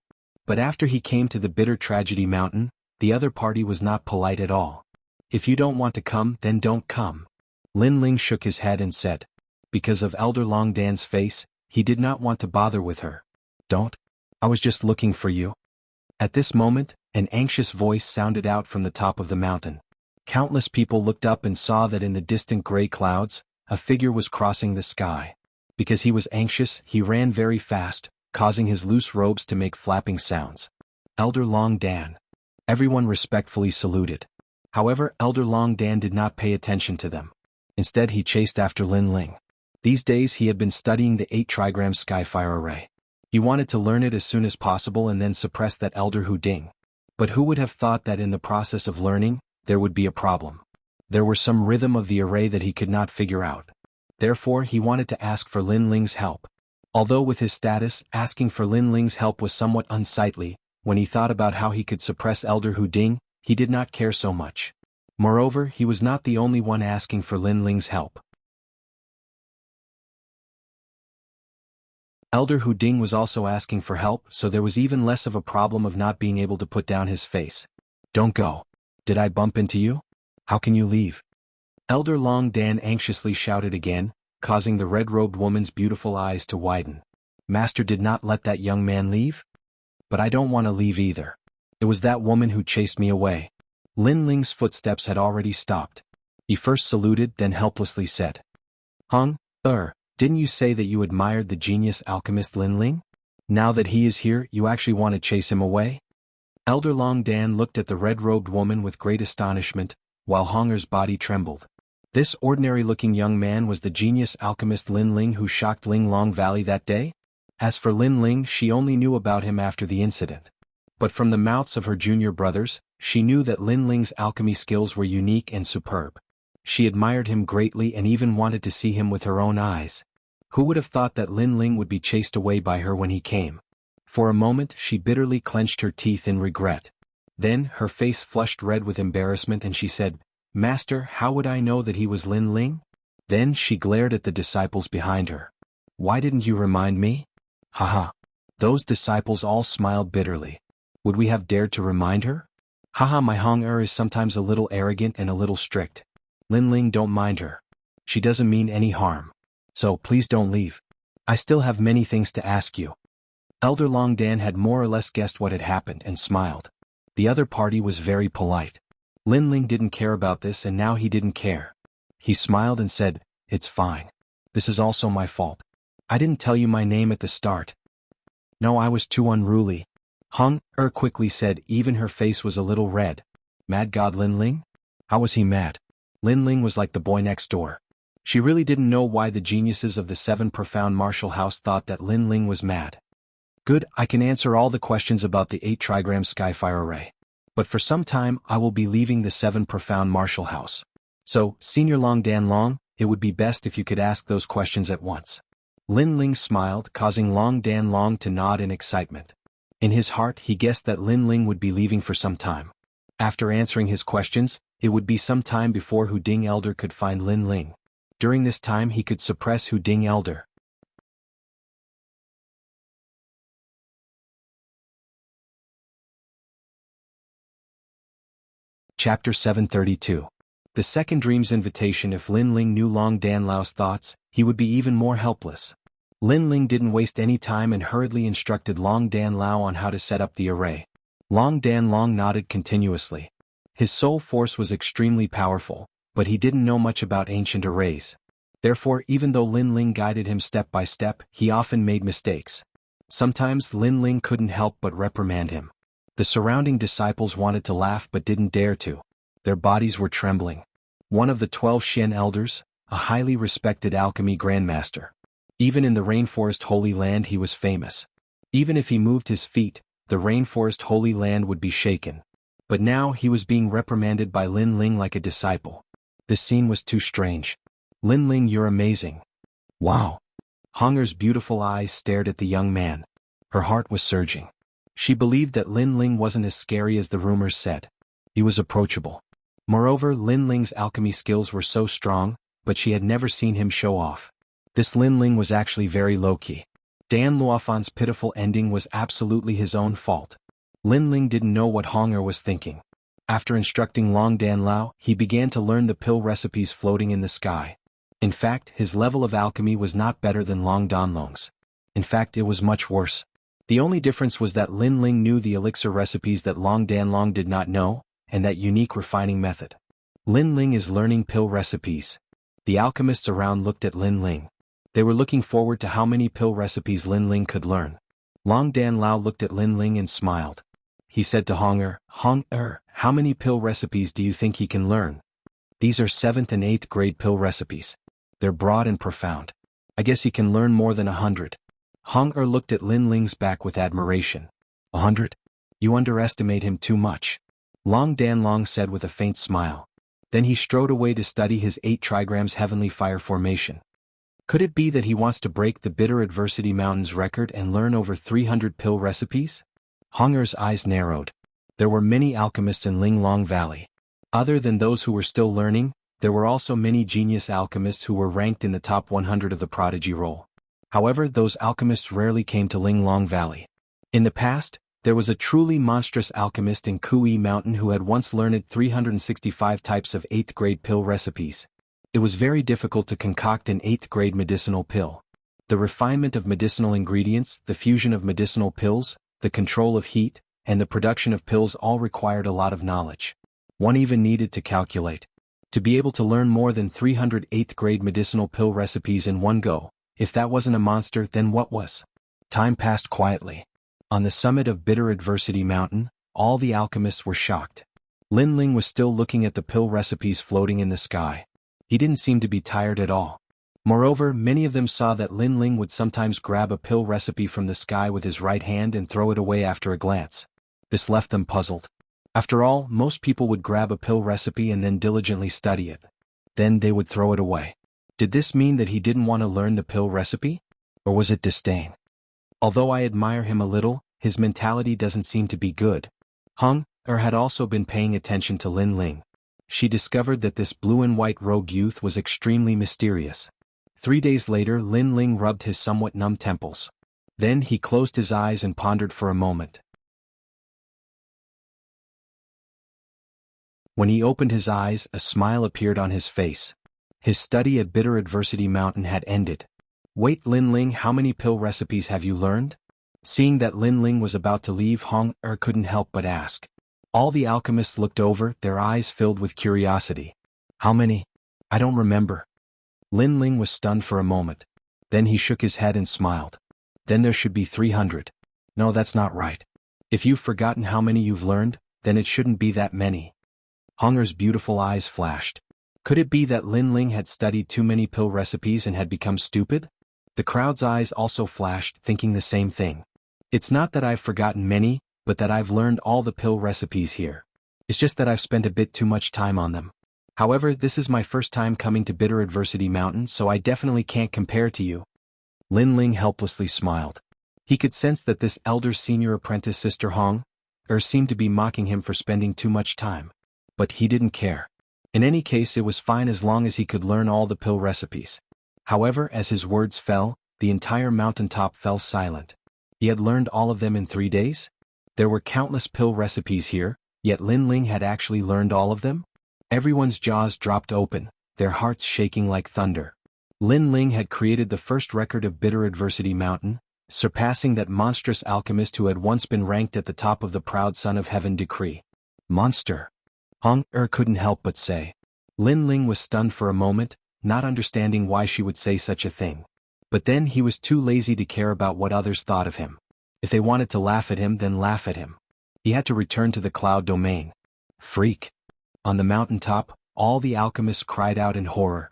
But after he came to the bitter tragedy mountain, the other party was not polite at all. If you don't want to come, then don't come. Lin Ling shook his head and said. Because of Elder Long Dan's face, he did not want to bother with her. Don't? I was just looking for you. At this moment, an anxious voice sounded out from the top of the mountain. Countless people looked up and saw that in the distant gray clouds, a figure was crossing the sky. Because he was anxious, he ran very fast, causing his loose robes to make flapping sounds. Elder Long Dan. Everyone respectfully saluted. However, Elder Long Dan did not pay attention to them. Instead he chased after Lin Ling. These days he had been studying the 8-trigram Skyfire array. He wanted to learn it as soon as possible and then suppress that Elder Hu Ding. But who would have thought that in the process of learning, there would be a problem? There were some rhythm of the array that he could not figure out. Therefore he wanted to ask for Lin Ling's help. Although with his status, asking for Lin Ling's help was somewhat unsightly, when he thought about how he could suppress Elder Hu Ding, he did not care so much. Moreover, he was not the only one asking for Lin Ling's help. Elder Hu Ding was also asking for help, so there was even less of a problem of not being able to put down his face. Don't go. Did I bump into you? How can you leave? Elder Long Dan anxiously shouted again, causing the red-robed woman's beautiful eyes to widen. Master did not let that young man leave? But I don't want to leave either. It was that woman who chased me away. Lin Ling's footsteps had already stopped. He first saluted, then helplessly said. Hong, didn't you say that you admired the genius alchemist Lin Ling? Now that he is here, you actually want to chase him away? Elder Long Dan looked at the red-robed woman with great astonishment, while Honger's body trembled. This ordinary-looking young man was the genius alchemist Lin Ling who shocked Ling Long Valley that day? As for Lin Ling, she only knew about him after the incident. But from the mouths of her junior brothers, she knew that Lin Ling's alchemy skills were unique and superb. She admired him greatly and even wanted to see him with her own eyes. Who would have thought that Lin Ling would be chased away by her when he came? For a moment she bitterly clenched her teeth in regret. Then her face flushed red with embarrassment and she said, Master, how would I know that he was Lin Ling? Then she glared at the disciples behind her. Why didn't you remind me? Haha. Those disciples all smiled bitterly. Would we have dared to remind her? Haha, my Hong is sometimes a little arrogant and a little strict. Lin Ling, don't mind her. She doesn't mean any harm. So please don't leave. I still have many things to ask you. Elder Long Dan had more or less guessed what had happened and smiled. The other party was very polite. Lin Ling didn't care about this and now he didn't care. He smiled and said, "It's fine. This is also my fault. I didn't tell you my name at the start." "No, I was too unruly," Hong quickly said. Even her face was a little red. Mad God Lin Ling? How was he mad? Lin Ling was like the boy next door. She really didn't know why the geniuses of the Seven Profound Martial House thought that Lin Ling was mad. "Good, I can answer all the questions about the 8 trigram Skyfire array. But for some time I will be leaving the Seven Profound Martial House. So, Senior Long Dan Long, it would be best if you could ask those questions at once." Lin Ling smiled, causing Long Dan Long to nod in excitement. In his heart he guessed that Lin Ling would be leaving for some time. After answering his questions, it would be some time before Hu Ding Elder could find Lin Ling. During this time he could suppress Hu Ding Elder. Chapter 732. The second dream's invitation. If Lin Ling knew Long Dan Lao's thoughts, he would be even more helpless. Lin Ling didn't waste any time and hurriedly instructed Long Dan Lao on how to set up the array. Long Dan Long nodded continuously. His soul force was extremely powerful, but he didn't know much about ancient arrays. Therefore, even though Lin Ling guided him step by step, he often made mistakes. Sometimes Lin Ling couldn't help but reprimand him. The surrounding disciples wanted to laugh but didn't dare to. Their bodies were trembling. One of the 12 Xian elders, a highly respected alchemy grandmaster. Even in the Rainforest Holy Land he was famous. Even if he moved his feet, the Rainforest Holy Land would be shaken. But now he was being reprimanded by Lin Ling like a disciple. This scene was too strange. "Lin Ling, you're amazing." "Wow." Honger's beautiful eyes stared at the young man. Her heart was surging. She believed that Lin Ling wasn't as scary as the rumors said. He was approachable. Moreover, Lin Ling's alchemy skills were so strong, but she had never seen him show off. This Lin Ling was actually very low-key. Dan Luofan's pitiful ending was absolutely his own fault. Lin Ling didn't know what Honger was thinking. After instructing Long Dan Lao, he began to learn the pill recipes floating in the sky. In fact, his level of alchemy was not better than Long Danlong's. In fact, it was much worse. The only difference was that Lin Ling knew the elixir recipes that Long Danlong did not know, and that unique refining method. Lin Ling is learning pill recipes. The alchemists around looked at Lin Ling. They were looking forward to how many pill recipes Lin Ling could learn. Long Dan Lao looked at Lin Ling and smiled. He said to Honger, "How many pill recipes do you think he can learn?" "These are 7th and 8th grade pill recipes. They're broad and profound. I guess he can learn more than 100. Honger looked at Lin Ling's back with admiration. 100? You underestimate him too much. Long Dan Long said with a faint smile. Then he strode away to study his 8 trigrams heavenly fire formation. Could it be that he wants to break the Bitter Adversity Mountain's record and learn over 300 pill recipes? Honger's eyes narrowed. There were many alchemists in Linglong Valley. Other than those who were still learning, there were also many genius alchemists who were ranked in the top 100 of the prodigy roll. However, those alchemists rarely came to Linglong Valley. In the past, there was a truly monstrous alchemist in Kui Mountain who had once learned 365 types of 8th grade pill recipes. It was very difficult to concoct an 8th grade medicinal pill. The refinement of medicinal ingredients, the fusion of medicinal pills, the control of heat, and the production of pills all required a lot of knowledge. One even needed to calculate. To be able to learn more than 300 8th grade medicinal pill recipes in one go, if that wasn't a monster, then what was? Time passed quietly. On the summit of Bitter Adversity Mountain, all the alchemists were shocked. Lin Ling was still looking at the pill recipes floating in the sky. He didn't seem to be tired at all. Moreover, many of them saw that Lin Ling would sometimes grab a pill recipe from the sky with his right hand and throw it away after a glance. This left them puzzled. After all, most people would grab a pill recipe and then diligently study it. Then they would throw it away. Did this mean that he didn't want to learn the pill recipe? Or was it disdain? Although I admire him a little, his mentality doesn't seem to be good. Had also been paying attention to Lin Ling. She discovered that this blue and white robed youth was extremely mysterious. 3 days later, Lin Ling rubbed his somewhat numb temples. Then he closed his eyes and pondered for a moment. When he opened his eyes, a smile appeared on his face. His study at Bitter Adversity Mountain had ended. "Wait, Lin Ling, how many pill recipes have you learned?" Seeing that Lin Ling was about to leave, couldn't help but ask. All the alchemists looked over, their eyes filled with curiosity. How many? I don't remember. Lin Ling was stunned for a moment. Then he shook his head and smiled. Then there should be 300. No, that's not right. If you've forgotten how many you've learned, then it shouldn't be that many. Hunger's beautiful eyes flashed. Could it be that Lin Ling had studied too many pill recipes and had become stupid? The crowd's eyes also flashed, thinking the same thing. It's not that I've forgotten many, but that I've learned all the pill recipes here. It's just that I've spent a bit too much time on them. However, this is my first time coming to Bitter Adversity Mountain, so I definitely can't compare to you. Lin Ling helplessly smiled. He could sense that this elder senior apprentice Sister Hong seemed to be mocking him for spending too much time. But he didn't care. In any case, it was fine as long as he could learn all the pill recipes. However, as his words fell, the entire mountaintop fell silent. He had learned all of them in 3 days? There were countless pill recipes here, yet Lin Ling had actually learned all of them? Everyone's jaws dropped open, their hearts shaking like thunder. Lin Ling had created the first record of Bitter Adversity Mountain, surpassing that monstrous alchemist who had once been ranked at the top of the proud Son of Heaven decree. Monster. Hong couldn't help but say. Lin Ling was stunned for a moment, not understanding why she would say such a thing. But then he was too lazy to care about what others thought of him. If they wanted to laugh at him, then laugh at him. He had to return to the cloud domain. Freak. On the mountaintop, all the alchemists cried out in horror.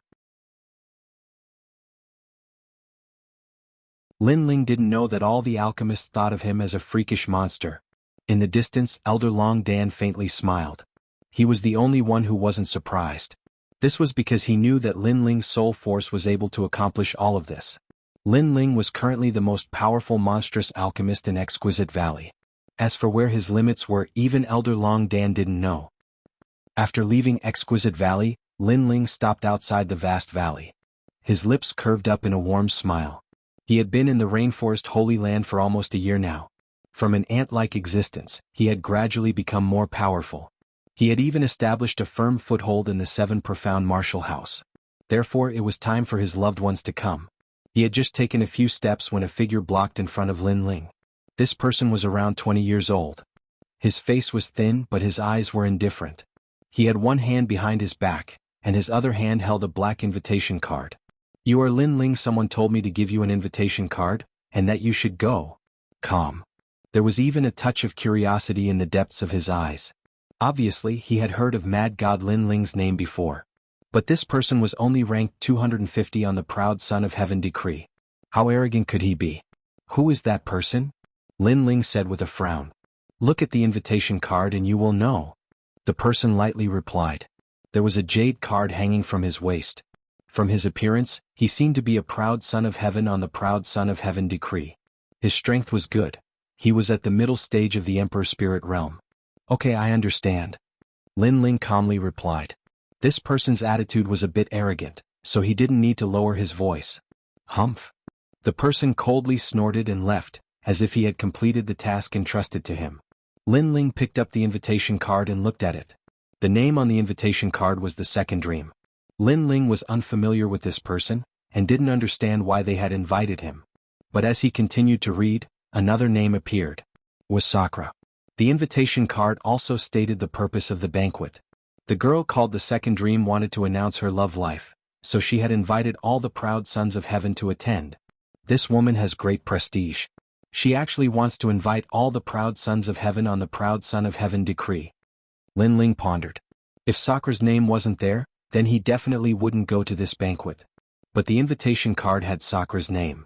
Lin Ling didn't know that all the alchemists thought of him as a freakish monster. In the distance, Elder Long Dan faintly smiled. He was the only one who wasn't surprised. This was because he knew that Lin Ling's soul force was able to accomplish all of this. Lin Ling was currently the most powerful monstrous alchemist in Exquisite Valley. As for where his limits were, even Elder Long Dan didn't know. After leaving Exquisite Valley, Lin Ling stopped outside the vast valley. His lips curved up in a warm smile. He had been in the Rainforest Holy Land for almost a year now. From an ant-like existence, he had gradually become more powerful. He had even established a firm foothold in the 7 Profound Martial House. Therefore, it was time for his loved ones to come. He had just taken a few steps when a figure blocked in front of Lin Ling. This person was around 20 years old. His face was thin, but his eyes were indifferent. He had one hand behind his back, and his other hand held a black invitation card. You are Lin Ling. Someone told me to give you an invitation card, and that you should go. Calm. There was even a touch of curiosity in the depths of his eyes. Obviously, he had heard of Mad God Lin Ling's name before. But this person was only ranked 250 on the proud Son of Heaven decree. How arrogant could he be? Who is that person? Lin Ling said with a frown. Look at the invitation card and you will know. The person lightly replied. There was a jade card hanging from his waist. From his appearance, he seemed to be a proud Son of Heaven on the proud Son of Heaven decree. His strength was good. He was at the middle stage of the Emperor Spirit Realm. Okay, I understand. Lin Ling calmly replied. This person's attitude was a bit arrogant, so he didn't need to lower his voice. Humph. The person coldly snorted and left, as if he had completed the task entrusted to him. Lin Ling picked up the invitation card and looked at it. The name on the invitation card was the Second Dream. Lin Ling was unfamiliar with this person, and didn't understand why they had invited him. But as he continued to read, another name appeared. Was Sakura. The invitation card also stated the purpose of the banquet. The girl called the Second Dream wanted to announce her love life, so she had invited all the proud sons of heaven to attend. This woman has great prestige. She actually wants to invite all the proud sons of heaven on the proud Son of Heaven decree. Lin Ling pondered. If Sakura's name wasn't there, then he definitely wouldn't go to this banquet. But the invitation card had Sakura's name.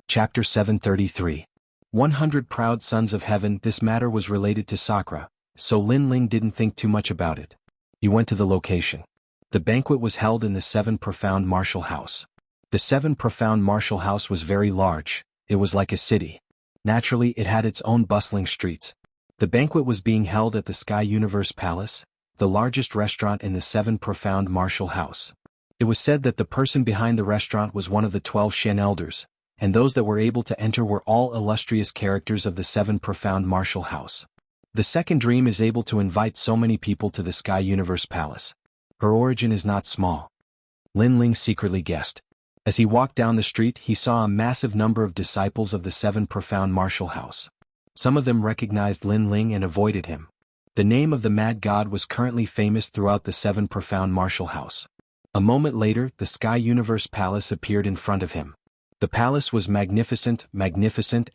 Chapter 733. 100 Proud Sons of Heaven. This matter was related to Sakura, so Lin Ling didn't think too much about it. He went to the location. The banquet was held in the 7 Profound Martial House. The 7 Profound Martial House was very large. It was like a city. Naturally, it had its own bustling streets. The banquet was being held at the Sky Universe Palace, the largest restaurant in the 7 Profound Martial House. It was said that the person behind the restaurant was one of the 12 Shen Elders, and those that were able to enter were all illustrious characters of the 7 Profound Martial House. The Second Dream is able to invite so many people to the Sky Universe Palace. Her origin is not small. Lin Ling secretly guessed. As he walked down the street, he saw a massive number of disciples of the Seven Profound Martial House. Some of them recognized Lin Ling and avoided him. The name of the Mad God was currently famous throughout the Seven Profound Martial House. A moment later, the Sky Universe Palace appeared in front of him. The palace was magnificent,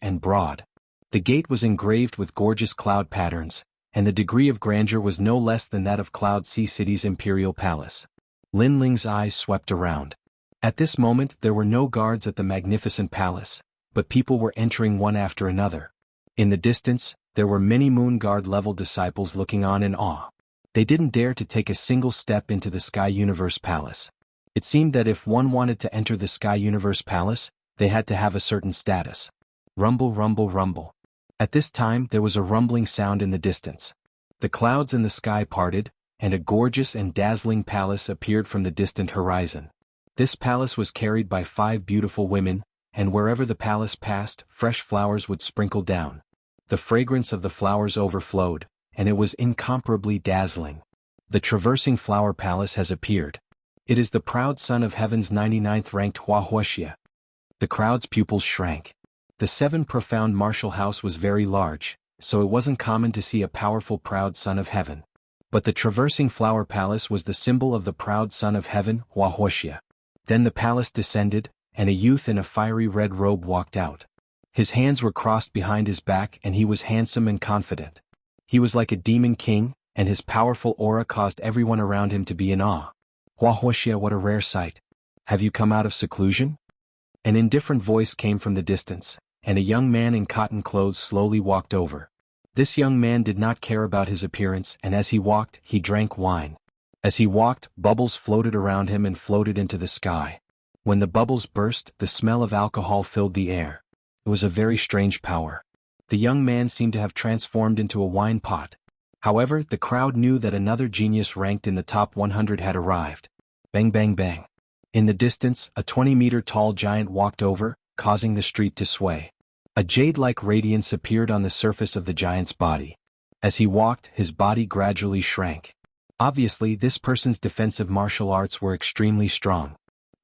and broad. The gate was engraved with gorgeous cloud patterns, and the degree of grandeur was no less than that of Cloud Sea City's imperial palace. Lin Ling's eyes swept around. At this moment there were no guards at the magnificent palace, but people were entering one after another. In the distance, there were many Moon Guard-level disciples looking on in awe. They didn't dare to take a single step into the Sky Universe Palace. It seemed that if one wanted to enter the Sky Universe Palace, they had to have a certain status. Rumble, rumble, rumble. At this time there was a rumbling sound in the distance. The clouds in the sky parted, and a gorgeous and dazzling palace appeared from the distant horizon. This palace was carried by 5 beautiful women, and wherever the palace passed, fresh flowers would sprinkle down. The fragrance of the flowers overflowed, and it was incomparably dazzling. The traversing flower palace has appeared. It is the proud son of heaven's 99th ranked Wuxia. The crowd's pupils shrank. The Seven Profound Martial House was very large, so it wasn't common to see a powerful proud son of heaven. But the traversing flower palace was the symbol of the proud son of heaven, Wuxia. Then the palace descended, and a youth in a fiery red robe walked out. His hands were crossed behind his back and he was handsome and confident. He was like a demon king, and his powerful aura caused everyone around him to be in awe. Wuxia, what a rare sight. Have you come out of seclusion? An indifferent voice came from the distance, and a young man in cotton clothes slowly walked over. This young man did not care about his appearance, and as he walked, he drank wine. As he walked, bubbles floated around him and floated into the sky. When the bubbles burst, the smell of alcohol filled the air. It was a very strange power. The young man seemed to have transformed into a wine pot. However, the crowd knew that another genius ranked in the top 100 had arrived. Bang, bang, bang. In the distance, a 20-meter-tall giant walked over, causing the street to sway. A jade-like radiance appeared on the surface of the giant's body. As he walked, his body gradually shrank. Obviously, this person's defensive martial arts were extremely strong.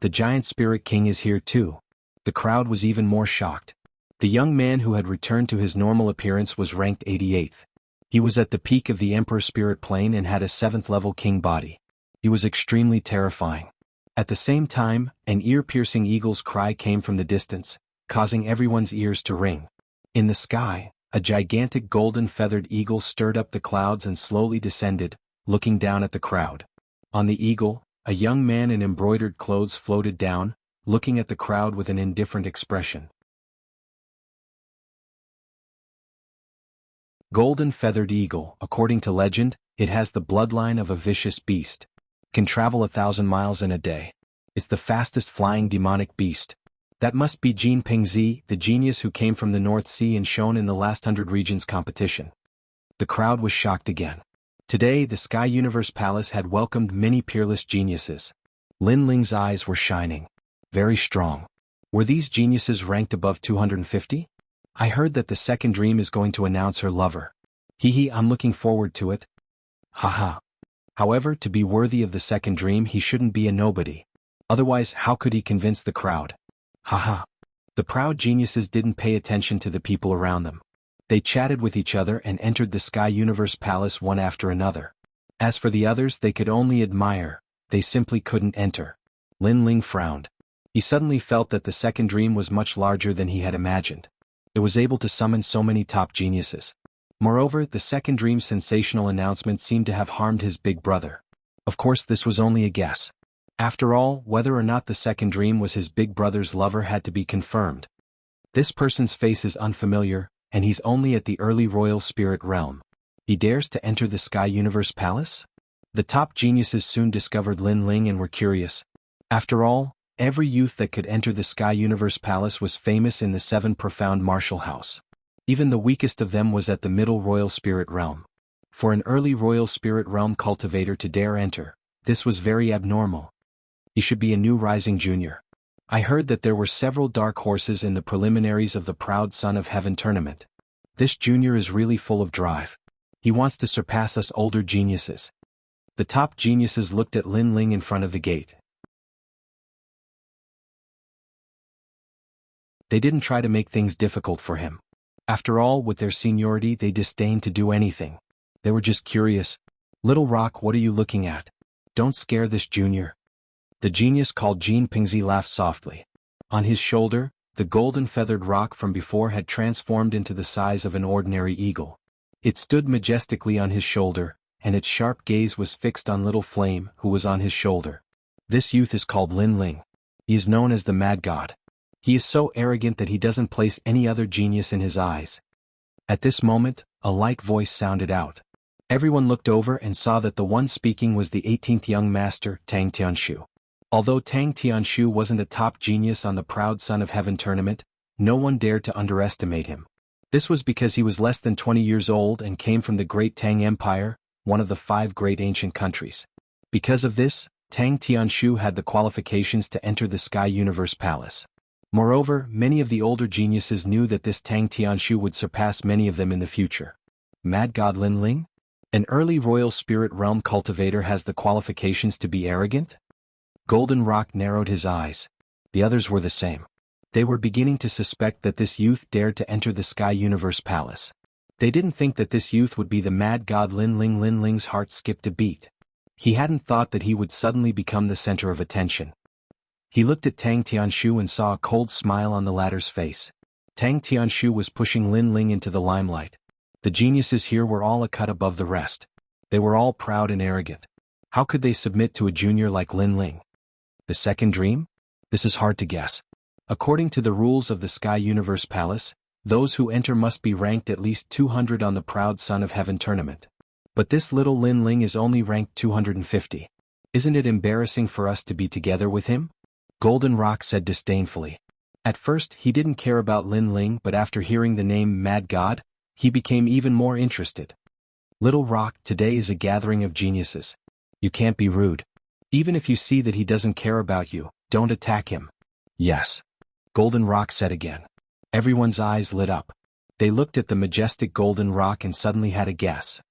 The giant spirit king is here too. The crowd was even more shocked. The young man who had returned to his normal appearance was ranked 88th. He was at the peak of the Emperor Spirit Plane and had a 7th-level king body. He was extremely terrifying. At the same time, an ear-piercing eagle's cry came from the distance, causing everyone's ears to ring. In the sky, a gigantic golden feathered eagle stirred up the clouds and slowly descended, looking down at the crowd. On the eagle, a young man in embroidered clothes floated down, looking at the crowd with an indifferent expression. Golden feathered eagle, according to legend, it has the bloodline of a vicious beast. Can travel 1,000 miles in a day. It's the fastest flying demonic beast. That must be Jin Pingzi, the genius who came from the North Sea and shone in the last 100 regions competition. The crowd was shocked again. Today the Sky Universe Palace had welcomed many peerless geniuses. Lin Ling's eyes were shining. Very strong. Were these geniuses ranked above 250? I heard that the second dream is going to announce her lover. I'm looking forward to it. Haha. However, to be worthy of the second dream he shouldn't be a nobody. Otherwise, how could he convince the crowd? Haha. The proud geniuses didn't pay attention to the people around them. They chatted with each other and entered the Sky Universe Palace one after another. As for the others, they could only admire. They simply couldn't enter. Lin Ling frowned. He suddenly felt that the second dream was much larger than he had imagined. It was able to summon so many top geniuses. Moreover, the second dream's sensational announcement seemed to have harmed his big brother. Of course, this was only a guess. After all, whether or not the second dream was his big brother's lover had to be confirmed. This person's face is unfamiliar, and he's only at the early royal spirit realm. He dares to enter the Sky Universe Palace? The top geniuses soon discovered Lin Ling and were curious. After all, every youth that could enter the Sky Universe Palace was famous in the Seven Profound Martial House. Even the weakest of them was at the middle royal spirit realm. For an early royal spirit realm cultivator to dare enter, this was very abnormal. He should be a new rising junior. I heard that there were several dark horses in the preliminaries of the Proud Son of Heaven tournament. This junior is really full of drive. He wants to surpass us older geniuses. The top geniuses looked at Lin Ling in front of the gate. They didn't try to make things difficult for him. After all, with their seniority they disdained to do anything. They were just curious. "Little Rock, what are you looking at? Don't scare this junior." The genius called Jean Pingzi laughed softly. On his shoulder, the golden feathered rock from before had transformed into the size of an ordinary eagle. It stood majestically on his shoulder, and its sharp gaze was fixed on Little Flame, who was on his shoulder. This youth is called Lin Ling. He is known as the Mad God. He is so arrogant that he doesn't place any other genius in his eyes. At this moment, a light voice sounded out. Everyone looked over and saw that the one speaking was the 18th young master, Tang Tianshu. Although Tang Tianshu wasn't a top genius on the Proud Son of Heaven tournament, no one dared to underestimate him. This was because he was less than 20 years old and came from the Great Tang Empire, one of the 5 great ancient countries. Because of this, Tang Tianshu had the qualifications to enter the Sky Universe Palace. Moreover, many of the older geniuses knew that this Tang Tianshu would surpass many of them in the future. Mad God Lin Ling? An early royal spirit realm cultivator has the qualifications to be arrogant? Golden Rock narrowed his eyes. The others were the same. They were beginning to suspect that this youth dared to enter the Sky Universe Palace. They didn't think that this youth would be the Mad God Lin Ling. Lin Ling's heart skipped a beat. He hadn't thought that he would suddenly become the center of attention. He looked at Tang Tianshu and saw a cold smile on the latter's face. Tang Tianshu was pushing Lin Ling into the limelight. The geniuses here were all a cut above the rest. They were all proud and arrogant. How could they submit to a junior like Lin Ling? The second dream? This is hard to guess. According to the rules of the Sky Universe Palace, those who enter must be ranked at least 200 on the Proud Son of Heaven tournament. But this little Lin Ling is only ranked 250. Isn't it embarrassing for us to be together with him? Golden Rock said disdainfully. At first he didn't care about Lin Ling, but after hearing the name Mad God, he became even more interested. Little Rock, today is a gathering of geniuses. You can't be rude. Even if you see that he doesn't care about you, don't attack him. Yes. Golden Rock said again. Everyone's eyes lit up. They looked at the majestic Golden Rock and suddenly had a guess.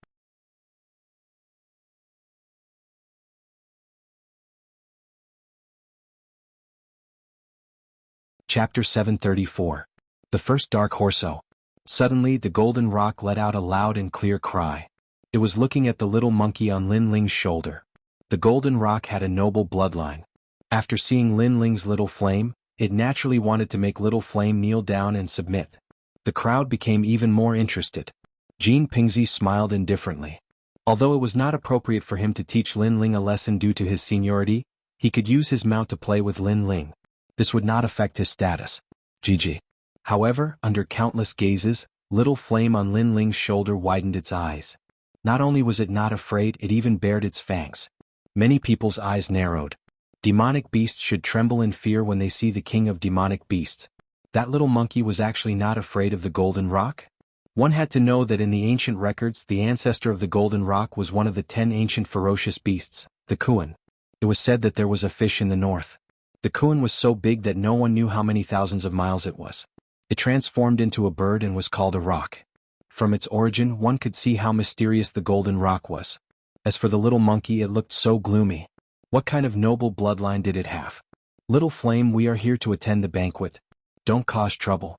Chapter 734. The First Dark Horso. Suddenly the Golden Rock let out a loud and clear cry. It was looking at the little monkey on Lin Ling's shoulder. The Golden Rock had a noble bloodline. After seeing Lin Ling's Little Flame, it naturally wanted to make Little Flame kneel down and submit. The crowd became even more interested. Jean Pingzi smiled indifferently. Although it was not appropriate for him to teach Lin Ling a lesson due to his seniority, he could use his mount to play with Lin Ling. This would not affect his status. GG. However, under countless gazes, Little Flame on Lin Ling's shoulder widened its eyes. Not only was it not afraid, it even bared its fangs. Many people's eyes narrowed. Demonic beasts should tremble in fear when they see the king of demonic beasts. That little monkey was actually not afraid of the Golden Rock? One had to know that in the ancient records the ancestor of the Golden Rock was one of the 10 ancient ferocious beasts, the Kuan. It was said that there was a fish in the north. The Kuan was so big that no one knew how many thousands of miles it was. It transformed into a bird and was called a rock. From its origin one could see how mysterious the Golden Rock was. As for the little monkey, it looked so gloomy. What kind of noble bloodline did it have? Little Flame, we are here to attend the banquet. Don't cause trouble.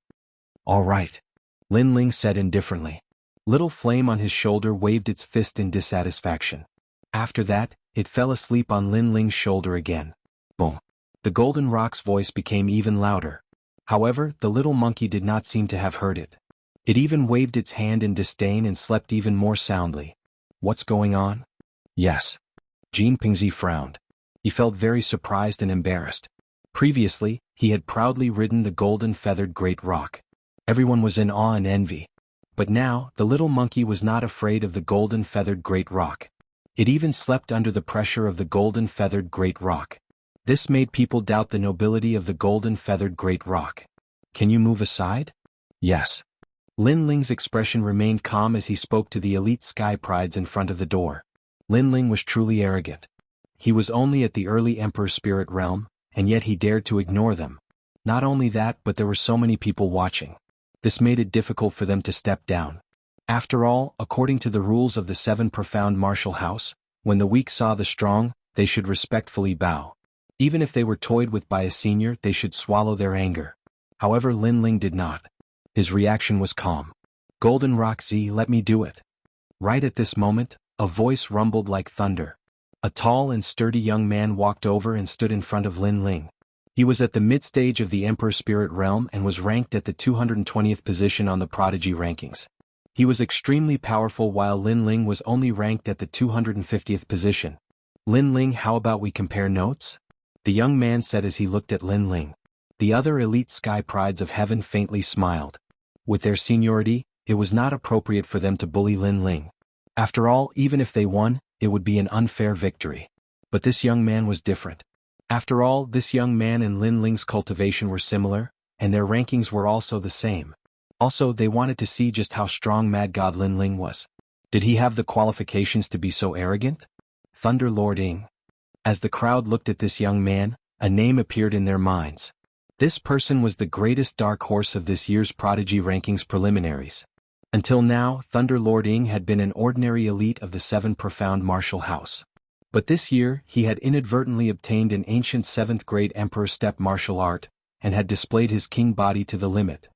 All right. Lin Ling said indifferently. Little Flame on his shoulder waved its fist in dissatisfaction. After that, it fell asleep on Lin Ling's shoulder again. Boom. The Golden Rock's voice became even louder. However, the little monkey did not seem to have heard it. It even waved its hand in disdain and slept even more soundly. What's going on? Yes. Jean Pingzi frowned. He felt very surprised and embarrassed. Previously, he had proudly ridden the golden feathered great rock. Everyone was in awe and envy. But now, the little monkey was not afraid of the golden feathered great rock. It even slept under the pressure of the golden feathered great rock. This made people doubt the nobility of the golden feathered great rock. Can you move aside? Yes. Lin Ling's expression remained calm as he spoke to the elite sky prides in front of the door. Lin Ling was truly arrogant. He was only at the early Emperor's spirit realm, and yet he dared to ignore them. Not only that, but there were so many people watching. This made it difficult for them to step down. After all, according to the rules of the 7 profound martial house, when the weak saw the strong, they should respectfully bow. Even if they were toyed with by a senior, they should swallow their anger. However, Lin Ling did not. His reaction was calm. Golden Rock Z, let me do it. Right at this moment, a voice rumbled like thunder. A tall and sturdy young man walked over and stood in front of Lin Ling. He was at the mid-stage of the Emperor Spirit Realm and was ranked at the 220th position on the Prodigy rankings. He was extremely powerful while Lin Ling was only ranked at the 250th position. Lin Ling, how about we compare notes? The young man said as he looked at Lin Ling. The other elite sky prides of heaven faintly smiled. With their seniority, it was not appropriate for them to bully Lin Ling. After all, even if they won, it would be an unfair victory. But this young man was different. After all, this young man and Lin Ling's cultivation were similar, and their rankings were also the same. Also, they wanted to see just how strong Mad God Lin Ling was. Did he have the qualifications to be so arrogant? Thunder Lord Ing. As the crowd looked at this young man, a name appeared in their minds. This person was the greatest dark horse of this year's Prodigy rankings preliminaries. Until now, Thunder Lord Ing had been an ordinary elite of the 7 Profound Martial House. But this year, he had inadvertently obtained an ancient 7th grade Emperor Step martial art, and had displayed his king body to the limit.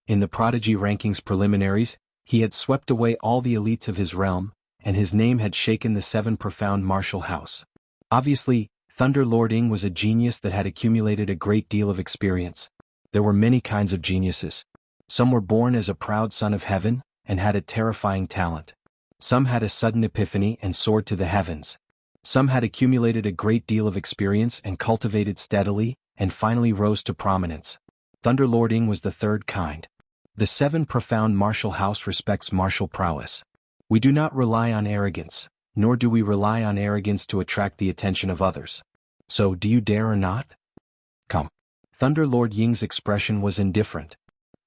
In the Prodigy rankings preliminaries, he had swept away all the elites of his realm, and his name had shaken the 7 Profound Martial House. Obviously, Thunder Lord Ing was a genius that had accumulated a great deal of experience. There were many kinds of geniuses. Some were born as a proud son of heaven, and had a terrifying talent. Some had a sudden epiphany and soared to the heavens. Some had accumulated a great deal of experience and cultivated steadily, and finally rose to prominence. Thunder Lord Ing was the third kind. The 7 Profound Martial House respects martial prowess. We do not rely on arrogance, nor do we rely on arrogance to attract the attention of others. So, do you dare or not? Come. Thunder Lord Ying's expression was indifferent.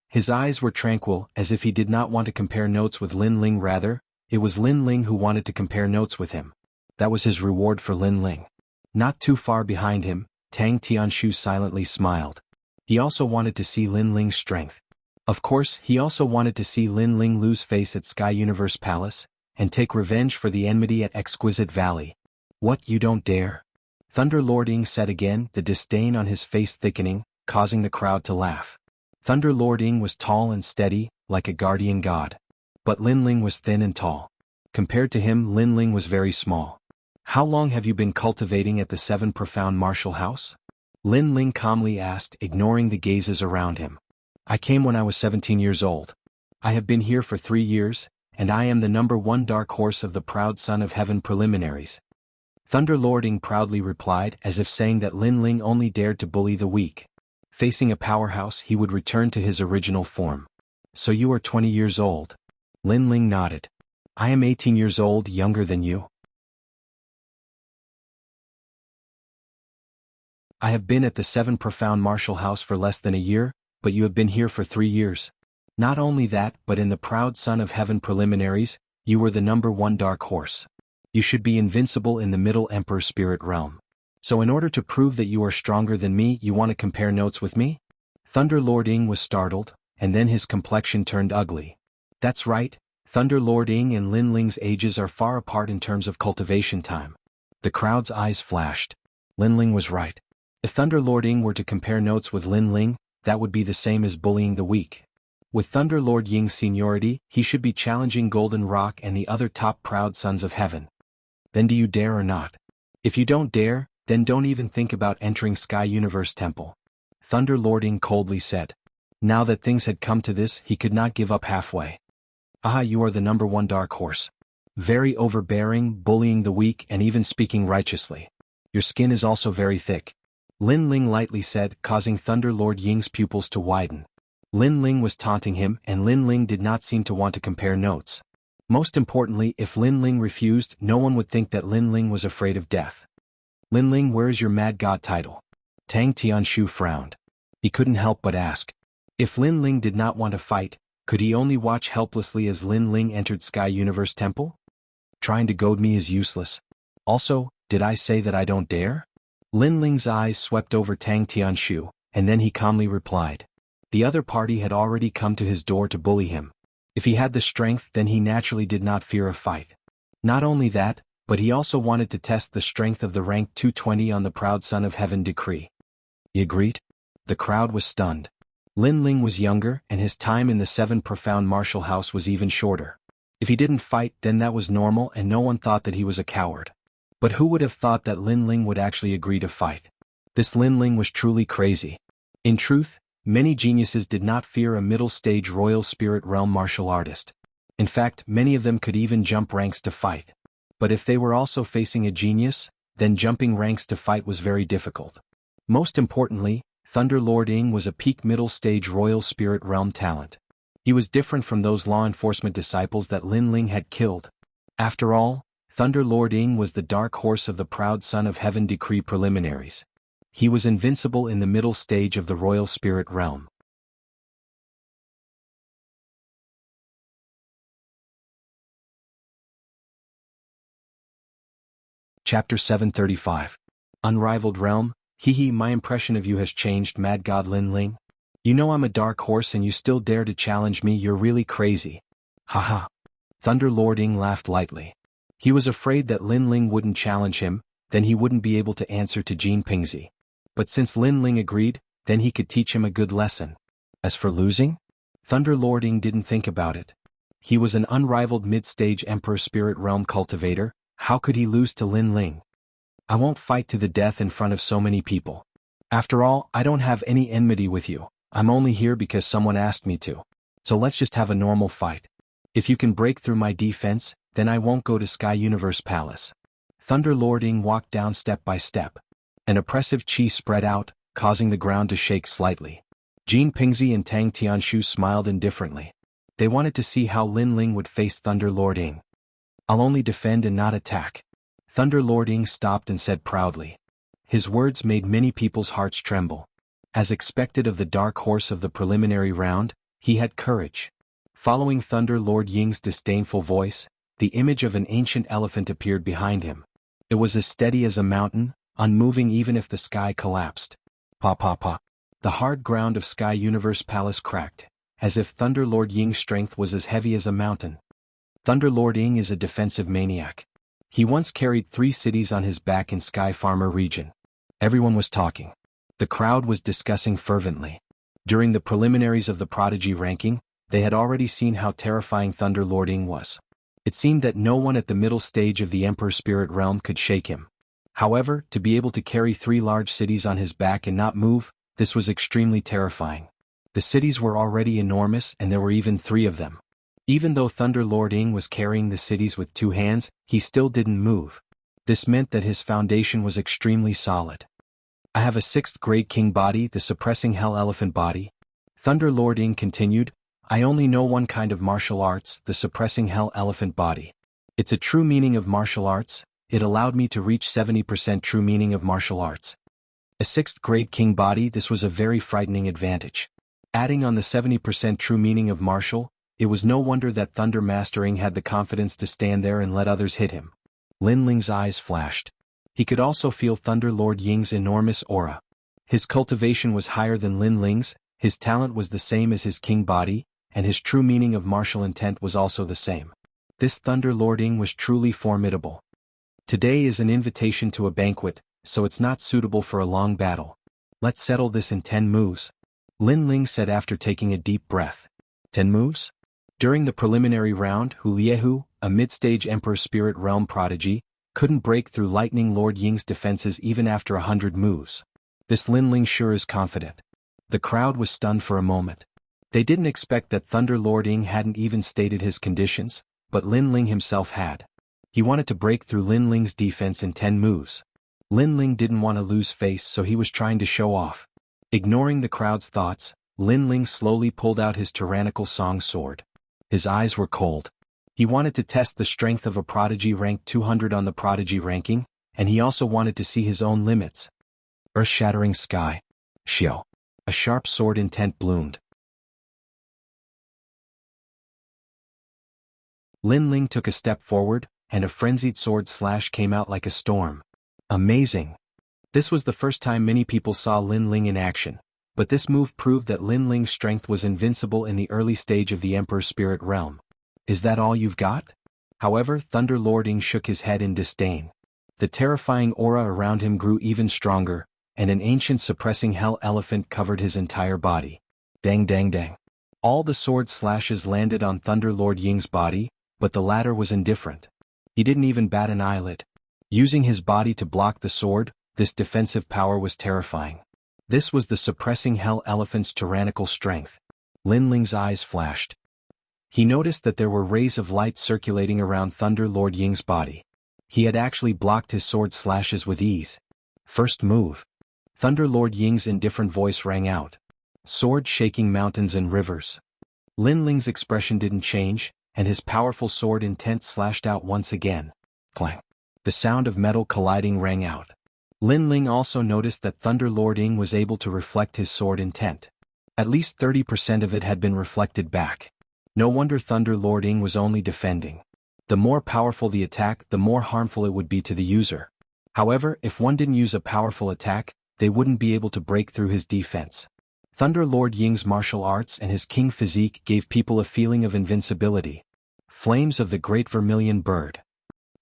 His eyes were tranquil, as if he did not want to compare notes with Lin Ling. Rather, it was Lin Ling who wanted to compare notes with him. That was his reward for Lin Ling. Not too far behind him, Tang Tianshu silently smiled. He also wanted to see Lin Ling's strength. Of course, he also wanted to see Lin Ling lose face at Sky Universe Palace, and take revenge for the enmity at Exquisite Valley. What, you don't dare? Thunder Lord Ing said again, the disdain on his face thickening, causing the crowd to laugh. Thunder Lord Ing was tall and steady, like a guardian god. But Lin Ling was thin and tall. Compared to him, Lin Ling was very small. How long have you been cultivating at the 7 Profound Martial House? Lin Ling calmly asked, ignoring the gazes around him. I came when I was 17 years old. I have been here for 3 years, and I am the #1 dark horse of the proud son of heaven preliminaries. Thunder Lord Ing proudly replied, as if saying that Lin Ling only dared to bully the weak. Facing a powerhouse, he would return to his original form. So you are 20 years old? Lin Ling nodded. I am 18 years old, younger than you. I have been at the 7 Profound Martial House for less than a year, but you have been here for 3 years. Not only that, but in the proud son of heaven preliminaries, you were the #1 dark horse. You should be invincible in the Middle Emperor Spirit Realm. So in order to prove that you are stronger than me, you want to compare notes with me? Thunder Lord Ing was startled, and then his complexion turned ugly. That's right, Thunder Lord Ing and Lin Ling's ages are far apart in terms of cultivation time. The crowd's eyes flashed. Lin Ling was right. If Thunder Lord Ing were to compare notes with Lin Ling, that would be the same as bullying the weak. With Thunder Lord Ying's seniority, he should be challenging Golden Rock and the other top proud sons of heaven. Then do you dare or not? If you don't dare, then don't even think about entering Sky Universe Temple. Thunder Lord Ing coldly said. Now that things had come to this, he could not give up halfway. Ah, you are the #1 dark horse. Very overbearing, bullying the weak, and even speaking righteously. Your skin is also very thick. Lin Ling lightly said, causing Thunder Lord Ying's pupils to widen. Lin Ling was taunting him, and Lin Ling did not seem to want to compare notes. Most importantly, if Lin Ling refused, no one would think that Lin Ling was afraid of death. Lin Ling, where is your Mad God title? Tang Tianshu frowned. He couldn't help but ask. If Lin Ling did not want to fight, could he only watch helplessly as Lin Ling entered Sky Universe Temple? Trying to goad me is useless. Also, did I say that I don't dare? Lin Ling's eyes swept over Tang Tianshu, and then he calmly replied. The other party had already come to his door to bully him. If he had the strength, then he naturally did not fear a fight. Not only that, but he also wanted to test the strength of the rank 220 on the proud son of heaven decree. He agreed? The crowd was stunned. Lin Ling was younger, and his time in the Seven Profound Martial House was even shorter. If he didn't fight, then that was normal and no one thought that he was a coward. But who would have thought that Lin Ling would actually agree to fight? This Lin Ling was truly crazy. In truth, many geniuses did not fear a middle-stage royal spirit realm martial artist. In fact, many of them could even jump ranks to fight. But if they were also facing a genius, then jumping ranks to fight was very difficult. Most importantly, Thunder Lord Ying was a peak middle-stage royal spirit realm talent. He was different from those law enforcement disciples that Lin Ling had killed. After all, Thunder Lord Ying was the dark horse of the proud son of heaven decree preliminaries. He was invincible in the middle stage of the royal spirit realm. Chapter 735. Unrivaled Realm. Hee, my impression of you has changed, Mad God Lin Ling. You know I'm a dark horse and you still dare to challenge me, you're really crazy. Haha. Thunder Lord Ying laughed lightly. He was afraid that Lin Ling wouldn't challenge him, then he wouldn't be able to answer to Jin Pingzi. But since Lin Ling agreed, then he could teach him a good lesson. As for losing? Thunder Lord Ying didn't think about it. He was an unrivaled mid-stage Emperor Spirit Realm cultivator, how could he lose to Lin Ling? I won't fight to the death in front of so many people. After all, I don't have any enmity with you. I'm only here because someone asked me to. So let's just have a normal fight. If you can break through my defense, then I won't go to Sky Universe Palace. Thunder Lord Ying walked down step by step. An oppressive chi spread out, causing the ground to shake slightly. Jin Pingzi and Tang Tianshu smiled indifferently. They wanted to see how Lin Ling would face Thunder Lord Ying. I'll only defend and not attack. Thunder Lord Ying stopped and said proudly. His words made many people's hearts tremble. As expected of the dark horse of the preliminary round, he had courage. Following Thunder Lord Ying's disdainful voice, the image of an ancient elephant appeared behind him. It was as steady as a mountain, unmoving even if the sky collapsed. Pa pa pa. The hard ground of Sky Universe Palace cracked, as if Thunder Lord Ying's strength was as heavy as a mountain. Thunder Lord Ying is a defensive maniac. He once carried 3 cities on his back in Sky Farmer region. Everyone was talking. The crowd was discussing fervently. During the preliminaries of the prodigy ranking, they had already seen how terrifying Thunder Lord Ying was. It seemed that no one at the middle stage of the Emperor Spirit Realm could shake him. However, to be able to carry 3 large cities on his back and not move, this was extremely terrifying. The cities were already enormous and there were even 3 of them. Even though Thunder Lord Ying was carrying the cities with 2 hands, he still didn't move. This meant that his foundation was extremely solid. I have a 6th grade king body, the suppressing hell elephant body. Thunder Lord Ying continued, I only know one kind of martial arts, the suppressing hell elephant body. It's a true meaning of martial arts, it allowed me to reach 70% true meaning of martial arts. A 6th grade king body, this was a very frightening advantage. Adding on the 70% true meaning of martial, it was no wonder that Thunder Master Ying had the confidence to stand there and let others hit him. Lin Ling's eyes flashed. He could also feel Thunder Lord Ying's enormous aura. His cultivation was higher than Lin Ling's, his talent was the same as his king body, and his true meaning of martial intent was also the same. This Thunder Lord Ying was truly formidable. Today is an invitation to a banquet, so it's not suitable for a long battle. Let's settle this in 10 moves. Lin Ling said after taking a deep breath. 10 moves? During the preliminary round, Hu Liehu, a mid-stage Emperor Spirit Realm prodigy, couldn't break through Lightning Lord Ying's defenses even after 100 moves. This Lin Ling sure is confident. The crowd was stunned for a moment. They didn't expect that Thunder Lord Ying hadn't even stated his conditions, but Lin Ling himself had. He wanted to break through Lin Ling's defense in 10 moves. Lin Ling didn't want to lose face, so he was trying to show off. Ignoring the crowd's thoughts, Lin Ling slowly pulled out his tyrannical song sword. His eyes were cold. He wanted to test the strength of a prodigy ranked 200 on the prodigy ranking, and he also wanted to see his own limits. Earth-shattering sky. Xiao. A sharp sword intent bloomed. Lin Ling took a step forward, and a frenzied sword slash came out like a storm. Amazing. This was the first time many people saw Lin Ling in action, but this move proved that Lin Ling's strength was invincible in the early stage of the Emperor Spirit Realm. Is that all you've got? However, Thunder Lord Ying shook his head in disdain. The terrifying aura around him grew even stronger, and an ancient suppressing hell elephant covered his entire body. Dang dang dang. All the sword slashes landed on Thunder Lord Ying's body, but the latter was indifferent. He didn't even bat an eyelid. Using his body to block the sword, this defensive power was terrifying. This was the suppressing hell elephant's tyrannical strength. Lin Ling's eyes flashed. He noticed that there were rays of light circulating around Thunder Lord Ying's body. He had actually blocked his sword slashes with ease. First move. Thunder Lord Ying's indifferent voice rang out. Sword shaking mountains and rivers. Lin Ling's expression didn't change, and his powerful sword intent slashed out once again. Clang. The sound of metal colliding rang out. Lin Ling also noticed that Thunder Lord Ying was able to reflect his sword intent. At least 30% of it had been reflected back. No wonder Thunder Lord Ying was only defending. The more powerful the attack, the more harmful it would be to the user. However, if one didn't use a powerful attack, they wouldn't be able to break through his defense. Thunder Lord Ying's martial arts and his king physique gave people a feeling of invincibility. Flames of the Great Vermilion Bird.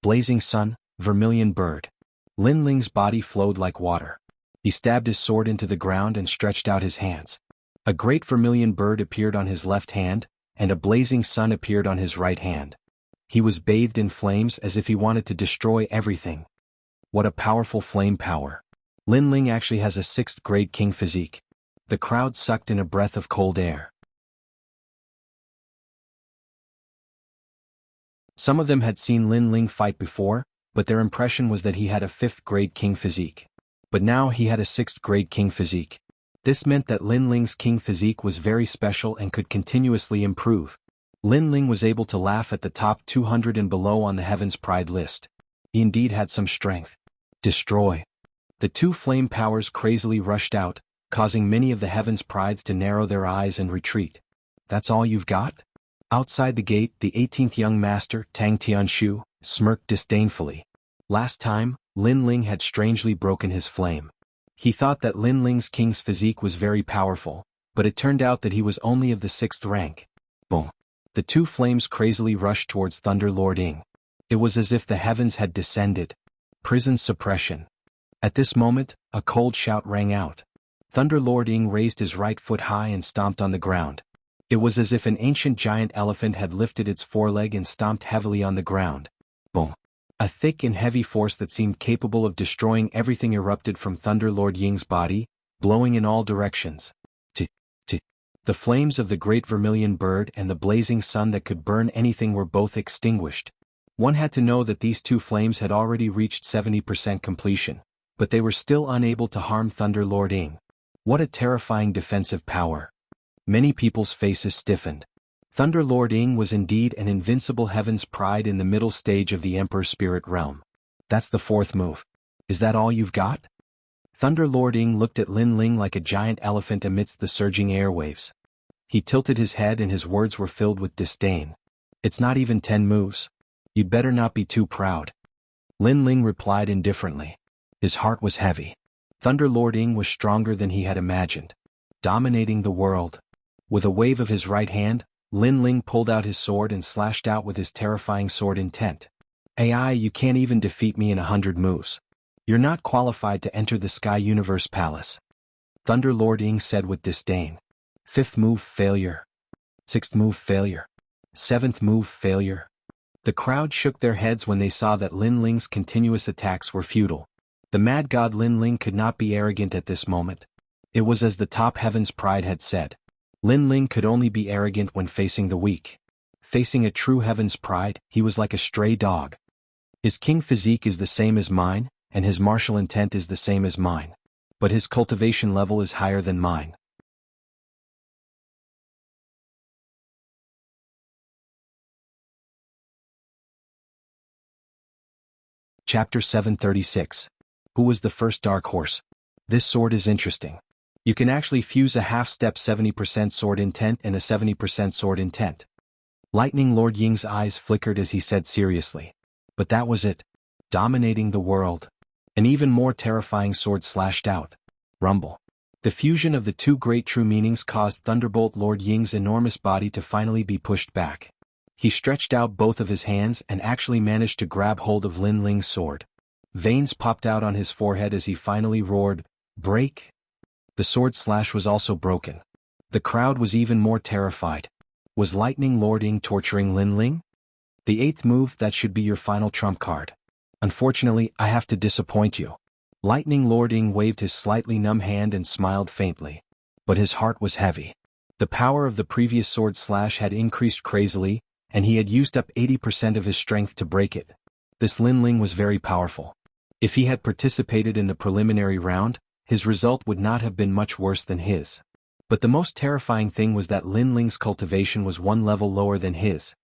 Blazing Sun, Vermilion Bird. Lin Ling's body flowed like water. He stabbed his sword into the ground and stretched out his hands. A great vermilion bird appeared on his left hand, and a blazing sun appeared on his right hand. He was bathed in flames as if he wanted to destroy everything. What a powerful flame power. Lin Ling actually has a 6th grade king physique. The crowd sucked in a breath of cold air. Some of them had seen Lin Ling fight before, but their impression was that he had a 5th grade king physique. But now he had a 6th grade king physique. This meant that Lin Ling's king physique was very special and could continuously improve. Lin Ling was able to laugh at the top 200 and below on the Heaven's Pride list. He indeed had some strength. Destroy. The two flame powers crazily rushed out, causing many of the Heaven's Prides to narrow their eyes and retreat. That's all you've got? Outside the gate, the 18th young master, Tang Tianshu, smirked disdainfully. Last time, Lin Ling had strangely broken his flame. He thought that Lin Ling's king's physique was very powerful, but it turned out that he was only of the 6th rank. Boom. The two flames crazily rushed towards Thunder Lord Ying. It was as if the heavens had descended. Prison suppression. At this moment, a cold shout rang out. Thunder Lord Ying raised his right foot high and stomped on the ground. It was as if an ancient giant elephant had lifted its foreleg and stomped heavily on the ground. Boom. A thick and heavy force that seemed capable of destroying everything erupted from Thunder Lord Ying's body, blowing in all directions. The flames of the Great Vermilion Bird and the blazing sun that could burn anything were both extinguished. One had to know that these two flames had already reached 70% completion, but they were still unable to harm Thunder Lord Ying. What a terrifying defensive power. Many people's faces stiffened. Thunder Lord Ying was indeed an invincible Heaven's Pride in the middle stage of the Emperor's Spirit Realm. That's the 4th move. Is that all you've got? Thunder Lord Ying looked at Lin Ling like a giant elephant amidst the surging airwaves. He tilted his head and his words were filled with disdain. It's not even 10 moves. You'd better not be too proud. Lin Ling replied indifferently. His heart was heavy. Thunder Lord Ying was stronger than he had imagined. Dominating the world. With a wave of his right hand, Lin Ling pulled out his sword and slashed out with his terrifying sword intent. AI, you can't even defeat me in 100 moves. You're not qualified to enter the Sky Universe Palace. Thunder Lord Ying said with disdain. 5th move failure. 6th move failure. 7th move failure. The crowd shook their heads when they saw that Lin Ling's continuous attacks were futile. The mad god Lin Ling could not be arrogant at this moment. It was as the top Heaven's Pride had said. Lin Ling could only be arrogant when facing the weak. Facing a true Heaven's Pride, he was like a stray dog. His king physique is the same as mine, and his martial intent is the same as mine. But his cultivation level is higher than mine. Chapter 736. Who was the first dark horse? This sword is interesting. You can actually fuse a half-step 70% sword intent and a 70% sword intent. Lightning Lord Ying's eyes flickered as he said seriously. But that was it. Dominating the world. An even more terrifying sword slashed out. Rumble. The fusion of the two great true meanings caused Thunderbolt Lord Ying's enormous body to finally be pushed back. He stretched out both of his hands and actually managed to grab hold of Lin Ling's sword. Veins popped out on his forehead as he finally roared, "Break!" The sword slash was also broken. The crowd was even more terrified. Was Lightning Lord Ying torturing Lin Ling? The 8th move, that should be your final trump card. Unfortunately, I have to disappoint you. Lightning Lord Ying waved his slightly numb hand and smiled faintly. But his heart was heavy. The power of the previous sword slash had increased crazily, and he had used up 80% of his strength to break it. This Lin Ling was very powerful. If he had participated in the preliminary round, his result would not have been much worse than his. But the most terrifying thing was that Lin Ling's cultivation was 1 level lower than his.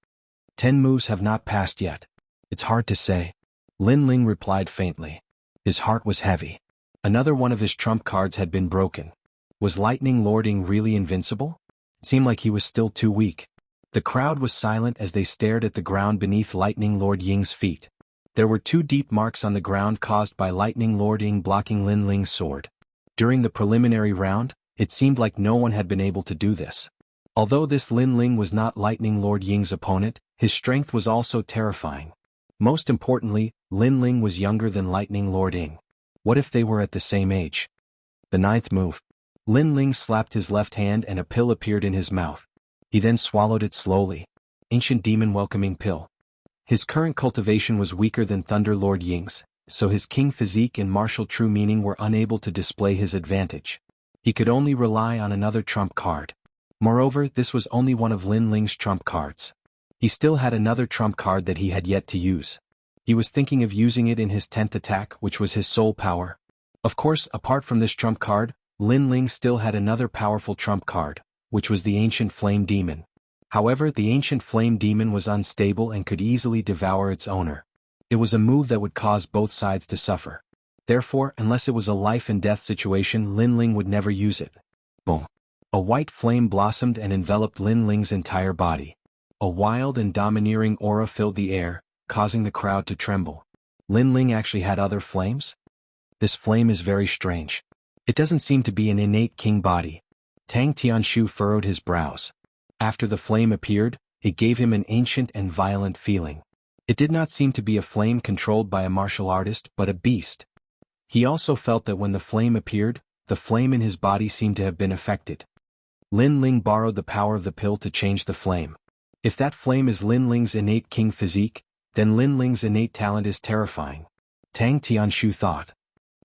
10 moves have not passed yet. It's hard to say. Lin Ling replied faintly. His heart was heavy. Another one of his trump cards had been broken. Was Lightning Lord Ying really invincible? It seemed like he was still too weak. The crowd was silent as they stared at the ground beneath Lightning Lord Ying's feet. There were 2 deep marks on the ground caused by Lightning Lord Ying blocking Lin Ling's sword. During the preliminary round, it seemed like no one had been able to do this. Although this Lin Ling was not Lightning Lord Ying's opponent, his strength was also terrifying. Most importantly, Lin Ling was younger than Lightning Lord Ying. What if they were at the same age? The 9th move. Lin Ling slapped his left hand and a pill appeared in his mouth. He then swallowed it slowly. Ancient Demon Welcoming Pill. His current cultivation was weaker than Thunder Lord Ying's, so his king physique and martial true meaning were unable to display his advantage. He could only rely on another trump card. Moreover, this was only one of Lin Ling's trump cards. He still had another trump card that he had yet to use. He was thinking of using it in his 10th attack, which was his soul power. Of course, apart from this trump card, Lin Ling still had another powerful trump card, which was the Ancient Flame Demon. However, the Ancient Flame Demon was unstable and could easily devour its owner. It was a move that would cause both sides to suffer. Therefore, unless it was a life and death situation, Lin Ling would never use it. Boom. A white flame blossomed and enveloped Lin Ling's entire body. A wild and domineering aura filled the air, causing the crowd to tremble. Lin Ling actually had other flames? This flame is very strange. It doesn't seem to be an innate king body. Tang Tianshu furrowed his brows. After the flame appeared, it gave him an ancient and violent feeling. It did not seem to be a flame controlled by a martial artist, but a beast. He also felt that when the flame appeared, the flame in his body seemed to have been affected. Lin Ling borrowed the power of the pill to change the flame. If that flame is Lin Ling's innate king physique, then Lin Ling's innate talent is terrifying. Tang Tianshu thought.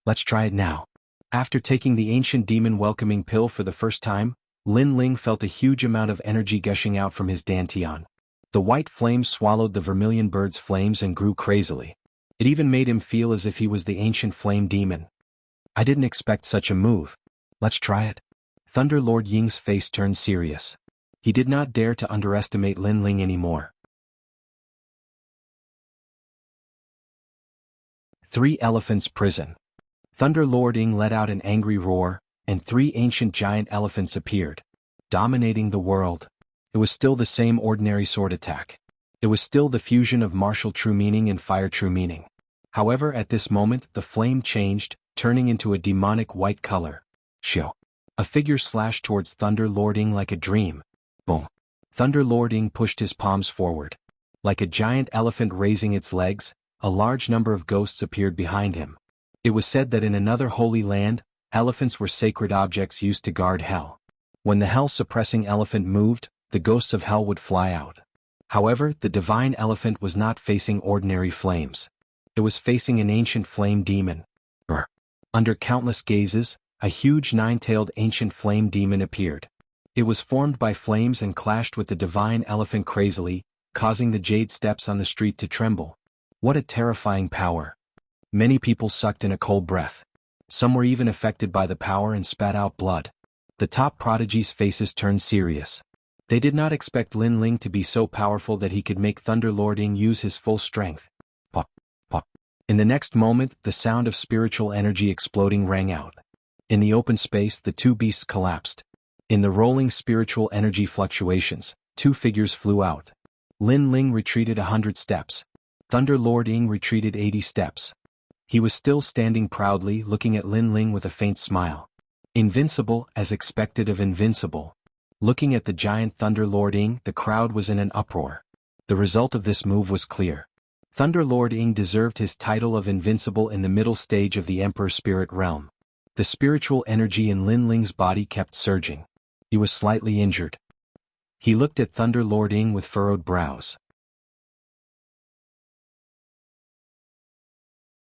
Let's try it now. After taking the Ancient Demon Welcoming Pill for the first time, Lin Ling felt a huge amount of energy gushing out from his dantian. The white flame swallowed the vermilion bird's flames and grew crazily. It even made him feel as if he was the Ancient Flame Demon. I didn't expect such a move. Let's try it. Thunder Lord Ying's face turned serious. He did not dare to underestimate Lin Ling anymore. 3 Elephants Prison. Thunder Lord Ying let out an angry roar, and 3 ancient giant elephants appeared, dominating the world. It was still the same ordinary sword attack. It was still the fusion of martial true meaning and fire true meaning. However, at this moment, the flame changed, turning into a demonic white color. Shio. A figure slashed towards Thunder Lord Ying like a dream. Boom. Thunder Lord Ying pushed his palms forward. Like a giant elephant raising its legs, a large number of ghosts appeared behind him. It was said that in another holy land, elephants were sacred objects used to guard hell. When the hell-suppressing elephant moved, the ghosts of hell would fly out. However, the divine elephant was not facing ordinary flames. It was facing an ancient flame demon. Under countless gazes, a huge 9-tailed ancient flame demon appeared. It was formed by flames and clashed with the divine elephant crazily, causing the jade steps on the street to tremble. What a terrifying power. Many people sucked in a cold breath. Some were even affected by the power and spat out blood. The top prodigies' faces turned serious. They did not expect Lin Ling to be so powerful that he could make Thunder Lord Ying use his full strength. Pop, pop. In the next moment, the sound of spiritual energy exploding rang out. In the open space, the 2 beasts collapsed. In the rolling spiritual energy fluctuations, 2 figures flew out. Lin Ling retreated 100 steps. Thunder Lord Ying retreated 80 steps. He was still standing proudly, looking at Lin Ling with a faint smile. Invincible, as expected of invincible. Looking at the giant Thunder Lord Ying, the crowd was in an uproar. The result of this move was clear. Thunder Lord Ying deserved his title of invincible in the middle stage of the Emperor Spirit Realm. The spiritual energy in Lin Ling's body kept surging. He was slightly injured. He looked at Thunder Lord Ying with furrowed brows.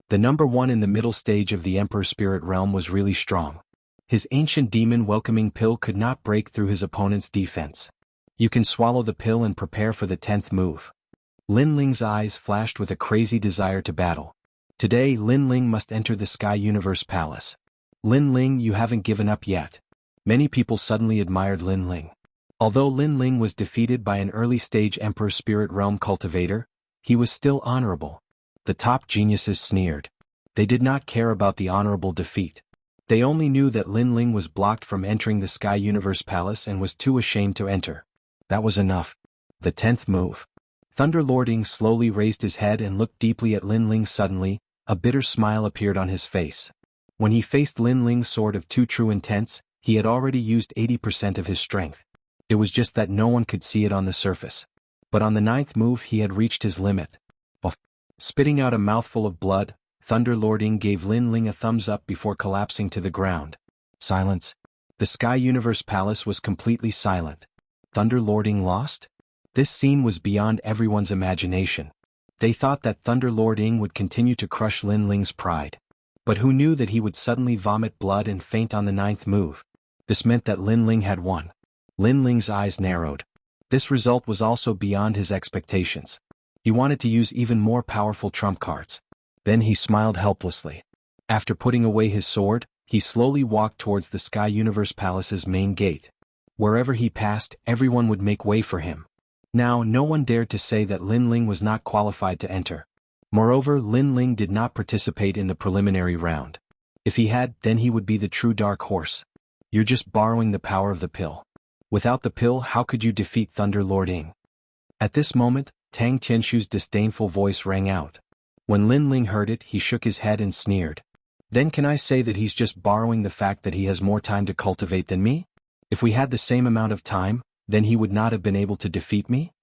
The number one in the middle stage of the Emperor Spirit Realm was really strong. His ancient demon welcoming pill could not break through his opponent's defense. You can swallow the pill and prepare for the 10th move. Lin Ling's eyes flashed with a crazy desire to battle. Today Lin Ling must enter the Sky Universe Palace. Lin Ling, you haven't given up yet. Many people suddenly admired Lin Ling. Although Lin Ling was defeated by an early-stage Emperor Spirit Realm cultivator, he was still honorable. The top geniuses sneered. They did not care about the honorable defeat. They only knew that Lin Ling was blocked from entering the Sky Universe Palace and was too ashamed to enter. That was enough. The 10th move. Thunder Lord Ying slowly raised his head and looked deeply at Lin Ling. Suddenly, a bitter smile appeared on his face. When he faced Lin Ling's sword of two true intents, he had already used 80% of his strength. It was just that no one could see it on the surface. But on the 9th move he had reached his limit. Spitting out a mouthful of blood, Thunder Lord Ying gave Lin Ling a thumbs up before collapsing to the ground. Silence. The Sky Universe Palace was completely silent. Thunder Lord Ying lost? This scene was beyond everyone's imagination. They thought that Thunder Lord Ying would continue to crush Lin Ling's pride. But who knew that he would suddenly vomit blood and faint on the 9th move? This meant that Lin Ling had won. Lin Ling's eyes narrowed. This result was also beyond his expectations. He wanted to use even more powerful trump cards. Then he smiled helplessly. After putting away his sword, he slowly walked towards the Sky Universe Palace's main gate. Wherever he passed, everyone would make way for him. Now no one dared to say that Lin Ling was not qualified to enter. Moreover, Lin Ling did not participate in the preliminary round. If he had, then he would be the true dark horse. You're just borrowing the power of the pill. Without the pill, how could you defeat Thunder Lord Ying? At this moment, Tang Tianshu's disdainful voice rang out. When Lin Ling heard it, he shook his head and sneered. Then can I say that he's just borrowing the fact that he has more time to cultivate than me? If we had the same amount of time, then he would not have been able to defeat me?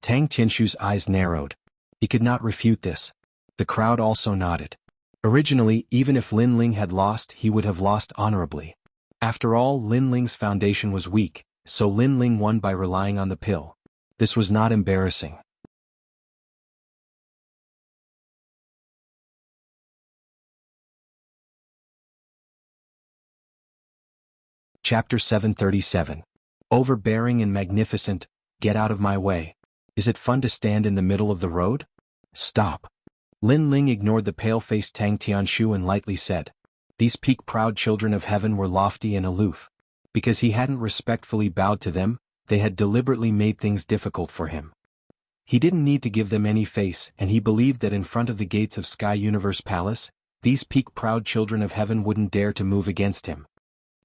Tang Tianshu's eyes narrowed. He could not refute this. The crowd also nodded. Originally, even if Lin Ling had lost, he would have lost honorably. After all, Lin Ling's foundation was weak, so Lin Ling won by relying on the pill. This was not embarrassing. Chapter 737. Overbearing and magnificent, get out of my way. Is it fun to stand in the middle of the road? Stop. Lin Ling ignored the pale-faced Tang Tianshu and lightly said. These peak-proud children of heaven were lofty and aloof. Because he hadn't respectfully bowed to them, they had deliberately made things difficult for him. He didn't need to give them any face, and he believed that in front of the gates of Sky Universe Palace, these peak-proud children of heaven wouldn't dare to move against him.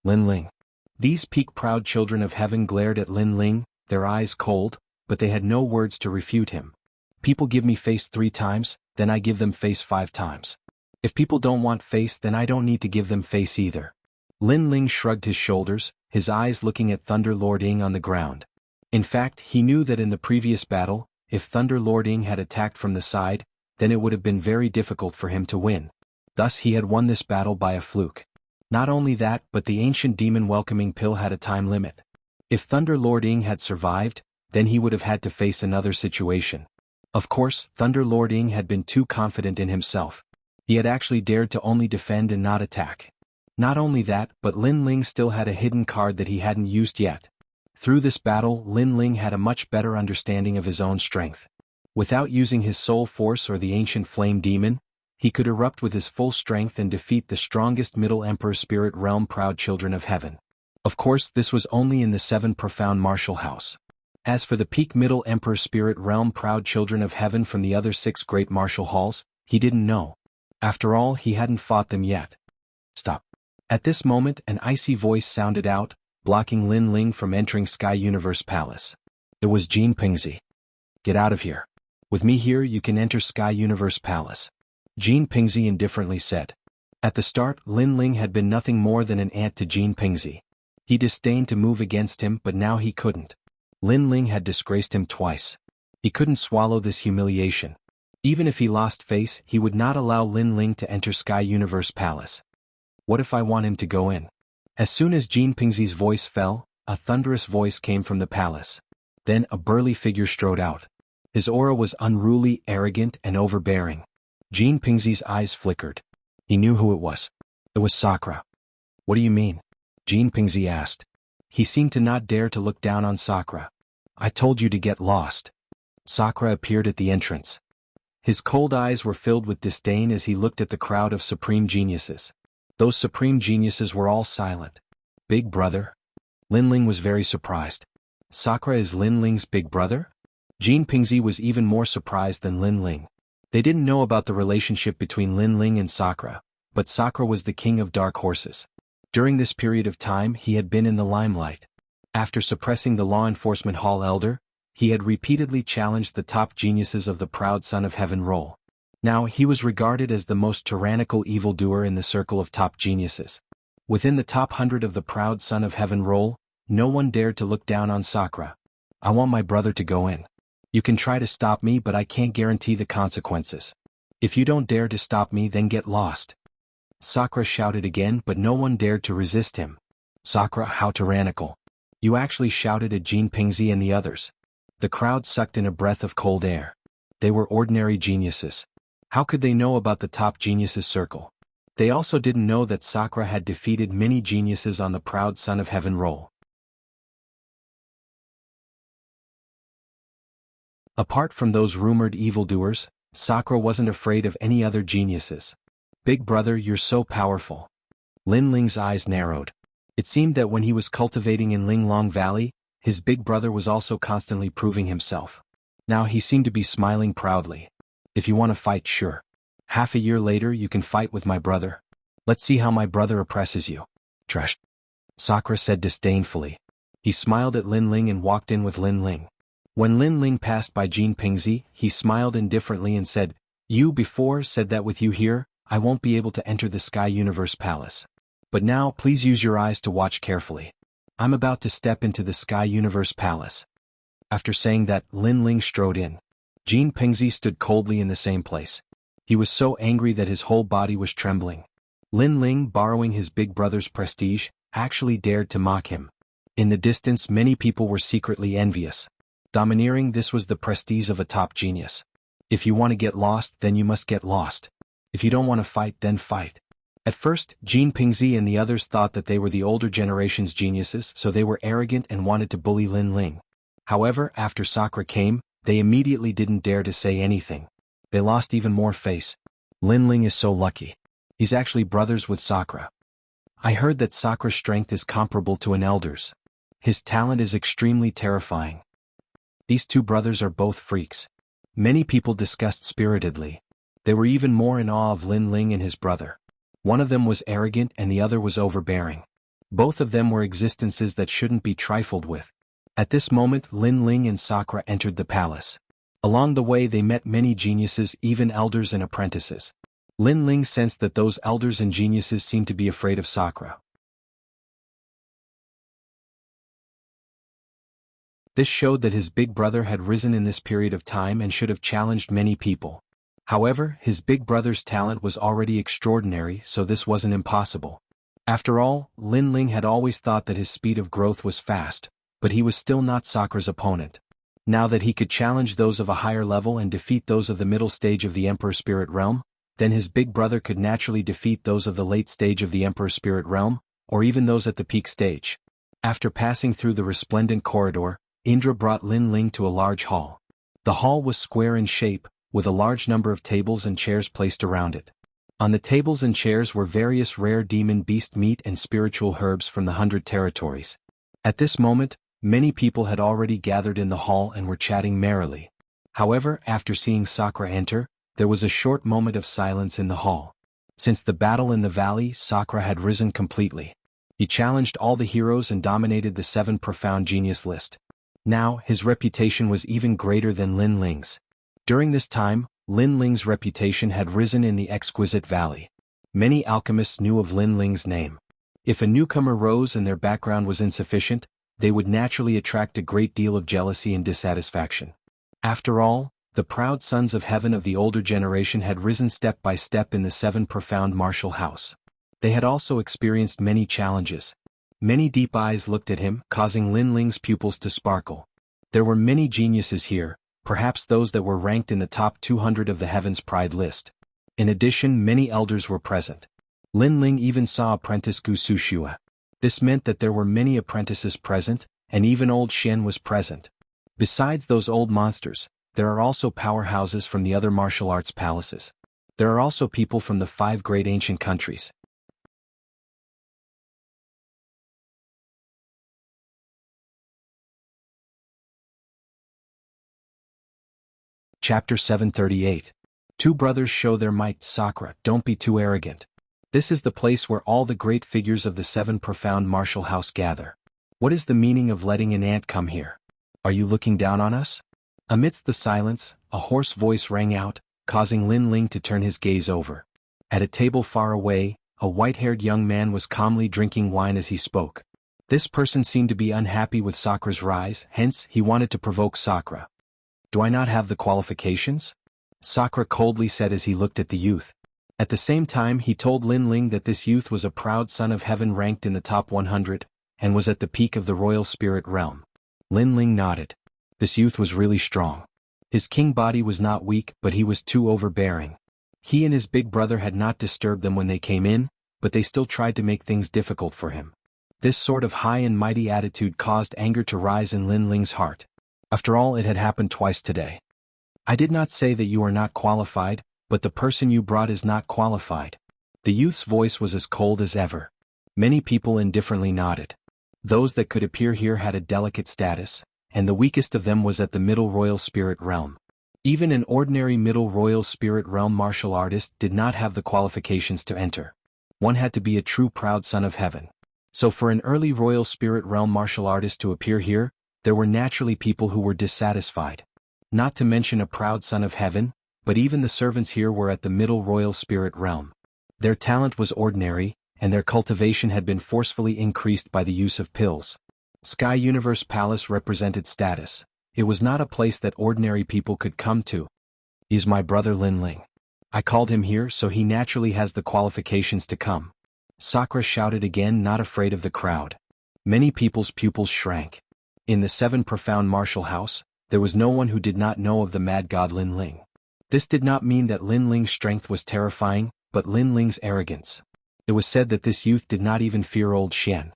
Lin Ling. These peak-proud children of heaven glared at Lin Ling, their eyes cold, but they had no words to refute him. People give me face 3 times, then I give them face 5 times. If people don't want face, then I don't need to give them face either. Lin Ling shrugged his shoulders, his eyes looking at Thunder Lord Ying on the ground. In fact, he knew that in the previous battle, if Thunder Lord Ying had attacked from the side, then it would have been very difficult for him to win. Thus he had won this battle by a fluke. Not only that, but the ancient demon welcoming pill had a time limit. If Thunder Lord Ying had survived, then he would have had to face another situation. Of course, Thunder Lord Ying had been too confident in himself. He had actually dared to only defend and not attack. Not only that, but Lin Ling still had a hidden card that he hadn't used yet. Through this battle, Lin Ling had a much better understanding of his own strength. Without using his soul force or the ancient flame demon, he could erupt with his full strength and defeat the strongest Middle Emperor Spirit Realm proud children of heaven. Of course, this was only in the 7 profound martial house. As for the peak Middle Emperor Spirit Realm proud children of heaven from the other 6 great martial halls, he didn't know. After all, he hadn't fought them yet. Stop. At this moment, an icy voice sounded out, blocking Lin Ling from entering Sky Universe Palace. It was Jin Pingzi. Get out of here. With me here, you can enter Sky Universe Palace. Jin Pingzi indifferently said. At the start, Lin Ling had been nothing more than an ant to Jin Pingzi. He disdained to move against him, but now he couldn't. Lin Ling had disgraced him twice. He couldn't swallow this humiliation. Even if he lost face, he would not allow Lin Ling to enter Sky Universe Palace. What if I want him to go in? As soon as Jin Pingzi's voice fell, a thunderous voice came from the palace. Then a burly figure strode out. His aura was unruly, arrogant, and overbearing. Jin Pingzi's eyes flickered. He knew who it was. It was Sakura. What do you mean? Jin Pingzi asked. He seemed to not dare to look down on Sakura. I told you to get lost. Sakura appeared at the entrance. His cold eyes were filled with disdain as he looked at the crowd of supreme geniuses. Those supreme geniuses were all silent. Big brother? Lin Ling was very surprised. Sakura is Lin Ling's big brother? Jin Pingzi was even more surprised than Lin Ling. They didn't know about the relationship between Lin Ling and Sakura, but Sakura was the king of dark horses. During this period of time he had been in the limelight. After suppressing the law enforcement hall elder, he had repeatedly challenged the top geniuses of the proud son of heaven role. Now he was regarded as the most tyrannical evildoer in the circle of top geniuses. Within the top 100 of the proud son of heaven role, no one dared to look down on Sakura. I want my brother to go in. You can try to stop me, but I can't guarantee the consequences. If you don't dare to stop me, then get lost. Sakura shouted again, but no one dared to resist him. Sakura, how tyrannical. You actually shouted at Jin Pingzi and the others. The crowd sucked in a breath of cold air. They were ordinary geniuses. How could they know about the top geniuses circle? They also didn't know that Sakura had defeated many geniuses on the proud son of heaven role. Apart from those rumored evildoers, Sakura wasn't afraid of any other geniuses. Big brother, you're so powerful. Lin Ling's eyes narrowed. It seemed that when he was cultivating in Linglong Valley, his big brother was also constantly proving himself. Now he seemed to be smiling proudly. If you want to fight, sure. Half a year later you can fight with my brother. Let's see how my brother oppresses you. Trash. Sakura said disdainfully. He smiled at Lin Ling and walked in with Lin Ling. When Lin Ling passed by Jin Pingzi, he smiled indifferently and said, You before said that with you here, I won't be able to enter the Sky Universe Palace. But now please use your eyes to watch carefully. I'm about to step into the Sky Universe Palace. After saying that, Lin Ling strode in. Jin Pingzi stood coldly in the same place. He was so angry that his whole body was trembling. Lin Ling, borrowing his big brother's prestige, actually dared to mock him. In the distance, many people were secretly envious. Domineering, this was the prestige of a top genius. If you want to get lost, then you must get lost. If you don't want to fight, then fight. At first, Jin Pingzi and the others thought that they were the older generation's geniuses, so they were arrogant and wanted to bully Lin Ling. However, after Sakura came, they immediately didn't dare to say anything. They lost even more face. Lin Ling is so lucky. He's actually brothers with Sakura. I heard that Sakura's strength is comparable to an elder's. His talent is extremely terrifying. These two brothers are both freaks. Many people discussed spiritedly. They were even more in awe of Lin Ling and his brother. One of them was arrogant and the other was overbearing. Both of them were existences that shouldn't be trifled with. At this moment, Lin Ling and Sakura entered the palace. Along the way they met many geniuses, even elders and apprentices. Lin Ling sensed that those elders and geniuses seemed to be afraid of Sakura. This showed that his big brother had risen in this period of time and should have challenged many people. However, his big brother's talent was already extraordinary, so this wasn't impossible. After all, Lin Ling had always thought that his speed of growth was fast, but he was still not Sakura's opponent. Now that he could challenge those of a higher level and defeat those of the middle stage of the Emperor Spirit Realm, then his big brother could naturally defeat those of the late stage of the Emperor Spirit Realm, or even those at the peak stage. After passing through the resplendent corridor, Indra brought Lin Ling to a large hall. The hall was square in shape, with a large number of tables and chairs placed around it. On the tables and chairs were various rare demon beast meat and spiritual herbs from the 100 territories. At this moment, many people had already gathered in the hall and were chatting merrily. However, after seeing Sakura enter, there was a short moment of silence in the hall. Since the battle in the valley, Sakura had risen completely. He challenged all the heroes and dominated the 7 profound genius list. Now, his reputation was even greater than Lin Ling's. During this time, Lin Ling's reputation had risen in the exquisite valley. Many alchemists knew of Lin Ling's name. If a newcomer rose and their background was insufficient, they would naturally attract a great deal of jealousy and dissatisfaction. After all, the proud sons of heaven of the older generation had risen step by step in the seven profound martial house. They had also experienced many challenges. Many deep eyes looked at him, causing Lin Ling's pupils to sparkle. There were many geniuses here, perhaps those that were ranked in the top 200 of the Heaven's Pride list. In addition, many elders were present. Lin Ling even saw apprentice Gu Sushua. This meant that there were many apprentices present, and even old Shen was present. Besides those old monsters, there are also powerhouses from the other martial arts palaces. There are also people from the 5 great ancient countries. Chapter 738. Two brothers show their might. Sakura, don't be too arrogant. This is the place where all the great figures of the 7 profound martial house gather. What is the meaning of letting an ant come here? Are you looking down on us? Amidst the silence, a hoarse voice rang out, causing Lin Ling to turn his gaze over. At a table far away, a white-haired young man was calmly drinking wine as he spoke. This person seemed to be unhappy with Sakura's rise, hence he wanted to provoke Sakura. Do I not have the qualifications? Sakura coldly said as he looked at the youth. At the same time he told Lin Ling that this youth was a proud son of heaven ranked in the top 100, and was at the peak of the royal spirit realm. Lin Ling nodded. This youth was really strong. His king body was not weak, but he was too overbearing. He and his big brother had not disturbed them when they came in, but they still tried to make things difficult for him. This sort of high and mighty attitude caused anger to rise in Lin Ling's heart. After all, it had happened twice today. I did not say that you are not qualified, but the person you brought is not qualified. The youth's voice was as cold as ever. Many people indifferently nodded. Those that could appear here had a delicate status, and the weakest of them was at the middle royal spirit realm. Even an ordinary middle royal spirit realm martial artist did not have the qualifications to enter. One had to be a true proud son of heaven. So for an early royal spirit realm martial artist to appear here, there were naturally people who were dissatisfied. Not to mention a proud son of heaven, but even the servants here were at the middle royal spirit realm. Their talent was ordinary, and their cultivation had been forcefully increased by the use of pills. Sky Universe Palace represented status. It was not a place that ordinary people could come to. He's my brother Lin Ling. I called him here so he naturally has the qualifications to come. Sakura shouted again, not afraid of the crowd. Many people's pupils shrank. In the 7 profound martial house, there was no one who did not know of the mad god Lin Ling. This did not mean that Lin Ling's strength was terrifying, but Lin Ling's arrogance. It was said that this youth did not even fear old Shen.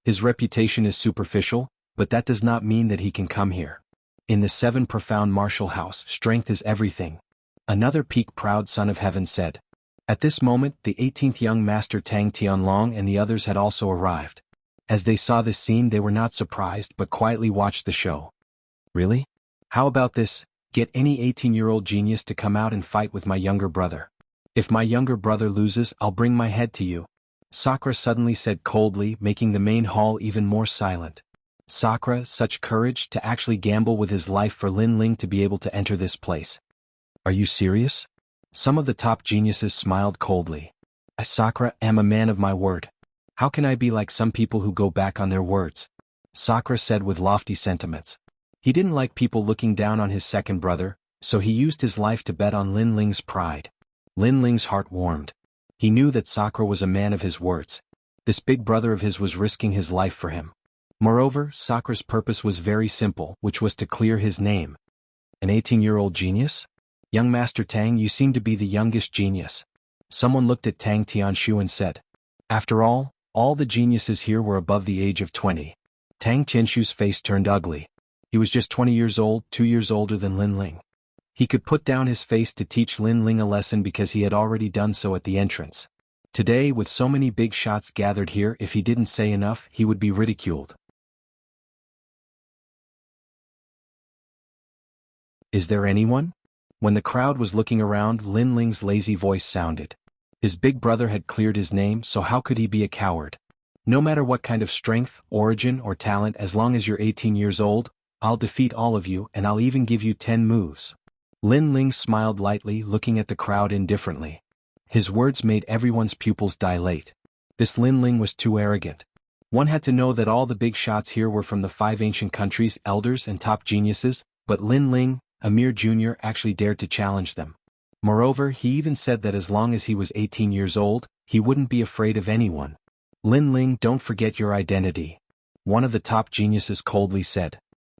His reputation is superficial, but that does not mean that he can come here. In the 7 profound martial house, strength is everything. Another peak proud son of heaven said. At this moment, the 18th young master Tang Tianlong and the others had also arrived. As they saw this scene, they were not surprised but quietly watched the show. Really? How about this? Get any 18-year-old genius to come out and fight with my younger brother. If my younger brother loses, I'll bring my head to you. Sakura suddenly said coldly, making the main hall even more silent. Sakura, such courage to actually gamble with his life for Lin Ling to be able to enter this place. Are you serious? Some of the top geniuses smiled coldly. I, Sakura, am a man of my word. How can I be like some people who go back on their words? Sakura said with lofty sentiments. He didn't like people looking down on his second brother, so he used his life to bet on Lin Ling's pride. Lin Ling's heart warmed. He knew that Sakura was a man of his words. This big brother of his was risking his life for him. Moreover, Sakura's purpose was very simple, which was to clear his name. An 18-year-old genius? Young Master Tang, you seem to be the youngest genius. Someone looked at Tang Tianshu and said. After all the geniuses here were above the age of 20. Tang Tianshu's face turned ugly. He was just 20 years old, 2 years older than Lin Ling. He could put down his face to teach Lin Ling a lesson because he had already done so at the entrance. Today, with so many big shots gathered here, if he didn't say enough, he would be ridiculed. Is there anyone? When the crowd was looking around, Lin Ling's lazy voice sounded. His big brother had cleared his name, so how could he be a coward? No matter what kind of strength, origin, or talent, as long as you're 18 years old, I'll defeat all of you, and I'll even give you 10 moves. Lin Ling smiled lightly, looking at the crowd indifferently. His words made everyone's pupils dilate. This Lin Ling was too arrogant. One had to know that all the big shots here were from the 5 ancient countries, elders and top geniuses, but Lin Ling, Amir Jr. actually dared to challenge them. Moreover, he even said that as long as he was 18 years old, he wouldn't be afraid of anyone. Lin Ling, don't forget your identity. One of the top geniuses coldly said.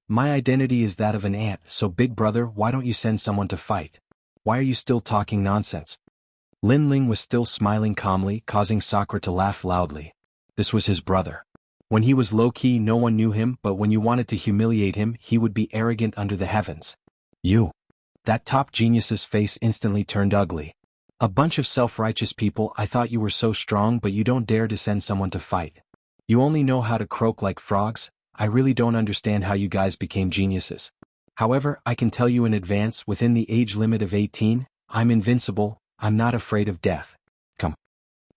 My identity is that of an ant, so big brother, why don't you send someone to fight? Why are you still talking nonsense? Lin Ling was still smiling calmly, causing Sakura to laugh loudly. This was his brother. When he was low-key, no one knew him, but when you wanted to humiliate him, he would be arrogant under the heavens. You. That top genius's face instantly turned ugly. A bunch of self-righteous people, I thought you were so strong, but you don't dare to send someone to fight. You only know how to croak like frogs. I really don't understand how you guys became geniuses. However, I can tell you in advance, within the age limit of 18, I'm invincible, I'm not afraid of death. Come.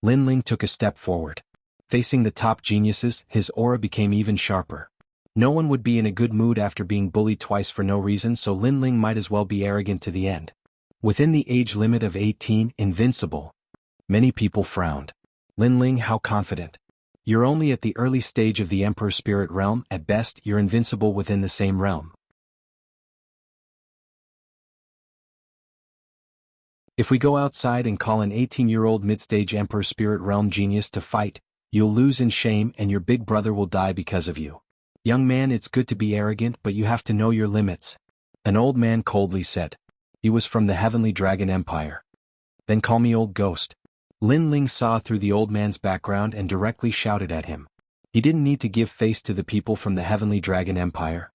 Lin Ling took a step forward. Facing the top geniuses, his aura became even sharper. No one would be in a good mood after being bullied twice for no reason, so Lin Ling might as well be arrogant to the end. Within the age limit of 18, invincible. Many people frowned. Lin Ling, how confident. You're only at the early stage of the Emperor Spirit realm, at best you're invincible within the same realm. If we go outside and call an 18-year-old mid-stage Emperor Spirit realm genius to fight, you'll lose in shame and your big brother will die because of you. Young man, it's good to be arrogant, but you have to know your limits. An old man coldly said. He was from the Heavenly Dragon Empire. Then call me old ghost. Lin Ling saw through the old man's background and directly shouted at him. He didn't need to give face to the people from the Heavenly Dragon Empire.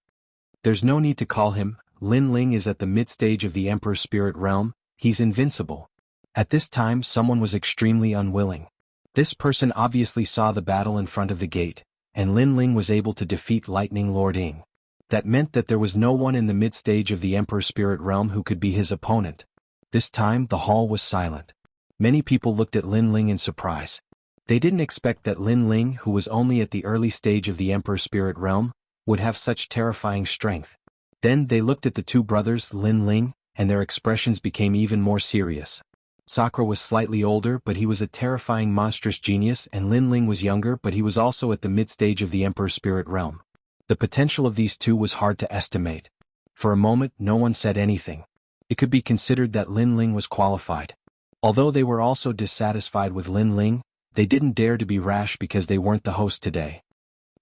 There's no need to call him. Lin Ling is at the mid-stage of the Emperor Spirit realm, he's invincible. At this time someone was extremely unwilling. This person obviously saw the battle in front of the gate, and Lin Ling was able to defeat Lightning Lord Ying. That meant that there was no one in the mid-stage of the Emperor Spirit realm who could be his opponent. This time the hall was silent. Many people looked at Lin Ling in surprise. They didn't expect that Lin Ling, who was only at the early stage of the Emperor Spirit realm, would have such terrifying strength. Then they looked at the two brothers, Lin Ling, and their expressions became even more serious. Sakura was slightly older, but he was a terrifying monstrous genius, and Lin Ling was younger, but he was also at the mid-stage of the Emperor Spirit realm. The potential of these two was hard to estimate. For a moment, no one said anything. It could be considered that Lin Ling was qualified. Although they were also dissatisfied with Lin Ling, they didn't dare to be rash because they weren't the host today.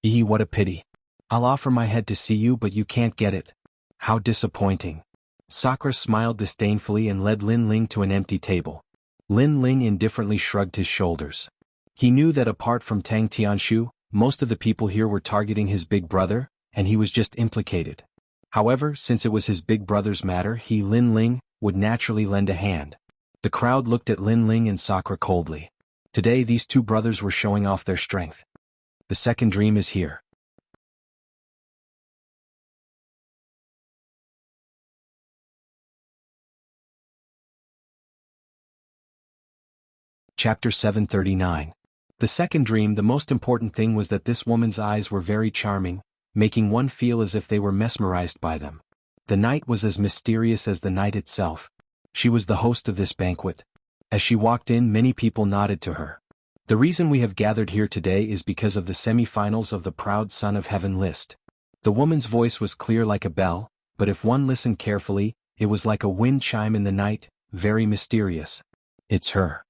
What a pity. I'll offer my head to see you, but you can't get it. How disappointing. Sakura smiled disdainfully and led Lin Ling to an empty table. Lin Ling indifferently shrugged his shoulders. He knew that apart from Tang Tianshu, most of the people here were targeting his big brother, and he was just implicated. However, since it was his big brother's matter, he, Lin Ling, would naturally lend a hand. The crowd looked at Lin Ling and Sakura coldly. Today these two brothers were showing off their strength. The second dream is here. Chapter 739. The second dream. The most important thing was that this woman's eyes were very charming, making one feel as if they were mesmerized by them. The night was as mysterious as the night itself. She was the host of this banquet. As she walked in, many people nodded to her. The reason we have gathered here today is because of the semi-finals of the Proud Son of Heaven list. The woman's voice was clear like a bell, but if one listened carefully, it was like a wind chime in the night, very mysterious. It's her.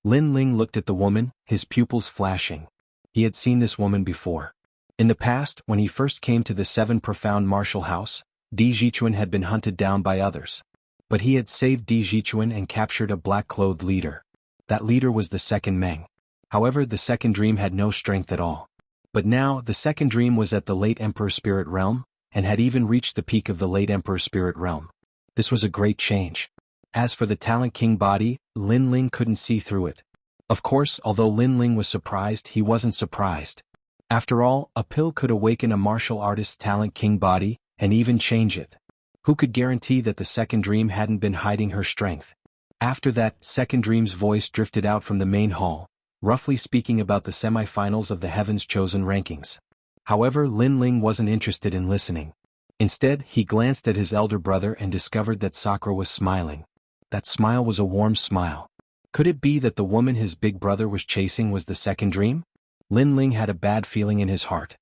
Lin Ling looked at the woman, his pupils flashing. He had seen this woman before. In the past, when he first came to the Seven Profound Martial House, Di Jichuan had been hunted down by others. But he had saved Di Jichuan and captured a black-clothed leader. That leader was the second Meng. However, the second dream had no strength at all. But now, the second dream was at the late Emperor Spirit realm, and had even reached the peak of the late Emperor Spirit realm. This was a great change. As for the Talent King body, Lin Ling couldn't see through it. Of course, although Lin Ling was surprised, he wasn't surprised. After all, a pill could awaken a martial artist's Talent King body, and even change it. Who could guarantee that the second dream hadn't been hiding her strength? After that, second dream's voice drifted out from the main hall, roughly speaking about the semi-finals of the Heaven's Chosen rankings. However, Lin Ling wasn't interested in listening. Instead, he glanced at his elder brother and discovered that Sakura was smiling. That smile was a warm smile. Could it be that the woman his big brother was chasing was the second dream? Lin Ling had a bad feeling in his heart.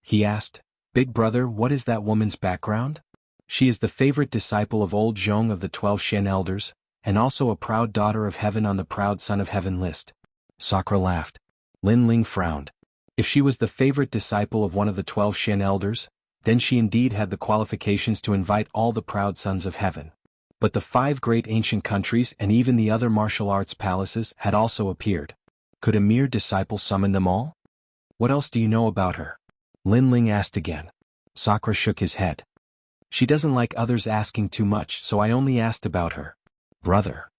He asked, "Big brother, what is that woman's background?" She is the favorite disciple of old Zhong of the 12 Shen elders, and also a proud daughter of heaven on the proud son of heaven list. Sakura laughed. Lin Ling frowned. If she was the favorite disciple of one of the 12 Shen elders, then she indeed had the qualifications to invite all the proud sons of heaven. But the 5 great ancient countries and even the other martial arts palaces had also appeared. Could a mere disciple summon them all? What else do you know about her? Lin Ling asked again. Sakura shook his head. She doesn't like others asking too much, so I only asked about her. Brother.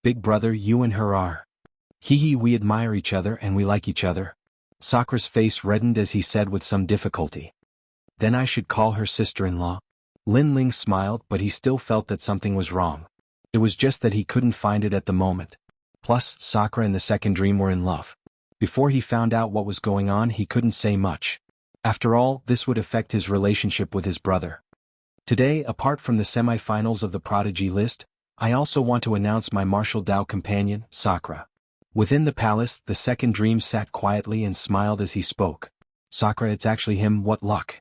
Big brother, you and her are. Hee, we admire each other and we like each other. Sakura's face reddened as he said with some difficulty. Then I should call her sister-in-law. Lin Ling smiled, but he still felt that something was wrong. It was just that he couldn't find it at the moment. Plus, Sakura and the second dream were in love. Before he found out what was going on, he couldn't say much. After all, this would affect his relationship with his brother. Today, apart from the semi-finals of the prodigy list, I also want to announce my martial Dao companion, Sakura. Within the palace, the second dream sat quietly and smiled as he spoke. Sakura, it's actually him, what luck.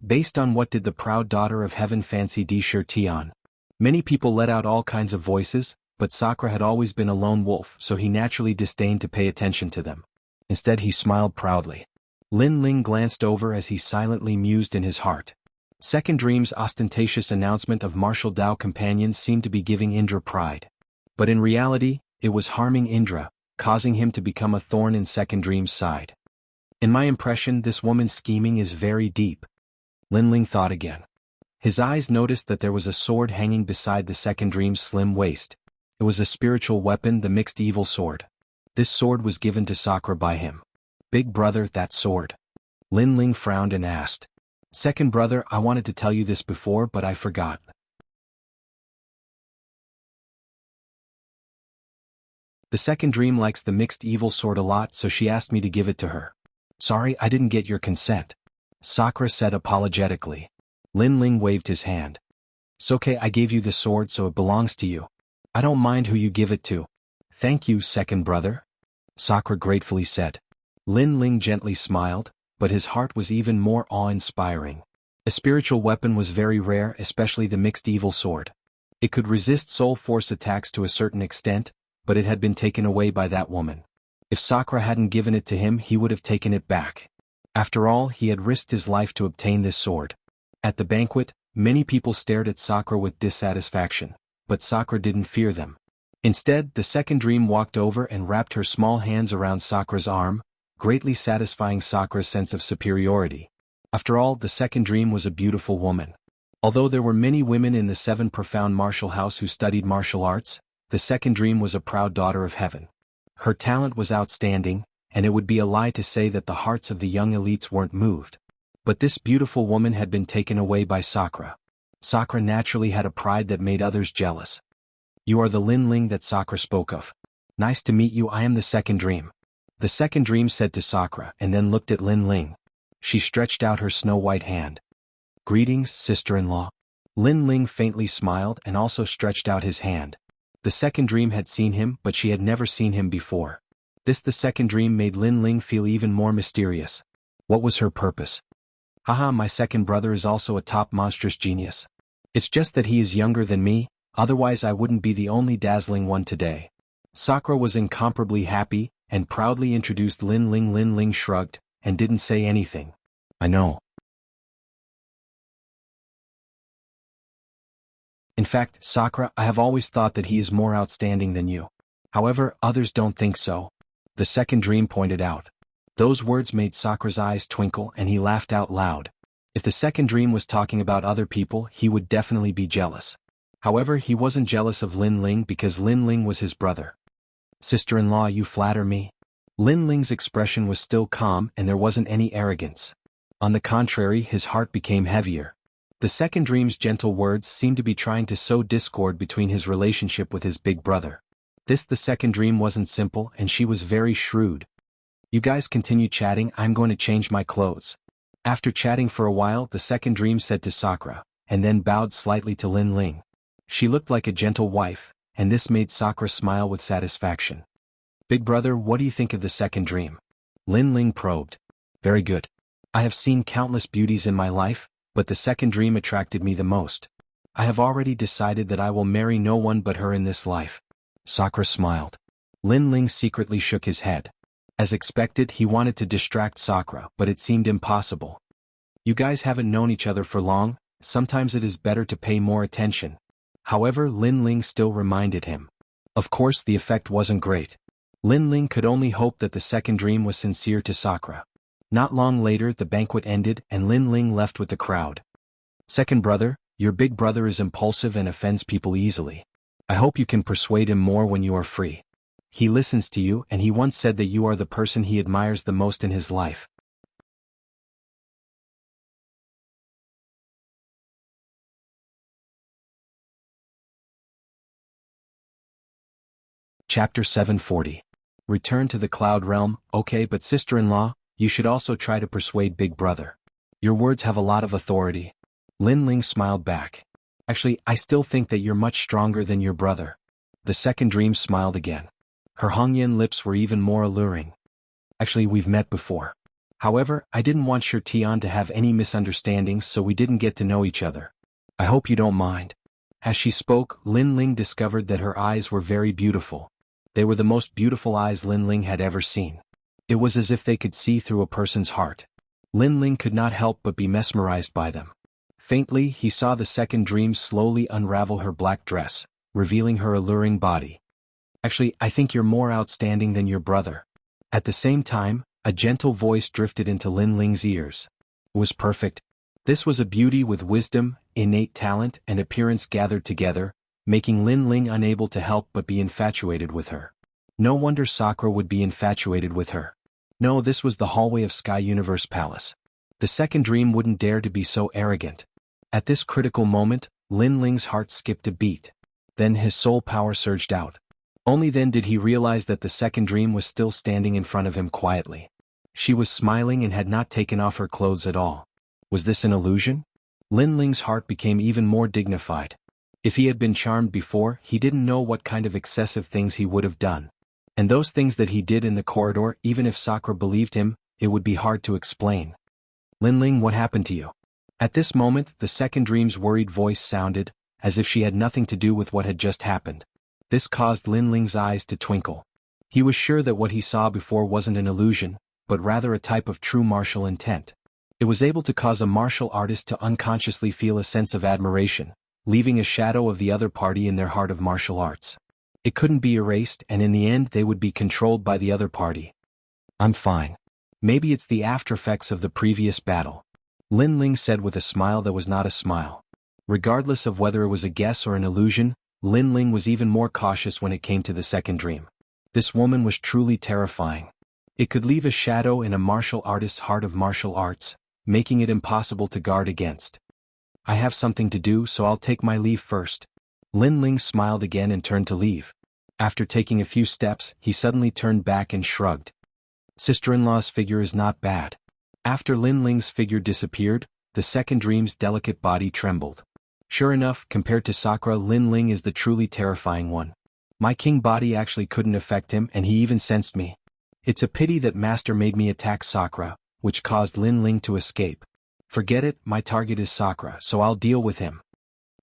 Based on what did the proud daughter of heaven fancy D-shirt on? Many people let out all kinds of voices, but Sakura had always been a lone wolf, so he naturally disdained to pay attention to them. Instead he smiled proudly. Lin Ling glanced over as he silently mused in his heart. Second dream's ostentatious announcement of martial Dao companions seemed to be giving Indra pride. But in reality, it was harming Indra, causing him to become a thorn in second dream's side. In my impression, this woman's scheming is very deep. Lin Ling thought again. His eyes noticed that there was a sword hanging beside the second dream's slim waist. It was a spiritual weapon, the mixed evil sword. This sword was given to Sakura by him. Big brother, that sword. Lin Ling frowned and asked. Second brother, I wanted to tell you this before, but I forgot. The second dream likes the mixed evil sword a lot, so she asked me to give it to her. Sorry, I didn't get your consent. Sakura said apologetically. Lin Ling waved his hand. It's okay, I gave you the sword, so it belongs to you. I don't mind who you give it to. Thank you, second brother. Sakura gratefully said. Lin Ling gently smiled, but his heart was even more awe-inspiring. A spiritual weapon was very rare, especially the mixed evil sword. It could resist soul force attacks to a certain extent, but it had been taken away by that woman. If Sakura hadn't given it to him, he would have taken it back. After all, he had risked his life to obtain this sword. At the banquet, many people stared at Sakura with dissatisfaction, but Sakura didn't fear them. Instead, the second dream walked over and wrapped her small hands around Sakura's arm, greatly satisfying Sakura's sense of superiority. After all, the second dream was a beautiful woman. Although there were many women in the 7 profound martial house who studied martial arts, the second dream was a proud daughter of heaven. Her talent was outstanding, and it would be a lie to say that the hearts of the young elites weren't moved. But this beautiful woman had been taken away by Sakura. Sakura naturally had a pride that made others jealous. You are the Lin Ling that Sakura spoke of. Nice to meet you, I am the second dream. The second dream said to Sakura and then looked at Lin Ling. She stretched out her snow-white hand. Greetings, sister-in-law. Lin Ling faintly smiled and also stretched out his hand. The second dream had seen him, but she had never seen him before. The second dream made Lin Ling feel even more mysterious. What was her purpose? Haha, my second brother is also a top monstrous genius. It's just that he is younger than me, otherwise I wouldn't be the only dazzling one today. Sakura was incomparably happy, and proudly introduced Lin Ling. Lin Ling shrugged, and didn't say anything. I know. In fact, Sakura, I have always thought that he is more outstanding than you. However, others don't think so. The second dream pointed out. Those words made Sakura's eyes twinkle and he laughed out loud. If the second dream was talking about other people, he would definitely be jealous. However, he wasn't jealous of Lin Ling because Lin Ling was his brother. Sister-in-law, you flatter me. Lin Ling's expression was still calm and there wasn't any arrogance. On the contrary, his heart became heavier. The second dream's gentle words seemed to be trying to sow discord between his relationship with his big brother. The second dream wasn't simple and she was very shrewd. You guys continue chatting, I'm going to change my clothes. After chatting for a while, the second dream said to Sakura, and then bowed slightly to Lin Ling. She looked like a gentle wife, and this made Sakura smile with satisfaction. Big brother, what do you think of the second dream? Lin Ling probed. Very good. I have seen countless beauties in my life, but the second dream attracted me the most. I have already decided that I will marry no one but her in this life. Sakura smiled. Lin Ling secretly shook his head. As expected, he wanted to distract Sakura, but it seemed impossible. You guys haven't known each other for long, sometimes it is better to pay more attention. However, Lin Ling still reminded him. Of course, the effect wasn't great. Lin Ling could only hope that the second dream was sincere to Sakura. Not long later, the banquet ended and Lin Ling left with the crowd. Second brother, your big brother is impulsive and offends people easily. I hope you can persuade him more when you are free. He listens to you and he once said that you are the person he admires the most in his life. Chapter 740. Return to the Cloud Realm. Okay, but sister-in-law, you should also try to persuade big brother. Your words have a lot of authority. Lin Ling smiled back. Actually, I still think that you're much stronger than your brother. The second dream smiled again. Her Hongyan lips were even more alluring. Actually, we've met before. However, I didn't want Sher Tian to have any misunderstandings, so we didn't get to know each other. I hope you don't mind. As she spoke, Lin Ling discovered that her eyes were very beautiful. They were the most beautiful eyes Lin Ling had ever seen. It was as if they could see through a person's heart. Lin Ling could not help but be mesmerized by them. Faintly, he saw the second dream slowly unravel her black dress, revealing her alluring body. Actually, I think you're more outstanding than your brother. At the same time, a gentle voice drifted into Lin Ling's ears. It was perfect. This was a beauty with wisdom, innate talent, and appearance gathered together, making Lin Ling unable to help but be infatuated with her. No wonder Sakura would be infatuated with her. No, this was the hallway of Sky Universe Palace. The second dream wouldn't dare to be so arrogant. At this critical moment, Lin Ling's heart skipped a beat. Then his soul power surged out. Only then did he realize that the second dream was still standing in front of him quietly. She was smiling and had not taken off her clothes at all. Was this an illusion? Lin Ling's heart became even more dignified. If he had been charmed before, he didn't know what kind of excessive things he would have done. And those things that he did in the corridor, even if Sakura believed him, it would be hard to explain. Lin Ling, what happened to you? At this moment, the second dream's worried voice sounded, as if she had nothing to do with what had just happened. This caused Lin Ling's eyes to twinkle. He was sure that what he saw before wasn't an illusion, but rather a type of true martial intent. It was able to cause a martial artist to unconsciously feel a sense of admiration, leaving a shadow of the other party in their heart of martial arts. It couldn't be erased, and in the end they would be controlled by the other party. I'm fine. Maybe it's the aftereffects of the previous battle. Lin Ling said with a smile that was not a smile. Regardless of whether it was a guess or an illusion, Lin Ling was even more cautious when it came to the second dream. This woman was truly terrifying. It could leave a shadow in a martial artist's heart of martial arts, making it impossible to guard against. I have something to do, so I'll take my leave first. Lin Ling smiled again and turned to leave. After taking a few steps, he suddenly turned back and shrugged. Sister-in-law's figure is not bad. After Lin Ling's figure disappeared, the second dream's delicate body trembled. Sure enough, compared to Sakura, Lin Ling is the truly terrifying one. My king body actually couldn't affect him, and he even sensed me. It's a pity that Master made me attack Sakura, which caused Lin Ling to escape. Forget it, my target is Sakura, so I'll deal with him.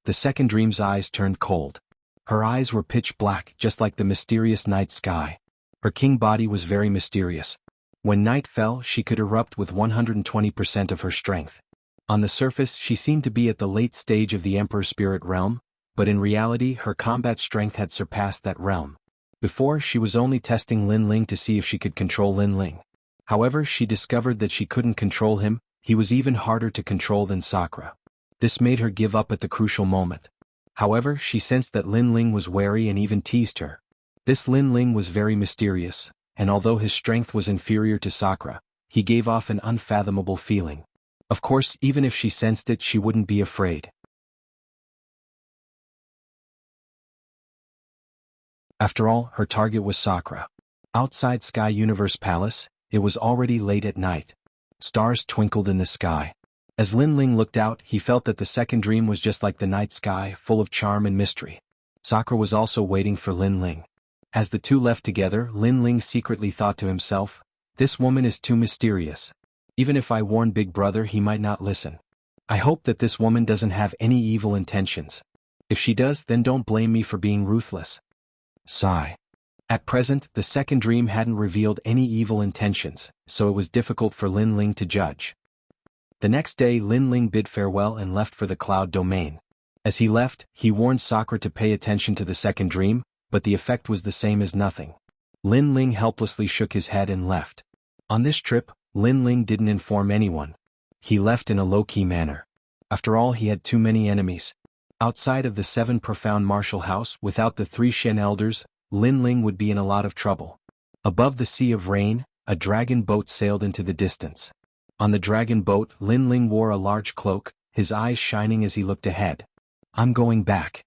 The second dream's eyes turned cold. Her eyes were pitch black, just like the mysterious night sky. Her king body was very mysterious. When night fell, she could erupt with 120% of her strength. On the surface, she seemed to be at the late stage of the Emperor's spirit realm, but in reality her combat strength had surpassed that realm. Before, she was only testing Lin Ling to see if she could control Lin Ling. However, she discovered that she couldn't control him. He was even harder to control than Sakura. This made her give up at the crucial moment. However, she sensed that Lin Ling was wary and even teased her. This Lin Ling was very mysterious, and although his strength was inferior to Sakura, he gave off an unfathomable feeling. Of course, even if she sensed it, she wouldn't be afraid. After all, her target was Sakura. Outside Sky Universe Palace, it was already late at night. Stars twinkled in the sky. As Lin Ling looked out, he felt that the second dream was just like the night sky, full of charm and mystery. Sakura was also waiting for Lin Ling. As the two left together, Lin Ling secretly thought to himself, "This woman is too mysterious. Even if I warn Big Brother, he might not listen." I hope that this woman doesn't have any evil intentions. If she does, then don't blame me for being ruthless. Sigh. At present, the second dream hadn't revealed any evil intentions, so it was difficult for Lin Ling to judge. The next day Lin Ling bid farewell and left for the cloud domain. As he left, he warned Sakura to pay attention to the second dream, but the effect was the same as nothing. Lin Ling helplessly shook his head and left. On this trip, Lin Ling didn't inform anyone. He left in a low-key manner. After all, he had too many enemies. Outside of the 7 profound martial house, without the 3 Shen elders, Lin Ling would be in a lot of trouble. Above the sea of rain, a dragon boat sailed into the distance. On the dragon boat, Lin Ling wore a large cloak, his eyes shining as he looked ahead. I'm going back.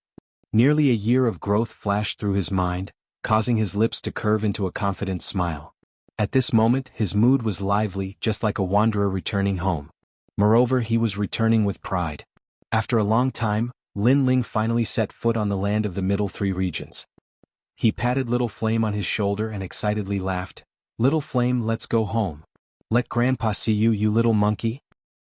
Nearly a year of growth flashed through his mind, causing his lips to curve into a confident smile. At this moment, his mood was lively, just like a wanderer returning home. Moreover, he was returning with pride. After a long time, Lin Ling finally set foot on the land of the middle 3 regions. He patted Little Flame on his shoulder and excitedly laughed. Little Flame, let's go home. Let Grandpa see you, you little monkey.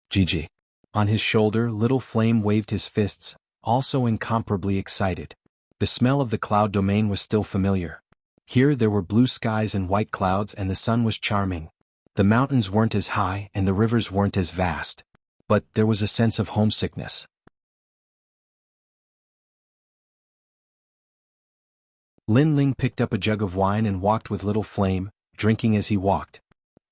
Gigi. On his shoulder, Little Flame waved his fists, also incomparably excited. The smell of the cloud domain was still familiar. Here there were blue skies and white clouds, and the sun was charming. The mountains weren't as high and the rivers weren't as vast. But there was a sense of homesickness. Lin Ling picked up a jug of wine and walked with Little Flame, drinking as he walked.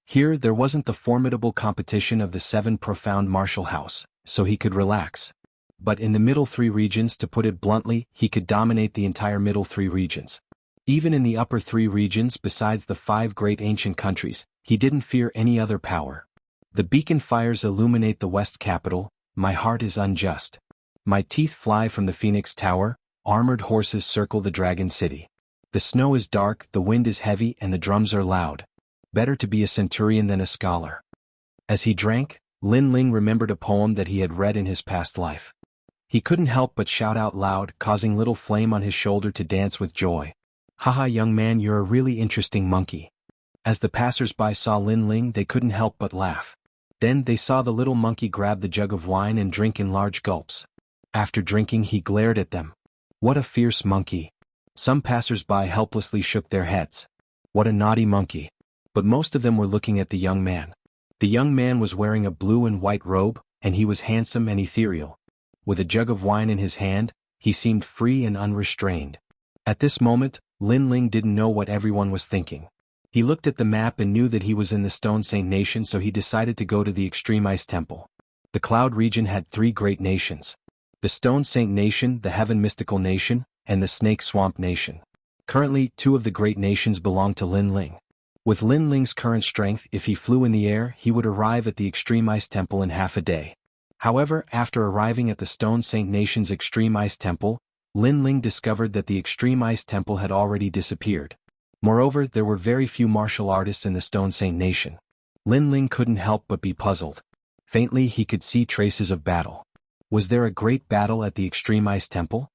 Here there wasn't the formidable competition of the 7 profound martial house, so he could relax. But in the middle 3 regions, to put it bluntly, he could dominate the entire middle 3 regions. Even in the upper 3 regions, besides the 5 great ancient countries, he didn't fear any other power. The beacon fires illuminate the west capital, my heart is unjust. My teeth fly from the Phoenix Tower, armored horses circle the Dragon City. The snow is dark, the wind is heavy, and the drums are loud. Better to be a centurion than a scholar. As he drank, Lin Ling remembered a poem that he had read in his past life. He couldn't help but shout out loud, causing Little Flame on his shoulder to dance with joy. Haha, young man, you're a really interesting monkey. As the passers-by saw Lin Ling, they couldn't help but laugh. Then they saw the little monkey grab the jug of wine and drink in large gulps. After drinking, he glared at them. What a fierce monkey. Some passers-by helplessly shook their heads. What a naughty monkey. But most of them were looking at the young man. The young man was wearing a blue and white robe, and he was handsome and ethereal. With a jug of wine in his hand, he seemed free and unrestrained. At this moment, Lin Ling didn't know what everyone was thinking. He looked at the map and knew that he was in the Stone Saint Nation, so he decided to go to the Extreme Ice Temple. The Cloud region had 3 great nations. The Stone Saint Nation, the Heaven Mystical Nation, and the Snake Swamp Nation. Currently, 2 of the great nations belong to Lin Ling. With Lin Ling's current strength, if he flew in the air, he would arrive at the Extreme Ice Temple in half a day. However, after arriving at the Stone Saint Nation's Extreme Ice Temple, Lin Ling discovered that the Extreme Ice Temple had already disappeared. Moreover, there were very few martial artists in the Stone Saint Nation. Lin Ling couldn't help but be puzzled. Faintly he could see traces of battle. Was there a great battle at the Extreme Ice Temple?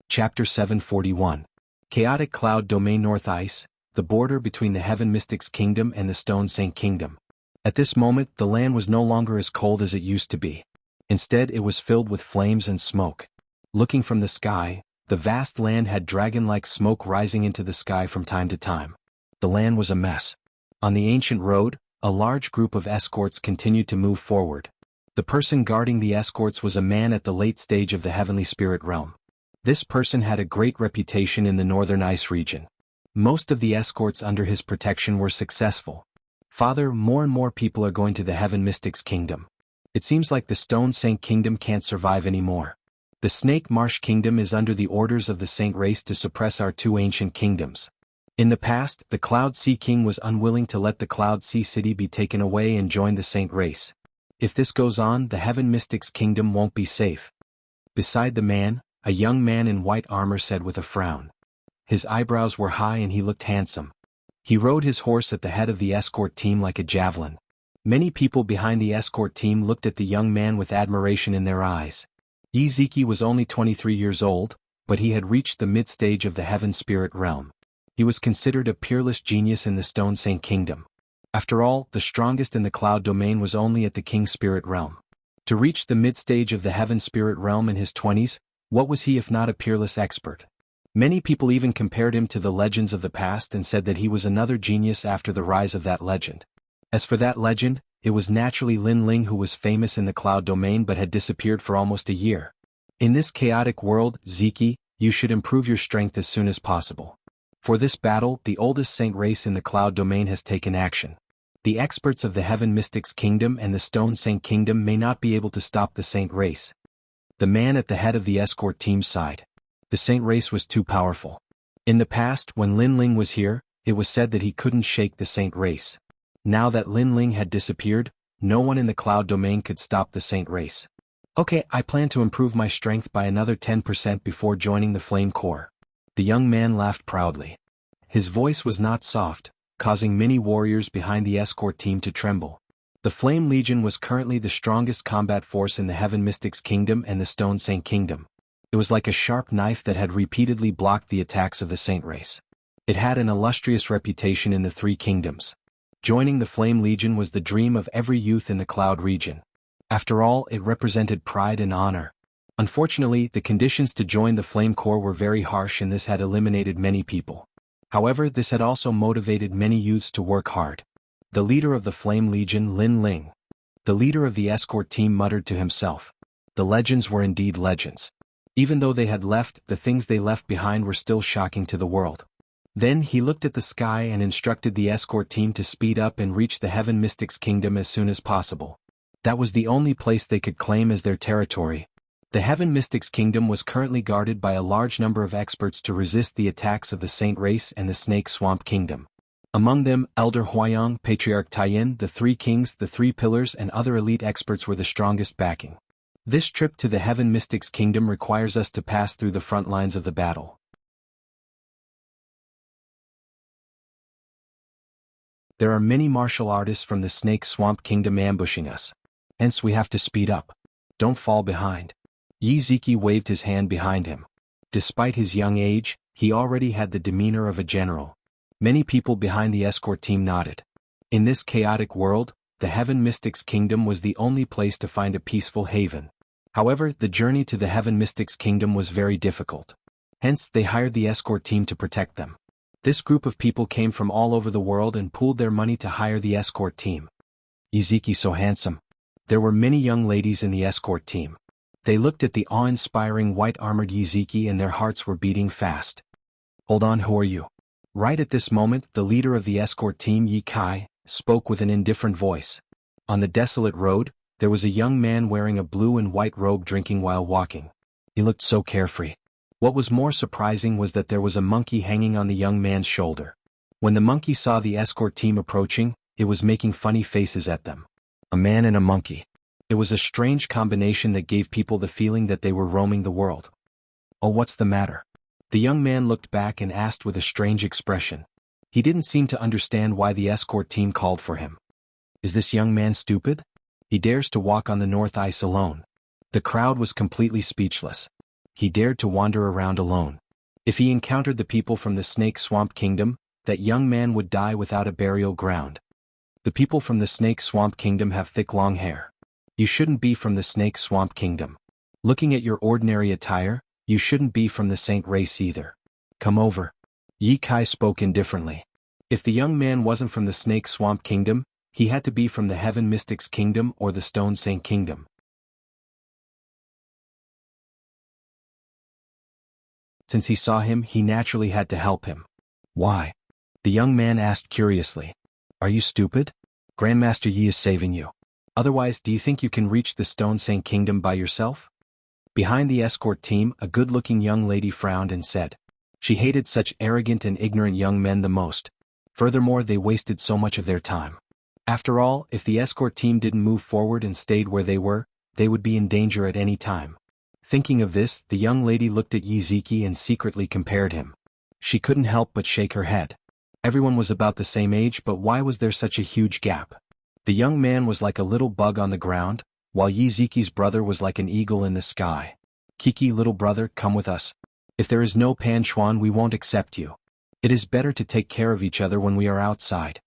Chapter 741. Chaotic Cloud Domain North Ice, the border between the Heaven Mystics Kingdom and the Stone Saint Kingdom. At this moment, the land was no longer as cold as it used to be. Instead, it was filled with flames and smoke. Looking from the sky, the vast land had dragon-like smoke rising into the sky from time to time. The land was a mess. On the ancient road, a large group of escorts continued to move forward. The person guarding the escorts was a man at the late stage of the heavenly spirit realm. This person had a great reputation in the northern ice region. Most of the escorts under his protection were successful. Father, more and more people are going to the Heaven Mystics Kingdom. It seems like the Stone Saint Kingdom can't survive anymore. The Snake Marsh Kingdom is under the orders of the Saint race to suppress our 2 ancient kingdoms. In the past, the Cloud Sea King was unwilling to let the Cloud Sea City be taken away and join the Saint race. If this goes on, the Heaven Mystics Kingdom won't be safe. Beside the man, a young man in white armor said with a frown. His eyebrows were high and he looked handsome. He rode his horse at the head of the escort team like a javelin. Many people behind the escort team looked at the young man with admiration in their eyes. Ezeki was only 23 years old, but he had reached the mid-stage of the heaven spirit realm. He was considered a peerless genius in the Stone Saint Kingdom. After all, the strongest in the cloud domain was only at the King Spirit realm. To reach the mid-stage of the heaven spirit realm in his 20s, what was he if not a peerless expert? Many people even compared him to the legends of the past and said that he was another genius after the rise of that legend. As for that legend, it was naturally Lin Ling, who was famous in the cloud domain but had disappeared for almost a year. In this chaotic world, Ziki, you should improve your strength as soon as possible. For this battle, the oldest saint race in the cloud domain has taken action. The experts of the Heaven Mystics Kingdom and the Stone Saint Kingdom may not be able to stop the saint race. The man at the head of the escort team sighed. The saint race was too powerful. In the past, when Lin Ling was here, it was said that he couldn't shake the saint race. Now that Lin Ling had disappeared, no one in the cloud domain could stop the saint race. Okay, I plan to improve my strength by another 10% before joining the Flame Corps. The young man laughed proudly. His voice was not soft, causing many warriors behind the escort team to tremble. The Flame Legion was currently the strongest combat force in the Heaven Mystics Kingdom and the Stone Saint Kingdom. It was like a sharp knife that had repeatedly blocked the attacks of the saint race. It had an illustrious reputation in the three kingdoms. Joining the Flame Legion was the dream of every youth in the Cloud region. After all, it represented pride and honor. Unfortunately, the conditions to join the Flame Corps were very harsh and this had eliminated many people. However, this had also motivated many youths to work hard. The leader of the Flame Legion, Lin Ling. The leader of the escort team muttered to himself. The legends were indeed legends. Even though they had left, the things they left behind were still shocking to the world. Then he looked at the sky and instructed the escort team to speed up and reach the Heaven Mystics Kingdom as soon as possible. That was the only place they could claim as their territory. The Heaven Mystics Kingdom was currently guarded by a large number of experts to resist the attacks of the Saint Race and the Snake Swamp Kingdom. Among them, Elder Huayang, Patriarch Taiyin, the Three Kings, the Three Pillars and other elite experts were the strongest backing. This trip to the Heaven Mystics Kingdom requires us to pass through the front lines of the battle. There are many martial artists from the Snake Swamp Kingdom ambushing us. Hence we have to speed up. Don't fall behind. Yi Ziki waved his hand behind him. Despite his young age, he already had the demeanor of a general. Many people behind the escort team nodded. In this chaotic world, the Heaven Mystics Kingdom was the only place to find a peaceful haven. However, the journey to the Heaven Mystics Kingdom was very difficult. Hence, they hired the escort team to protect them. This group of people came from all over the world and pooled their money to hire the escort team. Yiziki so handsome. There were many young ladies in the escort team. They looked at the awe-inspiring white-armored Yiziki and their hearts were beating fast. Hold on, who are you? Right at this moment, the leader of the escort team, Yi Kai, spoke with an indifferent voice. On the desolate road, there was a young man wearing a blue and white robe drinking while walking. He looked so carefree. What was more surprising was that there was a monkey hanging on the young man's shoulder. When the monkey saw the escort team approaching, it was making funny faces at them. A man and a monkey. It was a strange combination that gave people the feeling that they were roaming the world. Oh, what's the matter? The young man looked back and asked with a strange expression. He didn't seem to understand why the escort team called for him. Is this young man stupid? He dares to walk on the north ice alone. The crowd was completely speechless. He dared to wander around alone. If he encountered the people from the Snake Swamp Kingdom, that young man would die without a burial ground. The people from the Snake Swamp Kingdom have thick long hair. You shouldn't be from the Snake Swamp Kingdom. Looking at your ordinary attire, you shouldn't be from the Saint Race either. Come over. Yi Kai spoke indifferently. If the young man wasn't from the Snake Swamp Kingdom, he had to be from the Heaven Mystics Kingdom or the Stone Saint Kingdom. Since he saw him, he naturally had to help him. Why? The young man asked curiously. Are you stupid? Grandmaster Yi is saving you. Otherwise, do you think you can reach the Stone Saint Kingdom by yourself? Behind the escort team, a good-looking young lady frowned and said. She hated such arrogant and ignorant young men the most. Furthermore, they wasted so much of their time. After all, if the escort team didn't move forward and stayed where they were, they would be in danger at any time. Thinking of this, the young lady looked at Yiziki and secretly compared him. She couldn't help but shake her head. Everyone was about the same age, but why was there such a huge gap? The young man was like a little bug on the ground, while Yiziki's brother was like an eagle in the sky. Kiki, little brother, come with us. If there is no Pan Chuan, we won't accept you. It is better to take care of each other when we are outside.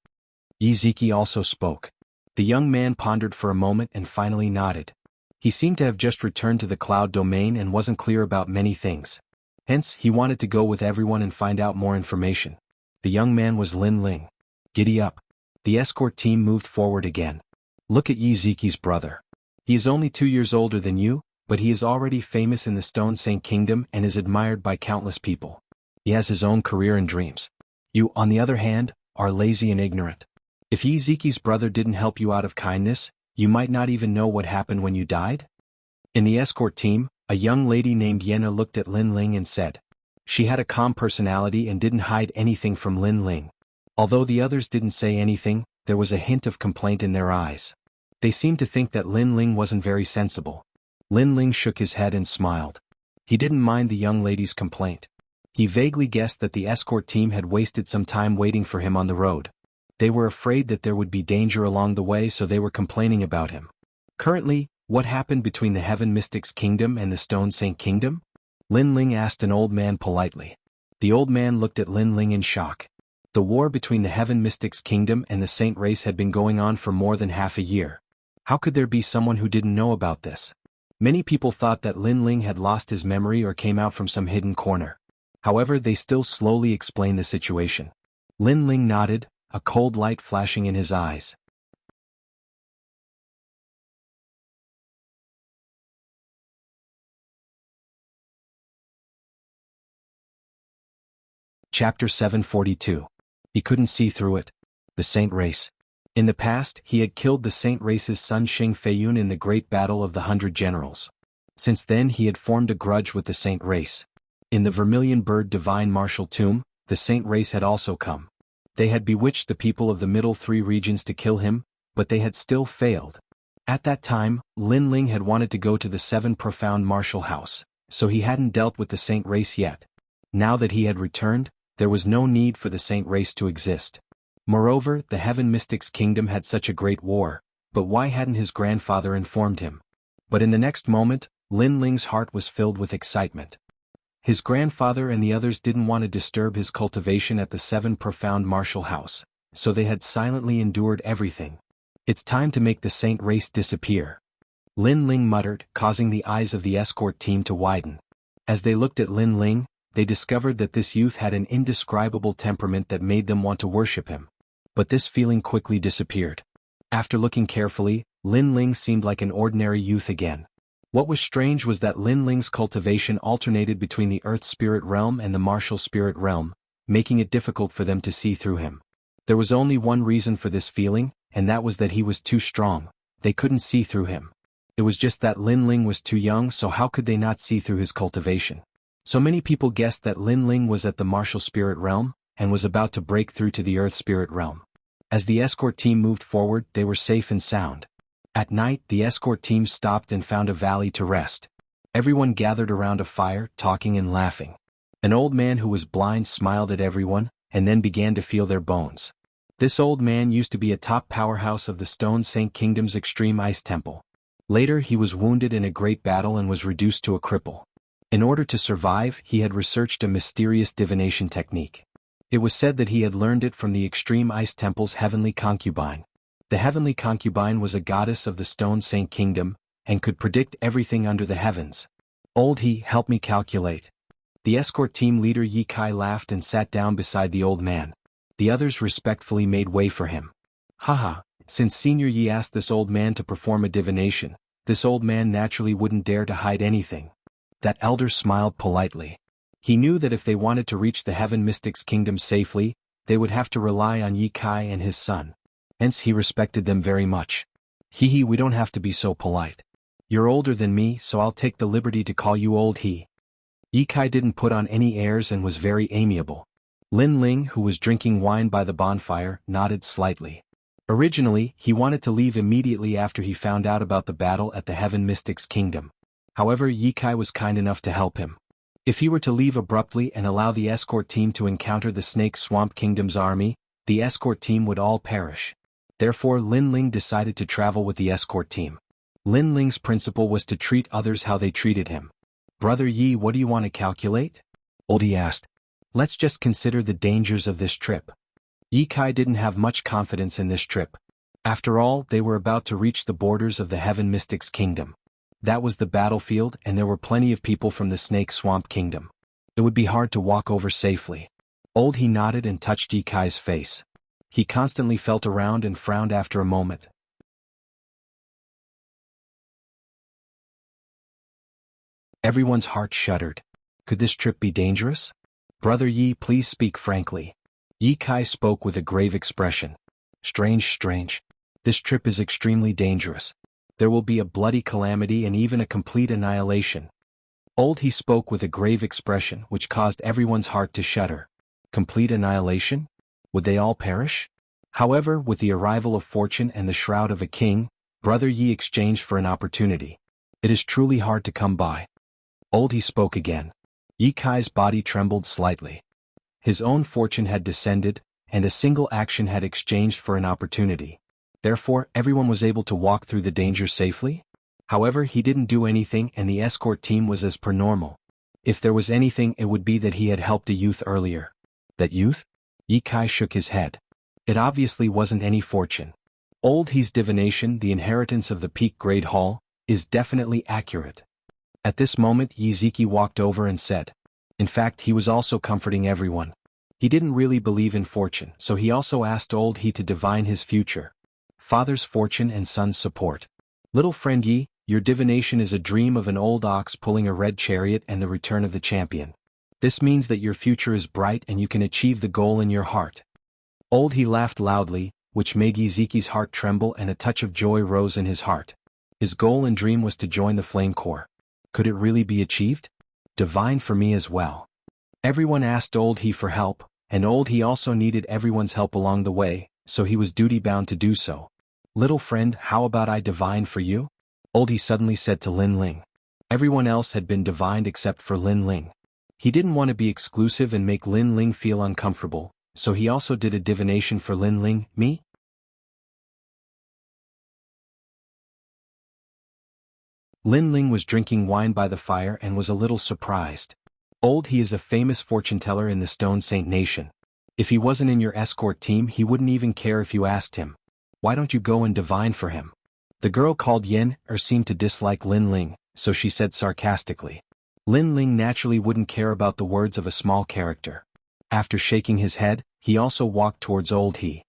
Yi Ziki also spoke. The young man pondered for a moment and finally nodded. He seemed to have just returned to the cloud domain and wasn't clear about many things. Hence, he wanted to go with everyone and find out more information. The young man was Lin Ling. Giddy up. The escort team moved forward again. Look at Yi Ziki's brother. He is only 2 years older than you, but he is already famous in the Stone Saint Kingdom and is admired by countless people. He has his own career and dreams. You, on the other hand, are lazy and ignorant. If Yi Ziki's brother didn't help you out of kindness, you might not even know what happened when you died? In the escort team, a young lady named Yena looked at Lin Ling and said. She had a calm personality and didn't hide anything from Lin Ling. Although the others didn't say anything, there was a hint of complaint in their eyes. They seemed to think that Lin Ling wasn't very sensible. Lin Ling shook his head and smiled. He didn't mind the young lady's complaint. He vaguely guessed that the escort team had wasted some time waiting for him on the road. They were afraid that there would be danger along the way, so they were complaining about him. Currently, what happened between the Heaven Mystics Kingdom and the Stone Saint Kingdom? Lin Ling asked an old man politely. The old man looked at Lin Ling in shock. The war between the Heaven Mystics Kingdom and the Saint race had been going on for more than half a year. How could there be someone who didn't know about this? Many people thought that Lin Ling had lost his memory or came out from some hidden corner. However, they still slowly explained the situation. Lin Ling nodded, a cold light flashing in his eyes. Chapter 742. He couldn't see through it. The Saint Race. In the past, he had killed the Saint Race's son Xing Feiyun in the Great Battle of the 100 Generals. Since then he had formed a grudge with the Saint Race. In the Vermilion Bird Divine Martial Tomb, the Saint Race had also come. They had bewitched the people of the Middle Three regions to kill him, but they had still failed. At that time, Lin Ling had wanted to go to the Seven Profound Martial House, so he hadn't dealt with the Saint Race yet. Now that he had returned, there was no need for the Saint Race to exist. Moreover, the Heaven Mystics Kingdom had such a great war, but why hadn't his grandfather informed him? But in the next moment, Lin Ling's heart was filled with excitement. His grandfather and the others didn't want to disturb his cultivation at the Seven Profound Martial House, so they had silently endured everything. It's time to make the Saint Race disappear. Lin Ling muttered, causing the eyes of the escort team to widen. As they looked at Lin Ling, they discovered that this youth had an indescribable temperament that made them want to worship him. But this feeling quickly disappeared. After looking carefully, Lin Ling seemed like an ordinary youth again. What was strange was that Lin Ling's cultivation alternated between the Earth Spirit Realm and the Martial Spirit Realm, making it difficult for them to see through him. There was only one reason for this feeling, and that was that he was too strong. They couldn't see through him. It was just that Lin Ling was too young, so how could they not see through his cultivation? So many people guessed that Lin Ling was at the Martial Spirit Realm, and was about to break through to the Earth Spirit Realm. As the escort team moved forward, they were safe and sound. At night, the escort team stopped and found a valley to rest. Everyone gathered around a fire, talking and laughing. An old man who was blind smiled at everyone, and then began to feel their bones. This old man used to be a top powerhouse of the Stone Saint Kingdom's Extreme Ice Temple. Later he was wounded in a great battle and was reduced to a cripple. In order to survive, he had researched a mysterious divination technique. It was said that he had learned it from the Extreme Ice Temple's heavenly concubine. The heavenly concubine was a goddess of the Stone Saint Kingdom, and could predict everything under the heavens. Old He, help me calculate. The escort team leader Yi Kai laughed and sat down beside the old man. The others respectfully made way for him. Haha, since Senior Yi asked this old man to perform a divination, this old man naturally wouldn't dare to hide anything. That elder smiled politely. He knew that if they wanted to reach the Heaven Mystics Kingdom safely, they would have to rely on Yi Kai and his son. Hence he respected them very much. He, we don't have to be so polite. You're older than me, so I'll take the liberty to call you Old He. Yi Kai didn't put on any airs and was very amiable. Lin Ling, who was drinking wine by the bonfire, nodded slightly. Originally, he wanted to leave immediately after he found out about the battle at the Heaven Mystics Kingdom. However, Yi Kai was kind enough to help him. If he were to leave abruptly and allow the escort team to encounter the Snake Swamp Kingdom's army, the escort team would all perish. Therefore, Lin Ling decided to travel with the escort team. Lin Ling's principle was to treat others how they treated him. Brother Yi, what do you want to calculate? Oldie asked. Let's just consider the dangers of this trip. Ye Kai didn't have much confidence in this trip. After all, they were about to reach the borders of the Heaven Mystics Kingdom. That was the battlefield, and there were plenty of people from the Snake Swamp Kingdom. It would be hard to walk over safely. Oldie nodded and touched Ye Kai's face. He constantly felt around and frowned after a moment. Everyone's heart shuddered. Could this trip be dangerous? Brother Yi, please speak frankly. Ye Kai spoke with a grave expression. Strange. This trip is extremely dangerous. There will be a bloody calamity and even a complete annihilation. He spoke with a grave expression which caused everyone's heart to shudder. Complete annihilation? Would they all perish? However, with the arrival of fortune and the shroud of a king, Brother Yi exchanged for an opportunity. It is truly hard to come by. He spoke again. Ye Kai's body trembled slightly. His own fortune had descended, and a single action had exchanged for an opportunity. Therefore, everyone was able to walk through the danger safely? However, he didn't do anything and the escort team was as per normal. If there was anything, it would be that he had helped a youth earlier. That youth? Ye Kai shook his head. It obviously wasn't any fortune. He's divination, the inheritance of the Peak Grade Hall, is definitely accurate. At this moment, Yi Ziki walked over and said. In fact, he was also comforting everyone. He didn't really believe in fortune, so he also asked Old He to divine his future. Father's fortune and son's support. Little friend Yi, your divination is a dream of an old ox pulling a red chariot and the return of the champion. This means that your future is bright and you can achieve the goal in your heart. Old He laughed loudly, which made Yi Ziki's heart tremble and a touch of joy rose in his heart. His goal and dream was to join the Flame Corps. Could it really be achieved? Divine for me as well. Everyone asked Old He for help, and Old He also needed everyone's help along the way, so he was duty-bound to do so. Little friend, how about I divine for you? Old He suddenly said to Lin Ling. Everyone else had been divined except for Lin Ling. He didn't want to be exclusive and make Lin Ling feel uncomfortable, so he also did a divination for Lin Ling. Me? Lin Ling was drinking wine by the fire and was a little surprised. Old He is a famous fortune teller in the Stone Saint Nation. If he wasn't in your escort team, he wouldn't even care if you asked him. Why don't you go and divine for him? The girl called Yen seemed to dislike Lin Ling, so she said sarcastically. Lin Ling naturally wouldn't care about the words of a small character. After shaking his head, he also walked towards Old He.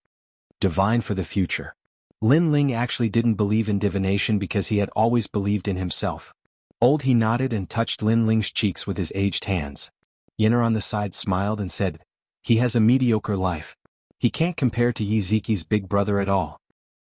Divine for the future. Lin Ling actually didn't believe in divination because he had always believed in himself. Old He nodded and touched Lin Ling's cheeks with his aged hands. Yenner on the side smiled and said, he has a mediocre life. He can't compare to Yi Ziki's big brother at all.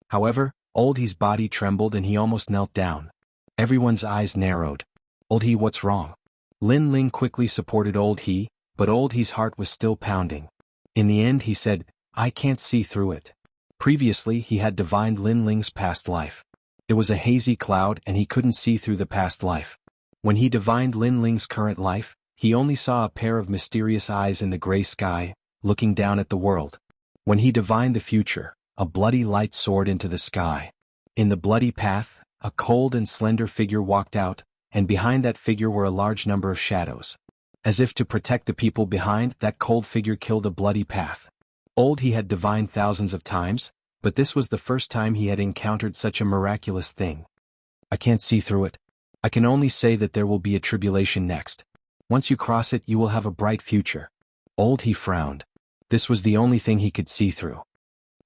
However, Old He's body trembled and he almost knelt down. Everyone's eyes narrowed. Old He, what's wrong? Lin Ling quickly supported Old He, but Old He's heart was still pounding. In the end he said, I can't see through it. Previously he had divined Lin Ling's past life. It was a hazy cloud and he couldn't see through the past life. When he divined Lin Ling's current life, he only saw a pair of mysterious eyes in the gray sky, looking down at the world. When he divined the future, a bloody light soared into the sky. In the bloody path, a cold and slender figure walked out, and behind that figure were a large number of shadows. As if to protect the people behind, that cold figure killed a bloody path. Old He had divined thousands of times, but this was the first time he had encountered such a miraculous thing. I can't see through it. I can only say that there will be a tribulation next. Once you cross it, you will have a bright future. Old He frowned. This was the only thing he could see through.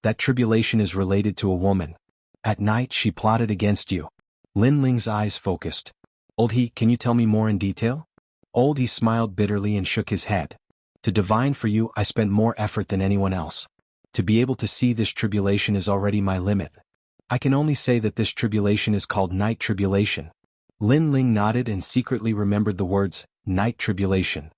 That tribulation is related to a woman. At night she plotted against you. Lin Ling's eyes focused. Old He, can you tell me more in detail? Old He smiled bitterly and shook his head. To divine for you, I spent more effort than anyone else. To be able to see this tribulation is already my limit. I can only say that this tribulation is called night tribulation. Lin Ling nodded and secretly remembered the words, night tribulation.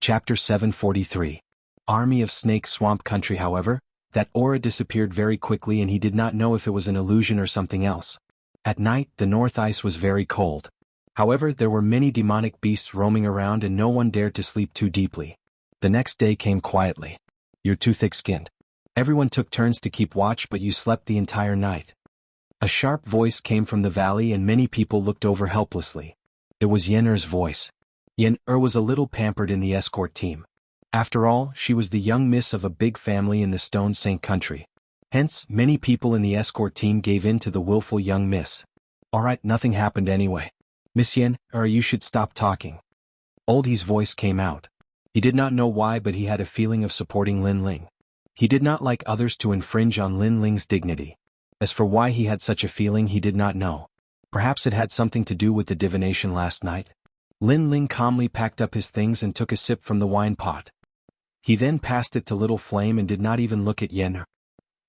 Chapter 743. Army of Snake Swamp Country. However, that aura disappeared very quickly and he did not know if it was an illusion or something else. At night, the north ice was very cold. However, there were many demonic beasts roaming around and no one dared to sleep too deeply. The next day came quietly. You're too thick-skinned. Everyone took turns to keep watch, but you slept the entire night. A sharp voice came from the valley and many people looked over helplessly. It was Yen'er's voice. Yen'er was a little pampered in the escort team. After all, she was the young miss of a big family in the Stone Saint country. Hence, many people in the escort team gave in to the willful young miss. Alright, nothing happened anyway. Miss Yen'er, you should stop talking. Oldie's voice came out. He did not know why, but he had a feeling of supporting Lin Ling. He did not like others to infringe on Lin Ling's dignity. As for why he had such a feeling, he did not know. Perhaps it had something to do with the divination last night. Lin Ling calmly packed up his things and took a sip from the wine pot. He then passed it to Little Flame and did not even look at Yen'er.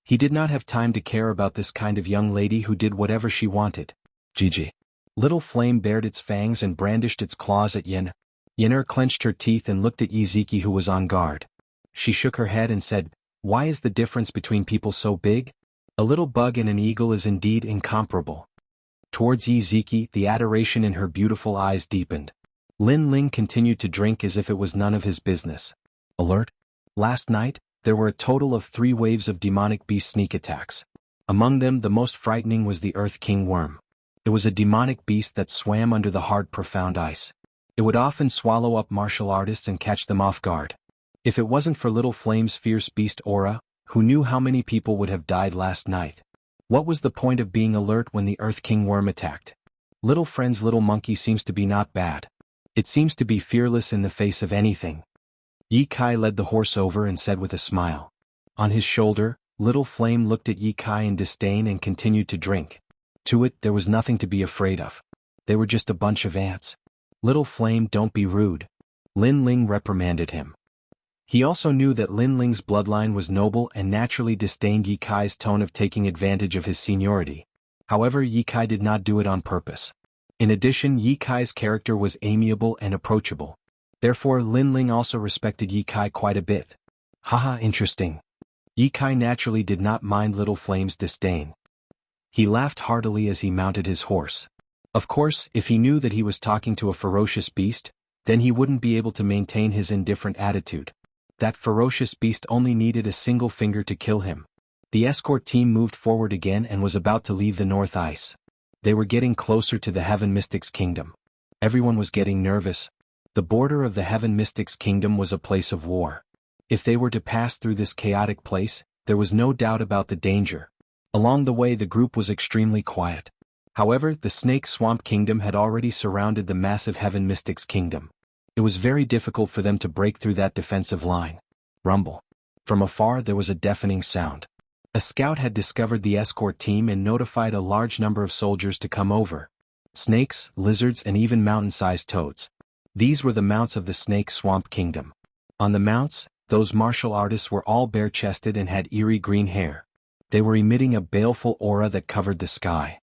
He did not have time to care about this kind of young lady who did whatever she wanted. Gigi. Little Flame bared its fangs and brandished its claws at Yen'er. Yen'er clenched her teeth and looked at Yiziki, who was on guard. She shook her head and said, "Why is the difference between people so big? A little bug and an eagle is indeed incomparable." Towards Yiziki, the adoration in her beautiful eyes deepened. Lin Ling continued to drink as if it was none of his business. Alert! Last night, there were a total of 3 waves of demonic beast sneak attacks. Among them, the most frightening was the Earth King Worm. It was a demonic beast that swam under the hard, profound ice. It would often swallow up martial artists and catch them off guard. If it wasn't for Little Flame's fierce beast aura, who knew how many people would have died last night? What was the point of being alert when the Earth King Worm attacked? Little Friend's little monkey seems to be not bad. It seems to be fearless in the face of anything. Yi Kai led the horse over and said with a smile. On his shoulder, Little Flame looked at Yi Kai in disdain and continued to drink. To it, there was nothing to be afraid of. They were just a bunch of ants. Little Flame, don't be rude. Lin Ling reprimanded him. He also knew that Lin Ling's bloodline was noble and naturally disdained Yi Kai's tone of taking advantage of his seniority. However, Yi Kai did not do it on purpose. In addition, Yi Kai's character was amiable and approachable. Therefore, Lin Ling also respected Yi Kai quite a bit. Haha, interesting. Yi Kai naturally did not mind Little Flame's disdain. He laughed heartily as he mounted his horse. Of course, if he knew that he was talking to a ferocious beast, then he wouldn't be able to maintain his indifferent attitude. That ferocious beast only needed a single finger to kill him. The escort team moved forward again and was about to leave the North Ice. They were getting closer to the Heaven Mystics Kingdom. Everyone was getting nervous. The border of the Heaven Mystics Kingdom was a place of war. If they were to pass through this chaotic place, there was no doubt about the danger. Along the way, the group was extremely quiet. However, the Snake Swamp Kingdom had already surrounded the massive Heaven Mystics Kingdom. It was very difficult for them to break through that defensive line. Rumble. From afar there was a deafening sound. A scout had discovered the escort team and notified a large number of soldiers to come over. Snakes, lizards, and even mountain-sized toads. These were the mounts of the Snake Swamp Kingdom. On the mounts, those martial artists were all bare-chested and had eerie green hair. They were emitting a baleful aura that covered the sky.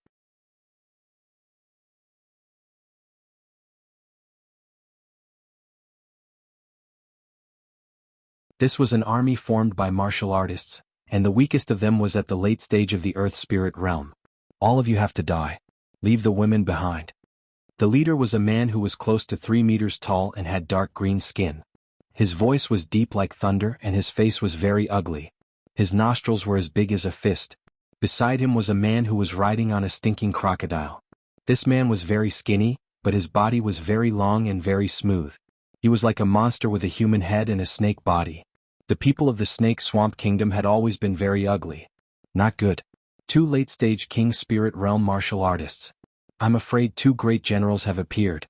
This was an army formed by martial artists, and the weakest of them was at the late stage of the Earth Spirit realm. All of you have to die. Leave the women behind. The leader was a man who was close to 3 meters tall and had dark green skin. His voice was deep like thunder and his face was very ugly. His nostrils were as big as a fist. Beside him was a man who was riding on a stinking crocodile. This man was very skinny, but his body was very long and very smooth. He was like a monster with a human head and a snake body. The people of the Snake Swamp Kingdom had always been very ugly. Not good. 2 late-stage King Spirit Realm martial artists. I'm afraid 2 great generals have appeared.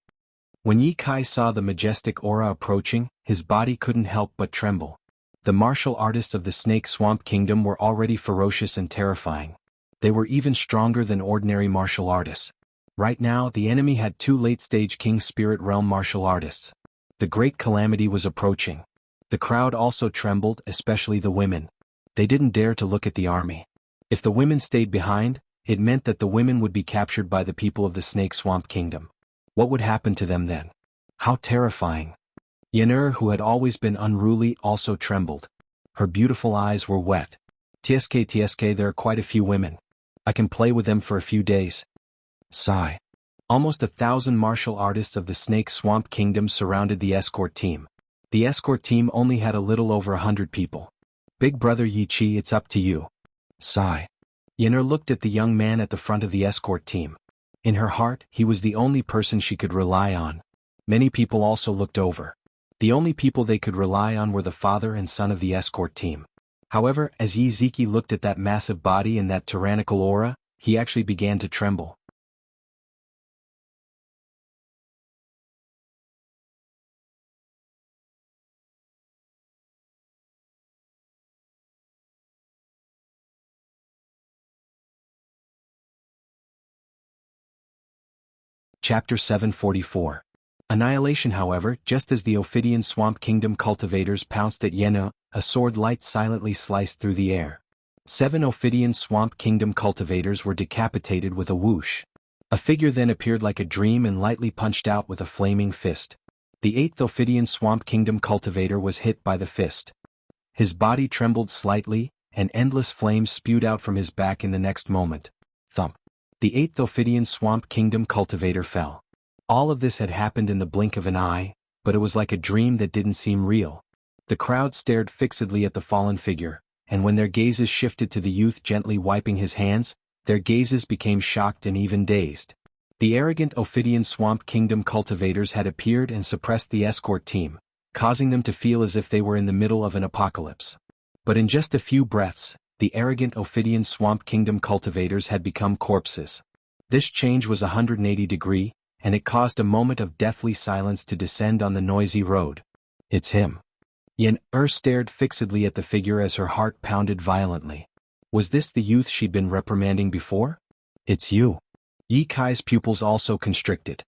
When Yi Kai saw the majestic aura approaching, his body couldn't help but tremble. The martial artists of the Snake Swamp Kingdom were already ferocious and terrifying. They were even stronger than ordinary martial artists. Right now, the enemy had 2 late-stage King Spirit Realm martial artists. The great calamity was approaching. The crowd also trembled, especially the women. They didn't dare to look at the army. If the women stayed behind, it meant that the women would be captured by the people of the Snake Swamp Kingdom. What would happen to them then? How terrifying. Yen'er, who had always been unruly, also trembled. Her beautiful eyes were wet. TSK, there are quite a few women. I can play with them for a few days. Sigh. Almost 1,000 martial artists of the Snake Swamp Kingdom surrounded the escort team. The escort team only had a little over 100 people. Big brother Yi Chi, it's up to you. Sigh. Yen'er looked at the young man at the front of the escort team. In her heart, he was the only person she could rely on. Many people also looked over. The only people they could rely on were the father and son of the escort team. However, as Yi Ziki looked at that massive body and that tyrannical aura, he actually began to tremble. Chapter 744. Annihilation. However, just as the Ophidian Swamp Kingdom cultivators pounced at Yen'er, a sword light silently sliced through the air. 7 Ophidian Swamp Kingdom cultivators were decapitated with a whoosh. A figure then appeared like a dream and lightly punched out with a flaming fist. The 8th Ophidian Swamp Kingdom cultivator was hit by the fist. His body trembled slightly, and endless flames spewed out from his back in the next moment. Thump. The 8th Ophidian Swamp Kingdom cultivator fell. All of this had happened in the blink of an eye, but it was like a dream that didn't seem real. The crowd stared fixedly at the fallen figure, and when their gazes shifted to the youth gently wiping his hands, their gazes became shocked and even dazed. The arrogant Ophidian Swamp Kingdom cultivators had appeared and suppressed the escort team, causing them to feel as if they were in the middle of an apocalypse. But in just a few breaths, the arrogant Ophidian Swamp Kingdom cultivators had become corpses. This change was 180-degree, and it caused a moment of deathly silence to descend on the noisy road. It's him. Yen'er stared fixedly at the figure as her heart pounded violently. Was this the youth she'd been reprimanding before? It's you. Yi Kai's pupils also constricted.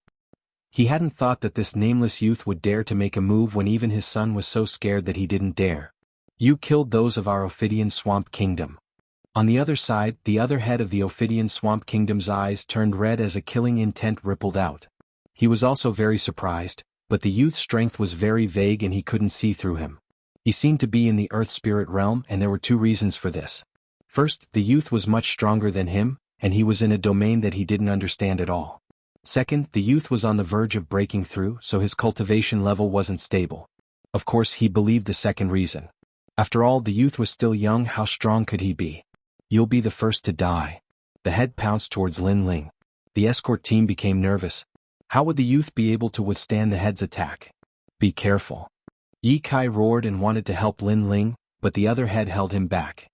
He hadn't thought that this nameless youth would dare to make a move when even his son was so scared that he didn't dare. You killed those of our Ophidian Swamp Kingdom. On the other side, the other head of the Ophidian Swamp Kingdom's eyes turned red as a killing intent rippled out. He was also very surprised, but the youth's strength was very vague and he couldn't see through him. He seemed to be in the Earth Spirit realm, and there were 2 reasons for this. First, the youth was much stronger than him, and he was in a domain that he didn't understand at all. Second, the youth was on the verge of breaking through, so his cultivation level wasn't stable. Of course, he believed the second reason. After all, the youth was still young, how strong could he be? You'll be the first to die. The head pounced towards Lin Ling. The escort team became nervous. How would the youth be able to withstand the head's attack? Be careful. Yi Kai roared and wanted to help Lin Ling, but the other head held him back.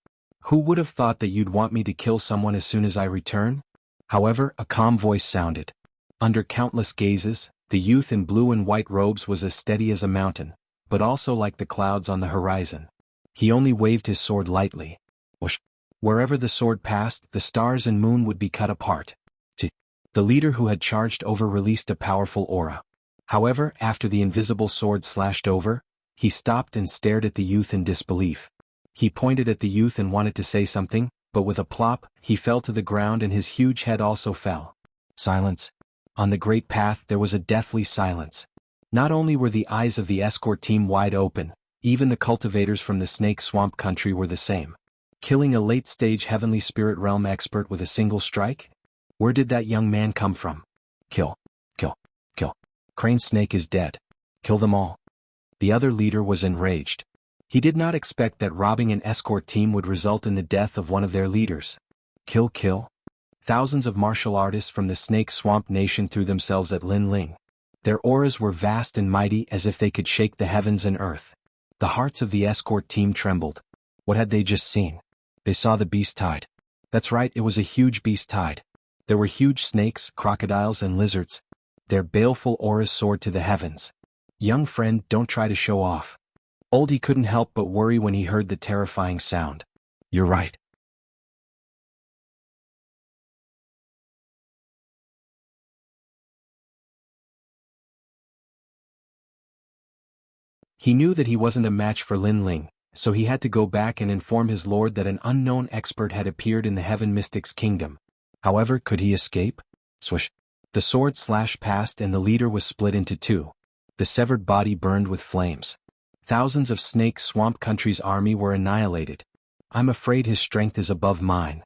Who would have thought that you'd want me to kill someone as soon as I return? However, a calm voice sounded. Under countless gazes, the youth in blue and white robes was as steady as a mountain, but also like the clouds on the horizon. He only waved his sword lightly. Whoosh. Wherever the sword passed, the stars and moon would be cut apart. The leader who had charged over released a powerful aura. However, after the invisible sword slashed over, he stopped and stared at the youth in disbelief. He pointed at the youth and wanted to say something, but with a plop, he fell to the ground and his huge head also fell. Silence. On the great path there was a deathly silence. Not only were the eyes of the escort team wide open, even the cultivators from the Snake Swamp country were the same. Killing a late-stage heavenly spirit realm expert with a single strike? Where did that young man come from? Kill. Kill. Kill. Crane Snake is dead. Kill them all. The other leader was enraged. He did not expect that robbing an escort team would result in the death of one of their leaders. Kill. Kill. Thousands of martial artists from the Snake Swamp Nation threw themselves at Lin Ling. Their auras were vast and mighty as if they could shake the heavens and earth. The hearts of the escort team trembled. What had they just seen? They saw the beast tide. That's right, it was a huge beast tide. There were huge snakes, crocodiles and lizards. Their baleful auras soared to the heavens. Young friend, don't try to show off. Oldie couldn't help but worry when he heard the terrifying sound. You're right. He knew that he wasn't a match for Lin Ling, so he had to go back and inform his lord that an unknown expert had appeared in the Heaven Mystic's kingdom. However, could he escape? Swish. The sword slashed past and the leader was split into 2. The severed body burned with flames. Thousands of Snake Swamp Country's army were annihilated. I'm afraid his strength is above mine.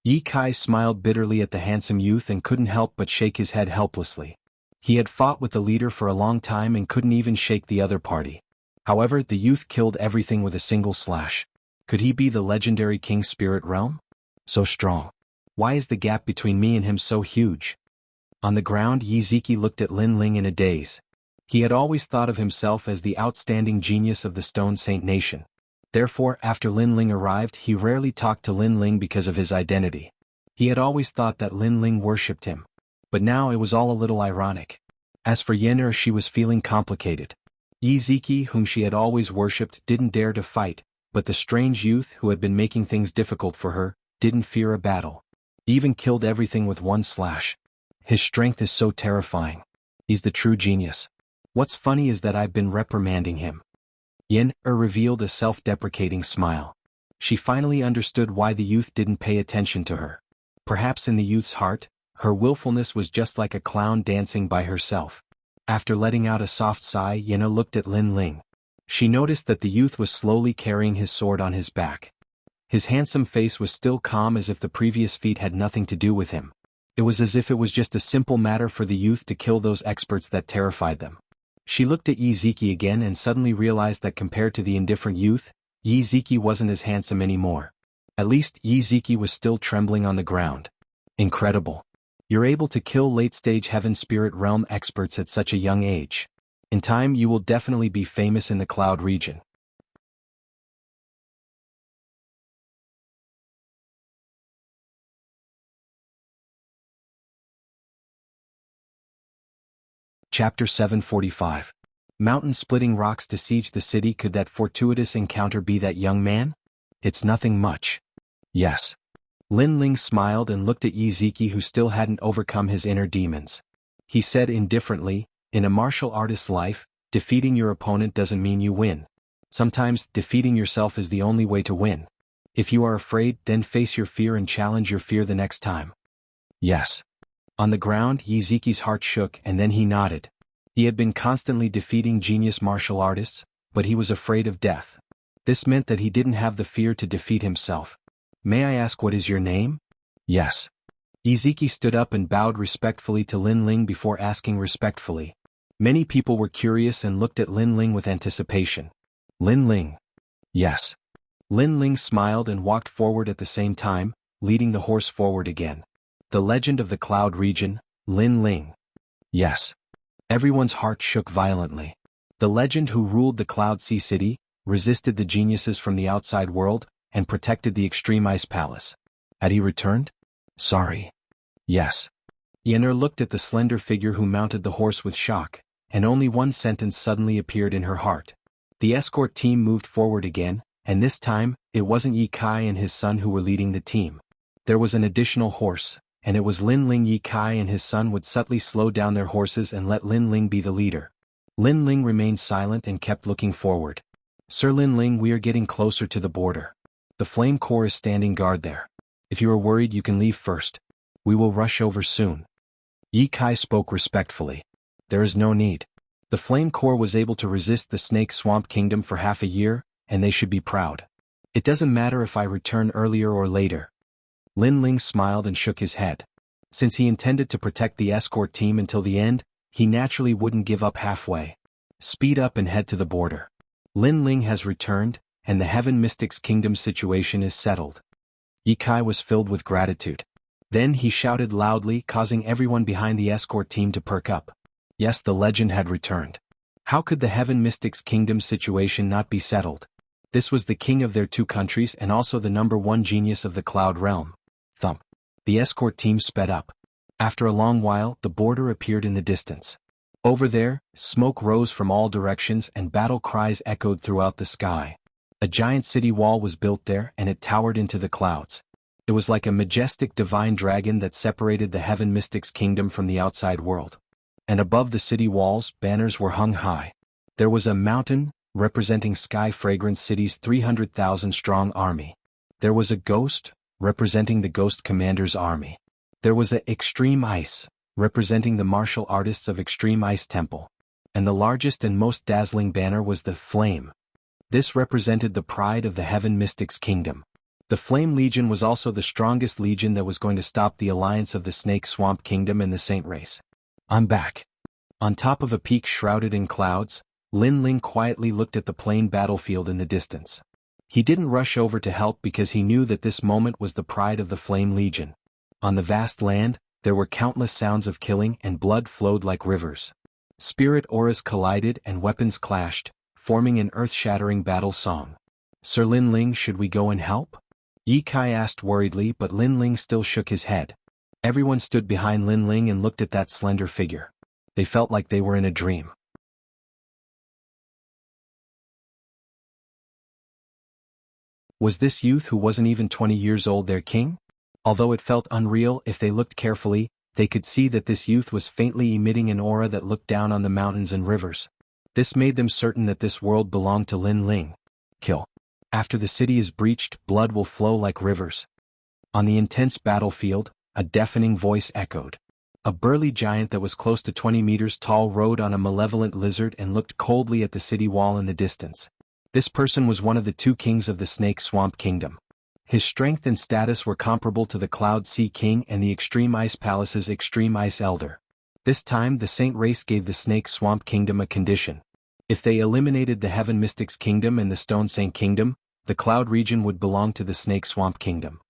Yi Kai smiled bitterly at the handsome youth and couldn't help but shake his head helplessly. He had fought with the leader for a long time and couldn't even shake the other party. However, the youth killed everything with a single slash. Could he be the legendary King Spirit Realm? So strong. Why is the gap between me and him so huge? On the ground, Yiziki looked at Lin Ling in a daze. He had always thought of himself as the outstanding genius of the Stone Saint Nation. Therefore, after Lin Ling arrived, he rarely talked to Lin Ling because of his identity. He had always thought that Lin Ling worshipped him. But now it was all a little ironic. As for Yen'er, she was feeling complicated. Yiziki, whom she had always worshipped, didn't dare to fight, but the strange youth who had been making things difficult for her didn't fear a battle. He even killed everything with one slash. His strength is so terrifying. He's the true genius. What's funny is that I've been reprimanding him. Yen'er revealed a self-deprecating smile. She finally understood why the youth didn't pay attention to her. Perhaps in the youth's heart, her willfulness was just like a clown dancing by herself. After letting out a soft sigh, Yen'er looked at Lin Ling. She noticed that the youth was slowly carrying his sword on his back. His handsome face was still calm, as if the previous feat had nothing to do with him. It was as if it was just a simple matter for the youth to kill those experts that terrified them. She looked at Yiziki again and suddenly realized that compared to the indifferent youth, Yiziki wasn't as handsome anymore. At least, Yiziki was still trembling on the ground. Incredible. You're able to kill late-stage Heaven Spirit Realm experts at such a young age. In time you will definitely be famous in the Cloud region. Chapter 745. Mountain-splitting rocks to siege the city. Could that fortuitous encounter be that young man? It's nothing much. Yes. Lin Ling smiled and looked at Yiziki, who still hadn't overcome his inner demons. He said indifferently, in a martial artist's life, defeating your opponent doesn't mean you win. Sometimes, defeating yourself is the only way to win. If you are afraid, then face your fear and challenge your fear the next time. Yes. On the ground, Yiziki's heart shook and then he nodded. He had been constantly defeating genius martial artists, but he was afraid of death. This meant that he didn't have the fear to defeat himself. May I ask, what is your name? Yes. Yiziki stood up and bowed respectfully to Lin Ling before asking respectfully. Many people were curious and looked at Lin Ling with anticipation. Lin Ling. Yes. Lin Ling smiled and walked forward at the same time, leading the horse forward again. The legend of the Cloud region, Lin Ling. Yes. Everyone's heart shook violently. The legend who ruled the Cloud Sea City, resisted the geniuses from the outside world, and protected the Extreme Ice Palace. Had he returned? Sorry. Yes. Yen'er looked at the slender figure who mounted the horse with shock, and only one sentence suddenly appeared in her heart. The escort team moved forward again, and this time, it wasn't Ye Kai and his son who were leading the team. There was an additional horse, and it was Lin Ling. Ye Kai and his son would subtly slow down their horses and let Lin Ling be the leader. Lin Ling remained silent and kept looking forward. Sir Lin Ling, we are getting closer to the border. The Flame Corps is standing guard there. If you are worried, you can leave first. We will rush over soon. Ye Kai spoke respectfully. There is no need. The Flame Corps was able to resist the Snake Swamp Kingdom for half a year, and they should be proud. It doesn't matter if I return earlier or later. Lin Ling smiled and shook his head. Since he intended to protect the escort team until the end, he naturally wouldn't give up halfway. Speed up and head to the border. Lin Ling has returned, and the Heaven Mystics Kingdom situation is settled. Ye Kai was filled with gratitude. Then he shouted loudly, causing everyone behind the escort team to perk up. Yes, the legend had returned. How could the Heaven Mystics Kingdom situation not be settled? This was the king of their two countries and also the #1 genius of the Cloud Realm. Thump. The escort team sped up. After a long while, the border appeared in the distance. Over there, smoke rose from all directions and battle cries echoed throughout the sky. A giant city wall was built there and it towered into the clouds. It was like a majestic divine dragon that separated the Heaven Mystics Kingdom from the outside world. And above the city walls, banners were hung high. There was a mountain, representing Sky Fragrance City's 300,000-strong army. There was a ghost, representing the Ghost Commander's army. There was a Extreme Ice, representing the martial artists of Extreme Ice Temple. And the largest and most dazzling banner was the Flame. This represented the pride of the Heaven Mystics Kingdom. The Flame Legion was also the strongest legion that was going to stop the alliance of the Snake Swamp Kingdom and the Saint Race. I'm back. On top of a peak shrouded in clouds, Lin Ling quietly looked at the plain battlefield in the distance. He didn't rush over to help because he knew that this moment was the pride of the Flame Legion. On the vast land, there were countless sounds of killing and blood flowed like rivers. Spirit auras collided and weapons clashed, forming an earth-shattering battle song. Sir Lin Ling, should we go and help? Yi Kai asked worriedly, but Lin Ling still shook his head. Everyone stood behind Lin Ling and looked at that slender figure. They felt like they were in a dream. Was this youth who wasn't even 20 years old their king? Although it felt unreal, if they looked carefully, they could see that this youth was faintly emitting an aura that looked down on the mountains and rivers. This made them certain that this world belonged to Lin Ling. Kill. After the city is breached, blood will flow like rivers. On the intense battlefield, a deafening voice echoed. A burly giant that was close to 20 meters tall rode on a malevolent lizard and looked coldly at the city wall in the distance. This person was one of the two kings of the Snake Swamp Kingdom. His strength and status were comparable to the Cloud Sea King and the Extreme Ice Palace's Extreme Ice Elder. This time the Saint race gave the Snake Swamp Kingdom a condition. If they eliminated the Heaven Mystics Kingdom and the Stone Saint Kingdom, the Cloud region would belong to the Snake Swamp Kingdom.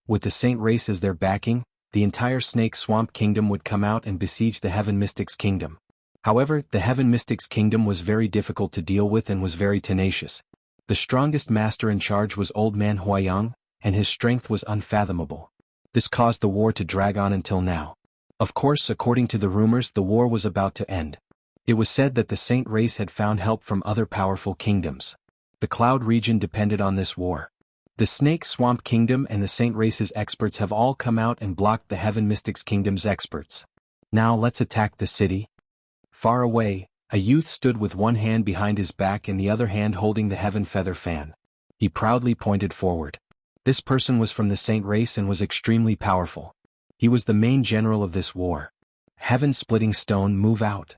With the Saint race as their backing, the entire Snake Swamp Kingdom would come out and besiege the Heaven Mystics Kingdom. However, the Heaven Mystics Kingdom was very difficult to deal with and was very tenacious. The strongest master in charge was Old Man Huayang, and his strength was unfathomable. This caused the war to drag on until now. Of course, according to the rumors, the war was about to end. It was said that the Saint race had found help from other powerful kingdoms. The Cloud region depended on this war. The Snake Swamp Kingdom and the Saint race's experts have all come out and blocked the Heaven Mystics Kingdom's experts. Now let's attack the city. Far away, a youth stood with one hand behind his back and the other hand holding the Heaven Feather Fan. He proudly pointed forward. This person was from the Saint race and was extremely powerful. He was the main general of this war. Heaven-splitting stone, move out.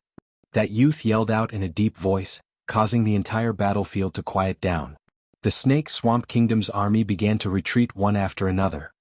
That youth yelled out in a deep voice, causing the entire battlefield to quiet down. The Snake Swamp Kingdom's army began to retreat one after another.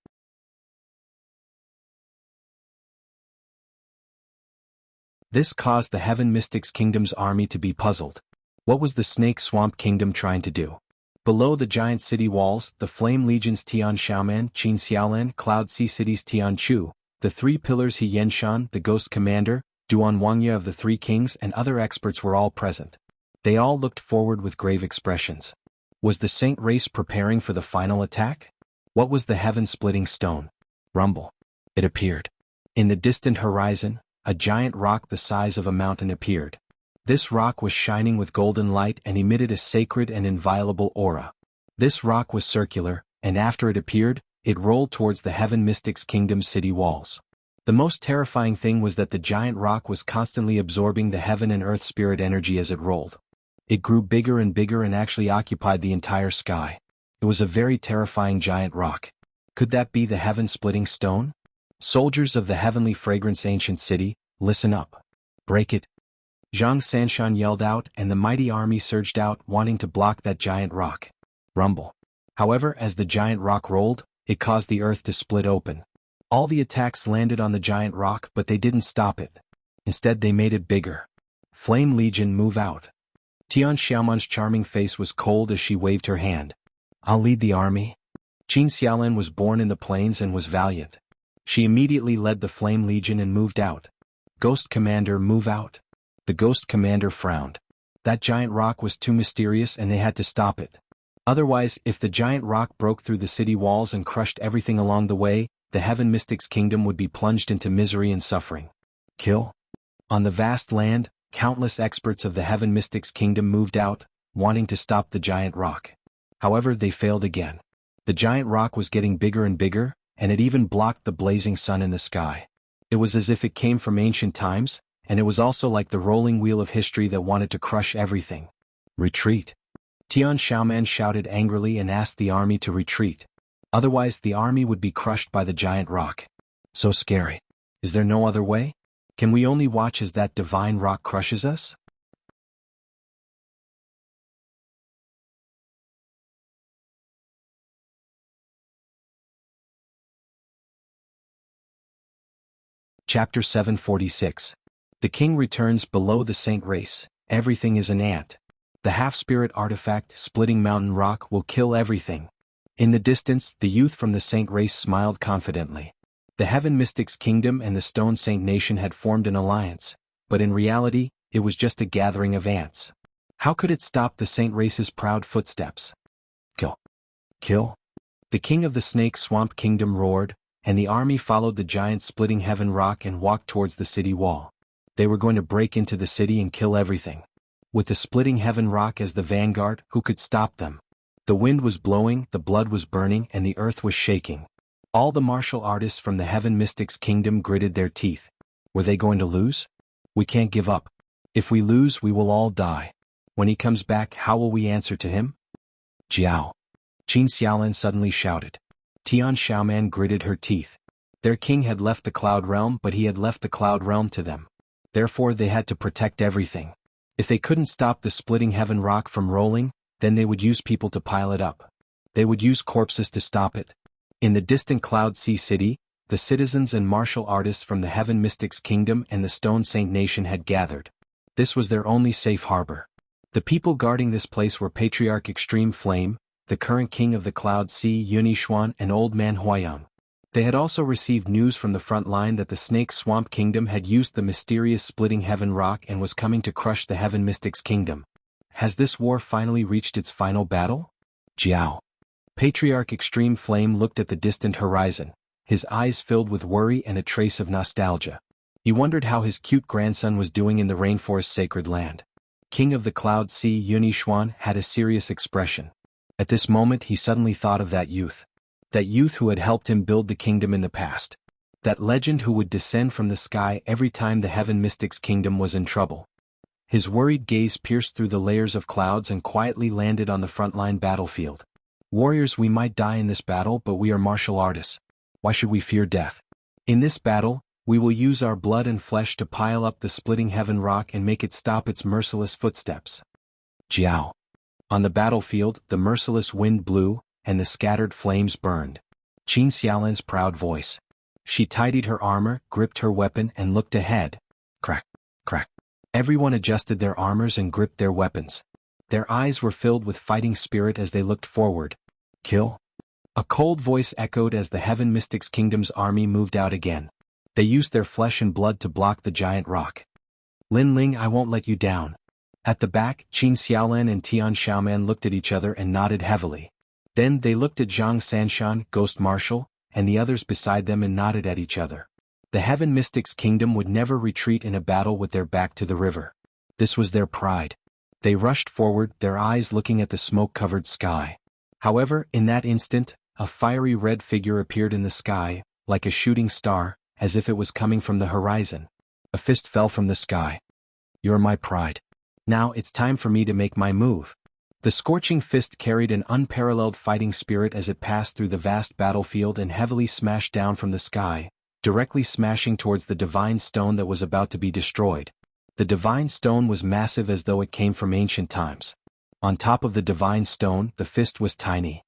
This caused the Heaven Mystics Kingdom's army to be puzzled. What was the Snake Swamp Kingdom trying to do? Below the giant city walls, the Flame Legion's Tian Xiaoman, Qin Xiaolan, Cloud Sea City's Tian Chu, the three pillars He Yenshan, the Ghost Commander, Duan Wangya of the Three Kings and other experts were all present. They all looked forward with grave expressions. Was the Saint race preparing for the final attack? What was the heaven-splitting stone? Rumble. It appeared. In the distant horizon, a giant rock the size of a mountain appeared. This rock was shining with golden light and emitted a sacred and inviolable aura. This rock was circular, and after it appeared, it rolled towards the Heaven Mystics Kingdom's city walls. The most terrifying thing was that the giant rock was constantly absorbing the heaven and earth spirit energy as it rolled. It grew bigger and actually occupied the entire sky. It was a very terrifying giant rock. Could that be the heaven-splitting stone? Soldiers of the heavenly fragrance ancient city, listen up. Break it. Zhang Sanshan yelled out and the mighty army surged out wanting to block that giant rock. Rumble. However, as the giant rock rolled, it caused the earth to split open. All the attacks landed on the giant rock but they didn't stop it. Instead they made it bigger. Flame Legion, move out. Tian Xiaoman's charming face was cold as she waved her hand. I'll lead the army. Qin Xiaolan was born in the plains and was valiant. She immediately led the Flame Legion and moved out. Ghost Commander, move out. The Ghost Commander frowned. That giant rock was too mysterious and they had to stop it. Otherwise, if the giant rock broke through the city walls and crushed everything along the way, the Heaven Mystics Kingdom would be plunged into misery and suffering. Kill. On the vast land, countless experts of the Heaven Mystics Kingdom moved out, wanting to stop the giant rock. However, they failed again. The giant rock was getting bigger and bigger, and it even blocked the blazing sun in the sky. It was as if it came from ancient times, and it was also like the rolling wheel of history that wanted to crush everything. Retreat. Tian Xiaoman shouted angrily and asked the army to retreat. Otherwise the army would be crushed by the giant rock. So scary. Is there no other way? Can we only watch as that divine rock crushes us? Chapter 746. The king returns. Below the Saint race, everything is an ant. The half-spirit artifact, splitting mountain rock, will kill everything. In the distance, the youth from the Saint race smiled confidently. The Heaven Mystics Kingdom and the Stone Saint Nation had formed an alliance, but in reality, it was just a gathering of ants. How could it stop the Saint race's proud footsteps? Kill. Kill. The king of the Snake Swamp Kingdom roared, and the army followed the giant splitting heaven rock and walked towards the city wall. They were going to break into the city and kill everything. With the splitting heaven rock as the vanguard, who could stop them? The wind was blowing, the blood was burning, and the earth was shaking. All the martial artists from the Heaven Mystics Kingdom gritted their teeth. Were they going to lose? We can't give up. If we lose, we will all die. When he comes back, how will we answer to him? Jiao. Qin Xiaolin suddenly shouted. Tian Xiaoman gritted her teeth. Their king had left the Cloud Realm, but he had left the Cloud Realm to them. Therefore they had to protect everything. If they couldn't stop the splitting heaven rock from rolling, then they would use people to pile it up. They would use corpses to stop it. In the distant Cloud Sea City, the citizens and martial artists from the Heaven Mystics Kingdom and the Stone Saint Nation had gathered. This was their only safe harbor. The people guarding this place were Patriarch Extreme Flame, the current king of the Cloud Sea Yunishuan, and Old Man Huayang. They had also received news from the front line that the Snake Swamp Kingdom had used the mysterious splitting heaven rock and was coming to crush the Heaven Mystics Kingdom. Has this war finally reached its final battle? Jiao. Patriarch Extreme Flame looked at the distant horizon, his eyes filled with worry and a trace of nostalgia. He wondered how his cute grandson was doing in the rainforest sacred land. King of the Cloud Sea Yunishuan had a serious expression. At this moment he suddenly thought of that youth. That youth who had helped him build the kingdom in the past. That legend who would descend from the sky every time the Heaven Mystics Kingdom was in trouble. His worried gaze pierced through the layers of clouds and quietly landed on the frontline battlefield. Warriors, we might die in this battle, but we are martial artists. Why should we fear death? In this battle, we will use our blood and flesh to pile up the splitting heaven rock and make it stop its merciless footsteps. Jiao. On the battlefield, the merciless wind blew, and the scattered flames burned. Qin Xiaolin's proud voice. She tidied her armor, gripped her weapon, and looked ahead. Crack, crack. Everyone adjusted their armors and gripped their weapons. Their eyes were filled with fighting spirit as they looked forward. Kill? A cold voice echoed as the Heaven Mystics Kingdom's army moved out again. They used their flesh and blood to block the giant rock. Lin Ling, I won't let you down. At the back, Qin Xiaolin and Tian Xiaoman looked at each other and nodded heavily. Then they looked at Zhang Sanshan, Ghost Marshal, and the others beside them and nodded at each other. The Heaven Mystics Kingdom would never retreat in a battle with their back to the river. This was their pride. They rushed forward, their eyes looking at the smoke-covered sky. However, in that instant, a fiery red figure appeared in the sky, like a shooting star, as if it was coming from the horizon. A fist fell from the sky. You're my pride. Now it's time for me to make my move. The scorching fist carried an unparalleled fighting spirit as it passed through the vast battlefield and heavily smashed down from the sky, directly smashing towards the divine stone that was about to be destroyed. The divine stone was massive as though it came from ancient times. On top of the divine stone, the fist was tiny.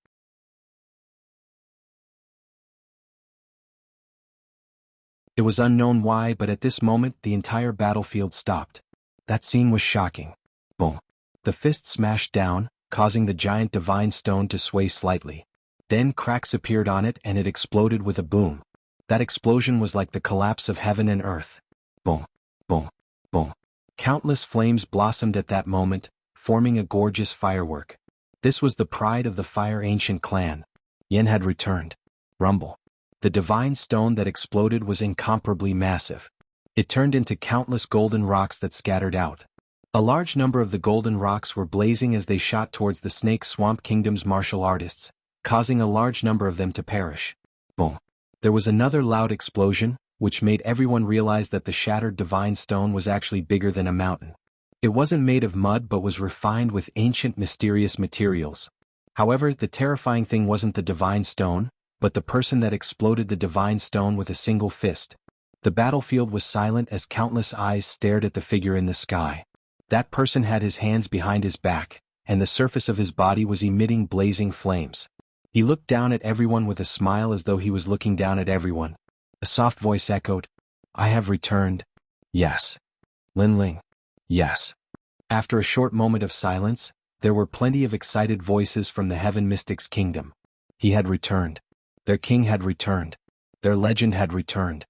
It was unknown why, but at this moment the entire battlefield stopped. That scene was shocking. Boom. The fist smashed down, causing the giant divine stone to sway slightly. Then cracks appeared on it and it exploded with a boom. That explosion was like the collapse of heaven and earth. Boom. Boom. Boom. Countless flames blossomed at that moment, forming a gorgeous firework. This was the pride of the Fire Ancient clan. Yen had returned. Rumble. The divine stone that exploded was incomparably massive. It turned into countless golden rocks that scattered out. A large number of the golden rocks were blazing as they shot towards the Snake Swamp Kingdom's martial artists, causing a large number of them to perish. Boom. There was another loud explosion, which made everyone realize that the shattered divine stone was actually bigger than a mountain. It wasn't made of mud but was refined with ancient mysterious materials. However, the terrifying thing wasn't the divine stone, but the person that exploded the divine stone with a single fist. The battlefield was silent as countless eyes stared at the figure in the sky. That person had his hands behind his back, and the surface of his body was emitting blazing flames. He looked down at everyone with a smile as though he was looking down at everyone. A soft voice echoed, I have returned. Yes. Lin Ling. Yes. After a short moment of silence, there were plenty of excited voices from the Heaven Mystics' kingdom. He had returned. Their king had returned. Their legend had returned.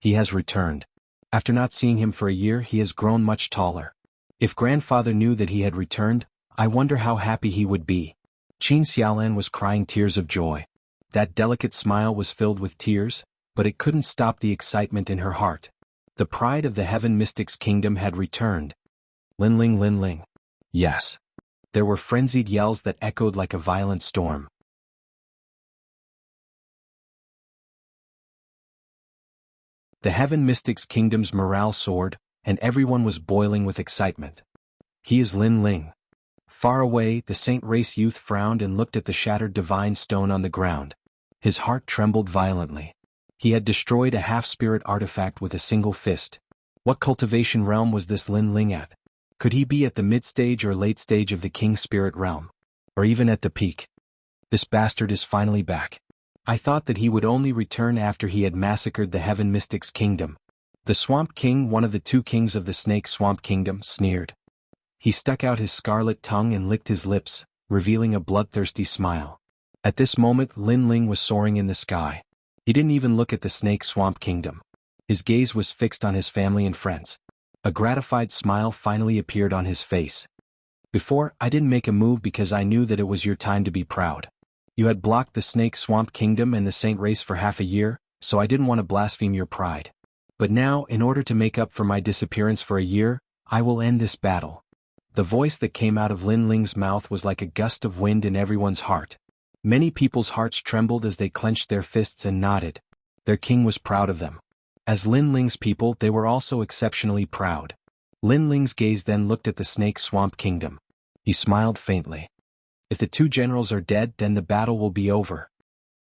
He has returned. After not seeing him for a year, he has grown much taller. If grandfather knew that he had returned, I wonder how happy he would be. Qin Xiaolan was crying tears of joy. That delicate smile was filled with tears, but it couldn't stop the excitement in her heart. The pride of the Heaven Mystics' kingdom had returned. Linling, Linling. Yes. There were frenzied yells that echoed like a violent storm. The Heaven Mystics' kingdom's morale soared, and everyone was boiling with excitement. He is Linling. Far away, the Saint Race youth frowned and looked at the shattered divine stone on the ground. His heart trembled violently. He had destroyed a half-spirit artifact with a single fist. What cultivation realm was this Linling at? Could he be at the mid-stage or late stage of the King's Spirit realm? Or even at the peak? This bastard is finally back. I thought that he would only return after he had massacred the Heaven Mystics' kingdom. The Swamp King, one of the two kings of the Snake Swamp Kingdom, sneered. He stuck out his scarlet tongue and licked his lips, revealing a bloodthirsty smile. At this moment, Linling was soaring in the sky. He didn't even look at the Snake Swamp Kingdom. His gaze was fixed on his family and friends. A gratified smile finally appeared on his face. Before, I didn't make a move because I knew that it was your time to be proud. You had blocked the Snake Swamp Kingdom and the Saint Race for half a year, so I didn't want to blaspheme your pride. But now, in order to make up for my disappearance for a year, I will end this battle. The voice that came out of Linling's mouth was like a gust of wind in everyone's heart. Many people's hearts trembled as they clenched their fists and nodded. Their king was proud of them. As Linling's people, they were also exceptionally proud. Linling's gaze then looked at the Snake Swamp Kingdom. He smiled faintly. If the two generals are dead, then the battle will be over.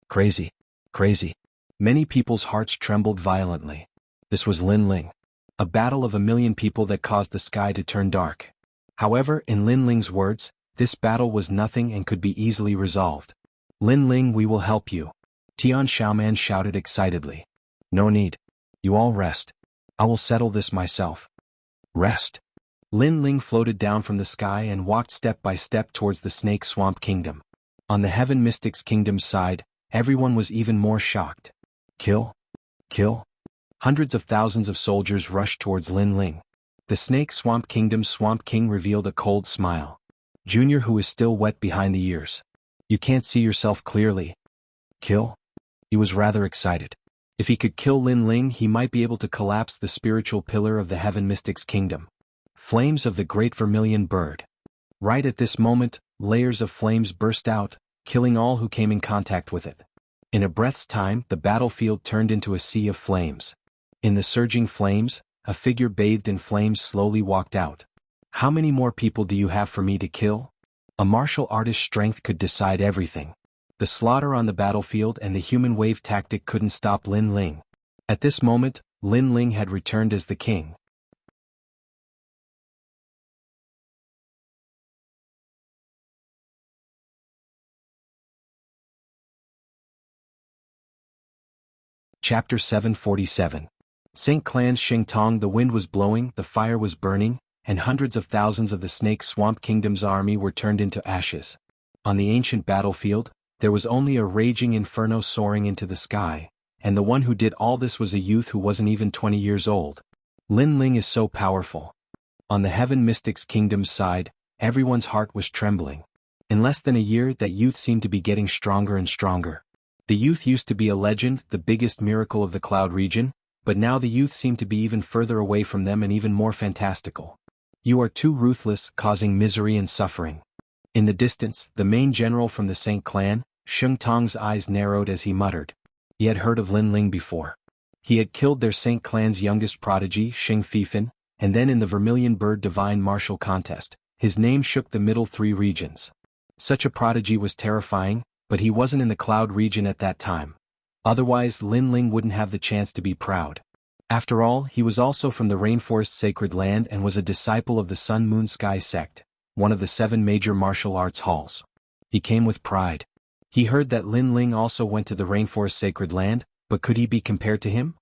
Crazy. Crazy. Many people's hearts trembled violently. This was Linling. A battle of 1,000,000 people that caused the sky to turn dark. However, in Linling's words, this battle was nothing and could be easily resolved. Linling, we will help you. Tian Xiaoman shouted excitedly. No need. You all rest. I will settle this myself. Rest. Linling floated down from the sky and walked step by step towards the Snake Swamp Kingdom. On the Heaven Mystics' kingdom's side, everyone was even more shocked. Kill? Kill? Hundreds of thousands of soldiers rushed towards Linling. The Snake Swamp Kingdom's Swamp King revealed a cold smile. Junior, who is still wet behind the ears. You can't see yourself clearly. Kill? He was rather excited. If he could kill Linling, he might be able to collapse the spiritual pillar of the Heaven Mystics' kingdom. Flames of the Great Vermilion Bird. Right at this moment, layers of flames burst out, killing all who came in contact with it. In a breath's time, the battlefield turned into a sea of flames. In the surging flames, a figure bathed in flames slowly walked out. How many more people do you have for me to kill? A martial artist's strength could decide everything. The slaughter on the battlefield and the human wave tactic couldn't stop Linling. At this moment, Linling had returned as the king. Chapter 747. St. Clan's Xingtong. The wind was blowing, the fire was burning, and hundreds of thousands of the Snake Swamp Kingdom's army were turned into ashes. On the ancient battlefield, there was only a raging inferno soaring into the sky, and the one who did all this was a youth who wasn't even 20 years old. Linling is so powerful. On the Heaven Mystics' kingdom's side, everyone's heart was trembling. In less than a year, that youth seemed to be getting stronger and stronger. The youth used to be a legend, the biggest miracle of the Cloud region, but now the youth seemed to be even further away from them and even more fantastical. You are too ruthless, causing misery and suffering. In the distance, the main general from the Saint Clan, Xingtong's eyes narrowed as he muttered. He had heard of Linling before. He had killed their Saint Clan's youngest prodigy, Xing Fifan, and then in the Vermilion Bird Divine Martial Contest, his name shook the middle three regions. Such a prodigy was terrifying, but he wasn't in the Cloud region at that time. Otherwise, Linling wouldn't have the chance to be proud. After all, he was also from the Rainforest Sacred Land and was a disciple of the Sun Moon Sky sect, one of the 7 major martial arts halls. He came with pride. He heard that Linling also went to the Rainforest Sacred Land, but could he be compared to him?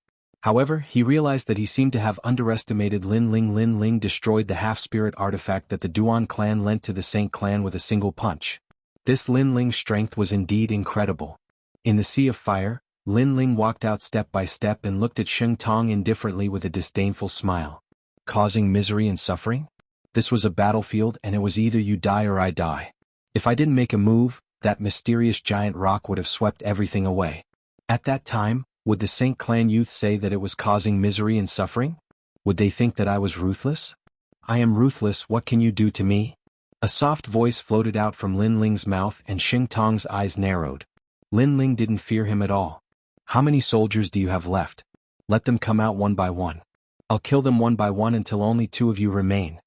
However, he realized that he seemed to have underestimated Lin Ling. Lin Ling destroyed the half-spirit artifact that the Duan clan lent to the Saint clan with a single punch. This Lin Ling's strength was indeed incredible. In the sea of fire, Lin Ling walked out step by step and looked at Sheng Tong indifferently with a disdainful smile. Causing misery and suffering? This was a battlefield and it was either you die or I die. If I didn't make a move, that mysterious giant rock would have swept everything away. At that time, would the Saint clan youth say that it was causing misery and suffering? Would they think that I was ruthless? I am ruthless, what can you do to me? A soft voice floated out from Lin Ling's mouth and Sheng Tong's eyes narrowed. Lin Ling didn't fear him at all. How many soldiers do you have left? Let them come out one by one. I'll kill them one by one until only 2 of you remain.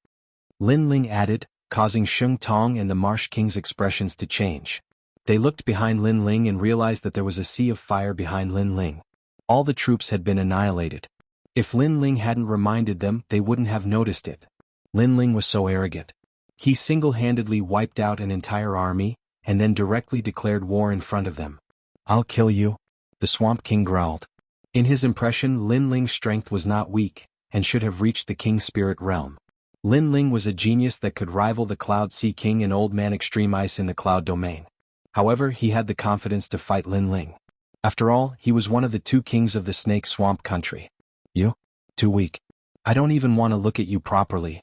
Lin Ling added, causing Sheng Tong and the Marsh King's expressions to change. They looked behind Lin Ling and realized that there was a sea of fire behind Lin Ling. All the troops had been annihilated. If Lin Ling hadn't reminded them, they wouldn't have noticed it. Lin Ling was so arrogant. He single-handedly wiped out an entire army, and then directly declared war in front of them. I'll kill you, the Swamp King growled. In his impression, Lin Ling's strength was not weak, and should have reached the King's spirit realm. Lin Ling was a genius that could rival the Cloud Sea King and Old Man Extreme Ice in the Cloud Domain. However, he had the confidence to fight Lin Ling. After all, he was one of the 2 kings of the Snake Swamp country. You? Too weak. I don't even want to look at you properly.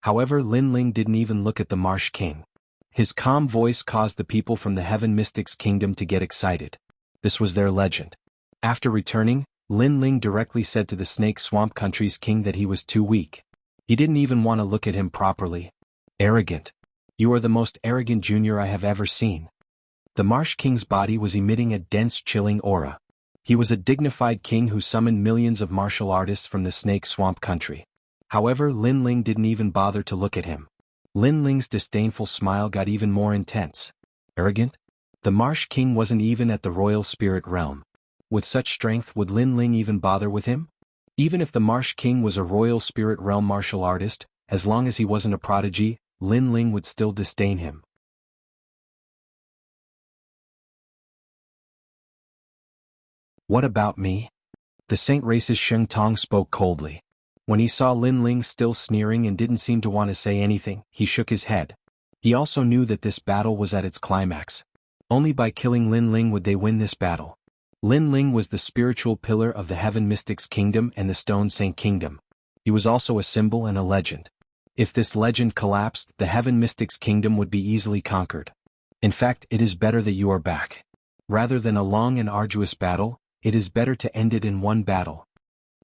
However, Lin Ling didn't even look at the Marsh King. His calm voice caused the people from the Heaven Mystics Kingdom to get excited. This was their legend. After returning, Lin Ling directly said to the Snake Swamp country's king that he was too weak. He didn't even want to look at him properly. Arrogant. You are the most arrogant junior I have ever seen. The Marsh King's body was emitting a dense, chilling aura. He was a dignified king who summoned millions of martial artists from the Snake Swamp country. However, Lin Ling didn't even bother to look at him. Lin Ling's disdainful smile got even more intense. Arrogant? The Marsh King wasn't even at the royal spirit realm. With such strength, would Lin Ling even bother with him? Even if the Marsh King was a royal spirit realm martial artist, as long as he wasn't a prodigy, Lin Ling would still disdain him. What about me? The Saint Race's Sheng Tong spoke coldly. When he saw Lin Ling still sneering and didn't seem to want to say anything, he shook his head. He also knew that this battle was at its climax. Only by killing Lin Ling would they win this battle. Lin Ling was the spiritual pillar of the Heaven Mystics Kingdom and the Stone Saint Kingdom. He was also a symbol and a legend. If this legend collapsed, the Heaven Mystics Kingdom would be easily conquered. In fact, it is better that you are back. Rather than a long and arduous battle, it is better to end it in one battle.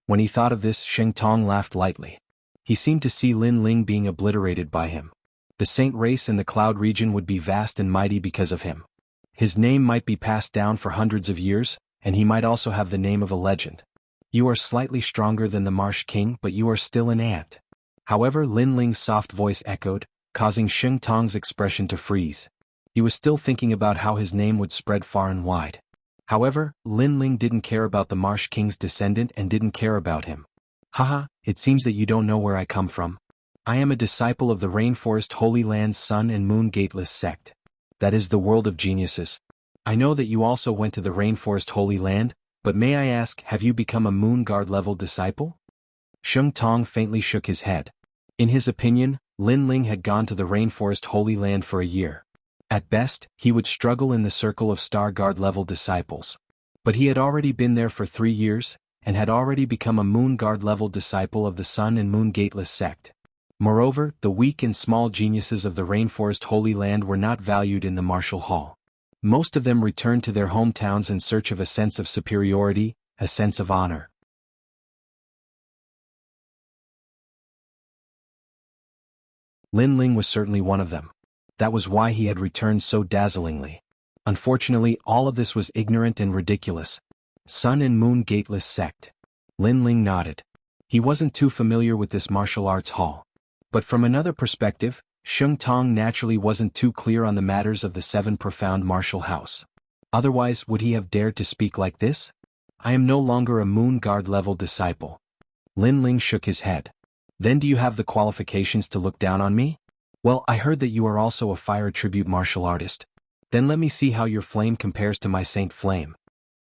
When he thought of this, Sheng Tong laughed lightly. He seemed to see Lin Ling being obliterated by him. The Saint Race in the Cloud region would be vast and mighty because of him. His name might be passed down for hundreds of years, and he might also have the name of a legend. You are slightly stronger than the Marsh King, but you are still an ant. However, Lin Ling's soft voice echoed, causing Sheng Tong's expression to freeze. He was still thinking about how his name would spread far and wide. However, Lin Ling didn't care about the Marsh King's descendant and didn't care about him. Haha, it seems that you don't know where I come from. I am a disciple of the Rainforest Holy Land's Sun and Moon Gateless sect. That is the world of geniuses. I know that you also went to the Rainforest Holy Land, but may I ask, have you become a Moon Guard level disciple? Sheng Tong faintly shook his head. In his opinion, Lin Ling had gone to the Rainforest Holy Land for a year. At best, he would struggle in the circle of Star Guard level disciples. But he had already been there for 3 years, and had already become a Moon Guard level disciple of the Sun and Moon Gateless sect. Moreover, the weak and small geniuses of the Rainforest Holy Land were not valued in the martial hall. Most of them returned to their hometowns in search of a sense of superiority, a sense of honor. Lin Ling was certainly one of them. That was why he had returned so dazzlingly. Unfortunately, all of this was ignorant and ridiculous. Sun and Moon Gateless sect. Lin Ling nodded. He wasn't too familiar with this martial arts hall. But from another perspective, Sheng Tong naturally wasn't too clear on the matters of the 7 profound martial house. Otherwise, would he have dared to speak like this? I am no longer a Moon Guard level disciple. Lin Ling shook his head. Then do you have the qualifications to look down on me? Well, I heard that you are also a fire tribute martial artist. Then let me see how your flame compares to my Saint Flame.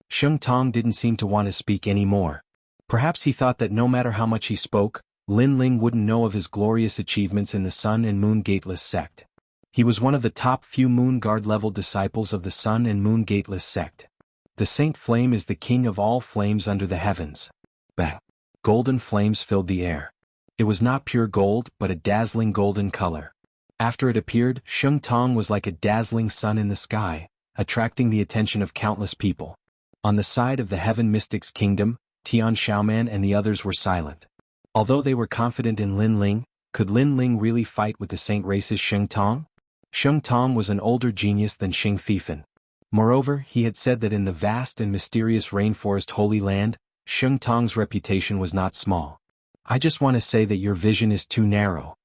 Sheng Tong didn't seem to want to speak any more. Perhaps he thought that no matter how much he spoke, Lin Ling wouldn't know of his glorious achievements in the Sun and Moon Gateless sect. He was one of the top few Moon Guard level disciples of the Sun and Moon Gateless sect. The Saint Flame is the king of all flames under the heavens. Bang! Golden flames filled the air. It was not pure gold, but a dazzling golden color. After it appeared, Sheng Tong was like a dazzling sun in the sky, attracting the attention of countless people. On the side of the Heaven Mystics Kingdom, Tian Xiaoman and the others were silent. Although they were confident in Lin Ling, could Lin Ling really fight with the Saint Race's Sheng Tong? Sheng Tong was an older genius than Xing Fifan. Moreover, he had said that in the vast and mysterious rainforest Holy Land, Sheng Tong's reputation was not small. I just want to say that your vision is too narrow.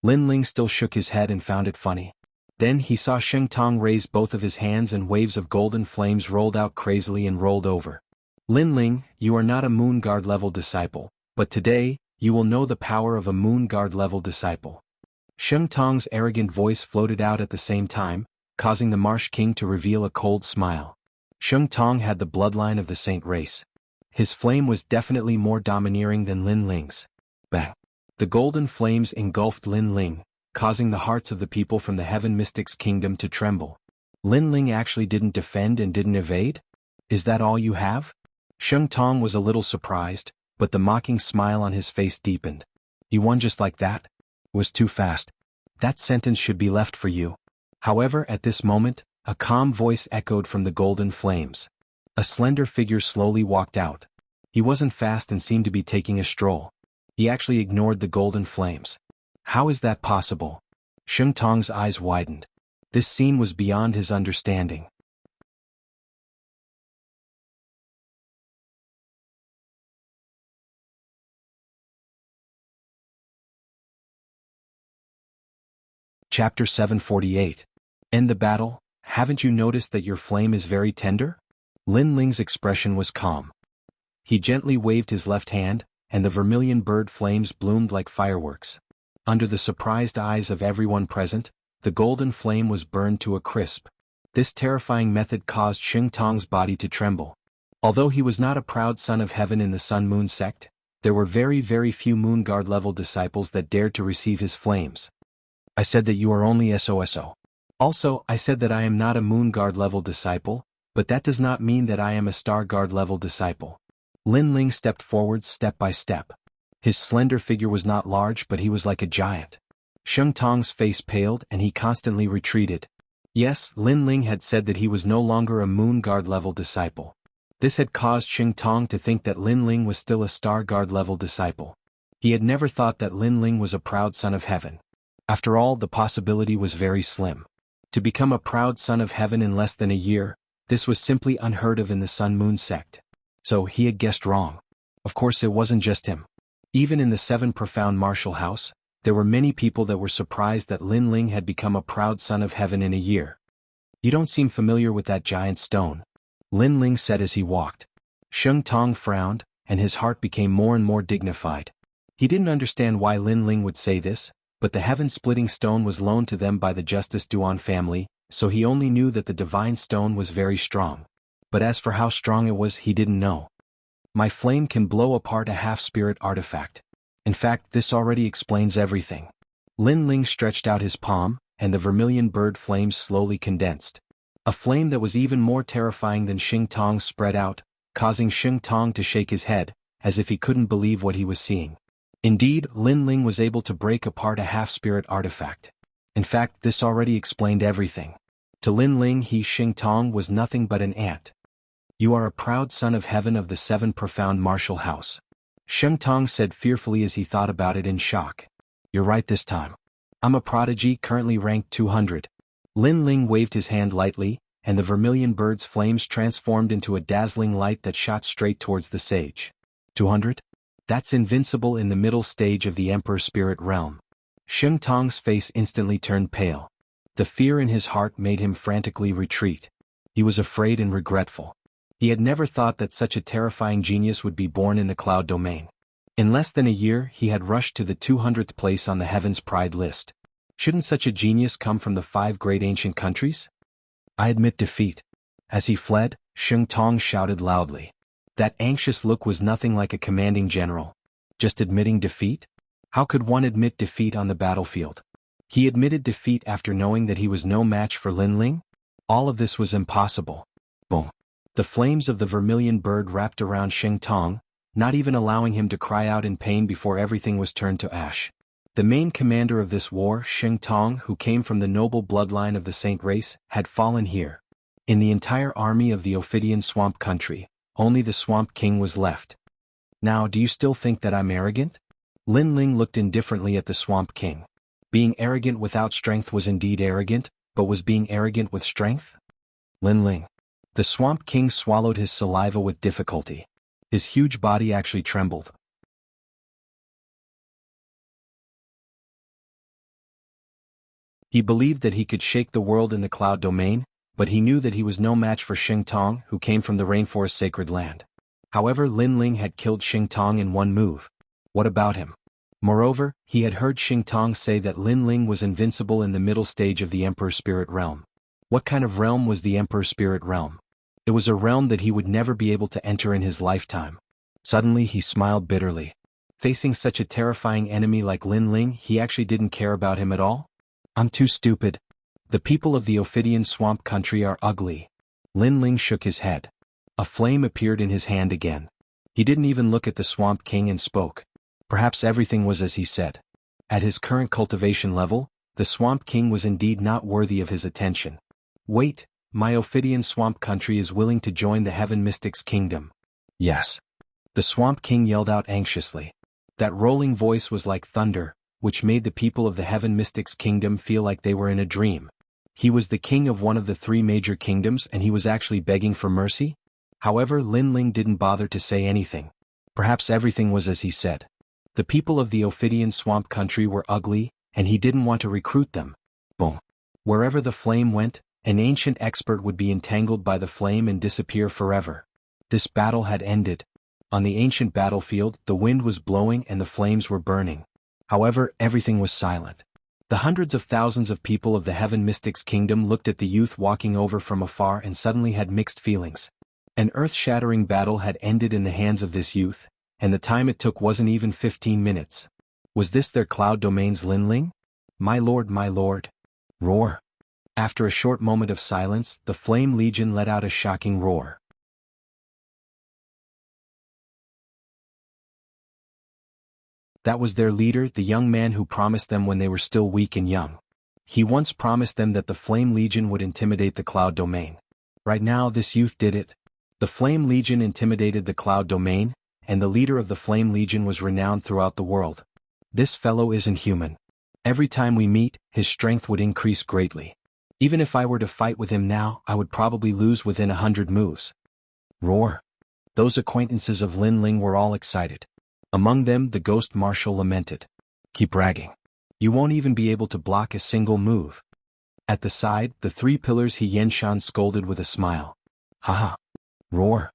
Lin Ling still shook his head and found it funny. Then he saw Sheng Tong raise both of his hands and waves of golden flames rolled out crazily and rolled over. Lin Ling, you are not a Moon Guard level disciple, but today, you will know the power of a Moon Guard level disciple. Sheng Tong's arrogant voice floated out at the same time, causing the Marsh King to reveal a cold smile. Sheng Tong had the bloodline of the Saint race. His flame was definitely more domineering than Lin Ling's. Bang! The golden flames engulfed Lin Ling, causing the hearts of the people from the Heaven Mystics Kingdom to tremble. Lin Ling actually didn't defend and didn't evade? Is that all you have? Sheng Tong was a little surprised, but the mocking smile on his face deepened. You won just like that? Was too fast. That sentence should be left for you. However, at this moment, a calm voice echoed from the golden flames. A slender figure slowly walked out. He wasn't fast and seemed to be taking a stroll. He actually ignored the golden flames. How is that possible? Sheng Tong's eyes widened. This scene was beyond his understanding. Chapter 748. End the battle. Haven't you noticed that your flame is very tender? Lin Ling's expression was calm. He gently waved his left hand, and the vermilion bird flames bloomed like fireworks. Under the surprised eyes of everyone present, the golden flame was burned to a crisp. This terrifying method caused Sheng Tong's body to tremble. Although he was not a proud son of heaven in the Sun-Moon sect, there were very few Moon Guard level disciples that dared to receive his flames. I said that you are only SOSO. Also, I said that I am not a Moon Guard level disciple, but that does not mean that I am a Star Guard level disciple. Lin Ling stepped forward step by step. His slender figure was not large, but he was like a giant. Sheng Tong's face paled and he constantly retreated. Yes, Lin Ling had said that he was no longer a Moon Guard level disciple. This had caused Sheng Tong to think that Lin Ling was still a Star Guard level disciple. He had never thought that Lin Ling was a proud son of heaven. After all, the possibility was very slim. To become a proud son of heaven in less than a year, this was simply unheard of in the Sun-Moon sect. So he had guessed wrong. Of course, it wasn't just him. Even in the Seven Profound Martial House, there were many people that were surprised that Lin Ling had become a proud son of heaven in a year. You don't seem familiar with that giant stone, Lin Ling said as he walked. Sheng Tong frowned, and his heart became more and more dignified. He didn't understand why Lin Ling would say this, but the heaven-splitting stone was loaned to them by the Justice Duan family, so he only knew that the divine stone was very strong. But as for how strong it was, he didn't know. My flame can blow apart a half-spirit artifact. In fact, this already explains everything. Lin Ling stretched out his palm, and the vermilion bird flames slowly condensed. A flame that was even more terrifying than Sheng Tong's spread out, causing Sheng Tong to shake his head, as if he couldn't believe what he was seeing. Indeed, Lin Ling was able to break apart a half-spirit artifact. In fact, this already explained everything. To Lin Ling, Sheng Tong was nothing but an ant. You are a proud son of heaven of the Seven Profound Martial House. Sheng Tong said fearfully as he thought about it in shock. You're right this time. I'm a prodigy currently ranked 200. Lin Ling waved his hand lightly, and the vermilion bird's flames transformed into a dazzling light that shot straight towards the sage. 200? That's invincible in the middle stage of the Emperor Spirit Realm. Sheng Tong's face instantly turned pale. The fear in his heart made him frantically retreat. He was afraid and regretful. He had never thought that such a terrifying genius would be born in the cloud domain. In less than a year, he had rushed to the 200th place on the Heaven's Pride list. Shouldn't such a genius come from the 5 great ancient countries? I admit defeat. As he fled, Sheng Tong shouted loudly. That anxious look was nothing like a commanding general. Just admitting defeat? How could one admit defeat on the battlefield? He admitted defeat after knowing that he was no match for Lin Ling? All of this was impossible. Boom. The flames of the vermilion bird wrapped around Xing Tong, not even allowing him to cry out in pain before everything was turned to ash. The main commander of this war, Xing Tong, who came from the noble bloodline of the Saint race, had fallen here. In the entire army of the Ophidian swamp country, only the Swamp King was left. Now, do you still think that I'm arrogant? Lin Ling looked indifferently at the Swamp King. Being arrogant without strength was indeed arrogant, but was being arrogant with strength? Lin Ling. The Swamp King swallowed his saliva with difficulty. His huge body actually trembled. He believed that he could shake the world in the cloud domain, but he knew that he was no match for Xing Tong, who came from the rainforest sacred land. However, Lin Ling had killed Xing Tong in one move. What about him? Moreover, he had heard Xing Tong say that Lin Ling was invincible in the middle stage of the Emperor Spirit Realm. What kind of realm was the Emperor Spirit Realm? It was a realm that he would never be able to enter in his lifetime. Suddenly he smiled bitterly. Facing such a terrifying enemy like Lin Ling, he actually didn't care about him at all? I'm too stupid. The people of the Ophidian swamp country are ugly. Lin Ling shook his head. A flame appeared in his hand again. He didn't even look at the Swamp King and spoke. Perhaps everything was as he said. At his current cultivation level, the Swamp King was indeed not worthy of his attention. Wait, my Ophidian swamp country is willing to join the Heaven Mystics Kingdom. Yes. The Swamp King yelled out anxiously. That rolling voice was like thunder, which made the people of the Heaven Mystics Kingdom feel like they were in a dream. He was the king of one of the three major kingdoms and he was actually begging for mercy? However, Lin Ling didn't bother to say anything. Perhaps everything was as he said. The people of the Ophidian swamp country were ugly, and he didn't want to recruit them. Boom. Wherever the flame went, an ancient expert would be entangled by the flame and disappear forever. This battle had ended. On the ancient battlefield, the wind was blowing and the flames were burning. However, everything was silent. The hundreds of thousands of people of the Heaven Mystics Kingdom looked at the youth walking over from afar and suddenly had mixed feelings. An earth-shattering battle had ended in the hands of this youth, and the time it took wasn't even 15 minutes. Was this their cloud domain's Lin Ling? My lord, my lord. Roar. After a short moment of silence, the Flame Legion let out a shocking roar. That was their leader, the young man who promised them when they were still weak and young. He once promised them that the Flame Legion would intimidate the Cloud Domain. Right now, this youth did it. The Flame Legion intimidated the Cloud Domain, and the leader of the Flame Legion was renowned throughout the world. This fellow isn't human. Every time we meet, his strength would increase greatly. Even if I were to fight with him now, I would probably lose within 100 moves. Roar. Those acquaintances of Lin Ling were all excited. Among them, the Ghost Marshal lamented. Keep bragging. You won't even be able to block a single move. At the side, the three pillars He Yenshan scolded with a smile. Haha. Roar.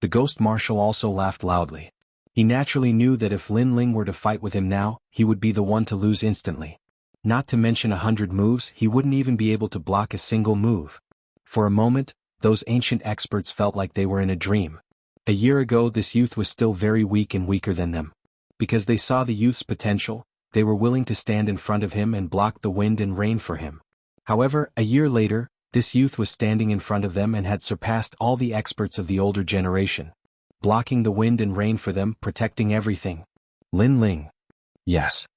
The Ghost Marshal also laughed loudly. He naturally knew that if Lin Ling were to fight with him now, he would be the one to lose instantly. Not to mention 100 moves, he wouldn't even be able to block a single move. For a moment, those ancient experts felt like they were in a dream. A year ago, this youth was still very weak and weaker than them. Because they saw the youth's potential, they were willing to stand in front of him and block the wind and rain for him. However, a year later, this youth was standing in front of them and had surpassed all the experts of the older generation. Blocking the wind and rain for them, protecting everything. Lin Ling. Yes.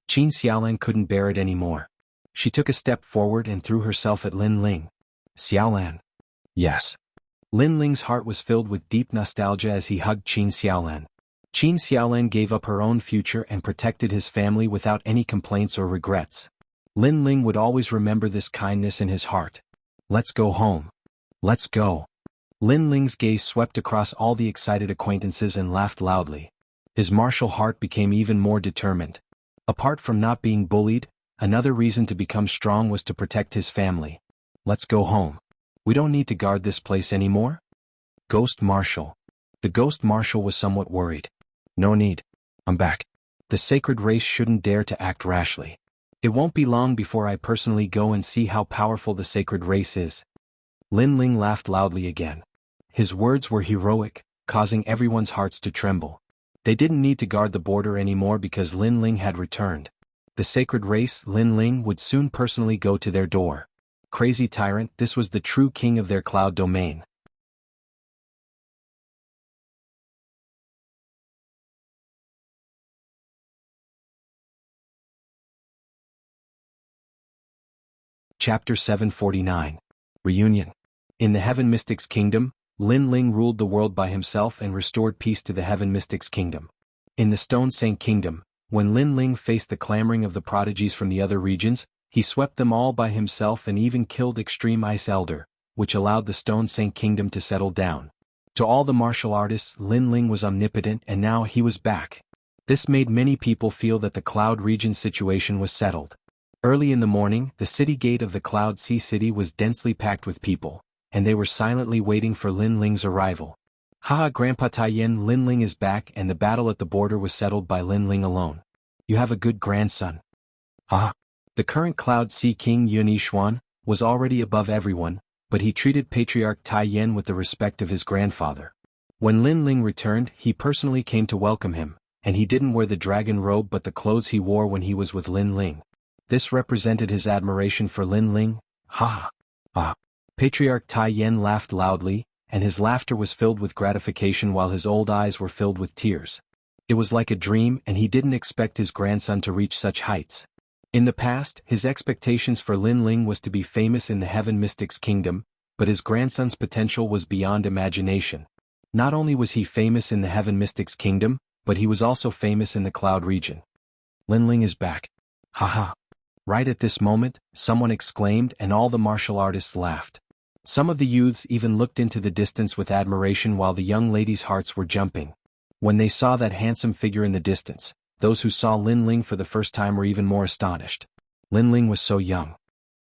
Qin Xiaolan couldn't bear it anymore. She took a step forward and threw herself at Lin Ling. Xiaolan. Yes. Lin Ling's heart was filled with deep nostalgia as he hugged Qin Xiaolan. Qin Xiaolan gave up her own future and protected his family without any complaints or regrets. Lin Ling would always remember this kindness in his heart. Let's go home. Let's go. Lin Ling's gaze swept across all the excited acquaintances and laughed loudly. His martial heart became even more determined. Apart from not being bullied, another reason to become strong was to protect his family. Let's go home. We don't need to guard this place anymore? Ghost Marshal. The Ghost Marshal was somewhat worried. No need. I'm back. The sacred race shouldn't dare to act rashly. It won't be long before I personally go and see how powerful the sacred race is. Lin Ling laughed loudly again. His words were heroic, causing everyone's hearts to tremble. They didn't need to guard the border anymore because Lin Ling had returned. The sacred race, Lin Ling, would soon personally go to their door. Crazy tyrant, this was the true king of their cloud domain. Chapter 749. Reunion. In the Heaven Mystics Kingdom, Lin Ling ruled the world by himself and restored peace to the Heaven Mystics Kingdom. In the Stone Saint Kingdom, when Lin Ling faced the clamoring of the prodigies from the other regions, he swept them all by himself and even killed Extreme Ice Elder, which allowed the Stone Saint Kingdom to settle down. To all the martial artists, Lin Ling was omnipotent and now he was back. This made many people feel that the Cloud region situation was settled. Early in the morning, the city gate of the Cloud Sea City was densely packed with people, and they were silently waiting for Lin Ling's arrival. Haha, Grandpa Taiyan, Lin Ling is back, and the battle at the border was settled by Lin Ling alone. You have a good grandson. Haha. The current Cloud Sea King Yun Yishuan was already above everyone, but he treated Patriarch Taiyan with the respect of his grandfather. When Lin Ling returned, he personally came to welcome him, and he didn't wear the dragon robe but the clothes he wore when he was with Lin Ling. This represented his admiration for Lin Ling. Ha ha. Patriarch Taiyan laughed loudly, and his laughter was filled with gratification while his old eyes were filled with tears. It was like a dream and he didn't expect his grandson to reach such heights. In the past, his expectations for Lin Ling was to be famous in the Heaven Mystics Kingdom, but his grandson's potential was beyond imagination. Not only was he famous in the Heaven Mystics Kingdom, but he was also famous in the Cloud region. Lin Ling is back. Haha. Right at this moment, someone exclaimed and all the martial artists laughed. Some of the youths even looked into the distance with admiration while the young ladies' hearts were jumping. When they saw that handsome figure in the distance, those who saw Lin Ling for the first time were even more astonished. Lin Ling was so young.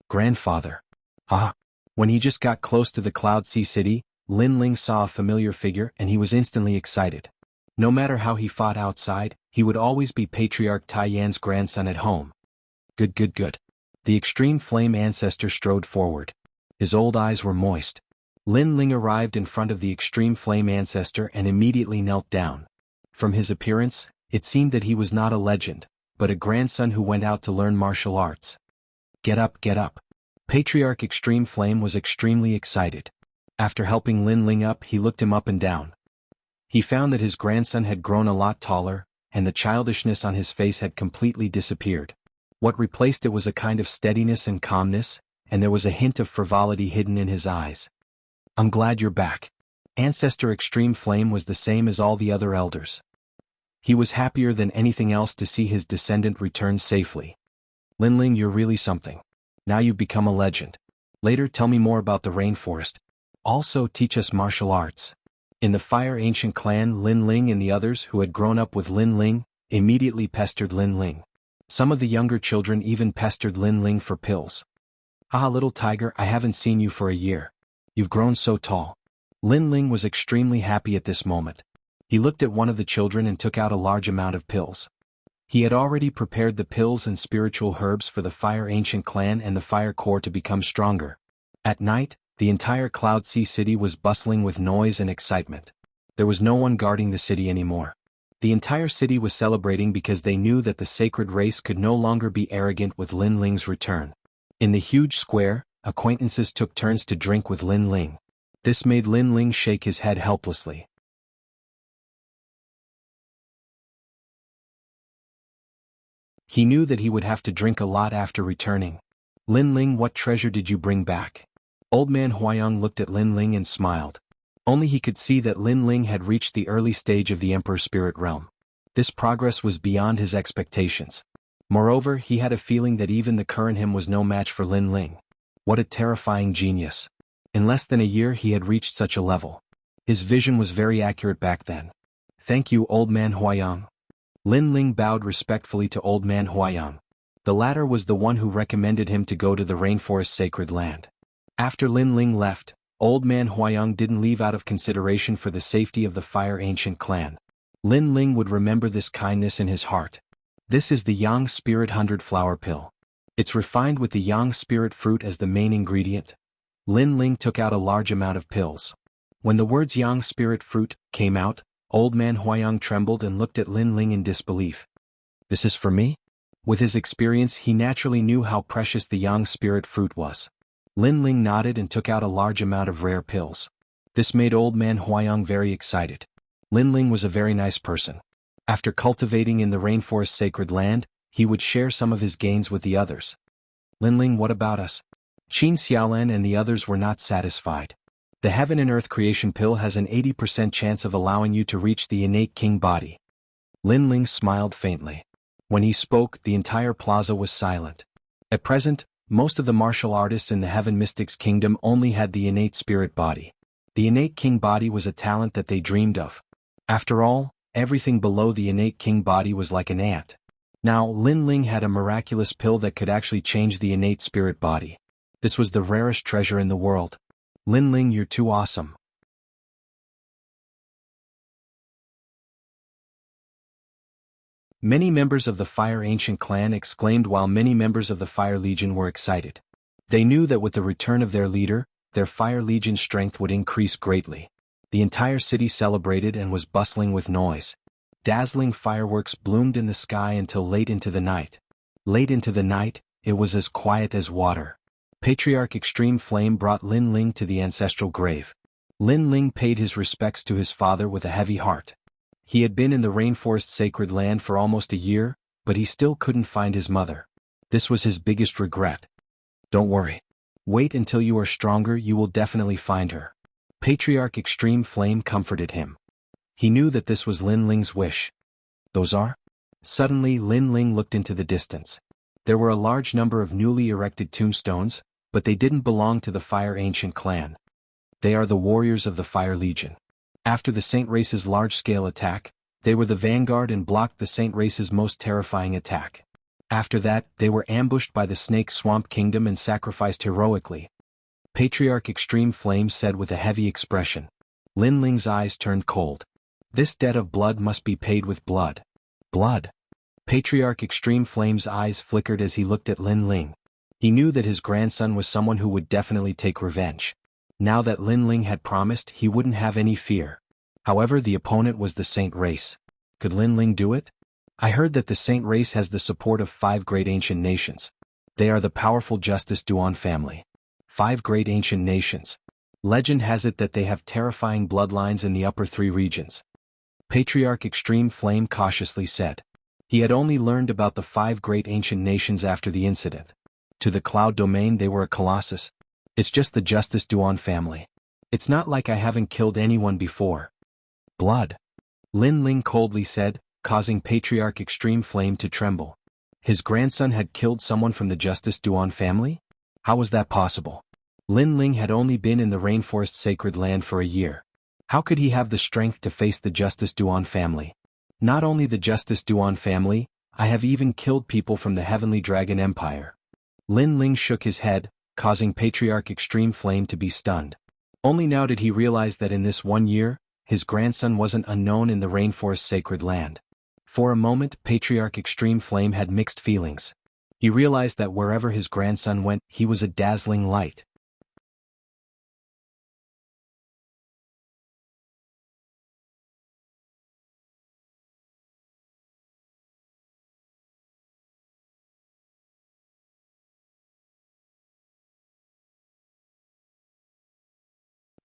Grandfather. Ah. When he just got close to the Cloud Sea City, Lin Ling saw a familiar figure and he was instantly excited. No matter how he fought outside, he would always be Patriarch Taiyan's grandson at home. Good. The Extreme Flame ancestor strode forward. His old eyes were moist. Lin Ling arrived in front of the Extreme Flame ancestor and immediately knelt down. From his appearance, it seemed that he was not a legend, but a grandson who went out to learn martial arts. Get up. Patriarch Extreme Flame was extremely excited. After helping Lin Ling up, he looked him up and down. He found that his grandson had grown a lot taller, and the childishness on his face had completely disappeared. What replaced it was a kind of steadiness and calmness, and there was a hint of frivolity hidden in his eyes. I'm glad you're back. Ancestor Extreme Flame was the same as all the other elders. He was happier than anything else to see his descendant return safely. Lin Ling, you're really something. Now you've become a legend. Later tell me more about the rainforest. Also teach us martial arts. In the Fire Ancient clan, Lin Ling and the others who had grown up with Lin Ling immediately pestered Lin Ling. Some of the younger children even pestered Lin Ling for pills. Ah, little tiger, I haven't seen you for a year. You've grown so tall. Lin Ling was extremely happy at this moment. He looked at one of the children and took out a large amount of pills. He had already prepared the pills and spiritual herbs for the Fire Ancient clan and the Fire Core to become stronger. At night, the entire Cloud Sea City was bustling with noise and excitement. There was no one guarding the city anymore. The entire city was celebrating because they knew that the sacred race could no longer be arrogant with Lin Ling's return. In the huge square, acquaintances took turns to drink with Lin Ling. This made Lin Ling shake his head helplessly. He knew that he would have to drink a lot after returning. Lin Ling, what treasure did you bring back? Old man Huayang looked at Lin Ling and smiled. Only he could see that Lin Ling had reached the early stage of the Emperor Spirit Realm. This progress was beyond his expectations. Moreover, he had a feeling that even the current him was no match for Lin Ling. What a terrifying genius. In less than a year he had reached such a level. His vision was very accurate back then. Thank you, Old Man Huayang. Lin Ling bowed respectfully to Old Man Huayang. The latter was the one who recommended him to go to the rainforest sacred land. After Lin Ling left, Old Man Huayang didn't leave out of consideration for the safety of the Fire Ancient clan. Lin Ling would remember this kindness in his heart. This is the Yang Spirit 100 Flower Pill. It's refined with the Yang Spirit fruit as the main ingredient. Lin Ling took out a large amount of pills. When the words Yang spirit fruit came out, old man Huayang trembled and looked at Lin Ling in disbelief. This is for me? With his experience he naturally knew how precious the Yang spirit fruit was. Lin Ling nodded and took out a large amount of rare pills. This made old man Huayang very excited. Lin Ling was a very nice person. After cultivating in the rainforest sacred land, he would share some of his gains with the others. Lin Ling, what about us? Qin Xiaolan and the others were not satisfied. The Heaven and Earth creation pill has an 80% chance of allowing you to reach the innate king body. Lin Ling smiled faintly. When he spoke, the entire plaza was silent. At present, most of the martial artists in the Heaven Mystics Kingdom only had the innate spirit body. The innate king body was a talent that they dreamed of. After all, everything below the innate king body was like an ant. Now, Lin Ling had a miraculous pill that could actually change the innate spirit body. This was the rarest treasure in the world. Lin Ling, you're too awesome. Many members of the Fire Ancient clan exclaimed while many members of the Fire Legion were excited. They knew that with the return of their leader, their Fire Legion strength would increase greatly. The entire city celebrated and was bustling with noise. Dazzling fireworks bloomed in the sky until late into the night. Late into the night, it was as quiet as water. Patriarch Extreme Flame brought Lin Ling to the ancestral grave. Lin Ling paid his respects to his father with a heavy heart. He had been in the rainforest sacred land for almost a year, but he still couldn't find his mother. This was his biggest regret. Don't worry. Wait until you are stronger, you will definitely find her. Patriarch Extreme Flame comforted him. He knew that this was Lin Ling's wish. Those are? Suddenly Lin Ling looked into the distance. There were a large number of newly erected tombstones, but they didn't belong to the Fire Ancient clan. They are the warriors of the Fire Legion. After the Saint Race's large-scale attack, they were the vanguard and blocked the Saint Race's most terrifying attack. After that, they were ambushed by the Snake Swamp Kingdom and sacrificed heroically. Patriarch Extreme Flame said with a heavy expression. Lin Ling's eyes turned cold. This debt of blood must be paid with blood. Blood. Patriarch Extreme Flame's eyes flickered as he looked at Lin Ling. He knew that his grandson was someone who would definitely take revenge. Now that Lin Ling had promised, he wouldn't have any fear. However, the opponent was the Saint Race. Could Lin Ling do it? I heard that the Saint Race has the support of 5 great ancient nations. They are the powerful Justice Duan family. 5 great ancient nations. Legend has it that they have terrifying bloodlines in the upper 3 regions. Patriarch Extreme Flame cautiously said. He had only learned about the 5 great ancient nations after the incident. To the Cloud Domain they were a colossus. It's just the Justice Duan family. It's not like I haven't killed anyone before. Blood. Lin Ling coldly said, causing Patriarch Extreme Flame to tremble. His grandson had killed someone from the Justice Duan family? How was that possible? Lin Ling had only been in the rainforest sacred land for a year. How could he have the strength to face the Justice Duan family? Not only the Justice Duan family, I have even killed people from the Heavenly Dragon Empire. Lin Ling shook his head, causing Patriarch Extreme Flame to be stunned. Only now did he realize that in this 1 year, his grandson wasn't unknown in the rainforest sacred land. For a moment, Patriarch Extreme Flame had mixed feelings. He realized that wherever his grandson went, he was a dazzling light.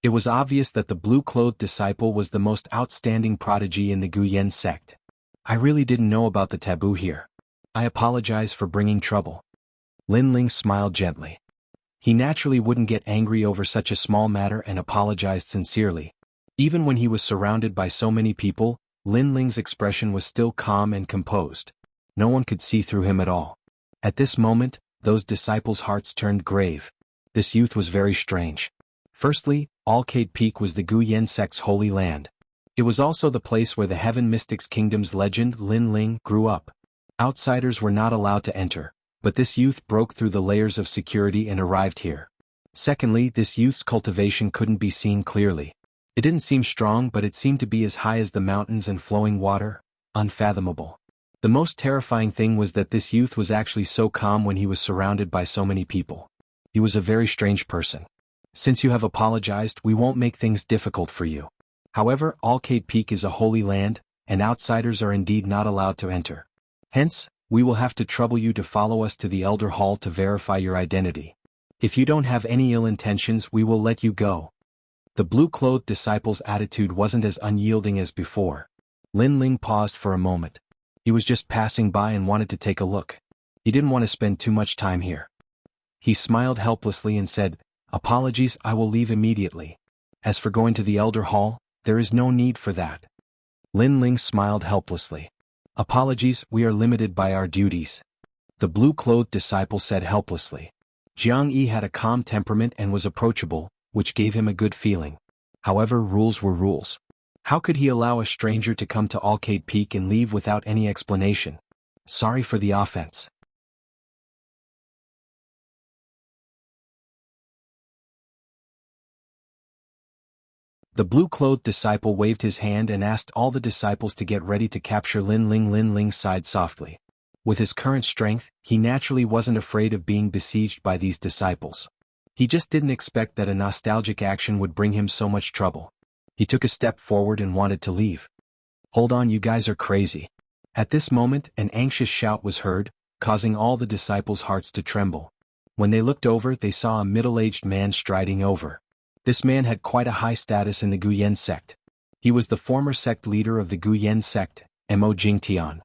It was obvious that the blue-clothed disciple was the most outstanding prodigy in the Guyan sect. I really didn't know about the taboo here. I apologize for bringing trouble. Lin Ling smiled gently. He naturally wouldn't get angry over such a small matter and apologized sincerely. Even when he was surrounded by so many people, Lin Ling's expression was still calm and composed. No one could see through him at all. At this moment, those disciples' hearts turned grave. This youth was very strange. Firstly, Alcade Peak was the Guyan sect's holy land. It was also the place where the Heaven Mystics Kingdom's legend Lin Ling grew up. Outsiders were not allowed to enter, but this youth broke through the layers of security and arrived here. Secondly, this youth's cultivation couldn't be seen clearly. It didn't seem strong, but it seemed to be as high as the mountains and flowing water, unfathomable. The most terrifying thing was that this youth was actually so calm when he was surrounded by so many people. He was a very strange person. Since you have apologized, we won't make things difficult for you. However, Alcade Peak is a holy land, and outsiders are indeed not allowed to enter. Hence, we will have to trouble you to follow us to the Elder Hall to verify your identity. If you don't have any ill intentions, we will let you go. The blue-clothed disciple's attitude wasn't as unyielding as before. Lin Ling paused for a moment. He was just passing by and wanted to take a look. He didn't want to spend too much time here. He smiled helplessly and said, "Apologies, I will leave immediately. As for going to the Elder Hall, there is no need for that." Lin Ling smiled helplessly. "Apologies, we are limited by our duties," the blue-clothed disciple said helplessly. Jianghu had a calm temperament and was approachable, which gave him a good feeling. However, rules were rules. How could he allow a stranger to come to Alcade Peak and leave without any explanation? Sorry for the offense. The blue-clothed disciple waved his hand and asked all the disciples to get ready to capture Lin Ling. Lin Ling sighed softly. With his current strength, he naturally wasn't afraid of being besieged by these disciples. He just didn't expect that a nostalgic action would bring him so much trouble. He took a step forward and wanted to leave. "Hold on, you guys are crazy." At this moment, an anxious shout was heard, causing all the disciples' hearts to tremble. When they looked over, they saw a middle-aged man striding over. This man had quite a high status in the Guyan sect. He was the former sect leader of the Guyan sect, Mo Jingtian.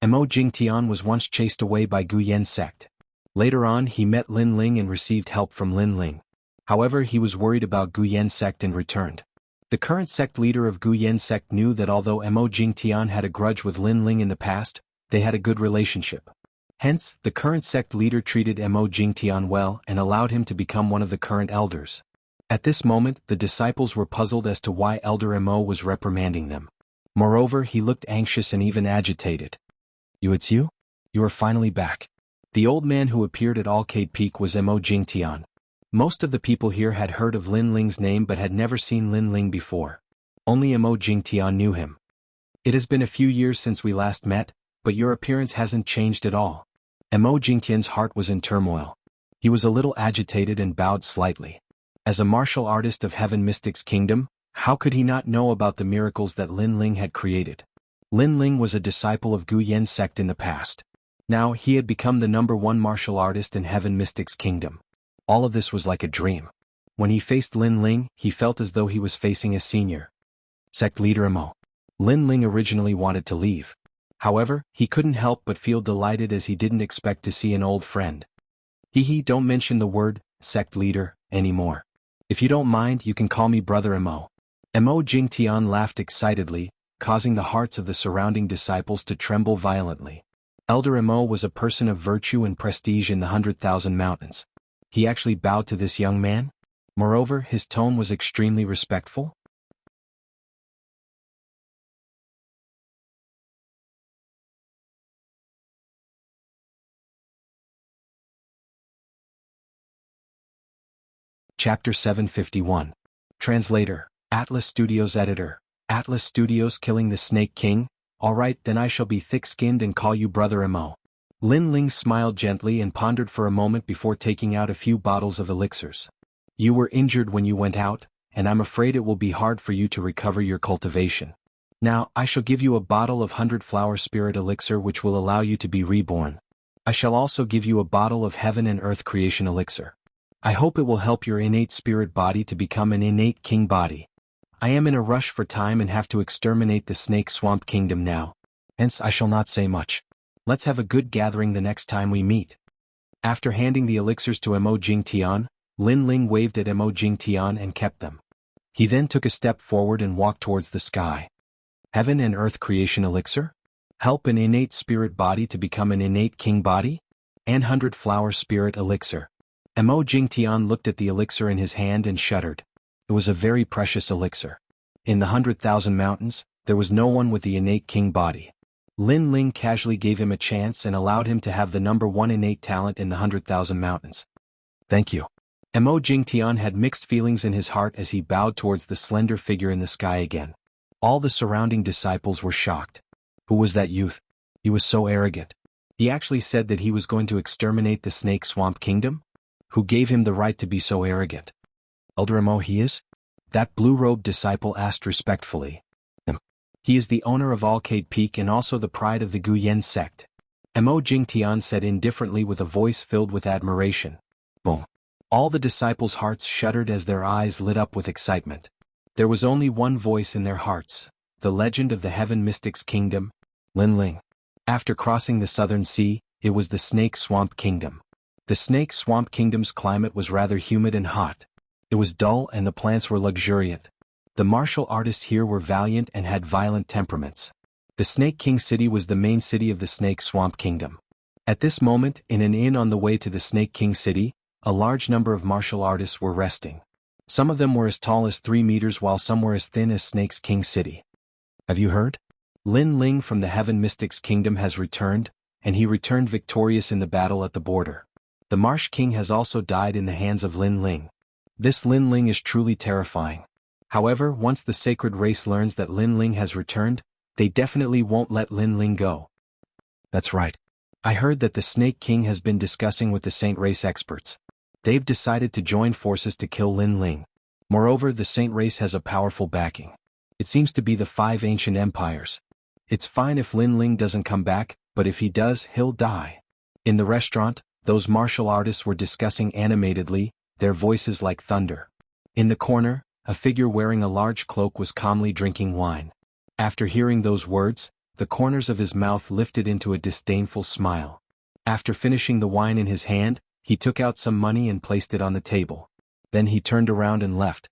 Mo Jingtian was once chased away by Guyan sect. Later on, he met Lin Ling and received help from Lin Ling. However, he was worried about Guyan sect and returned. The current sect leader of Guyan sect knew that although Mo Jingtian had a grudge with Lin Ling in the past, they had a good relationship. Hence, the current sect leader treated Mo Jingtian well and allowed him to become one of the current elders. At this moment, the disciples were puzzled as to why Elder Mo was reprimanding them. Moreover, he looked anxious and even agitated. It's you? You are finally back." The old man who appeared at Alcade Peak was Mo Jingtian. Most of the people here had heard of Lin Ling's name but had never seen Lin Ling before. Only Mo Jingtian knew him. "It has been a few years since we last met, but your appearance hasn't changed at all." Mo Jingtian's heart was in turmoil. He was a little agitated and bowed slightly. As a martial artist of Heaven Mystic's kingdom, how could he not know about the miracles that Lin Ling had created? Lin Ling was a disciple of Guyan sect in the past. Now he had become the #1 martial artist in Heaven Mystic's kingdom. All of this was like a dream. When he faced Lin Ling, he felt as though he was facing a senior sect leader Mo. Lin Ling originally wanted to leave. However, he couldn't help but feel delighted as he didn't expect to see an old friend. Don't mention the word sect leader anymore. If you don't mind, you can call me Brother Mo." Mo Jingtian laughed excitedly, causing the hearts of the surrounding disciples to tremble violently. Elder Mo was a person of virtue and prestige in the 100,000 Mountains. He actually bowed to this young man? Moreover, his tone was extremely respectful. Chapter 751. Translator, Atlas Studios Editor. Atlas Studios killing the Snake King? Alright, then I shall be thick-skinned and call you Brother Mo. Lin Ling smiled gently and pondered for a moment before taking out a few bottles of elixirs. "You were injured when you went out, and I'm afraid it will be hard for you to recover your cultivation. Now, I shall give you a bottle of 100-flower spirit elixir which will allow you to be reborn. I shall also give you a bottle of heaven and earth creation elixir. I hope it will help your innate spirit body to become an innate king body. I am in a rush for time and have to exterminate the Snake Swamp Kingdom now. Hence I shall not say much. Let's have a good gathering the next time we meet." After handing the elixirs to Mo Jingtian, Lin Ling waved at Mo Jingtian and kept them. He then took a step forward and walked towards the sky. Heaven and earth creation elixir? Help an innate spirit body to become an innate king body? And 100-flower spirit elixir. Mo Jingtian looked at the elixir in his hand and shuddered. It was a very precious elixir. In the 100,000 Mountains, there was no one with the innate king body. Lin Ling casually gave him a chance and allowed him to have the #1 innate talent in the 100,000 Mountains. "Thank you." Mo Jingtian had mixed feelings in his heart as he bowed towards the slender figure in the sky again. All the surrounding disciples were shocked. Who was that youth? He was so arrogant. He actually said that he was going to exterminate the Snake Swamp Kingdom? Who gave him the right to be so arrogant? Elder Mo he is? That blue-robed disciple asked respectfully. He is the owner of Alcade Peak and also the pride of the Guyen sect. Mo Jingtian said indifferently with a voice filled with admiration. Boom. All the disciples' hearts shuddered as their eyes lit up with excitement. There was only one voice in their hearts, the legend of the Heaven Mystics Kingdom, Linling. After crossing the Southern Sea, it was the Snake Swamp Kingdom. The Snake Swamp Kingdom's climate was rather humid and hot. It was dull and the plants were luxuriant. The martial artists here were valiant and had violent temperaments. The Snake King City was the main city of the Snake Swamp Kingdom. At this moment, in an inn on the way to the Snake King City, a large number of martial artists were resting. Some of them were as tall as 3 meters while some were as thin as Snake's King City. Have you heard? Lin Ling from the Heaven Mystics Kingdom has returned, and he returned victorious in the battle at the border. The Marsh King has also died in the hands of Lin Ling. This Lin Ling is truly terrifying. However, once the sacred race learns that Lin Ling has returned, they definitely won't let Lin Ling go. That's right. I heard that the Snake King has been discussing with the Saint race experts. They've decided to join forces to kill Lin Ling. Moreover, the Saint race has a powerful backing. It seems to be the 5 ancient empires. It's fine if Lin Ling doesn't come back, but if he does, he'll die. In the restaurant, those martial artists were discussing animatedly, their voices like thunder. In the corner, a figure wearing a large cloak was calmly drinking wine. After hearing those words, the corners of his mouth lifted into a disdainful smile. After finishing the wine in his hand, he took out some money and placed it on the table. Then he turned around and left.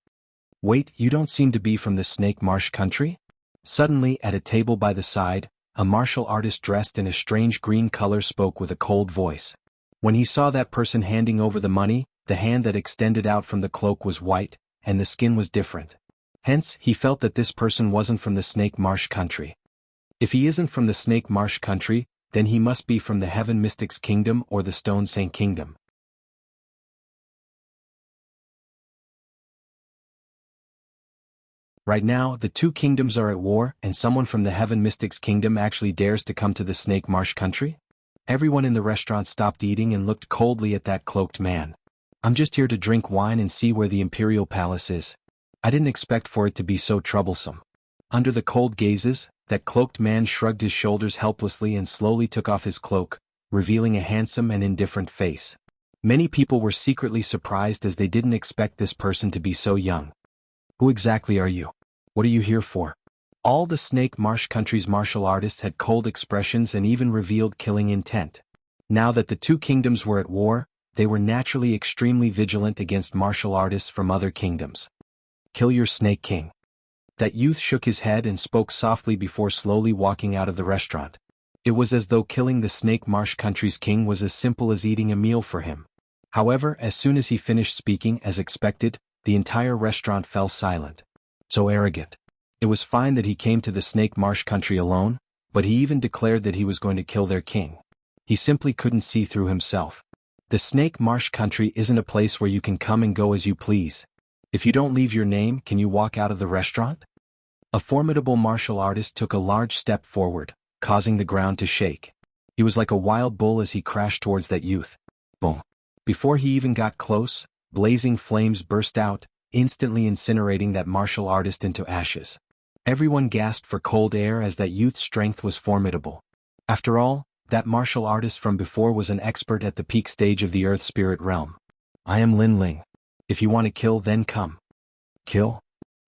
Wait, you don't seem to be from the Snake Marsh country? Suddenly, at a table by the side, a martial artist dressed in a strange green color spoke with a cold voice. When he saw that person handing over the money, the hand that extended out from the cloak was white, and the skin was different. Hence, he felt that this person wasn't from the Snake Marsh country. If he isn't from the Snake Marsh country, then he must be from the Heaven Mystics Kingdom or the Stone Saint Kingdom. Right now, the 2 kingdoms are at war, and someone from the Heaven Mystics Kingdom actually dares to come to the Snake Marsh country? Everyone in the restaurant stopped eating and looked coldly at that cloaked man. I'm just here to drink wine and see where the Imperial Palace is. I didn't expect for it to be so troublesome. Under the cold gazes, that cloaked man shrugged his shoulders helplessly and slowly took off his cloak, revealing a handsome and indifferent face. Many people were secretly surprised as they didn't expect this person to be so young. Who exactly are you? What are you here for? All the Snake Marsh country's martial artists had cold expressions and even revealed killing intent. Now that the 2 kingdoms were at war, they were naturally extremely vigilant against martial artists from other kingdoms. Kill your Snake King. That youth shook his head and spoke softly before slowly walking out of the restaurant. It was as though killing the Snake Marsh country's king was as simple as eating a meal for him. However, as soon as he finished speaking as expected, the entire restaurant fell silent. So arrogant. It was fine that he came to the Snake Marsh country alone, but he even declared that he was going to kill their king. He simply couldn't see through himself. The Snake Marsh country isn't a place where you can come and go as you please. If you don't leave your name, can you walk out of the restaurant? A formidable martial artist took a large step forward, causing the ground to shake. He was like a wild bull as he crashed towards that youth. Boom. Before he even got close, blazing flames burst out, instantly incinerating that martial artist into ashes. Everyone gasped for cold air as that youth's strength was formidable. After all, that martial artist from before was an expert at the peak stage of the Earth Spirit realm. I am Lin Ling. If you want to kill, then come. Kill?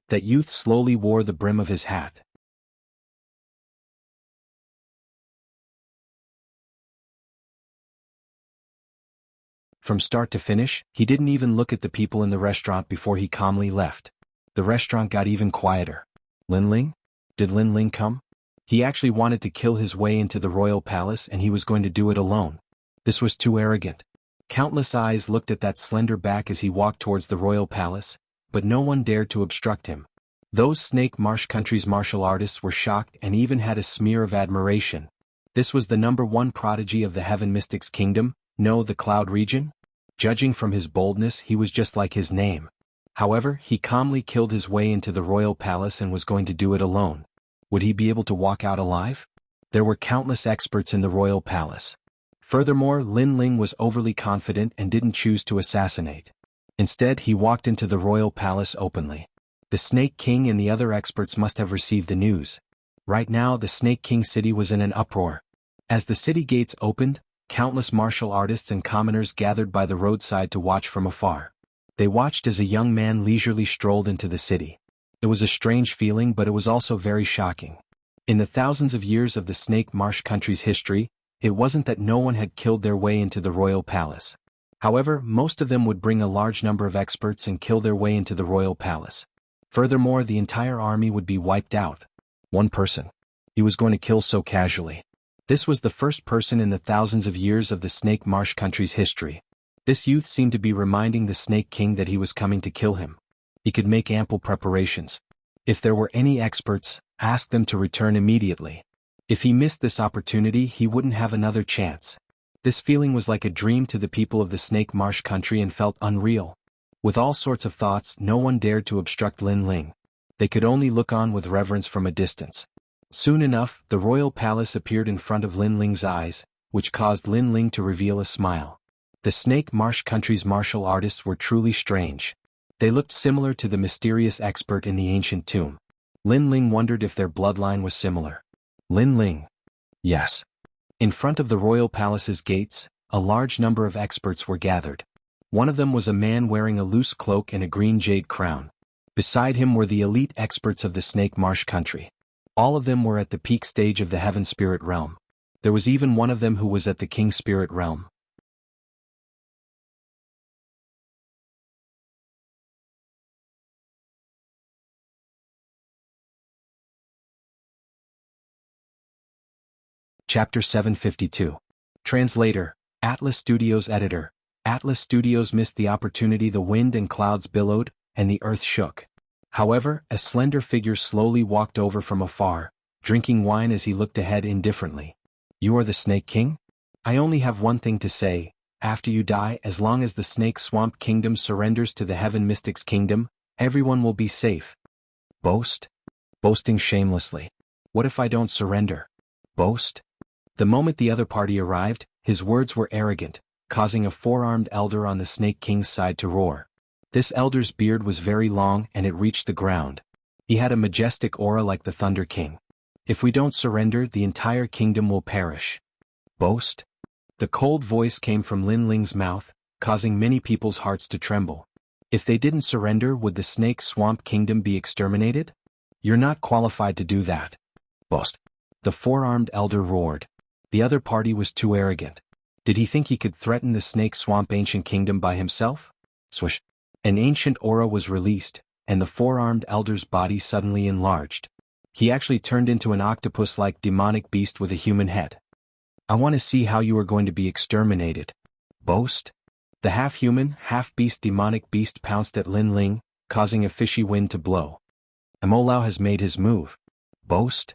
That youth slowly wore the brim of his hat. From start to finish, he didn't even look at the people in the restaurant before he calmly left. The restaurant got even quieter. Lin Ling? Did Lin Ling come? He actually wanted to kill his way into the royal palace and he was going to do it alone. This was too arrogant. Countless eyes looked at that slender back as he walked towards the royal palace, but no one dared to obstruct him. Those Snake Marsh country's martial artists were shocked and even had a smear of admiration. This was the #1 prodigy of the Heaven Mystics Kingdom, no, the Cloud region? Judging from his boldness, he was just like his name. However, he calmly killed his way into the royal palace and was going to do it alone. Would he be able to walk out alive? There were countless experts in the royal palace. Furthermore, Lin Ling was overly confident and didn't choose to assassinate. Instead, he walked into the royal palace openly. The Snake King and the other experts must have received the news. Right now, the Snake King city was in an uproar. As the city gates opened, countless martial artists and commoners gathered by the roadside to watch from afar. They watched as a young man leisurely strolled into the city. It was a strange feeling, but it was also very shocking. In the thousands of years of the Snake Marsh country's history, it wasn't that no one had killed their way into the royal palace. However, most of them would bring a large number of experts and kill their way into the royal palace. Furthermore, the entire army would be wiped out. One person. He was going to kill so casually. This was the first person in the thousands of years of the Snake Marsh country's history. This youth seemed to be reminding the Snake King that he was coming to kill him. He could make ample preparations. If there were any experts, ask them to return immediately. If he missed this opportunity, he wouldn't have another chance. This feeling was like a dream to the people of the Snake Marsh country and felt unreal. With all sorts of thoughts, no one dared to obstruct Lin Ling. They could only look on with reverence from a distance. Soon enough, the royal palace appeared in front of Lin Ling's eyes, which caused Lin Ling to reveal a smile. The Snake Marsh country's martial artists were truly strange. They looked similar to the mysterious expert in the ancient tomb. Lin Ling wondered if their bloodline was similar. Lin Ling. Yes. In front of the royal palace's gates, a large number of experts were gathered. One of them was a man wearing a loose cloak and a green jade crown. Beside him were the elite experts of the Snake Marsh country. All of them were at the peak stage of the Heaven Spirit realm. There was even one of them who was at the King Spirit realm. Chapter 752. Translator, Atlas Studios Editor. Atlas Studios missed the opportunity. The wind and clouds billowed, and the earth shook. However, a slender figure slowly walked over from afar, drinking wine as he looked ahead indifferently. You are the Snake King? I only have one thing to say. After you die, as long as the Snake Swamp Kingdom surrenders to the Heaven Mystics Kingdom, everyone will be safe. Boast? Boasting shamelessly. What if I don't surrender? Boast? The moment the other party arrived, his words were arrogant, causing a four-armed elder on the Snake King's side to roar. This elder's beard was very long and it reached the ground. He had a majestic aura like the Thunder King. If we don't surrender, the entire kingdom will perish. Boast? The cold voice came from Lin Ling's mouth, causing many people's hearts to tremble. If they didn't surrender, would the Snake Swamp Kingdom be exterminated? You're not qualified to do that. Boast. The four-armed elder roared. The other party was too arrogant. Did he think he could threaten the Snake Swamp Ancient Kingdom by himself? Swish. An ancient aura was released, and the four-armed elder's body suddenly enlarged. He actually turned into an octopus-like demonic beast with a human head. I want to see how you are going to be exterminated. Boast? The half-human, half-beast demonic beast pounced at Lin Ling, causing a fishy wind to blow. Amolao has made his move. Boast?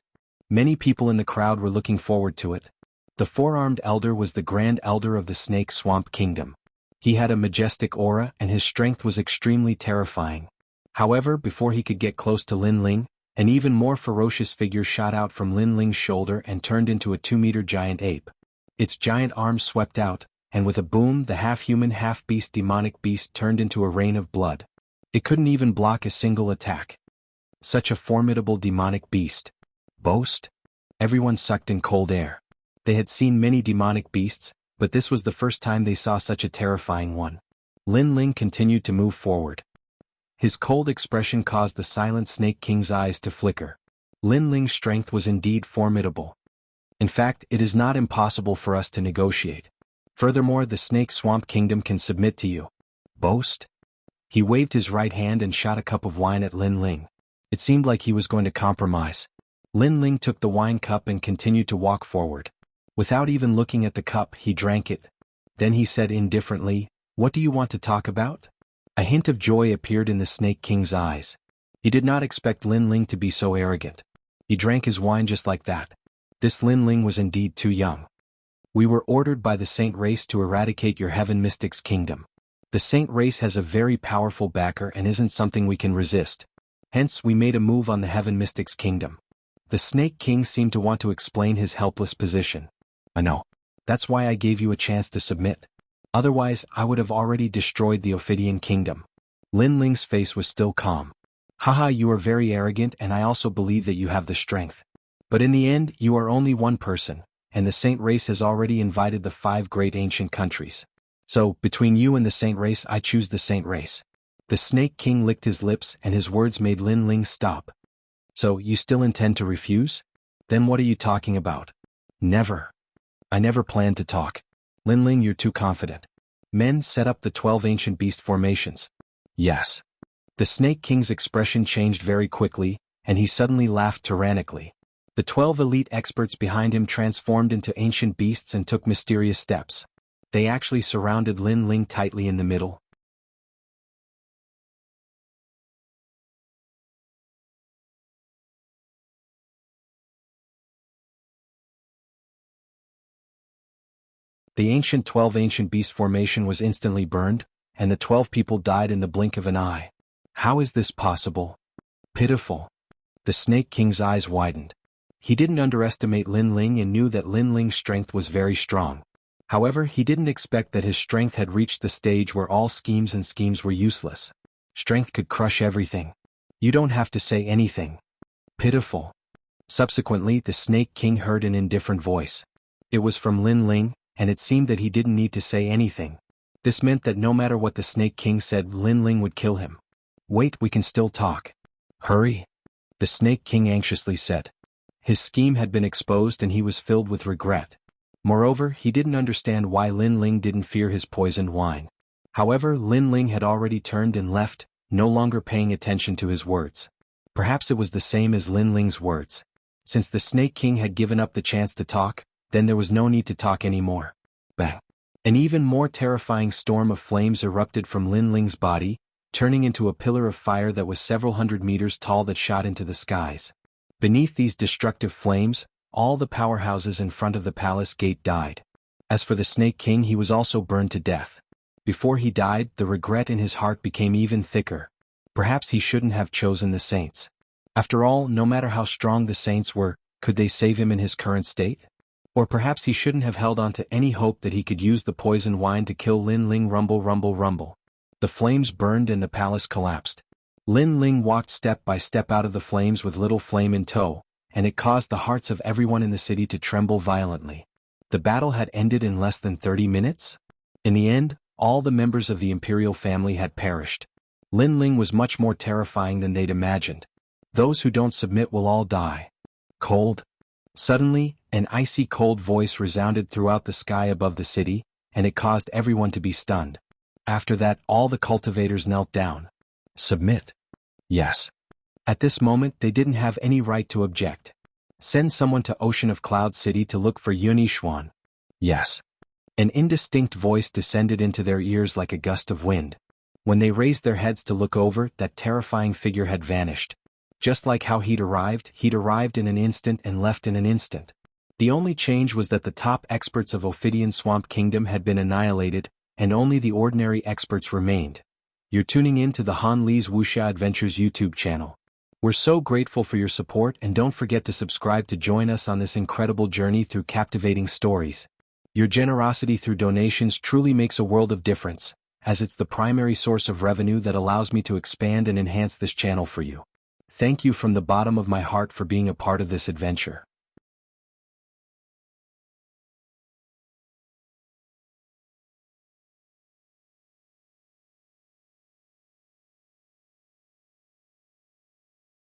Many people in the crowd were looking forward to it. The four-armed elder was the Grand Elder of the Snake Swamp Kingdom. He had a majestic aura and his strength was extremely terrifying. However, before he could get close to Lin Ling, an even more ferocious figure shot out from Lin Ling's shoulder and turned into a 2-meter giant ape. Its giant arms swept out, and with a boom, the half-human, half-beast demonic beast turned into a rain of blood. It couldn't even block a single attack. Such a formidable demonic beast. Boast? Everyone sucked in cold air. They had seen many demonic beasts, but this was the first time they saw such a terrifying one. Lin Ling continued to move forward. His cold expression caused the silent Snake King's eyes to flicker. Lin Ling's strength was indeed formidable. In fact, it is not impossible for us to negotiate. Furthermore, the Snake Swamp Kingdom can submit to you. Boast? He waved his right hand and shot a cup of wine at Lin Ling. It seemed like he was going to compromise. Lin Ling took the wine cup and continued to walk forward. Without even looking at the cup, he drank it. Then he said indifferently, "What do you want to talk about?" A hint of joy appeared in the Snake King's eyes. He did not expect Lin Ling to be so arrogant. He drank his wine just like that. This Lin Ling was indeed too young. We were ordered by the Saint Race to eradicate your Heaven Mystics Kingdom. The Saint Race has a very powerful backer and isn't something we can resist. Hence, we made a move on the Heaven Mystics Kingdom. The Snake King seemed to want to explain his helpless position. I know. That's why I gave you a chance to submit. Otherwise, I would have already destroyed the Ophidian kingdom. Lin Ling's face was still calm. Haha, you are very arrogant, and I also believe that you have the strength. But in the end, you are only one person, and the Saint race has already invited the 5 great ancient countries. So, between you and the Saint race, I choose the Saint race. The Snake King licked his lips, and his words made Lin Ling stop. So, you still intend to refuse? Then what are you talking about? Never. I never planned to talk. Lin Ling, you're too confident. Men, set up the 12 ancient beast formations. Yes. The Snake King's expression changed very quickly, and he suddenly laughed tyrannically. The 12 elite experts behind him transformed into ancient beasts and took mysterious steps. They actually surrounded Lin Ling tightly in the middle. The ancient 12 ancient beast formation was instantly burned, and the 12 people died in the blink of an eye. How is this possible? Pitiful. The Snake King's eyes widened. He didn't underestimate Lin Ling and knew that Lin Ling's strength was very strong. However, he didn't expect that his strength had reached the stage where all schemes were useless. Strength could crush everything. You don't have to say anything. Pitiful. Subsequently, the Snake King heard an indifferent voice. It was from Lin Ling, and it seemed that he didn't need to say anything. This meant that no matter what the Snake King said, Lin Ling would kill him. Wait, we can still talk. Hurry. The Snake King anxiously said. His scheme had been exposed and he was filled with regret. Moreover, he didn't understand why Lin Ling didn't fear his poisoned wine. However, Lin Ling had already turned and left, no longer paying attention to his words. Perhaps it was the same as Lin Ling's words. Since the Snake King had given up the chance to talk, then there was no need to talk anymore. Bang! An even more terrifying storm of flames erupted from Lin Ling's body, turning into a pillar of fire that was several hundred meters tall that shot into the skies. Beneath these destructive flames, all the powerhouses in front of the palace gate died. As for the Snake King, he was also burned to death. Before he died, the regret in his heart became even thicker. Perhaps he shouldn't have chosen the saints. After all, no matter how strong the saints were, could they save him in his current state? Or perhaps he shouldn't have held on to any hope that he could use the poison wine to kill Lin Ling. Rumble, rumble, rumble. The flames burned and the palace collapsed. Lin Ling walked step by step out of the flames with little flame in tow, and it caused the hearts of everyone in the city to tremble violently. The battle had ended in less than 30 minutes? In the end, all the members of the imperial family had perished. Lin Ling was much more terrifying than they'd imagined. Those who don't submit will all die. Cold. Suddenly, an icy cold voice resounded throughout the sky above the city, and it caused everyone to be stunned. After that, all the cultivators knelt down. Submit. Yes. At this moment, they didn't have any right to object. Send someone to Ocean of Cloud City to look for Yunishuan. Yes. An indistinct voice descended into their ears like a gust of wind. When they raised their heads to look over, that terrifying figure had vanished. Just like how he'd arrived in an instant and left in an instant. The only change was that the top experts of Ophidian Swamp Kingdom had been annihilated, and only the ordinary experts remained. You're tuning in to the Han Li's Wuxia Adventures YouTube channel. We're so grateful for your support, and don't forget to subscribe to join us on this incredible journey through captivating stories. Your generosity through donations truly makes a world of difference, as it's the primary source of revenue that allows me to expand and enhance this channel for you. Thank you from the bottom of my heart for being a part of this adventure.